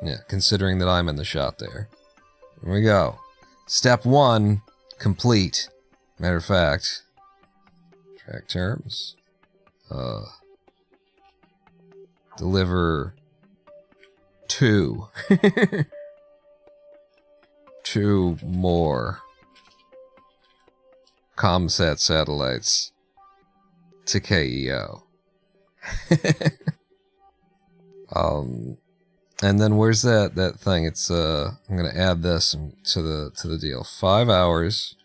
Yeah, considering that I'm in the shot there. Here we go. Step 1, complete. Matter of fact, track terms. Deliver 2. 2 more ComSat satellites to KEO. And then where's that thing? It's I'm gonna add this to the deal. 5 hours,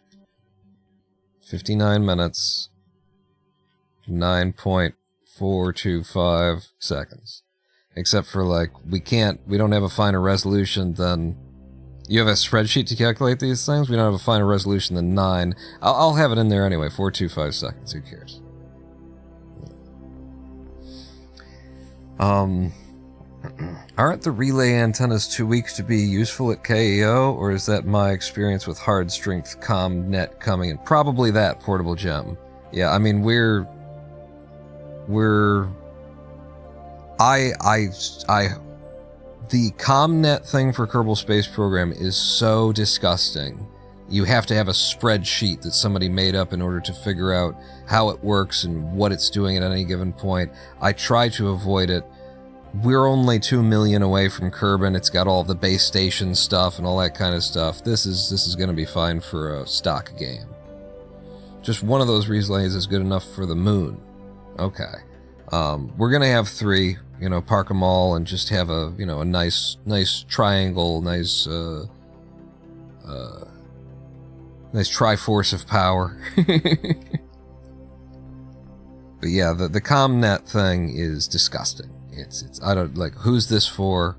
59 minutes, 9.425 seconds. Except for, like, we don't have a finer resolution than... You have a spreadsheet to calculate these things? We don't have a finer resolution than 9. I'll have it in there anyway, 425 seconds, who cares? Aren't the relay antennas too weak to be useful at KEO, or is that my experience with hard strength ComNet coming in? Probably that, Portable Gem. Yeah, I mean, the ComNet thing for Kerbal Space Program is so disgusting. You have to have a spreadsheet that somebody made up in order to figure out how it works and what it's doing at any given point. I try to avoid it. We're only 2 million away from Kerman. It's got all the base station stuff and all that kind of stuff. This is going to be fine for a stock game. Just one of those relays is good enough for the moon. Okay. We're going to have 3, park them all and just have a, a nice triangle, nice triforce of power. But yeah, the ComNet thing is disgusting. It's I don't, like, who's this for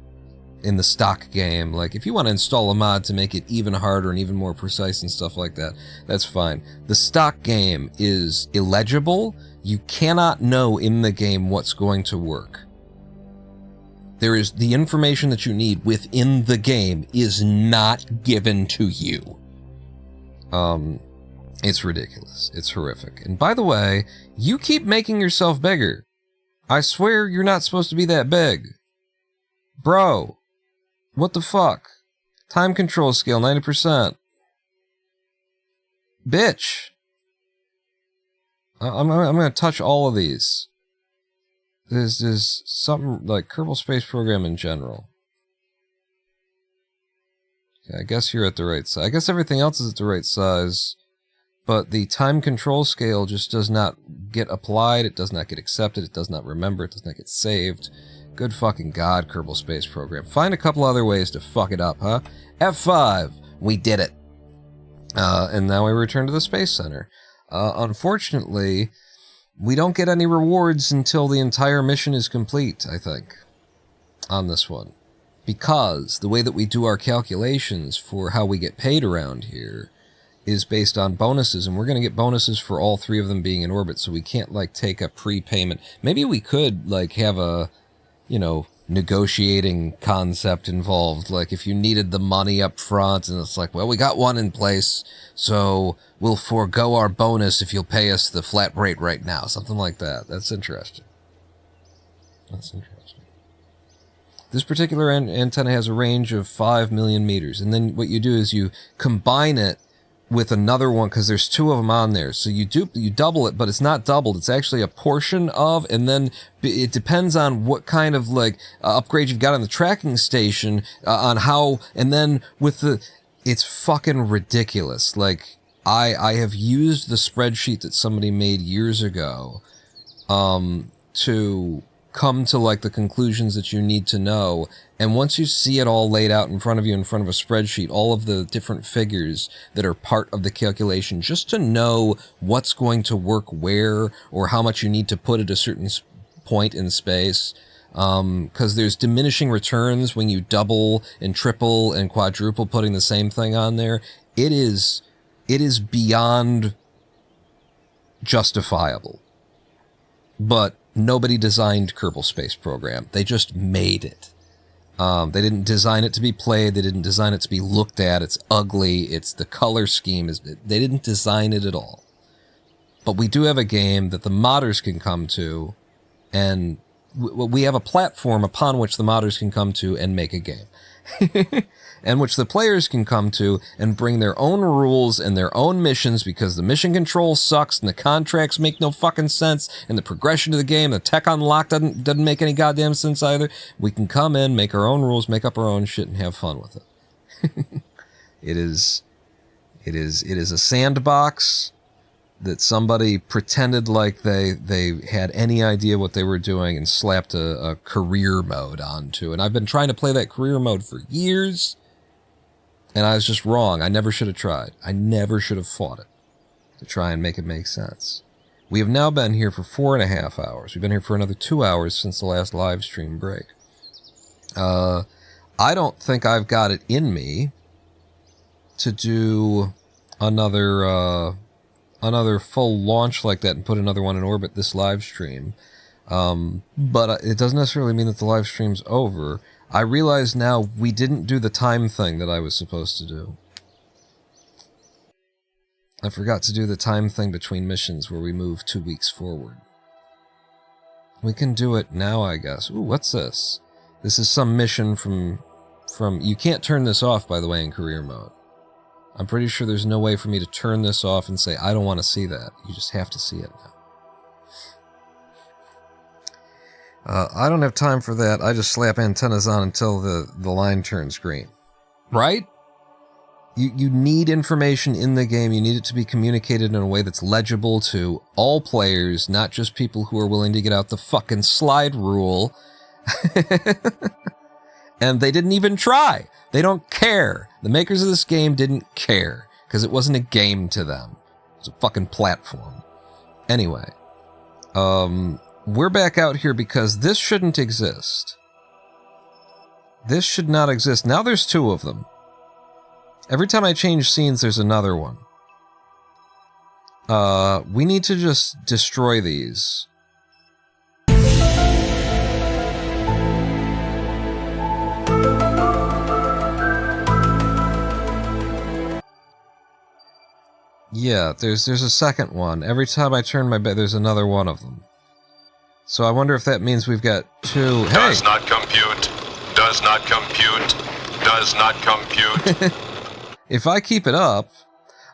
in the stock game? Like, if you want to install a mod to make it even harder and even more precise and stuff like that, that's fine. The stock game is illegible. You cannot know in the game what's going to work. There is the information that you need within the game is not given to you. It's ridiculous. It's horrific. And by the way, you keep making yourself bigger. I swear you're not supposed to be that big. Bro, what the fuck? Time control scale, 90%. Bitch. I'm gonna touch all of these. There's something like Kerbal Space Program in general. Okay, I guess you're at the right size. I guess everything else is at the right size. But the time control scale just does not get applied, it does not get accepted, it does not remember, it does not get saved. Good fucking God, Kerbal Space Program. Find a couple other ways to fuck it up, huh? F5! We did it! And now we return to the Space Center. Unfortunately, we don't get any rewards until the entire mission is complete, I think, on this one. Because the way that we do our calculations for how we get paid around here is based on bonuses, and we're going to get bonuses for all 3 of them being in orbit, so we can't, like, take a prepayment. Maybe we could, like, have a, negotiating concept involved. Like, if you needed the money up front, and it's like, well, we got one in place, so we'll forego our bonus if you'll pay us the flat rate right now. Something like that. That's interesting. That's interesting. This particular antenna has a range of 5 million meters, and then what you do is you combine it with another one, because there's 2 of them on there. So you double it, but it's not doubled. It's actually a portion of, and then it depends on what kind of, like, upgrade you've got on the tracking station, on how, and then with the, it's fucking ridiculous. Like, I have used the spreadsheet that somebody made years ago, to come to, like, the conclusions that you need to know. And once you see it all laid out in front of you, in front of a spreadsheet, all of the different figures that are part of the calculation, just to know what's going to work where, or how much you need to put at a certain point in space. Because there's diminishing returns when you double and triple and quadruple putting the same thing on there. It is beyond justifiable. But nobody designed Kerbal Space Program. They just made it. They didn't design it to be played. They didn't design it to be looked at. It's ugly. It's the color scheme. They didn't design it at all. But we do have a game that the modders can come to And we have a platform upon which the modders can come to and make a game. And which the players can come to and bring their own rules and their own missions, because the mission control sucks and the contracts make no fucking sense and the progression of the game, the tech unlock doesn't make any goddamn sense either. We can come in, make our own rules, make up our own shit, and have fun with it. It is a sandbox that somebody pretended like they had any idea what they were doing and slapped a career mode onto. And I've been trying to play that career mode for years, and I was just wrong. I never should have tried. I never should have fought it to try and make it make sense. We have now been here for 4.5 hours. We've been here for another 2 hours since the last live stream break. I don't think I've got it in me to do another full launch like that and put another one in orbit this live stream. But it doesn't necessarily mean that the live stream's over. I realize now we didn't do the time thing that I was supposed to do. I forgot to do the time thing between missions where we move 2 weeks forward. We can do it now, I guess. Ooh, what's this? This is some mission from... You can't turn this off, by the way, in career mode. I'm pretty sure there's no way for me to turn this off and say, I don't want to see that. You just have to see it now. I don't have time for that. I just slap antennas on until the line turns green. Right? You need information in the game. You need it to be communicated in a way that's legible to all players, not just people who are willing to get out the fucking slide rule. And they didn't even try. They don't care. The makers of this game didn't care, because it wasn't a game to them. It was a fucking platform. Anyway, we're back out here because this shouldn't exist. This should not exist. Now there's 2 of them. Every time I change scenes, there's another one. We need to just destroy these. Yeah, there's a second one. Every time I turn my bed, there's another one of them. So I wonder if that means we've got 2... Hey! Does not compute. Does not compute. Does not compute. If I keep it up...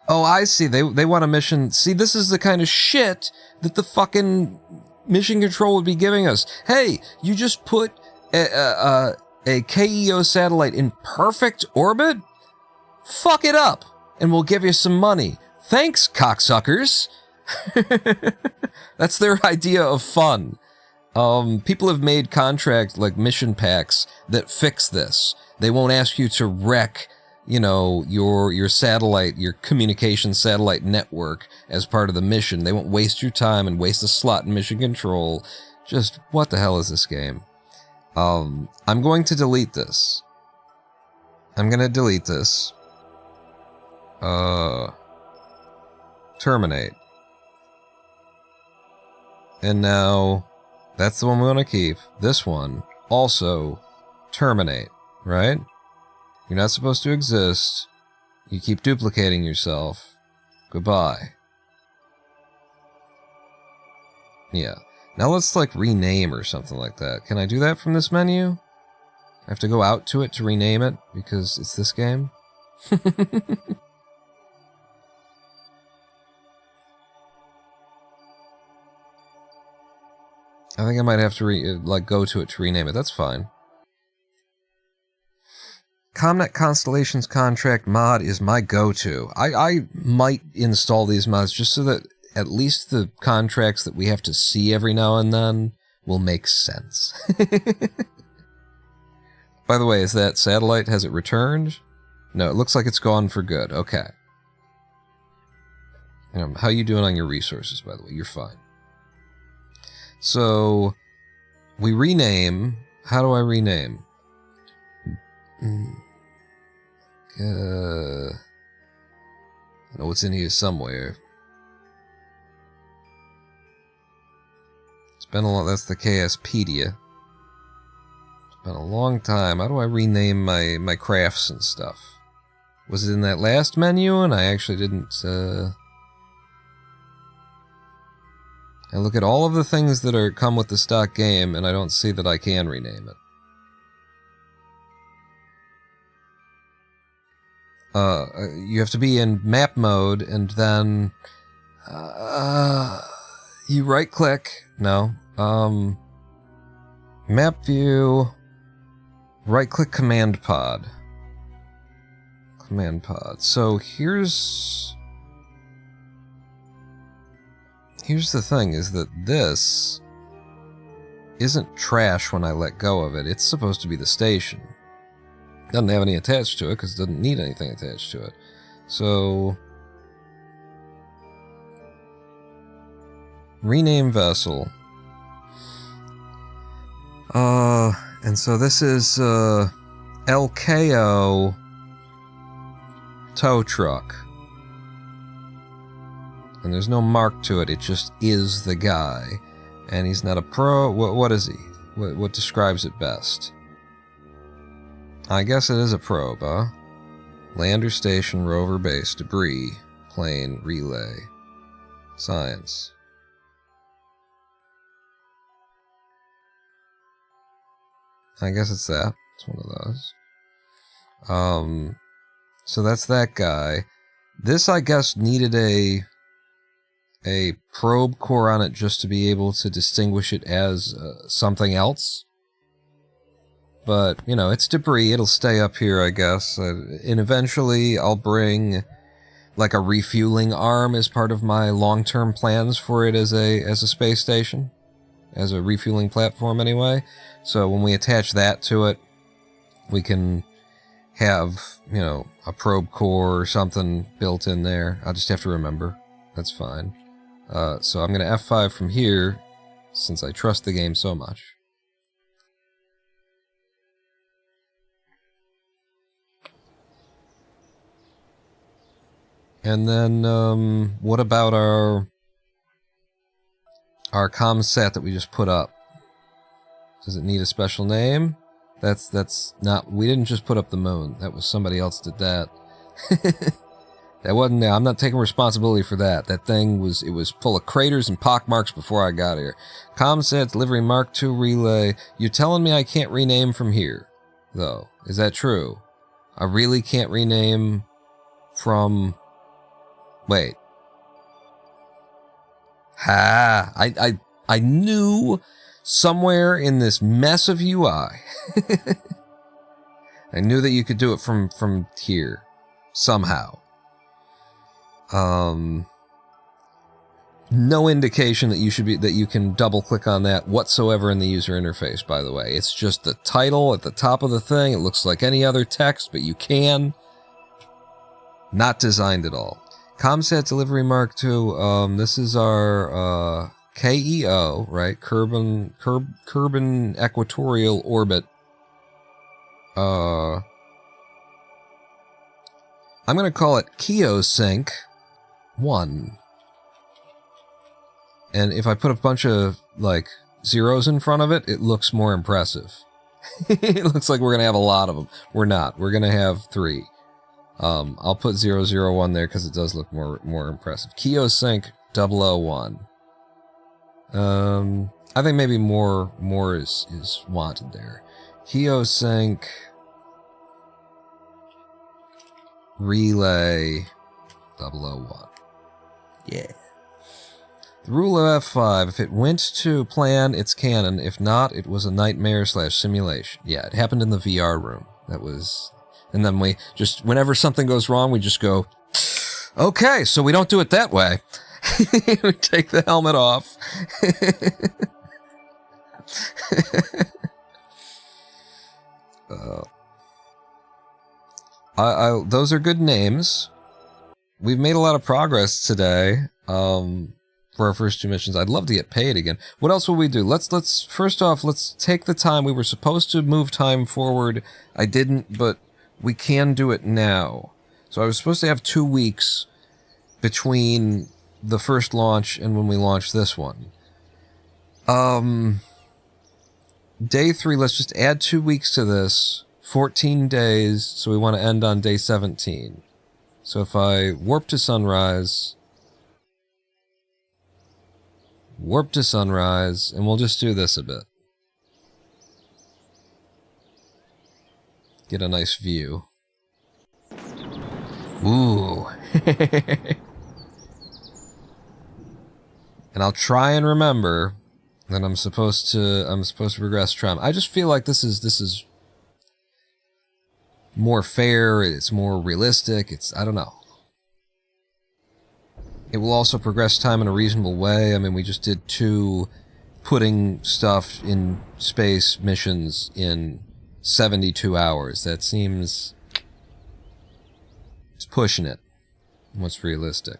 Oh, I see. They want a mission... See, this is the kind of shit that the fucking mission control would be giving us. Hey, you just put a KEO satellite in perfect orbit? Fuck it up, and we'll give you some money. Thanks, cocksuckers. That's their idea of fun. People have made contract, like mission packs, that fix this. They won't ask you to wreck, you know, your satellite, your communication satellite network as part of the mission. They won't waste your time and waste a slot in mission control. Just, what the hell is this game? I'm going to delete this. I'm gonna delete this. Terminate. And now, that's the one we want to keep. This one, also, terminate, right? You're not supposed to exist. You keep duplicating yourself. Goodbye. Yeah. Now let's, like, rename or something like that. Can I do that from this menu? I have to go out to it to rename it, because it's this game? I think I might have to go to it to rename it. That's fine. Comnet Constellations Contract mod is my go-to. I might install these mods just so that at least the contracts that we have to see every now and then will make sense. By the way, is that satellite, has it returned? No, it looks like it's gone for good. Okay. How you doing on your resources, by the way? You're fine. So, we rename. How do I rename? I know it's in here somewhere. It's been a long... That's the KSpedia. It's been a long time. How do I rename my crafts and stuff? Was it in that last menu and I actually didn't... I look at all of the things that come with the stock game, and I don't see that I can rename it. You have to be in map mode, and then you right-click. No. Map view. Right-click command pod. Command pod. So here's the thing, is that this isn't trash when I let go of it. It's supposed to be the station. Doesn't have any attached to it because it doesn't need anything attached to it. So rename vessel. And so this is LKO tow truck. And there's no mark to it, it just is the guy. And he's not a pro. What is he? What describes it best? I guess it is a probe, huh? Lander station, rover base, debris, plane, relay, science. I guess it's that. It's one of those. So that's that guy. This, I guess, needed a probe core on it just to be able to distinguish it as something else. But, you know, it's debris. It'll stay up here, I guess. And eventually I'll bring like a refueling arm as part of my long-term plans for it as a space station. As a refueling platform, anyway. So when we attach that to it, we can have, you know, a probe core or something built in there. I'll just have to remember. That's fine. So I'm going to F5 from here, since I trust the game so much. And then, what about our comm set that we just put up? Does it need a special name? That's not... We didn't just put up the moon. That was somebody else did that. That wasn't... I'm not taking responsibility for that. That thing was... It was full of craters and pockmarks before I got here. Comset, delivery Mark II relay. You're telling me I can't rename from here, though. Is that true? I really can't rename from... Wait. Ha! I knew somewhere in this mess of UI. I knew that you could do it from here. Somehow. No indication that you can double click on that whatsoever in the user interface, by the way. It's just the title at the top of the thing. It looks like any other text, but you can. Not designed at all. Comsat delivery Mark II. This is our KEO, right? Kerman equatorial orbit. I'm gonna call it Keosync 1. And if I put a bunch of like zeros in front of it, it looks more impressive. It looks like we're gonna have a lot of them. We're not. We're gonna have 3. I'll put 001 there because it does look more impressive. Keosync 001. I think maybe more is wanted there. Keosync relay 001. Yeah. The rule of F5, if it went to plan, it's canon. If not, it was a nightmare / simulation. Yeah, it happened in the VR room. That was... And then we just, whenever something goes wrong, we just go, okay, so we don't do it that way. We take the helmet off. Those are good names. We've made a lot of progress today. For our first 2 missions. I'd love to get paid again. What else will we do? Let's first off, let's take the time. We were supposed to move time forward. I didn't, but we can do it now. So I was supposed to have 2 weeks between the first launch and when we launch this one. Day 3, let's just add 2 weeks to this. 14 days, so we want to end on day 17. So if I warp to sunrise... warp to sunrise, and we'll just do this a bit. Get a nice view. Ooh. And I'll try and remember that I'm supposed to progress time. I just feel like this is more fair, it's more realistic, I don't know. It will also progress time in a reasonable way. I mean, we just did 2 putting stuff in space missions in 72 hours. That seems... it's pushing it. What's realistic?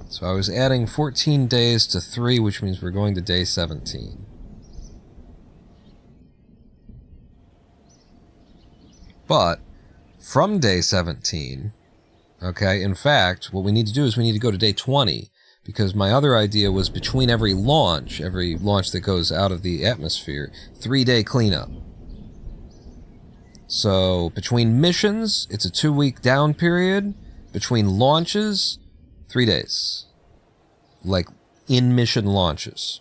So I was adding 14 days to 3, which means we're going to day 17. But from day 17, okay, in fact, what we need to do is we need to go to day 20, because my other idea was between every launch that goes out of the atmosphere, 3-day cleanup. So between missions, it's a 2-week down period. Between launches, 3 days. Like, in-mission launches.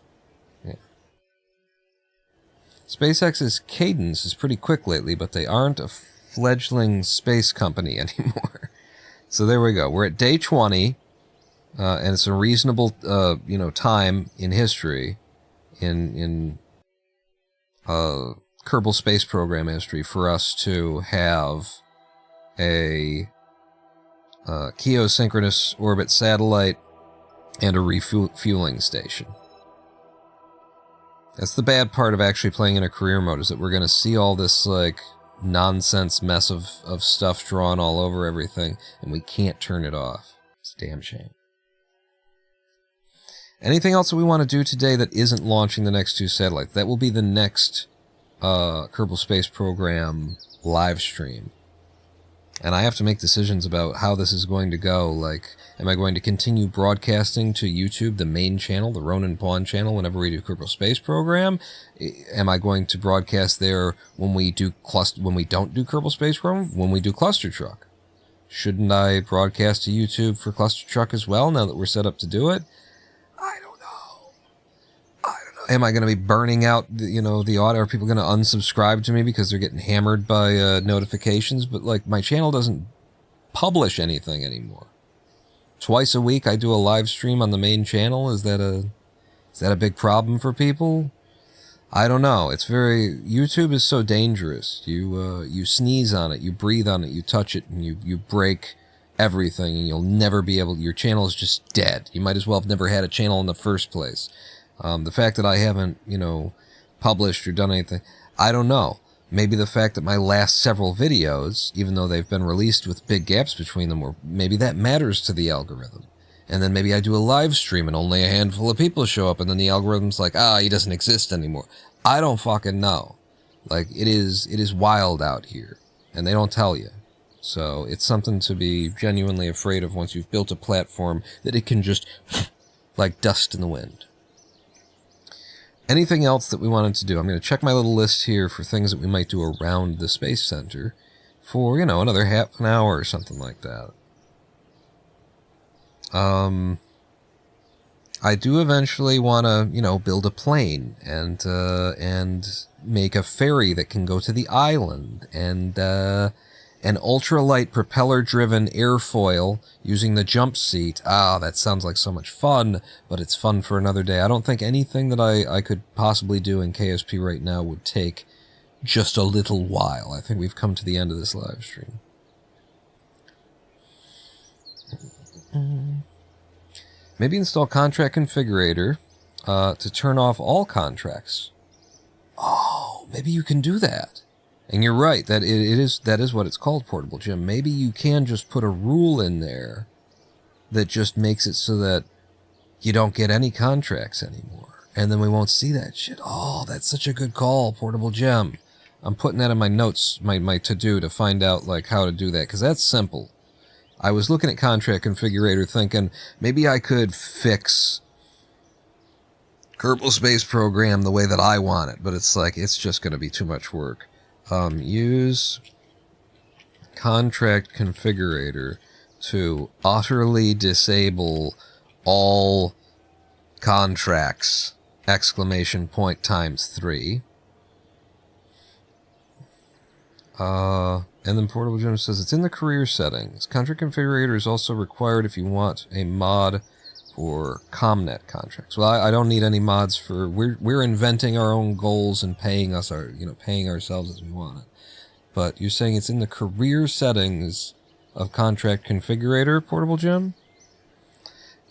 Yeah. SpaceX's cadence is pretty quick lately, but they aren't a fledgling space company anymore. So there we go. We're at day 20, and it's a reasonable, time in history, in Kerbal Space Program history, for us to have a geosynchronous orbit satellite and a refueling station. That's the bad part of actually playing in a career mode, is that we're going to see all this, like, nonsense mess of stuff drawn all over everything, and we can't turn it off. It's a damn shame. Anything else that we want to do today that isn't launching the next 2 satellites? That will be the next Kerbal Space Program live stream. And I have to make decisions about how this is going to go. Like, am I going to continue broadcasting to YouTube, the main channel, the Roninpawn channel, whenever we do Kerbal Space Program? Am I going to broadcast there when we don't do Kerbal Space Program? When we do Cluster Truck? Shouldn't I broadcast to YouTube for Cluster Truck as well, now that we're set up to do it? I don't know. Am I going to be burning out, the audio? Are people going to unsubscribe to me because they're getting hammered by notifications? But, like, my channel doesn't publish anything anymore. Twice a week I do a live stream on the main channel. Is that a big problem for people? I don't know. YouTube is so dangerous. You sneeze on it, you breathe on it, you touch it, and you break everything, and you'll never be able... Your channel is just dead. You might as well have never had a channel in the first place. The fact that I haven't, published or done anything, I don't know. Maybe the fact that my last several videos, even though they've been released with big gaps between them, or maybe that matters to the algorithm. And then maybe I do a live stream and only a handful of people show up, and then the algorithm's like, he doesn't exist anymore. I don't fucking know. Like, it is wild out here, and they don't tell you. So it's something to be genuinely afraid of once you've built a platform that it can just, like dust in the wind. Anything else that we wanted to do? I'm going to check my little list here for things that we might do around the Space Center for, another half an hour or something like that. I do eventually want to, build a plane and make a ferry that can go to the island, and an ultralight propeller-driven airfoil using the jump seat. That sounds like so much fun, but it's fun for another day. I don't think anything that I could possibly do in KSP right now would take just a little while. I think we've come to the end of this live stream. Maybe install contract configurator to turn off all contracts. Oh, maybe you can do that. And you're right, that is what it's called, Portable Jim. Maybe you can just put a rule in there that just makes it so that you don't get any contracts anymore. And then we won't see that shit. Oh, that's such a good call, Portable Gem. I'm putting that in my notes, my to-do, to find out, like, how to do that, because that's simple. I was looking at Contract Configurator thinking, maybe I could fix Kerbal Space Program the way that I want it, but it's like, it's just going to be too much work. Use Contract Configurator to utterly disable all contracts, exclamation point times 3. And then Portable Jim says, it's in the career settings. Contract configurator is also required if you want a mod for Comnet contracts. Well, I don't need any mods for, we're inventing our own goals and paying ourselves as we want it. But you're saying it's in the career settings of contract configurator, Portable Jim?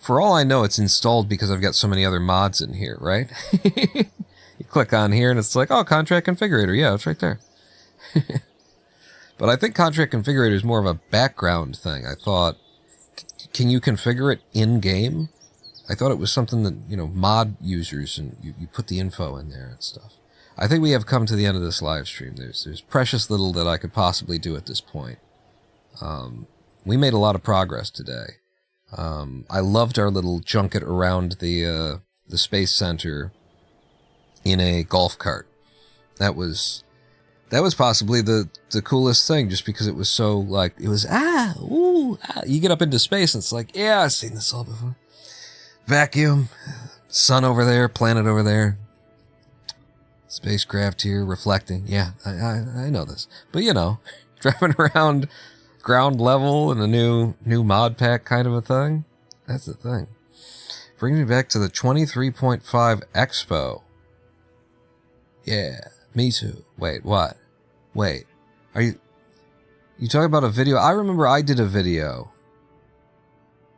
For all I know, it's installed because I've got so many other mods in here, right? You click on here and it's like, oh, contract configurator. Yeah, it's right there. But I think contract configurator is more of a background thing. I thought, can you configure it in-game? I thought it was something that, mod users, and you put the info in there and stuff. I think we have come to the end of this live stream. There's precious little that I could possibly do at this point. We made a lot of progress today. I loved our little junket around the Space Center in a golf cart. That was possibly the coolest thing, just because it was so, like, it was, you get up into space and it's like, yeah, I've seen this all before. Vacuum, sun over there, planet over there, spacecraft here, reflecting. Yeah, I know this. But, driving around ground level in a new mod pack kind of a thing, that's the thing. Brings me back to the 23.5 Expo. Yeah, me too. Wait, what? Wait, are you talking about a video? I remember I did a video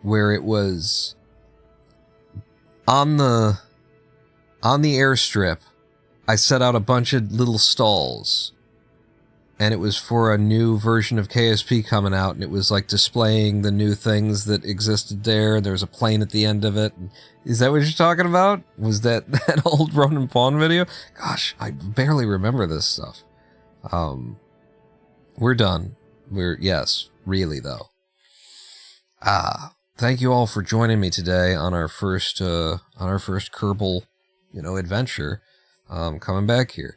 where it was on the airstrip. I set out a bunch of little stalls, and it was for a new version of KSP coming out, and it was like displaying the new things that existed there. There was a plane at the end of it. Is that what you're talking about? Was that old Roninpawn video? Gosh, I barely remember this stuff. We're done. Yes, really though. Thank you all for joining me today on our first Kerbal, adventure. Coming back here.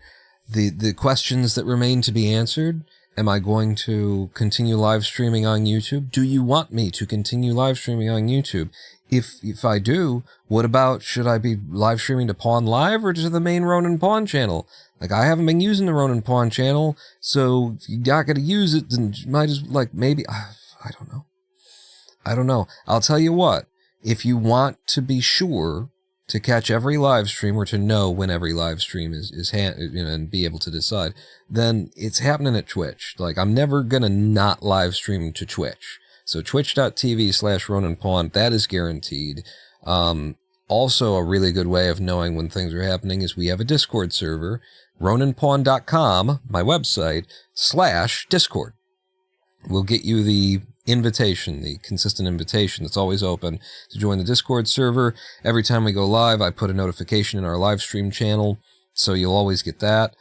The questions that remain to be answered. Am I going to continue live streaming on YouTube? Do you want me to continue live streaming on YouTube? If I do, what about, should I be live streaming to Pawn Live or to the main Roninpawn channel? Like, I haven't been using the Roninpawn channel, so if you're not going to use it, then you might as, maybe, I don't know. I'll tell you what, if you want to be sure to catch every live stream, or to know when every live stream is and be able to decide, then it's happening at Twitch. Like, I'm never going to not live stream to Twitch. So twitch.tv/Roninpawn, that is guaranteed. Also, a really good way of knowing when things are happening is we have a Discord server, roninpawn.com, my website, /Discord. We'll get you the invitation, the consistent invitation that's always open to join the Discord server. Every time we go live, I put a notification in our live stream channel, so you'll always get that.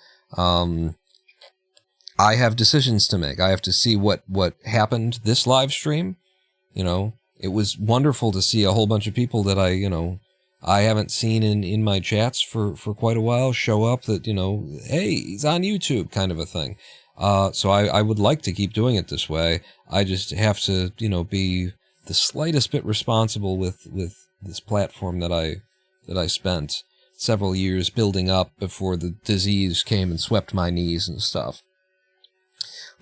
I have decisions to make. I have to see what happened this live stream. It was wonderful to see a whole bunch of people that I haven't seen in my chats for quite a while show up that, hey, he's on YouTube kind of a thing. So I would like to keep doing it this way. I just have to, be the slightest bit responsible with this platform that I spent several years building up before the disease came and swept my knees and stuff.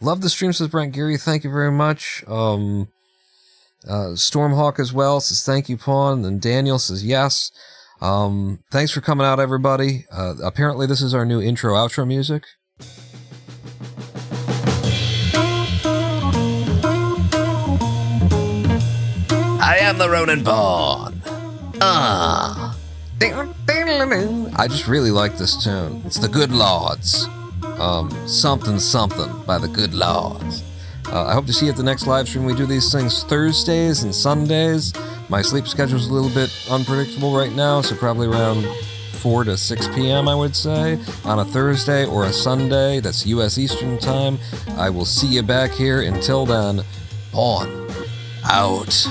Love the stream, says Brent Geary. Thank you very much. Stormhawk as well says thank you, Pawn. And Daniel says yes. Thanks for coming out, everybody. Apparently this is our new intro-outro music. I am the Roninpawn. I just really like this tune. It's the Good Lords. Something by the Good Lords. I hope to see you at the next live stream. We do these things Thursdays and Sundays. My sleep schedule's a little bit unpredictable right now, so probably around 4 to 6 p.m., I would say, on a Thursday or a Sunday. That's U.S. Eastern Time. I will see you back here. Until then, Pawn out.